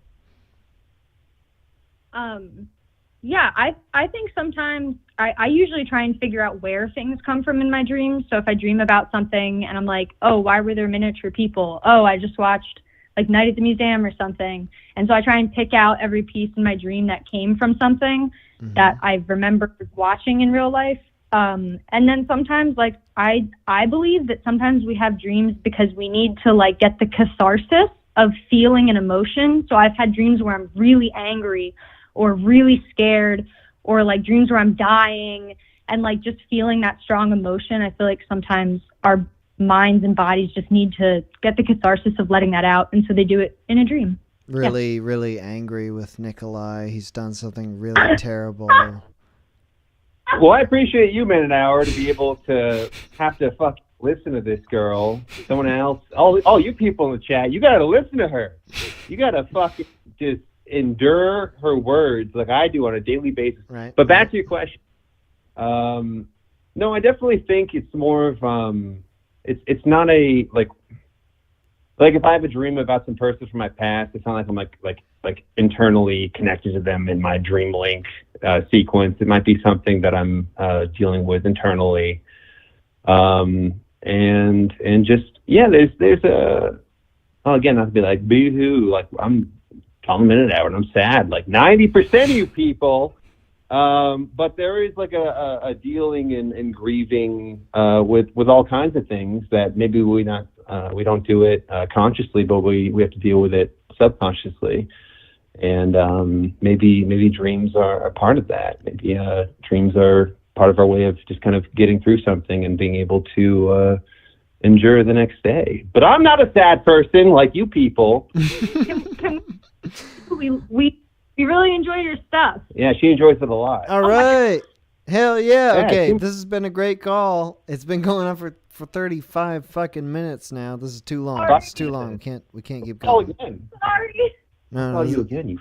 Yeah, I think sometimes I usually try and figure out where things come from in my dreams. So if I dream about something and I'm like, oh, why were there miniature people? Oh, I just watched like Night at the Museum or something. And so I try and pick out every piece in my dream that came from something that I remember watching in real life. And then sometimes, like, I believe that sometimes we have dreams because we need to, like, get the catharsis of feeling an emotion. So I've had dreams where I'm really angry or really scared, or, like, dreams where I'm dying, and, like, just feeling that strong emotion. I feel like sometimes our minds and bodies just need to get the catharsis of letting that out, and so they do it in a dream. Really angry with Nikolai. He's done something really terrible. Well, I appreciate you, man, an hour to be able to have to listen to this girl. Someone else, all you people in the chat, you got to listen to her. You got to fucking just endure her words like I do on a daily basis. Right. But back to your question. No, I definitely think it's more of it's not a like if I have a dream about some person from my past, it's not like I'm like internally connected to them in my dream link sequence. It might be something that I'm dealing with internally, and just there's a again, not to be like boo-hoo, like I'm calling a minute out and I'm sad, like 90% of you people. But there is like a dealing and grieving with all kinds of things that maybe we don't do it consciously, but we have to deal with it subconsciously. And maybe dreams are a part of that. Maybe dreams are part of our way of just kind of getting through something and being able to endure the next day. But I'm not a sad person like you people. We really enjoy your stuff. Yeah, she enjoys it a lot. All right. Hell yeah. Yeah, Okay, it seems- this has been a great call. It's been going on for 35 fucking minutes now. This is too long. Sorry. It's too long. We can't keep Call going. again. Sorry. No, Call this you is- again. You.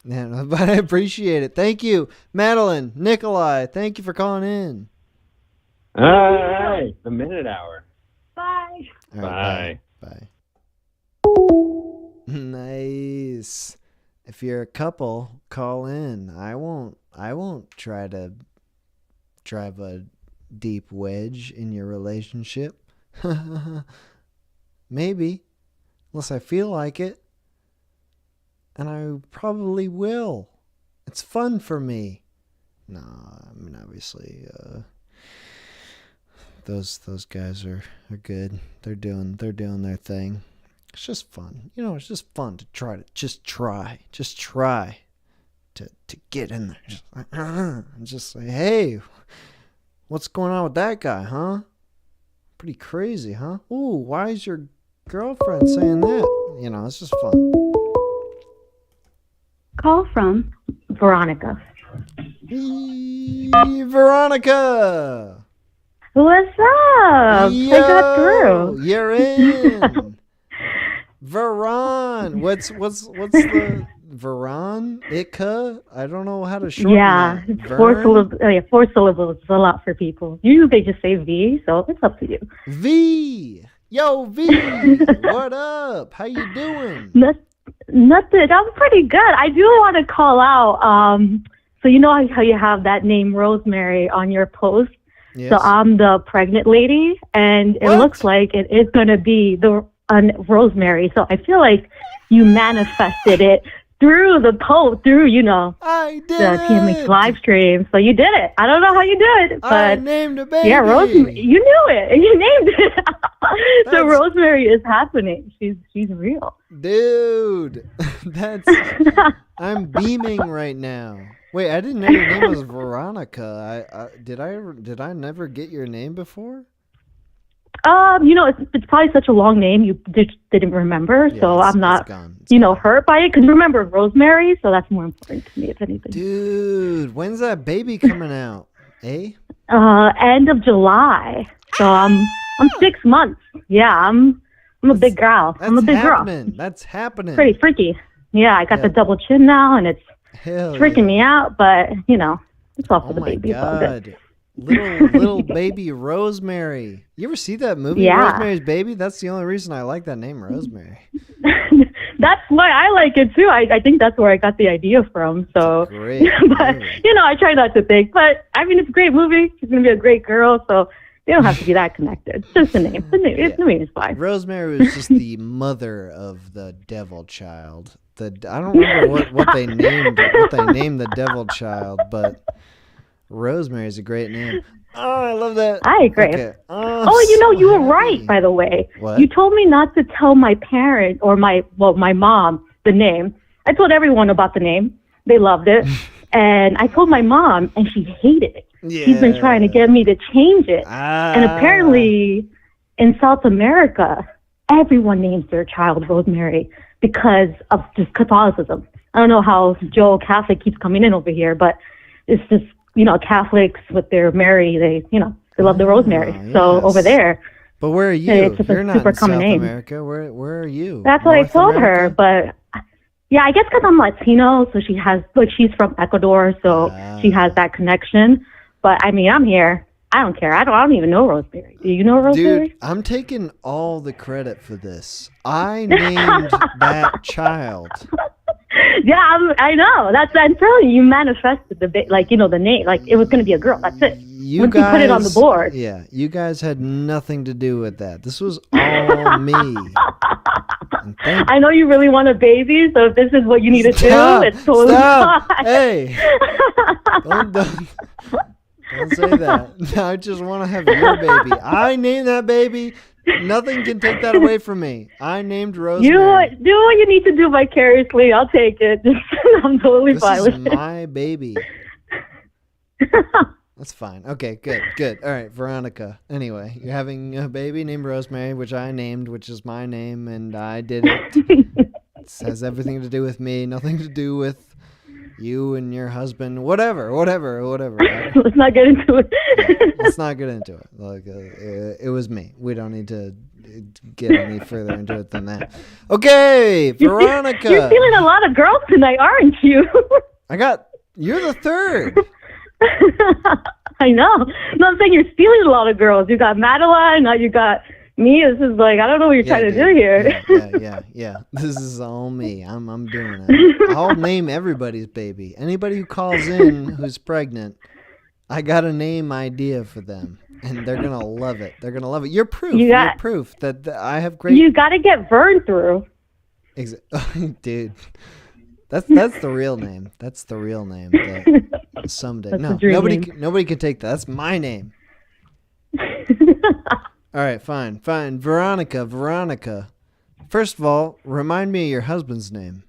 Yeah, no, but I appreciate it. Thank you, Madeline, Nikolai. Thank you for calling in. All right, the minute hour. Bye. All right, Bye. bye. Nice. If you're a couple, call in. I won't try to drive a deep wedge in your relationship. Maybe, unless I feel like it. And I probably will. It's fun for me. No, I mean obviously those guys are good. They're doing their thing. It's just fun. It's just fun to try to get in there. Just like, and just say, hey, what's going on with that guy, huh? Pretty crazy, huh? Ooh, why is your girlfriend saying that? It's just fun. Call from Veronica. Veronica! What's up? I got through. You're in. Veron. What's the Veron? Itka? I don't know how to shorten Yeah, that. four syllables is a lot for people. Usually they just say V, so it's up to you. V. Yo, V. What up? How you doing? Nothing. I'm pretty good. I do want to call out. So you know how you have that name Rosemary on your post? Yes. So I'm the pregnant lady, and it looks like it is going to be the Rosemary. So I feel like you manifested it through the post, through I did the TMX live stream. So you did it. I don't know how you did it, but I named a baby. yeah, Rosemary. You knew it. You named it. So Rosemary is happening. She's real. Dude, I'm beaming right now. Wait, I didn't know your name was Veronica. Did I never get your name before? It's probably such a long name you didn't remember, so I'm not, hurt by it. Because remember, Rosemary, so that's more important to me, if anything. Dude, when's that baby coming out? Eh? End of July. So I'm 6 months. Yeah, I'm a big girl. I'm a big girl. That's happening. Pretty freaky. Yeah, I got the double chin now, and it's freaking me out. But it's all for the baby. It's all good. Little baby Rosemary. You ever see that movie, Yeah. Rosemary's Baby? That's the only reason I like that name, Rosemary. That's why I like it too. I think that's where I got the idea from. So, Great. but I try not to think. But I mean, it's a great movie. She's gonna be a great girl. So they don't have to be that connected. Just the name. The name is fine. Rosemary was just the mother of the devil child. I don't remember what they named the devil child, but Rosemary is a great name. Oh, I love that. I agree. Okay. You were right, by the way. What? You told me not to tell my parent or my mom the name. I told everyone about the name. They loved it. And I told my mom, and she hated it. Yeah. She's been trying to get me to change it. And apparently, in South America, everyone names their child Rosemary because of just Catholicism. I don't know how Joe Catholic keeps coming in over here, but it's just, Catholics with their Mary, they love the Rosemary. So over there, But where are you? It's just You're a not super in South common name. America. Where are you? That's what I North told her, America? but yeah, I guess because I'm Latino, so she has, like, she's from Ecuador, so she has that connection. But I mean, I'm here. I don't care. I don't even know Rosemary. Do you know Rosemary? Dude, I'm taking all the credit for this. I named that child. Yeah, I know. I'm telling you, you manifested the the name. Like, it was going to be a girl. That's it. Once you put it on the board. Yeah, you guys had nothing to do with that. This was all me. I know you really want a baby, so if this is what you need to do, it's totally fine. Hey, don't say that. I just want to have your baby. I named that baby. Nothing can take that away from me. I named Rosemary. You do what you need to do vicariously. I'll take it. I'm totally fine with it. This is my baby. That's fine. Okay, good. All right, Veronica. Anyway, you're having a baby named Rosemary, which I named, which is my name, and I did it. It has everything to do with me, nothing to do with you and your husband. Whatever. Let's not get into it. Let's not get into it. Like, it was me. We don't need to get any further into it than that. Okay, Veronica. You're feeling a lot of girls tonight, aren't you? You're the third. I know. No, I'm saying you're stealing a lot of girls. You got Madeline, now you got me. This is like, I don't know what you're trying to do here. Yeah. This is all me. I'm doing it. I'll name everybody's baby. Anybody who calls in who's pregnant, I got a name idea for them, and they're gonna love it. You're proof. You're proof that I have great. You got to get burned through. Dude. That's the real name. That's the real name. Someday. That's Nobody can take that. That's my name. All right, fine. Veronica. First of all, remind me of your husband's name.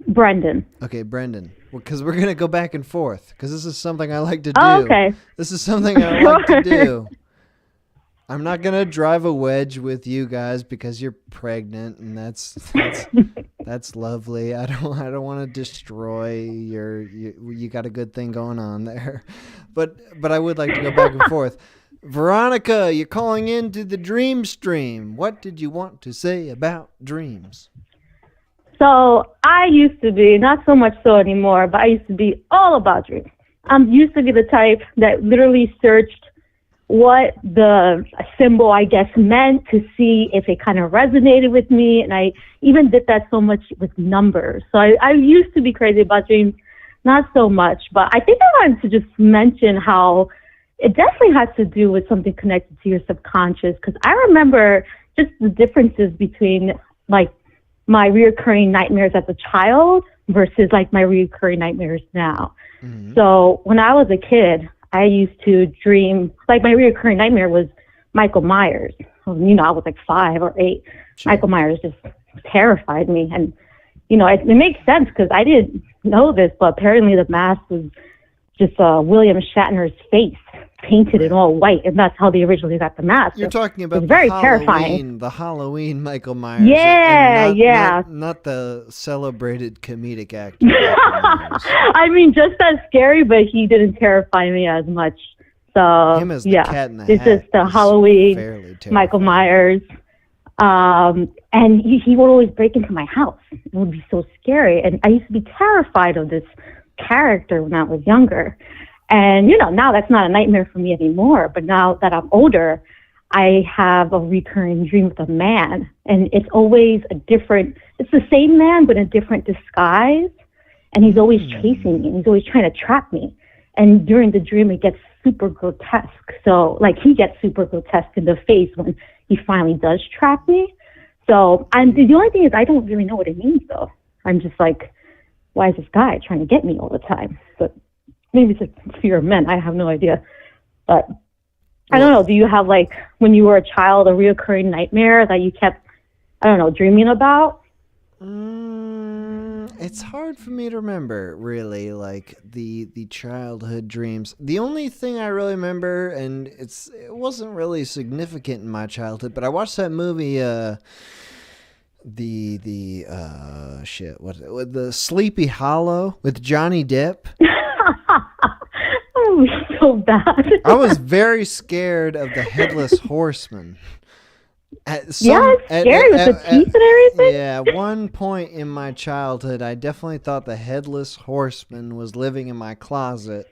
Brendan. Okay, Brendan. Because we're going to go back and forth. Because this is something I like to do. Oh, okay. This is something I like to do. I'm not going to drive a wedge with you guys because you're pregnant, and that's lovely. I don't want to destroy you got a good thing going on there. But I would like to go back and forth. Veronica, you're calling into the Dream Stream. What did you want to say about dreams? So I used to be, not so much so anymore, but I used to be all about dreams. I used to be the type that literally searched what the symbol, I guess, meant to see if it kind of resonated with me. And I even did that so much with numbers. So I used to be crazy about dreams, not so much. But I think I wanted to just mention how it definitely has to do with something connected to your subconscious. Because I remember just the differences between, like, my reoccurring nightmares as a child versus, like, my reoccurring nightmares now. Mm-hmm. So when I was a kid, I used to dream, like, my reoccurring nightmare was Michael Myers. I was like 5 or 8. Sure. Michael Myers just terrified me. And, it makes sense because I didn't know this, but apparently the mask was just William Shatner's face painted in all white, and that's how they originally got the mask. You're talking about the very terrifying. The Halloween Michael Myers. Yeah, not the celebrated comedic actor. I mean, just as scary, but he didn't terrify me as much. So him as the cat in the it's hat just the Halloween Michael Myers. And he would always break into my house. It would be so scary, and I used to be terrified of this character when I was younger. And, now that's not a nightmare for me anymore. But now that I'm older, I have a recurring dream with a man. And it's always it's the same man, but in a different disguise. And he's always chasing me. And he's always trying to trap me. And during the dream, it gets super grotesque. So, like, he gets super grotesque in the face when he finally does trap me. So, the only thing is I don't really know what it means, though. I'm just like, why is this guy trying to get me all the time? But maybe it's a fear of men. I have no idea. But I don't know. Do you have, like, when you were a child, a reoccurring nightmare that you kept, dreaming about? It's hard for me to remember, really, like, the childhood dreams. The only thing I really remember, and it wasn't really significant in my childhood, but I watched that movie, the Sleepy Hollow with Johnny Depp. Oh, so bad. I was very scared of the headless horseman. It's scary with the teeth and everything. Yeah, at one point in my childhood, I definitely thought the headless horseman was living in my closet.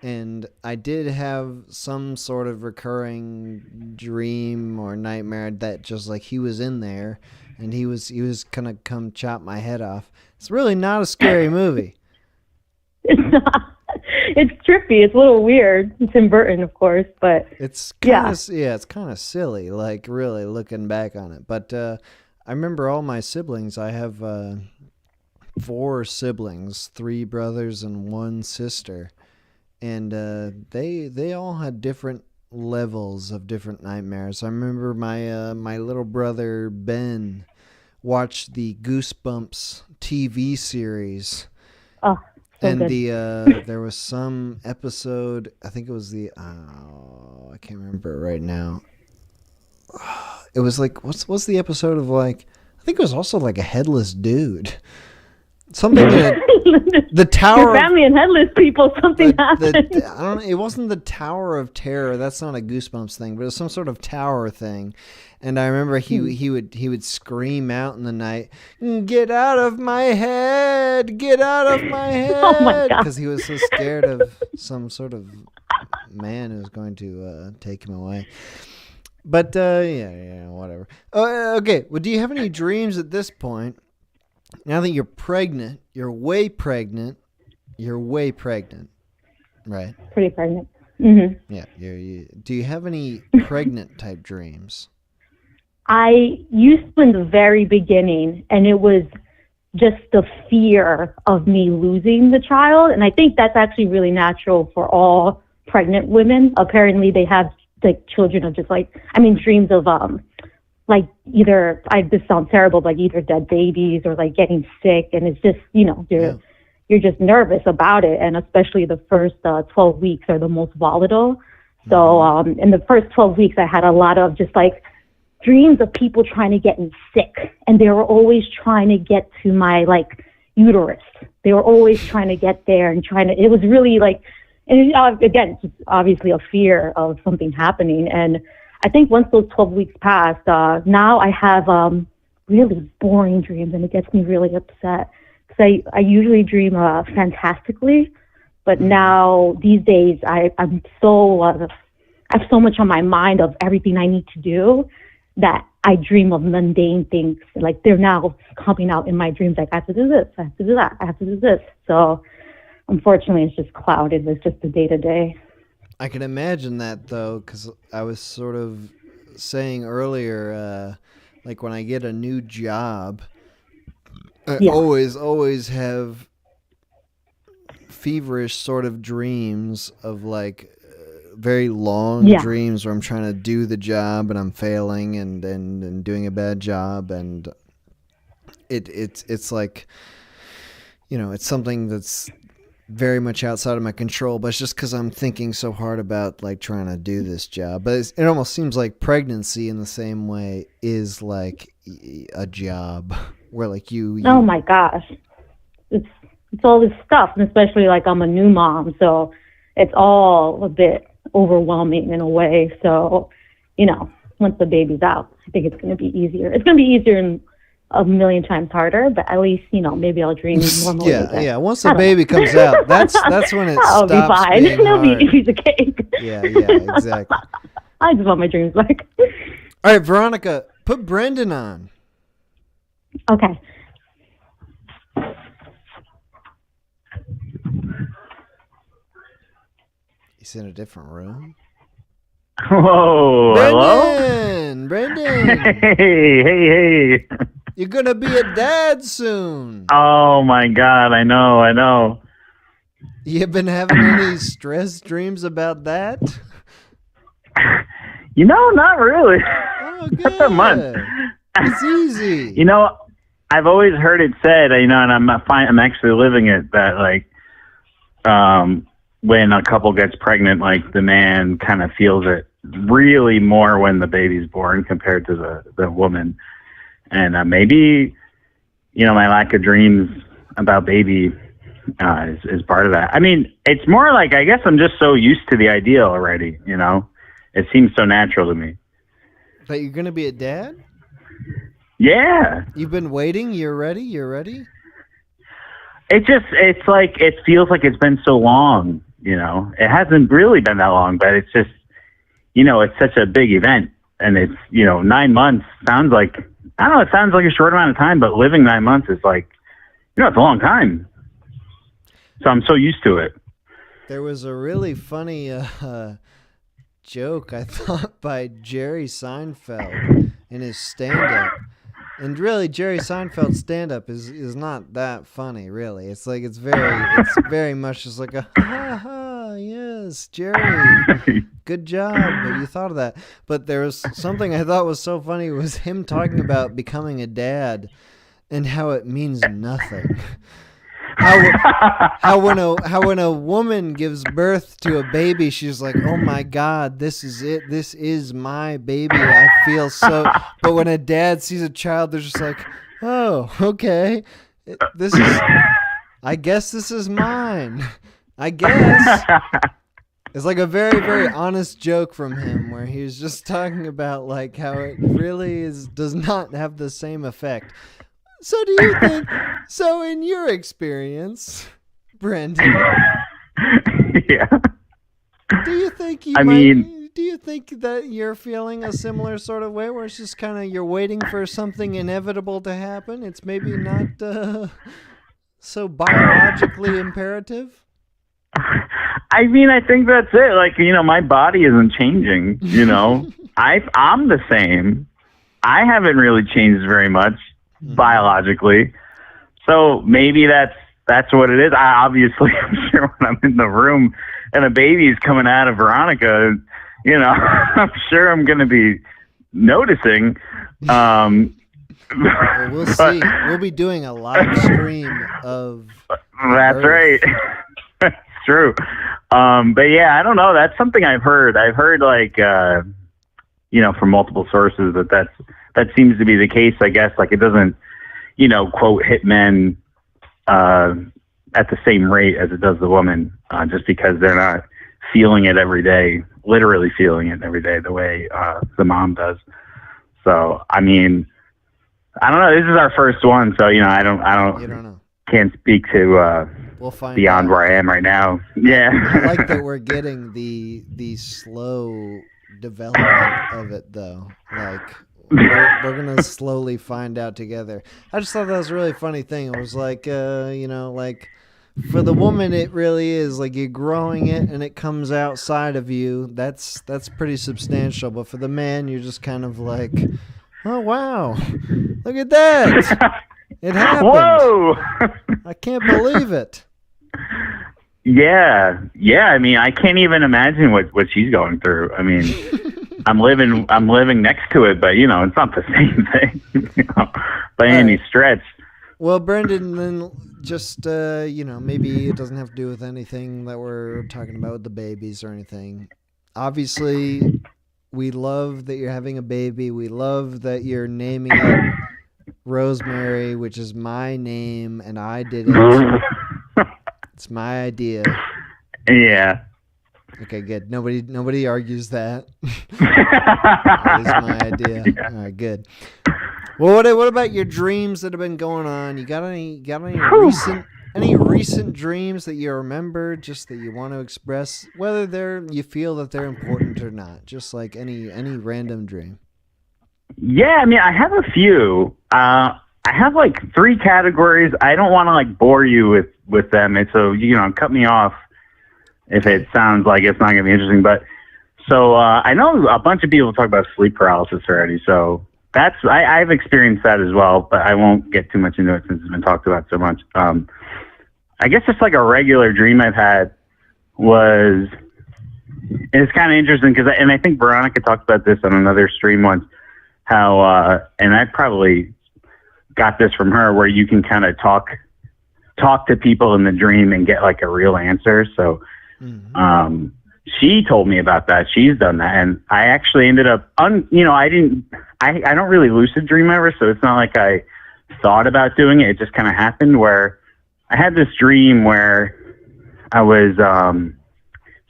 And I did have some sort of recurring dream or nightmare that just like he was in there and he was gonna come chop my head off. It's really not a scary movie. It's not. It's trippy. It's a little weird. It's Tim Burton, of course, but it's kind of it's kind of silly. Like really looking back on it. But I remember all my siblings. I have 4 siblings, 3 brothers and 1 sister. And they all had different levels of different nightmares. I remember my little brother Ben watched the Goosebumps TV series. Oh, so and good. there was some episode, I think it was I can't remember it right now. It was like what's the episode of like, I think it was also like a headless dude. Something that the tower. Your family and headless people. Something happened. I don't know. It wasn't the Tower of Terror. That's not a Goosebumps thing, but it was some sort of tower thing. And I remember he would scream out in the night, "Get out of my head! Get out of my head!" Oh my God! Because he was so scared of some sort of man who was going to take him away. But yeah, whatever. Okay. Well, do you have any dreams at this point? Now that you're pregnant, you're way pregnant, right? Pretty pregnant. Mm-hmm. Yeah. Do you have any pregnant type dreams? I used to in the very beginning, and it was just the fear of me losing the child. And I think that's actually really natural for all pregnant women. Apparently they have like children of just like, dreams of, like either, this sounds terrible, like either dead babies or like getting sick. And it's just, you're just nervous about it. And especially the first 12 weeks are the most volatile. So in the first 12 weeks, I had a lot of just like dreams of people trying to get me sick. And they were always trying to get to my like uterus. They were always trying to get there and it was really like, and again, it's obviously a fear of something happening. And I think once those 12 weeks passed, now I have really boring dreams, and it gets me really upset. Because I usually dream fantastically, but now these days I have so much on my mind of everything I need to do that I dream of mundane things. Like they're now coming out in my dreams. Like I have to do this, I have to do that, I have to do this. So unfortunately, it's just clouded with just the day to day. I can imagine that, though, because I was sort of saying earlier, like when I get a new job, I always have feverish sort of dreams of like very long dreams where I'm trying to do the job and I'm failing and doing a bad job, and it's like, it's something that's very much outside of my control, but it's just because I'm thinking so hard about like trying to do this job. But it almost seems like pregnancy in the same way is like a job where like you oh my gosh, it's all this stuff, and especially like I'm a new mom, so it's all a bit overwhelming in a way. So once the baby's out, I think it's going to be easier. It's going to be easier and a million times harder, but at least maybe I'll dream normally. Yeah. Once the baby comes out, that's when it I'll stops be fine. being It'll be hard. a piece of cake. Yeah, exactly. I just want my dreams back. All right, Veronica, put Brendan on. Okay. He's in a different room. Whoa, Brendan. Hey. You're going to be a dad soon. Oh, my God. I know. You been having any stress dreams about that? Not really. Oh, good. Not that much. It's easy. I've always heard it said, and I'm actually living it, that, like, when a couple gets pregnant, like, the man kind of feels it really more when the baby's born compared to the woman. And maybe, my lack of dreams about baby is part of that. I mean, it's more like, I guess I'm just so used to the idea already, you know? It seems so natural to me. That you're going to be a dad? Yeah. You've been waiting? You're ready? You're ready? It's like, it feels like it's been so long, you know? It hasn't really been that long, but it's just, you know, it's such a big event. And it's, you know, 9 months sounds like, I don't know, it sounds like a short amount of time, but living 9 months is like, you know, it's a long time. So I'm so used to it. There was a really funny joke, I thought, by Jerry Seinfeld in his stand-up. And really, Jerry Seinfeld's stand-up is not that funny, really. It's like, it's very much just like a, ha ha, yes, Jerry, good job that you thought of that. But there was something I thought was so funny, was him talking about becoming a dad and how it means nothing. How when a woman gives birth to a baby, she's like, oh my God, this is it. This is my baby. I feel so. But when a dad sees a child, they're just like, oh, okay. I guess this is mine. I guess. It's like a very, very honest joke from him where he was just talking about like how it really does not have the same effect. So do you think, so in your experience, Brendan, yeah. do you think do you think that you're feeling a similar sort of way where it's just kind of, you're waiting for something inevitable to happen? It's maybe not so biologically imperative? I mean, I think that's it. Like, you know, my body isn't changing, you know. I'm the same. I haven't really changed very much biologically. So maybe that's what it is. I'm sure when I'm in the room and a baby is coming out of Veronica, you know, I'm sure I'm going to be noticing. Well, we'll see. We'll be doing a live stream of That's right. That's true. But yeah, I don't know. That's something I've heard. I've heard like, you know, from multiple sources that seems to be the case, I guess. Like, it doesn't, you know, quote, hit men at the same rate as it does the woman, just because they're not feeling it every day, literally feeling it every day the way the mom does. So, I mean, I don't know. This is our first one, so, you know, I don't know. Can't speak to we'll find beyond out. Where I am right now. Yeah. I like that we're getting the slow development of it, though. Like, we're gonna slowly find out together. I just thought that was a really funny thing. It was like, you know, like, for the woman, it really is like you're growing it and it comes outside of you. That's pretty substantial. But for the man, you're just kind of like, oh wow, look at that, it happened. Whoa! I can't believe it. Yeah. I mean, I can't even imagine what she's going through. I mean, I'm living next to it, but you know, it's not the same thing, you know, by any stretch. Well, Brendan, then just you know, maybe it doesn't have to do with anything that we're talking about with the babies or anything. Obviously, we love that you're having a baby. We love that you're naming it Rosemary, which is my name, and I did it. It's my idea. Yeah. Okay, good. Nobody argues that. That is my idea. Yeah. All right, good. Well, what about your dreams that have been going on? You got any recent dreams that you remember, just that you want to express, whether you feel that they're important or not, just like any random dream? Yeah, I mean, I have a few. I have like 3 categories. I don't want to like bore you with them, and so, you know, cut me off if it sounds like it's not going to be interesting. But so I know a bunch of people talk about sleep paralysis already, so I've experienced that as well, but I won't get too much into it since it's been talked about so much. I guess just like a regular dream I've had was, and it's kind of interesting because, and I think Veronica talked about this on another stream once, how, and I probably got this from her, where you can kind of talk to people in the dream and get like a real answer. So, she told me about that. She's done that. And I actually ended up, you know, I don't really lucid dream ever. So it's not like I thought about doing it. It just kind of happened where I had this dream where I was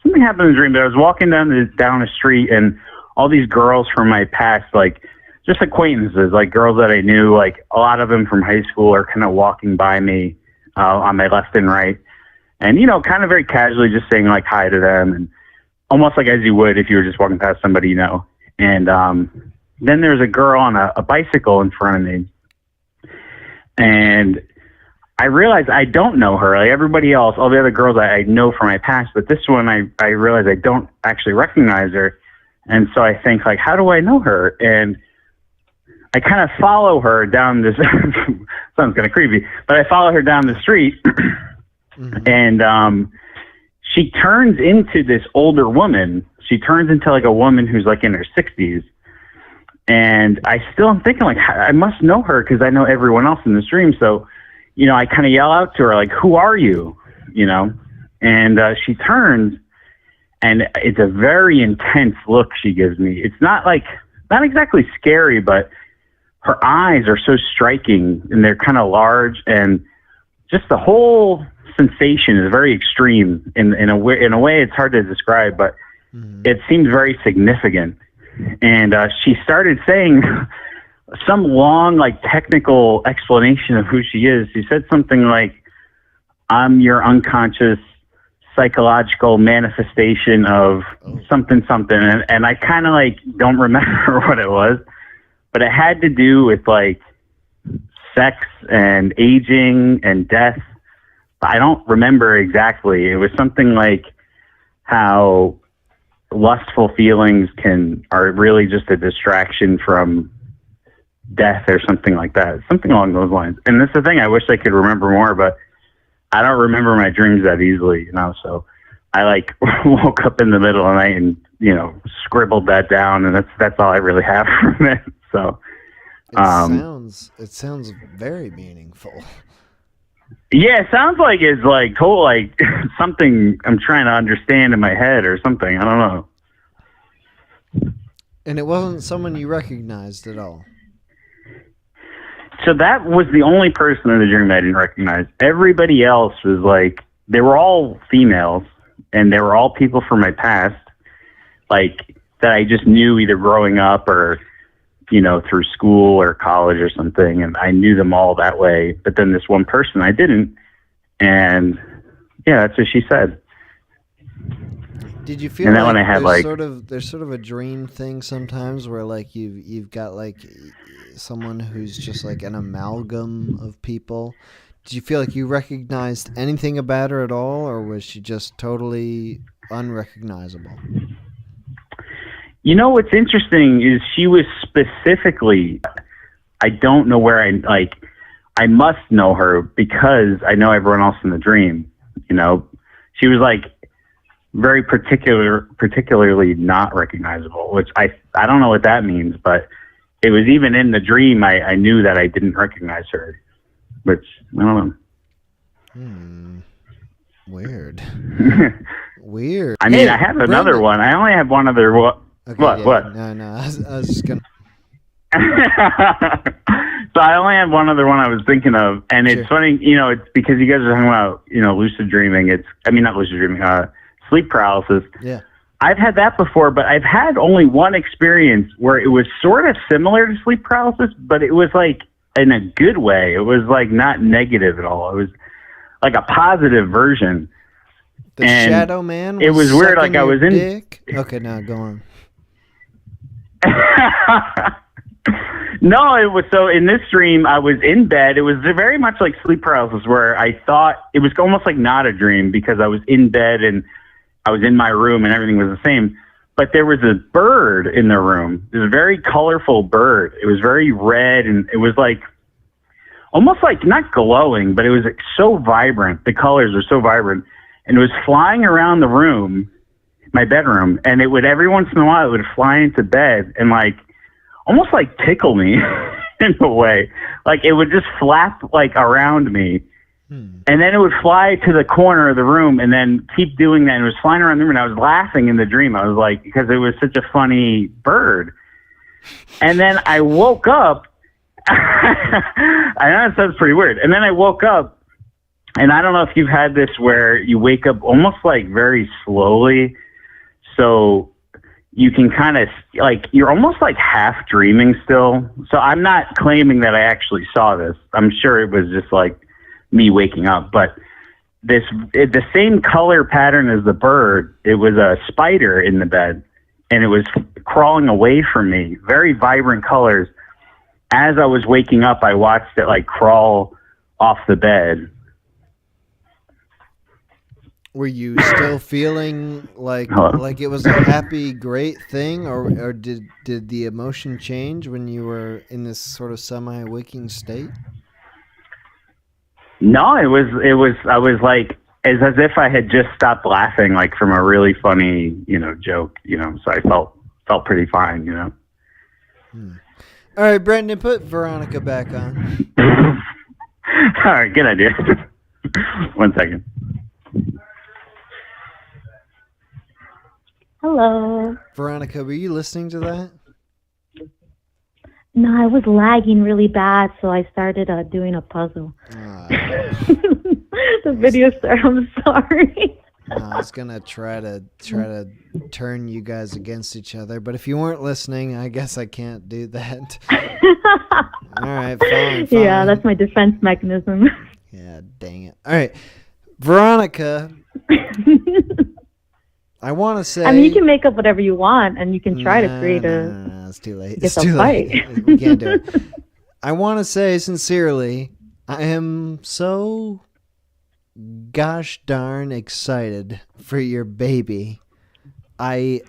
something happened in the dream, but I was walking down the street, and all these girls from my past, like just acquaintances, like girls that I knew, like a lot of them from high school, are kind of walking by me on my left and right, and kind of very casually just saying like hi to them, and almost like as you would if you were just walking past somebody you know. And then there's a girl on a bicycle in front of me, and I realized I don't know her. Like everybody else, all the other girls I know from my past, but this one I realized I don't actually recognize her. And so I think, like, how do I know her? And I kind of follow her down this, sounds kind of creepy, but I follow her down the street, and she turns into this older woman. She turns into like a woman who's like in her 60s. And I still am thinking, like, I must know her because I know everyone else in the stream. So, I kind of yell out to her, like, who are you? And she turns, and it's a very intense look she gives me. It's not exactly scary, but her eyes are so striking, and they're kind of large, and just the whole sensation is very extreme. In a way, it's hard to describe, but it seems very significant. And she started saying some long, like, technical explanation of who she is. She said something like, I'm your unconscious psychological manifestation of something. And I kind of, like, don't remember what it was, but it had to do with, like, sex and aging and death. I don't remember exactly. It was something like how lustful feelings are really just a distraction from death or something like that, something along those lines. And that's the thing, I wish I could remember more, but I don't remember my dreams that easily, so I like woke up in the middle of the night and scribbled that down, and that's all I really have from it. So it sounds very meaningful. Yeah, it sounds like it's like total, like something I'm trying to understand in my head or something. I don't know. And it wasn't someone you recognized at all. So that was the only person in the dream I didn't recognize. Everybody else was like, they were all females, and they were all people from my past, like that I just knew either growing up or, through school or college or something. And I knew them all that way. But then this one person I didn't. And yeah, that's what she said. Did you feel and like when I had there's sort of a dream thing sometimes where like you've got like someone who's just like an amalgam of people? Did you feel like you recognized anything about her at all, or was she just totally unrecognizable? What's interesting is she was specifically, I don't know where I must know her because I know everyone else in the dream. She was like very particularly not recognizable, which I don't know what that means, but it was even in the dream I knew that I didn't recognize her, which I don't know. Weird. Weird. I mean, I have another one. I only have one other. Okay, what? No. I was just gonna. So I only have one other one I was thinking of, and it's funny, it's because you guys are talking about, lucid dreaming. Not lucid dreaming, sleep paralysis. Yeah. I've had that before, but I've had only one experience where it was sort of similar to sleep paralysis, but it was like in a good way. It was like not negative at all. It was like a positive version. The Shadow Man. It was weird. Like I was in. Dick? Okay, now go on. No, it was so in this dream I was in bed. It was very much like sleep paralysis where I thought it was almost like not a dream because I was in bed and I was in my room and everything was the same. But there was a bird in the room. It was a very colorful bird. It was very red and it was like almost like not glowing, but it was like so vibrant. The colors were so vibrant and it was flying around the room, my bedroom, and it would every once in a while it would fly into bed and like almost like tickle me in a way. Like it would just flap like around me. And then it would fly to the corner of the room and then keep doing that. And it was flying around the room and I was laughing in the dream. I was like, because it was such a funny bird. And then I woke up. I know it sounds pretty weird. And then I woke up And I don't know if you've had this where you wake up almost like very slowly. So you can kind of like, you're almost like half dreaming still. So I'm not claiming that I actually saw this. I'm sure it was just like me waking up, but the same color pattern as the bird, it was a spider in the bed and it was crawling away from me, very vibrant colors. As I was waking up, I watched it like crawl off the bed. Were you still feeling like it was a happy, great thing, or did the emotion change when you were in this sort of semi-waking state? No, it was I was like as if I had just stopped laughing like from a really funny, joke, so I felt pretty fine, All right, Brendan, put Veronica back on. All right, good idea. 1 second. Hello. Veronica, were you listening to that? No, I was lagging really bad, so I started doing a puzzle. The video started. I'm sorry. No, I was gonna try to turn you guys against each other, but if you weren't listening, I guess I can't do that. All right, fine. Yeah, that's my defense mechanism. Yeah, dang it. All right, Veronica. I want to say. I mean, you can make up whatever you want, and you can try to create a. No, it's too late. It's too late. We can't do it. I want to say sincerely, I am so gosh darn excited for your baby. I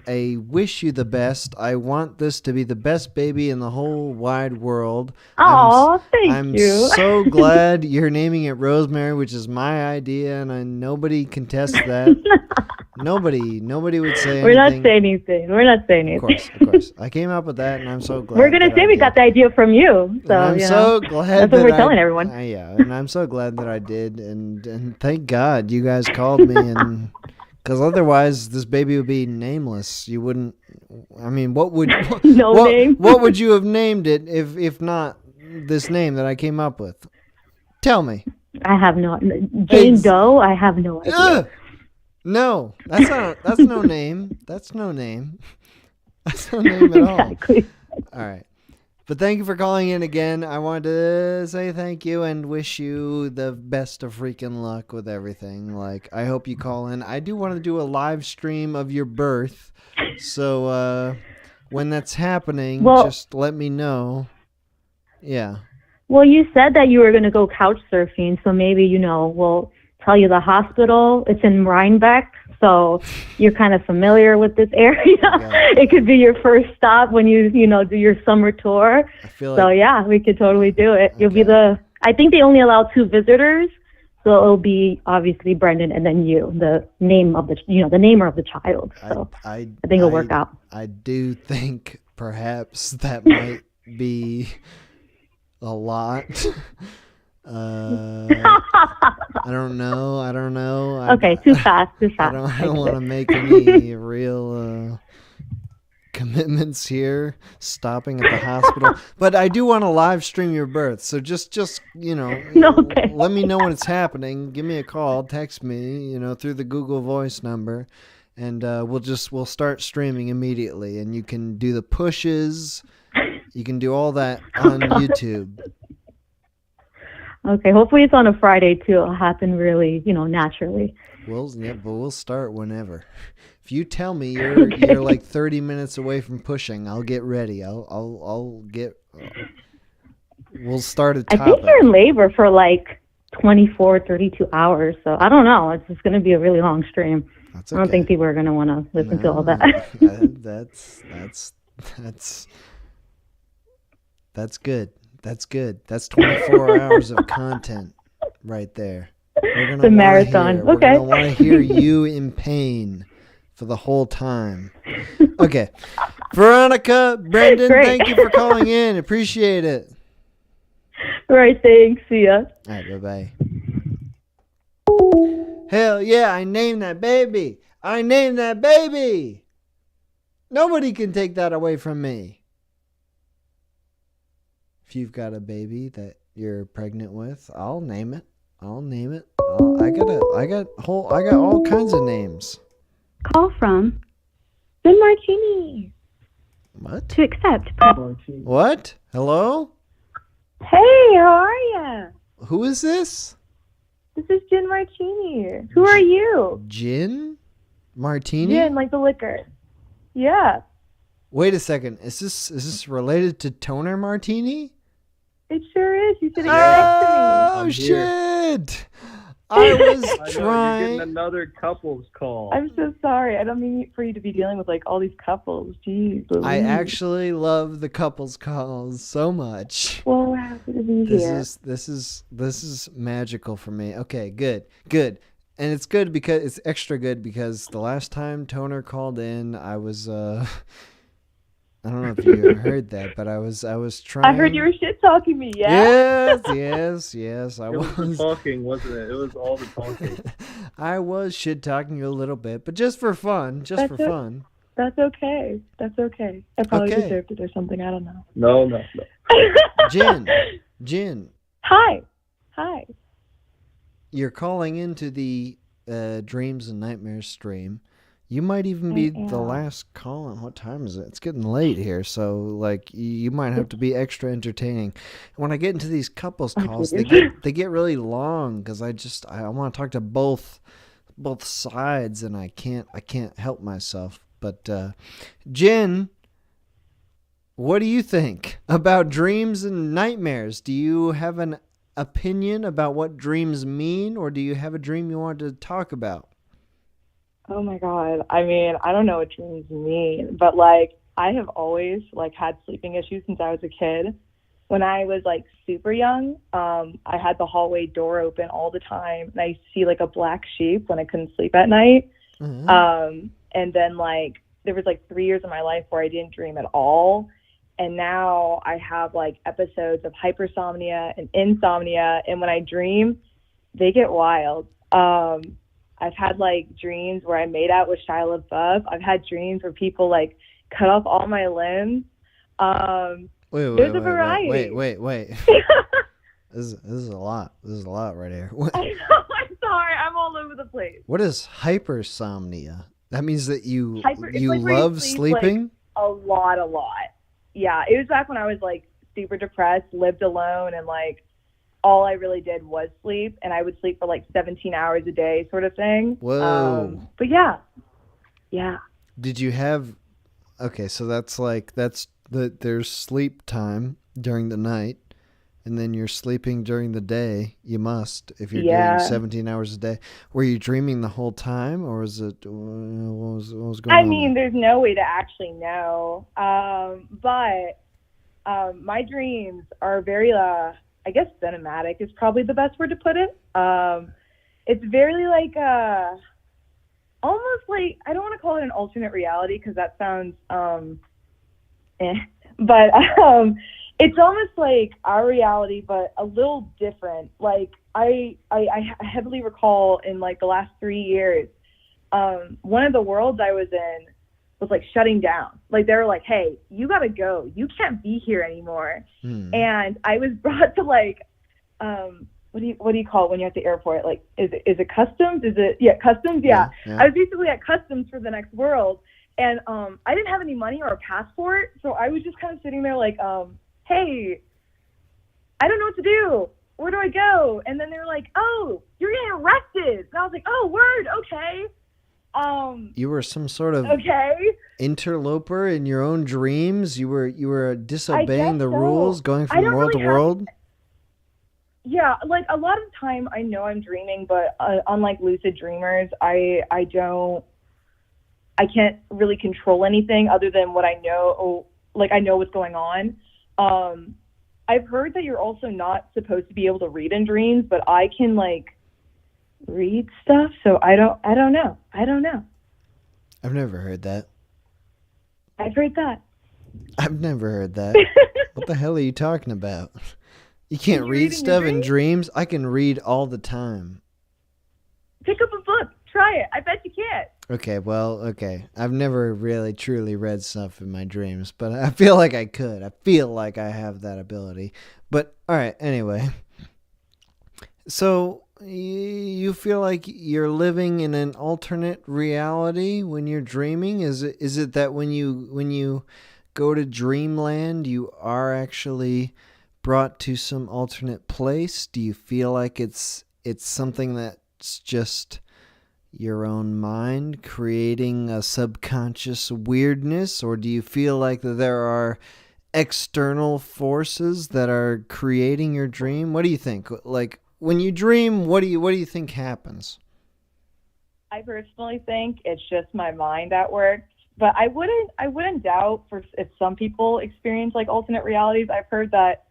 wish you the best. I want this to be the best baby in the whole wide world. Oh, thank I'm you. so glad you're naming it Rosemary, which is my idea, and nobody contests that. Nobody would say anything. We're not saying anything. We're not saying anything. Of course. I came up with that, and I'm so glad. We're gonna say we got the idea from you. So I'm so glad that's what we're telling everyone. Yeah, and I'm so glad that I did, and thank God you guys called me, and because otherwise this baby would be nameless. You wouldn't. I mean, what would name? What would you have named it if not this name that I came up with? Tell me. I have no Jane Doe. I have no idea. No, that's no name. That's no name. That's no name at all. Exactly. All right. But thank you for calling in again. I wanted to say thank you and wish you the best of freaking luck with everything. Like, I hope you call in. I do want to do a live stream of your birth. So when that's happening, just let me know. Yeah. Well, you said that you were going to go couch surfing, so maybe, we'll tell you the hospital. It's in Rhinebeck, so you're kind of familiar with this area. It could be your first stop when you do your summer tour. Yeah, we could totally do it. You'll be I think they only allow 2 visitors, so it'll be obviously Brendan and then you, the name of the namer of the child. So I think it'll work out. I do think perhaps that might be a lot. I don't know. Okay, too fast. I don't want to make any real commitments here, stopping at the hospital. But I do want to live stream your birth. So just okay. Let me know when it's happening. Give me a call, text me, through the Google Voice number, and we'll start streaming immediately. And you can do the pushes. You can do all that on YouTube. Okay, hopefully it's on a Friday too. It'll happen really, naturally. But we'll start whenever. If you tell me you're like 30 minutes away from pushing, I'll get ready. We'll start at top. I think you're in labor for like 24, 32 hours. So I don't know. It's just going to be a really long stream. That's okay. I don't think people are going to want to listen to all that. That's good. That's good. That's 24 hours of content right there. The marathon. We're going to want to hear you in pain for the whole time. Okay. Veronica, Brendan, thank you for calling in. Appreciate it. All right, thanks. See ya. All right, bye-bye. Hell yeah, I named that baby. I named that baby. Nobody can take that away from me. If you've got a baby that you're pregnant with, I'll name it. I'll name it. I got all kinds of names. Call from Good Martini. What? To accept. What? Hello? Hey, how are ya? Who is this? This is Gin Martini. Who are you? Gin? Martini? Gin, like the liquor. Yeah, Wait a second. Is this related to Toner Martini? it sure is. You're sitting right next to me. Oh shit! I was I know, you're trying. getting another couple's call. I'm so sorry. I don't mean for you to be dealing with like all these couples. Jeez. I Louise. actually love the couples calls so much. Well, we're happy to be here. This is magical for me. Okay, good. And it's good because it's extra good because the last time Toner called in, I was I don't know if you heard that, but I was trying. I heard you were shit talking me. Yeah. Yes. I It was the was. talking, wasn't it? It was all the talking. I was shit talking you a little bit, but just for fun. Fun. That's okay. I probably Okay. deserved it or something. I don't know. No. Jin. Hi. You're calling into the Dreams and Nightmares stream. You might even be the last call on. What time is it? It's getting late here, so like you might have to be extra entertaining. When I get into these couples calls, they get really long because I want to talk to both sides, and I can't help myself. But Jen, what do you think about dreams and nightmares? Do you have an opinion about what dreams mean, or do you have a dream you want to talk about? Oh my God. I mean, I don't know what dreams mean, but like I have always like had sleeping issues since I was a kid. When I was like super young, I had the hallway door open all the time, and I used to see like a black sheep when I couldn't sleep at night. Mm-hmm. And then like there was like 3 years of my life where I didn't dream at all. And now I have like episodes of hypersomnia and insomnia. And when I dream, they get wild. I've had like dreams where I made out with Shia LaBeouf. I've had dreams where people like cut off all my limbs. There's a variety. Wait. This is a lot. This is a lot right here. I know, I'm sorry. I'm all over the place. What is hypersomnia? That means that you It's like where you love sleep, like, sleeping? a lot. Yeah, it was back when I was like super depressed, lived alone, and like all I really did was sleep, and I would sleep for like 17 hours a day sort of thing. Whoa. But yeah. Did you have... Okay, so there's sleep time during the night, and then you're sleeping during the day. You must, if you're doing 17 hours a day. Were you dreaming the whole time, or was it... What was going on? I mean, there's no way to actually know. But my dreams are very... I guess cinematic is probably the best word to put it. It's very like almost like, I don't want to call it an alternate reality because that sounds but it's almost like our reality but a little different. Like I heavily recall in like the last 3 years, one of the worlds I was in was like shutting down. Like they were like, hey, you gotta go. You can't be here anymore. And I was brought to like, what do you call it when you're at the airport? Like, is it customs? Customs. Yeah. I was basically at customs for the next world. And I didn't have any money or a passport. So I was just kind of sitting there like, hey, I don't know what to do. Where do I go? And then they were like, oh, you're getting arrested. And I was like, oh, word. Okay. You were some sort of okay. interloper in your own dreams. You were disobeying the so. rules, going I from don't world really to world. Yeah, like a lot of the time I know I'm dreaming, but unlike lucid dreamers, I can't really control anything other than what I know. Like I know what's going on. I've heard that you're also not supposed to be able to read in dreams, but I can like read stuff, so I don't know. I've never heard that. I've heard that. I've never heard that. What the hell are you talking about? You can't read stuff in dreams? I can read all the time. Pick up a book. Try it. I bet you can't. Okay. I've never really truly read stuff in my dreams, but I feel like I could. I feel like I have that ability. But, all right, anyway. So, you feel like you're living in an alternate reality when you're dreaming? Is it that when you go to dreamland, you are actually brought to some alternate place? Do you feel like it's something that's just your own mind creating a subconscious weirdness, or do you feel like that there are external forces that are creating your dream? What do you think? Like when you dream, what do you think happens? I personally think it's just my mind at work, but I wouldn't doubt for if some people experience like alternate realities. I've heard that.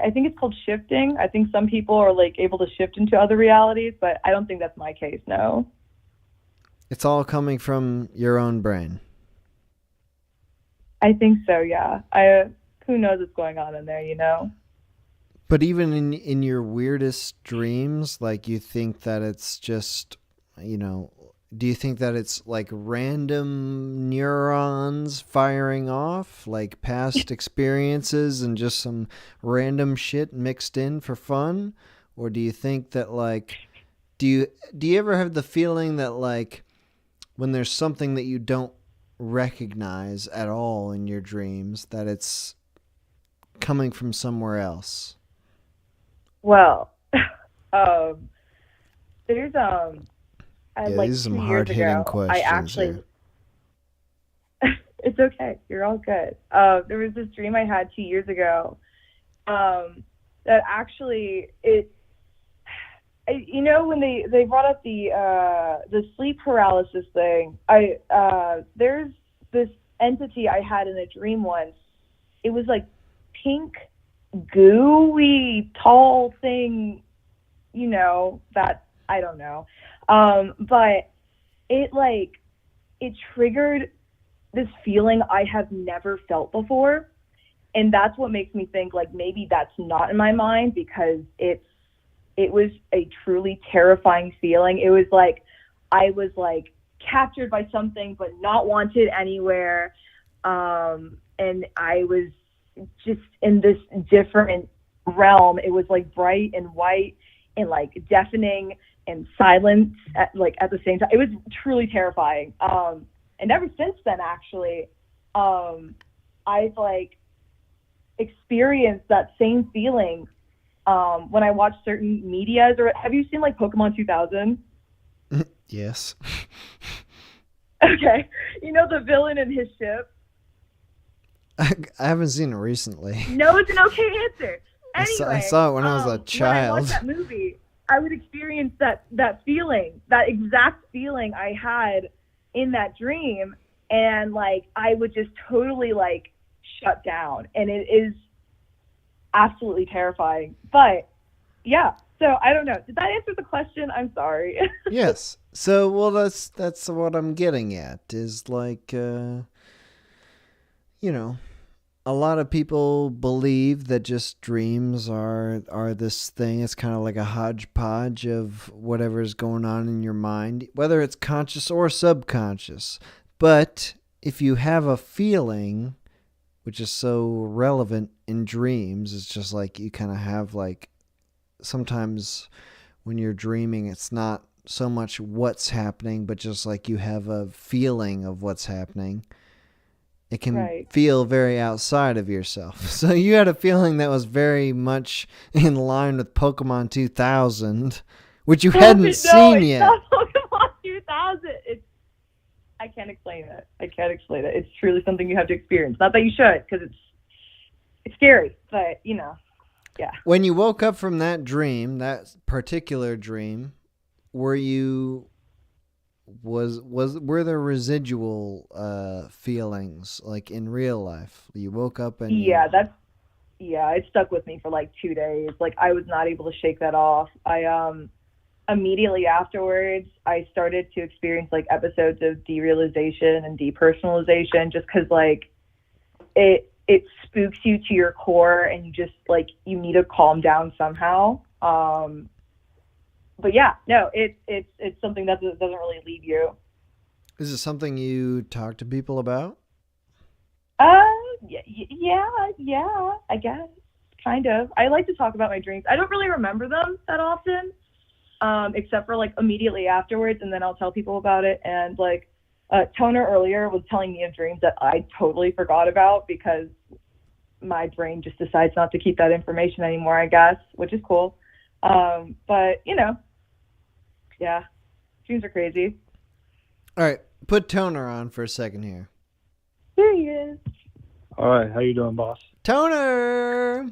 I think it's called shifting. I think some people are like able to shift into other realities, but I don't think that's my case. No. It's all coming from your own brain. I think so. Yeah. Who knows what's going on in there, you know? But even in your weirdest dreams, like you think that it's just, do you think that it's like random neurons firing off, like past experiences and just some random shit mixed in for fun? Or do you think that like, do you ever have the feeling that like when there's something that you don't recognize at all in your dreams, that it's coming from somewhere else? Well, there's like these are some 2 years hard-hitting ago, questions. I actually, it's okay. You're all good. There was this dream I had 2 years ago. That actually when they brought up the sleep paralysis thing, there's this entity I had in a dream once. It was like pink, gooey, tall thing, that I don't know. But it triggered this feeling I have never felt before. And that's what makes me think like maybe that's not in my mind, because it was a truly terrifying feeling. It was like I was like captured by something but not wanted anywhere. And I was just in this different realm. It was like bright and white and like deafening and silent at the same time. It was truly terrifying. And ever since then, actually, I've like experienced that same feeling when I watch certain medias. Or have you seen like Pokemon 2000? Yes. Okay. The villain and his ship? I haven't seen it recently. No, it's an okay answer. Anyway, I saw it when I was a child. When I watched that movie, I would experience that feeling, that exact feeling I had in that dream, and like I would just totally like shut down, and it is absolutely terrifying. But yeah, so I don't know. Did that answer the question? I'm sorry. Yes. So well, that's what I'm getting at is like a lot of people believe that just dreams are this thing. It's kind of like a hodgepodge of whatever's going on in your mind, whether it's conscious or subconscious. But if you have a feeling, which is so relevant in dreams, it's just like you kind of have like sometimes when you're dreaming, it's not so much what's happening, but just like you have a feeling of what's happening. It can feel very outside of yourself. So you had a feeling that was very much in line with Pokemon 2000, which you hadn't seen yet. Not Pokemon 2000. I can't explain it. It's truly something you have to experience. Not that you should, because it's scary, but yeah. When you woke up from that dream, that particular dream, were there residual feelings like in real life? You woke up and it stuck with me for like 2 days. Like I was not able to shake that off. I immediately afterwards I started to experience like episodes of derealization and depersonalization, just because like it spooks you to your core, and you just like you need to calm down somehow. But yeah, no, it's something that doesn't really leave you. Is it something you talk to people about? Yeah, I guess, kind of. I like to talk about my dreams. I don't really remember them that often, except for like immediately afterwards, and then I'll tell people about it. And like Toner earlier was telling me of dreams that I totally forgot about because my brain just decides not to keep that information anymore, I guess, which is cool. But you know, yeah, dreams are crazy. All right, put Toner on for a second here. Here he is. All right, how you doing, boss? Toner!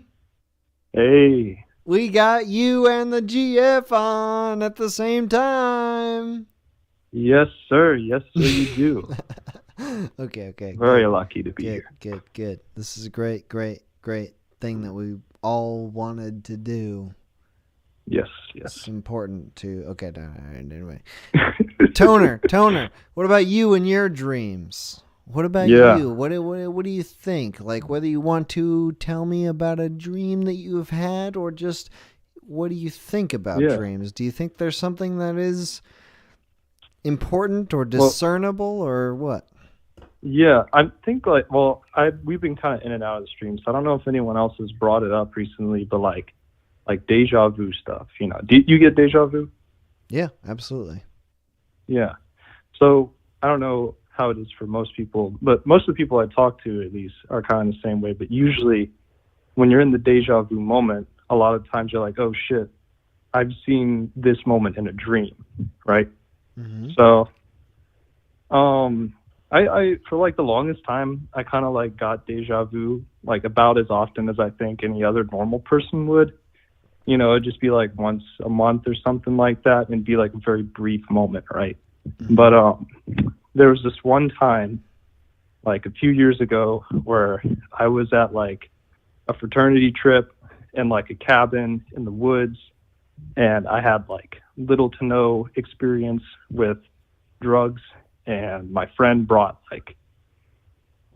Hey. We got you and the GF on at the same time. Yes, sir. Yes, sir, you do. Okay. Very good. lucky to be here. Good. This is a great thing that we all wanted to do. Yes. It's important to... Okay, anyway. Toner, what about you and your dreams? What about you? What do you think? Like, whether you want to tell me about a dream that you have had, or just what do you think about dreams? Do you think there's something that is important or discernible, or what? Yeah, I think we've been kind of in and out of the stream, so I don't know if anyone else has brought it up recently, but like deja vu stuff, you know. Do you get deja vu? Yeah, absolutely. Yeah. So I don't know how it is for most people, but most of the people I talk to at least are kind of the same way. But usually when you're in the deja vu moment, a lot of times you're like, oh shit, I've seen this moment in a dream, right? Mm-hmm. So I for like the longest time, I kind of like got deja vu like about as often as I think any other normal person would. You know, it'd just be like once a month or something like that, and be like a very brief moment, right? Mm-hmm. But there was this one time, like a few years ago, where I was at like a fraternity trip in like a cabin in the woods, and I had like little to no experience with drugs, and my friend brought like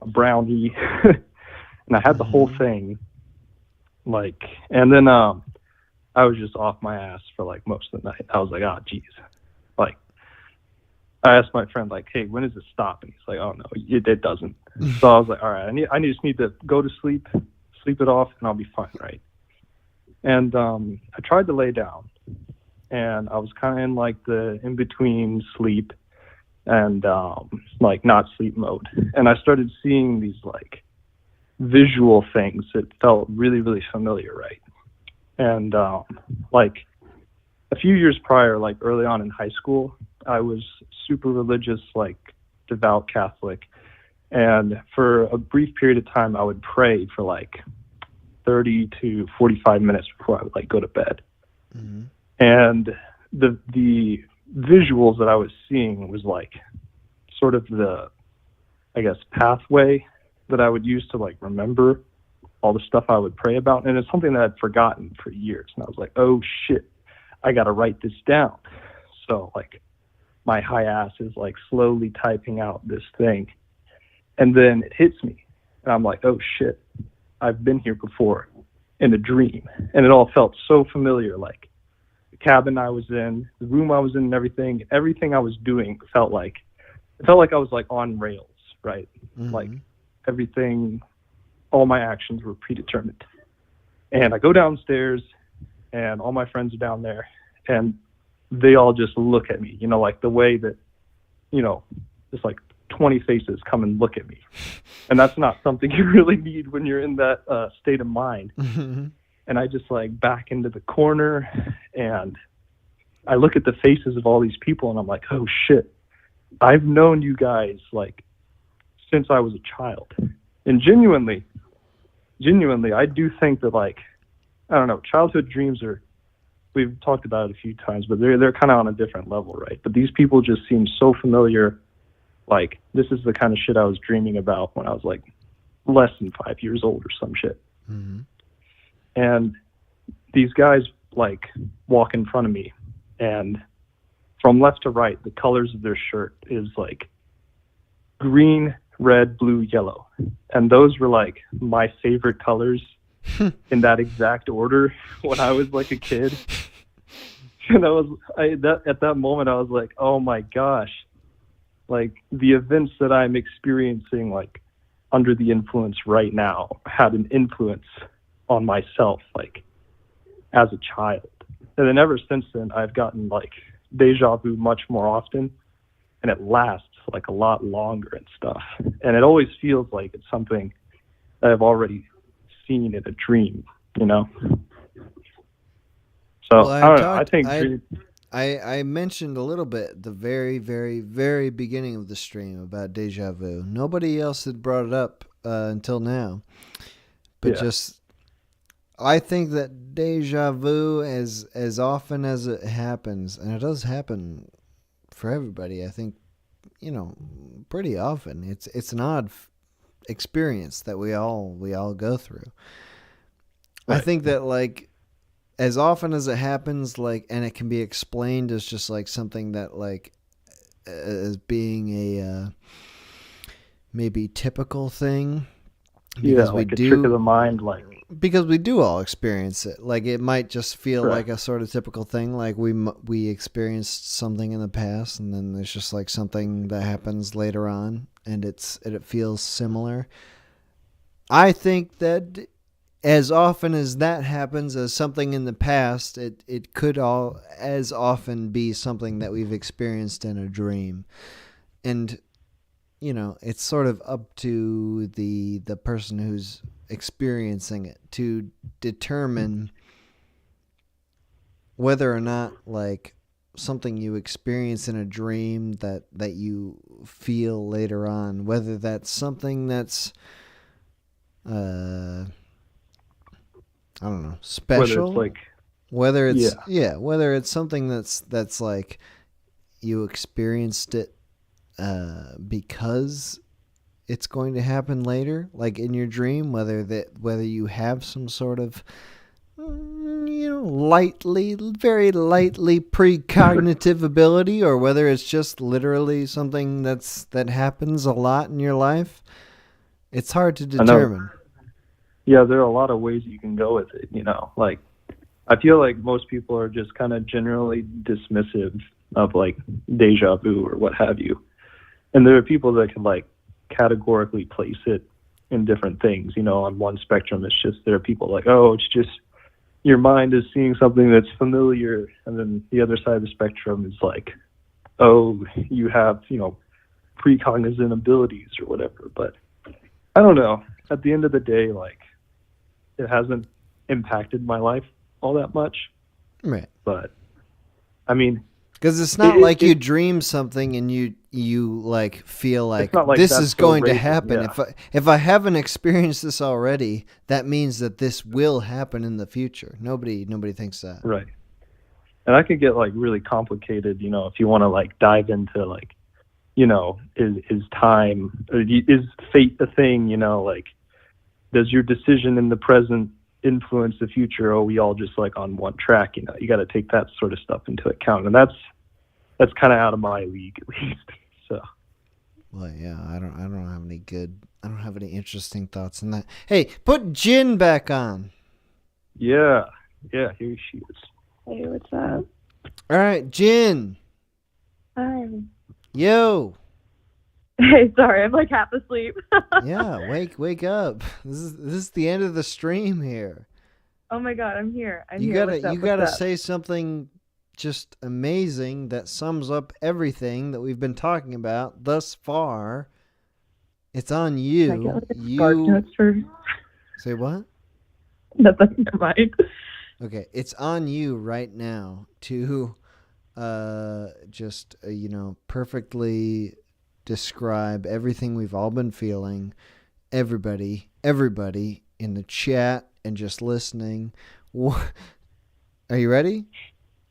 a brownie, and I had the whole thing, like, and then I was just off my ass for like most of the night. I was like, oh geez, like, I asked my friend, like, hey, when does it stop? And he's like, oh, no, it doesn't. So I was like, all right, I just need to go to sleep it off, and I'll be fine, right? And I tried to lay down, and I was kind of in, like, the in-between sleep and, like, not sleep mode. And I started seeing these, like, visual things that felt really, really familiar, right? And, like, a few years prior, like, early on in high school, I was super religious, like devout Catholic. And for a brief period of time, I would pray for like 30 to 45 minutes before I would like go to bed. Mm-hmm. And the visuals that I was seeing was like sort of the, I guess, pathway that I would use to like remember all the stuff I would pray about. And it's something that I'd forgotten for years. And I was like, oh shit, I got to write this down. So like, my high ass is like slowly typing out this thing, and then it hits me, and I'm like, oh shit, I've been here before in a dream. And it all felt so familiar, like the cabin I was in, the room I was in, and everything I was doing felt like I was like on rails, right? Mm-hmm. Like everything, all my actions were predetermined. And I go downstairs, and all my friends are down there, and they all just look at me, you know, like the way that, you know, just like 20 faces come and look at me. And that's not something you really need when you're in that state of mind. Mm-hmm. And I just like back into the corner, and I look at the faces of all these people, and I'm like, oh shit, I've known you guys like since I was a child. And genuinely, I do think that, like, I don't know, childhood dreams are, we've talked about it a few times, but they're kind of on a different level, right? But these people just seem so familiar. Like, this is the kind of shit I was dreaming about when I was like less than 5 years old or some shit. Mm-hmm. And these guys like walk in front of me, and from left to right, the colors of their shirt is like green, red, blue, yellow. And those were like my favorite colors in that exact order when I was like a kid. And at that moment I was like, oh my gosh, like the events that I'm experiencing like under the influence right now had an influence on myself like as a child. And then ever since then, I've gotten like deja vu much more often, and it lasts like a lot longer and stuff. And it always feels like it's something that I've already seen in a dream, you know? So, Well, I don't know. I think I mentioned a little bit at the very, very, very beginning of the stream about deja vu. Nobody else had brought it up until now. But I think that deja vu, as often as it happens, and it does happen for everybody, I think, pretty often. It's an odd experience that we all go through. Right. I think that like as often as it happens, like, and it can be explained as just like something that like as being a maybe typical thing. Because like a trick of the mind, like because we do all experience it. Like it might just feel like a sort of typical thing, like we experienced something in the past, and then there's just like something that happens later on, and it feels similar. I think that as often as that happens as something in the past, it could all as often be something that we've experienced in a dream, and it's sort of up to the person who's experiencing it to determine whether or not like something you experience in a dream that you feel later on, whether that's something that's I don't know, special, whether it's something that's like you experienced it because it's going to happen later, like in your dream, whether you have some sort of very lightly precognitive ability, or whether it's just literally something that happens a lot in your life. It's hard to determine. Yeah, there are a lot of ways you can go with it, like I feel like most people are just kind of generally dismissive of like deja vu or what have you. And there are people that can like categorically place it in different things. On one spectrum, it's just there are people like, oh, it's just your mind is seeing something that's familiar. And then the other side of the spectrum is like, oh, you have, precognizant abilities or whatever. But I don't know. At the end of the day, like it hasn't impacted my life all that much. Right. But I mean, because it's not like you dream something and you like feel like this is going to happen. Yeah. If I haven't experienced this already, that means that this will happen in the future. Nobody thinks that. Right. And I could get like really complicated, if you want to like dive into like, is time, is fate a thing? Like, does your decision in the present influence the future? Or are we all just like on one track? You got to take that sort of stuff into account, and that's kind of out of my league, at least. So, well, yeah, I don't have any interesting thoughts on that. Hey, put Jin back on. Yeah, here she is. Hey, what's up? All right, Jin. Hi. Yo. Hey, sorry, I'm like half asleep. Yeah, wake up. This is the end of the stream here. Oh my god, I'm here. You gotta say something just amazing that sums up everything that we've been talking about thus far. It's on you. Can I get like a spark notes for... Say what? Never mind. Okay, it's on you right now to just perfectly describe everything we've all been feeling. Everybody in the chat and just listening. Are you ready?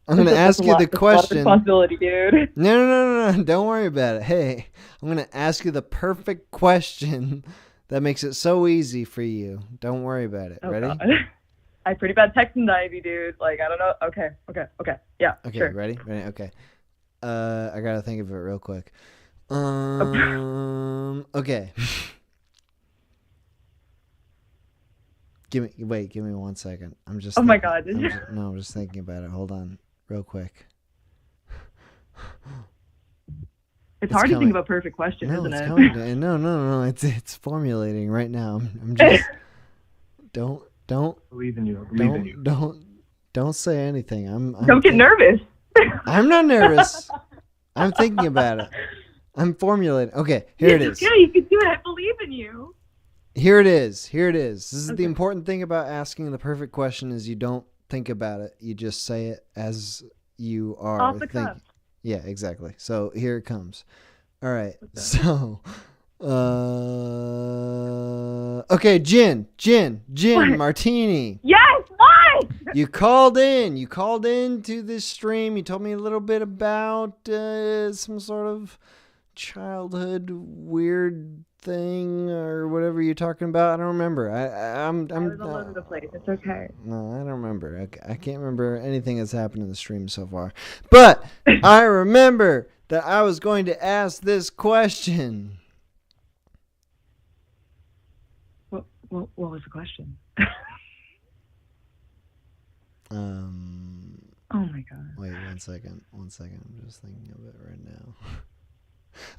I'm going to ask you the question. Responsibility, dude. No. Don't worry about it. Hey, I'm going to ask you the perfect question that makes it so easy for you. Don't worry about it. Ready? God. I have pretty bad text anxiety, dude. Like, I don't know. Okay. Yeah, okay, sure. Ready? Okay. I got to think of it real quick. Okay. Give me 1 second. I'm just. Oh my god! I'm just thinking about it. Hold on, real quick. It's hard to think of a perfect question, isn't it? No. It's formulating right now. I'm just. Don't believe in you. Don't say anything. I'm Don't get nervous. I'm not nervous. I'm thinking about it. I'm formulating. Okay, here it is. Yeah, you can do it. I believe in you. Here it is. This is the important thing about asking the perfect question is you don't think about it. You just say it as you are Off the thinking. cuff. Yeah, exactly. So here it comes. All right. So, okay, gin, What? martini. Yes, why? You called in to this stream. You told me a little bit about some sort of childhood weird thing or whatever you're talking about. I don't remember. I was all over the place. It's okay. No, I don't remember. I can't remember anything that's happened in the stream so far. But I remember that I was going to ask this question. What was the question? Oh my god. Wait, one second. I'm just thinking of it right now.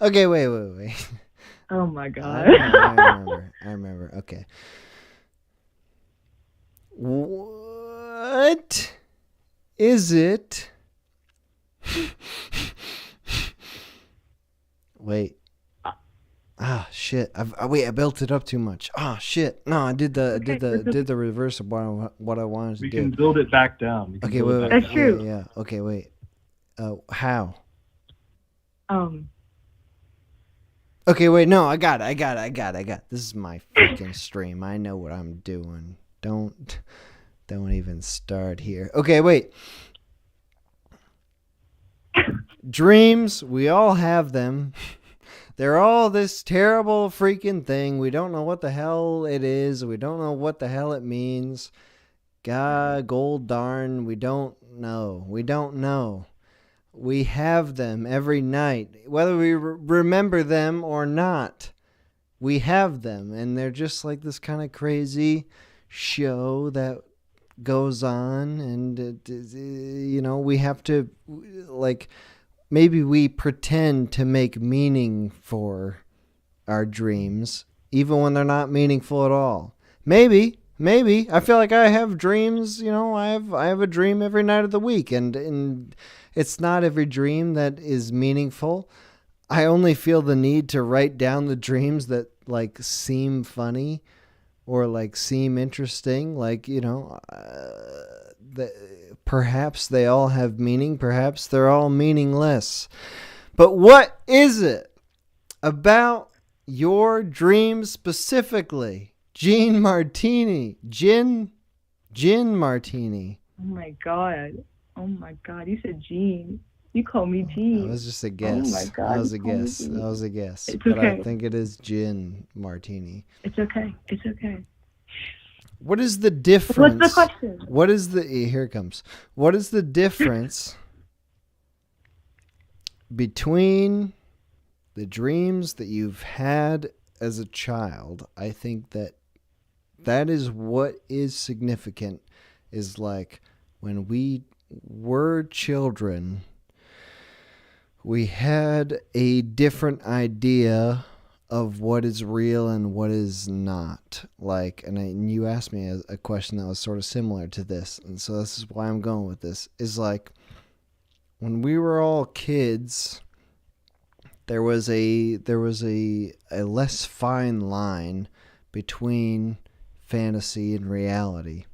Okay, wait. Oh my god. I remember. Okay. What is it? Wait. Shit. I built it up too much. Shit. No, I did the reverse of what I wanted to do. We can build it back down. Okay, wait. That's true. Yeah. Okay, wait. How? Okay, wait. No, I got it. This is my freaking stream. I know what I'm doing. Don't even start here. Okay, wait. Dreams, we all have them. They're all this terrible freaking thing. We don't know what the hell it is. We don't know what the hell it means. God, gold darn, we don't know. We have them every night, whether we remember them or not. We have them, and they're just like this kind of crazy show that goes on, and we have to, like, maybe we pretend to make meaning for our dreams, even when they're not meaningful at all. Maybe. I feel like I have dreams. I have a dream every night of the week, and it's not every dream that is meaningful. I only feel the need to write down the dreams that like seem funny or like seem interesting. Like, perhaps they all have meaning. Perhaps they're all meaningless. But what is it about your dreams specifically? Gin Martini. Oh my god. You said Jean. You call me Jean. That was just a guess. Oh my god. That was a guess. It's but okay. I think it is gin martini. It's okay. What is the difference? What's the question? Here it comes. What is the difference between the dreams that you've had as a child? I think that is what is significant, is like when we were children, we had a different idea of what is real and what is not. Like, and you asked me a question that was sort of similar to this, and so this is why I'm going with this, is like when we were all kids, there was a less fine line between fantasy and reality.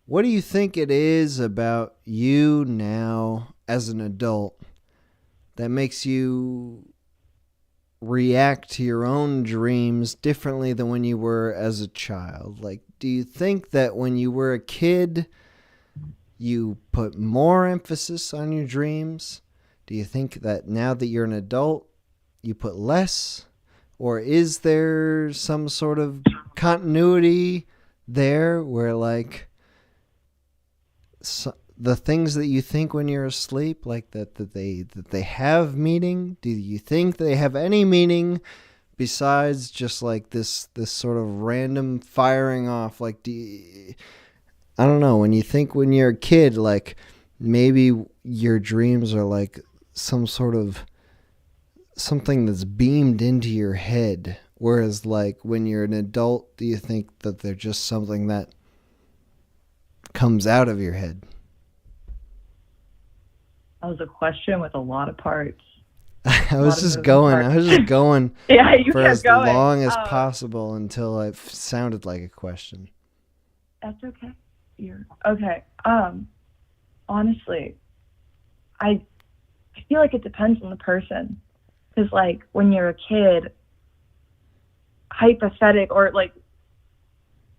What do you think it is about you now as an adult that makes you react to your own dreams differently than when you were as a child? Like, do you think that when you were a kid, you put more emphasis on your dreams? Do you think that now that you're an adult, you put less? Or is there some sort of continuity there where, like, the things that you think when you're asleep, like that they have meaning? Do you think they have any meaning besides just like this sort of random firing off? Like, I don't know, when you think when you're a kid, like maybe your dreams are like some sort of something that's beamed into your head, whereas like when you're an adult, do you think that they're just something that comes out of your head? That was a question with a lot of parts. I was just going Yeah, you for kept as going. long as possible until it sounded like a question. That's okay. Okay. Honestly, I feel like it depends on the person. Because, like, when you're a kid, or, like,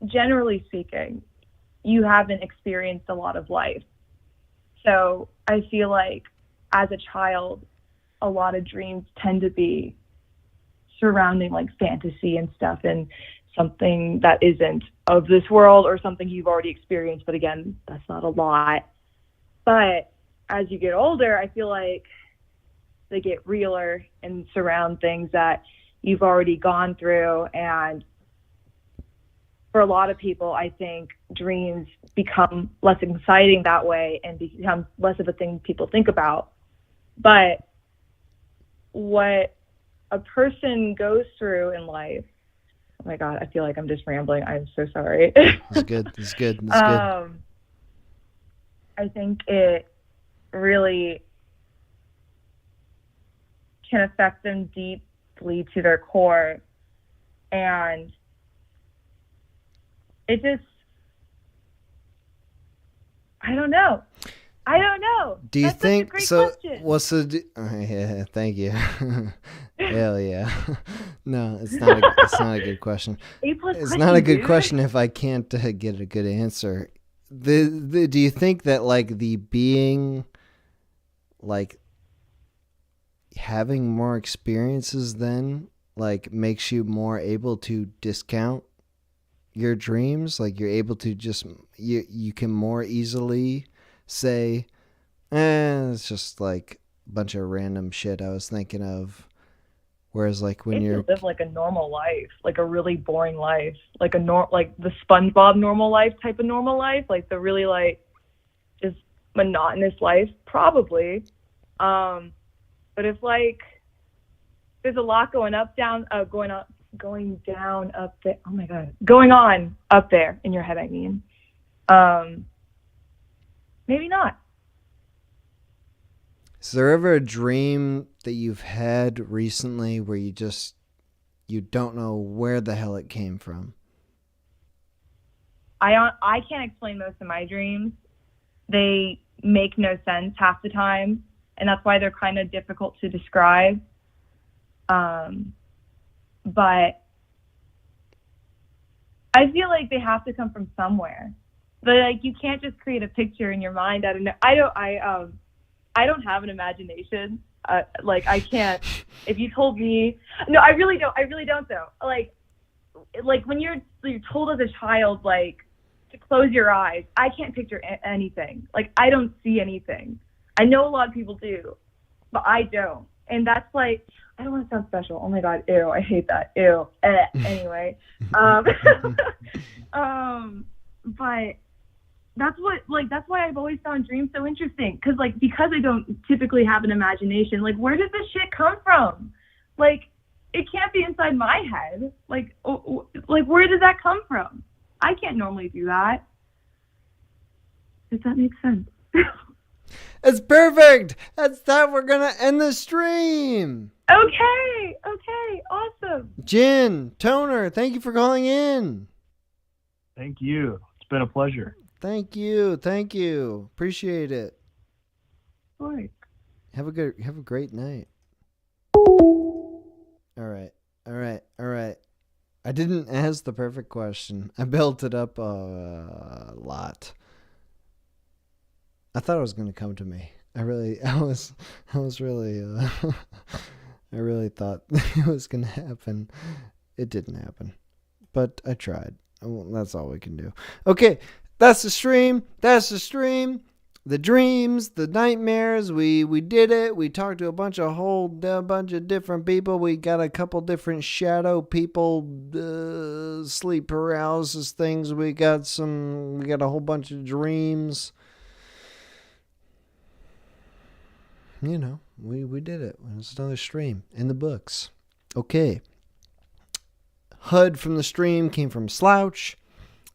generally speaking, you haven't experienced a lot of life. So I feel like as a child, a lot of dreams tend to be surrounding, like, fantasy and stuff, and something that isn't of this world or something you've already experienced. But again, that's not a lot. But as you get older, I feel like they get realer and surround things that you've already gone through. And for a lot of people, I think dreams become less exciting that way and become less of a thing people think about. But what a person goes through in life, oh my God, I feel like I'm just rambling. I'm so sorry. It's good. It's good. It's good. I think it really can affect them deeply to their core. And it just, I don't know. Do you That's think such a great so? question. What's the? Yeah, thank you. Hell yeah. No, it's not. It's not a good question. It's not a good question if I can't get a good answer. Do you think that like the being, like having more experiences then, like makes you more able to discount your dreams? Like you're able to just you can more easily say, it's just like a bunch of random shit I was thinking of. Whereas like when If you're you live like a normal life, like a really boring life, like like the SpongeBob normal life type of normal life, like the really like just monotonous life, probably. But if like there's a lot going down up there. Oh my God, going on up there in your head. I mean, maybe not. Is there ever a dream that you've had recently where you don't know where the hell it came from? I can't explain most of my dreams. They make no sense half the time, and that's why they're kind of difficult to describe. But I feel like they have to come from somewhere. But like you can't just create a picture in your mind. I don't know. I don't have an imagination. Like I can't. If you told me, no, I really don't. I really don't though. Like when you're told as a child, like to close your eyes, I can't picture anything. Like I don't see anything. I know a lot of people do, but I don't. And that's like, I don't want to sound special. Oh my God, ew, I hate that. Ew. Anyway, but that's why I've always found dreams so interesting. Because I don't typically have an imagination, like, where does this shit come from? Like, it can't be inside my head. Like, where does that come from? I can't normally do that. Does that make sense? It's perfect. That's that. We're going to end the stream. Okay. Awesome. Jen, Toner, thank you for calling in. Thank you. It's been a pleasure. Thank you. Appreciate it. All right. Have a great night. All right. I didn't ask the perfect question. I built it up a lot. I thought it was going to come to me. I really thought it was going to happen. It didn't happen, but I tried. Well, that's all we can do. Okay. That's the stream. The dreams, the nightmares. We did it. We talked to a bunch of different people. We got a couple different shadow people, sleep paralysis things. We got a whole bunch of dreams. You know, we did it. It's another stream in the books. Okay. HUD from the stream came from Slouch.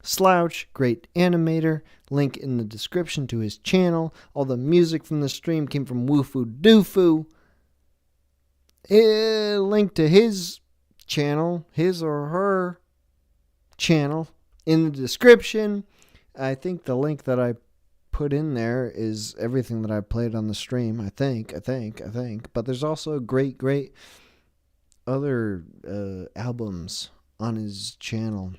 Slouch, great animator. Link in the description to his channel. All the music from the stream came from Woofoo Doofoo. Link to his channel, his or her channel, in the description. I think the link that I put in there is everything that I played on the stream. I think. But there's also great other albums on his channel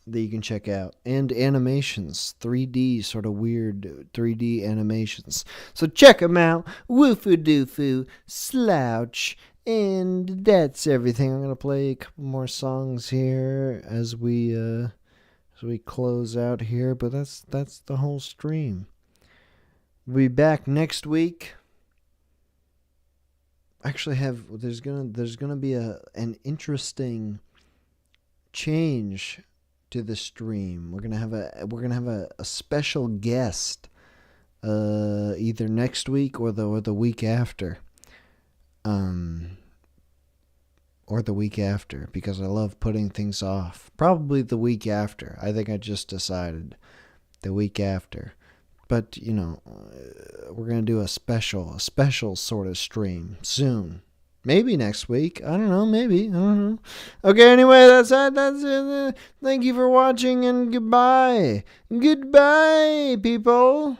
that you can check out, and animations, 3D, sort of weird 3D animations. So check them out. Woofoo Doofoo, Slouch, and that's everything. I'm gonna play a couple more songs here as we close out here, but that's the whole stream. We'll be back next week. Actually, there's gonna be an interesting change to the stream. We're gonna have a special guest, either next week or the week after, because I love putting things off. Probably the week after. I think I just decided the week after. But we're gonna do a special sort of stream soon. Maybe next week. I don't know. Maybe. I don't know. Okay, anyway, that's it. Thank you for watching, and goodbye. Goodbye, people.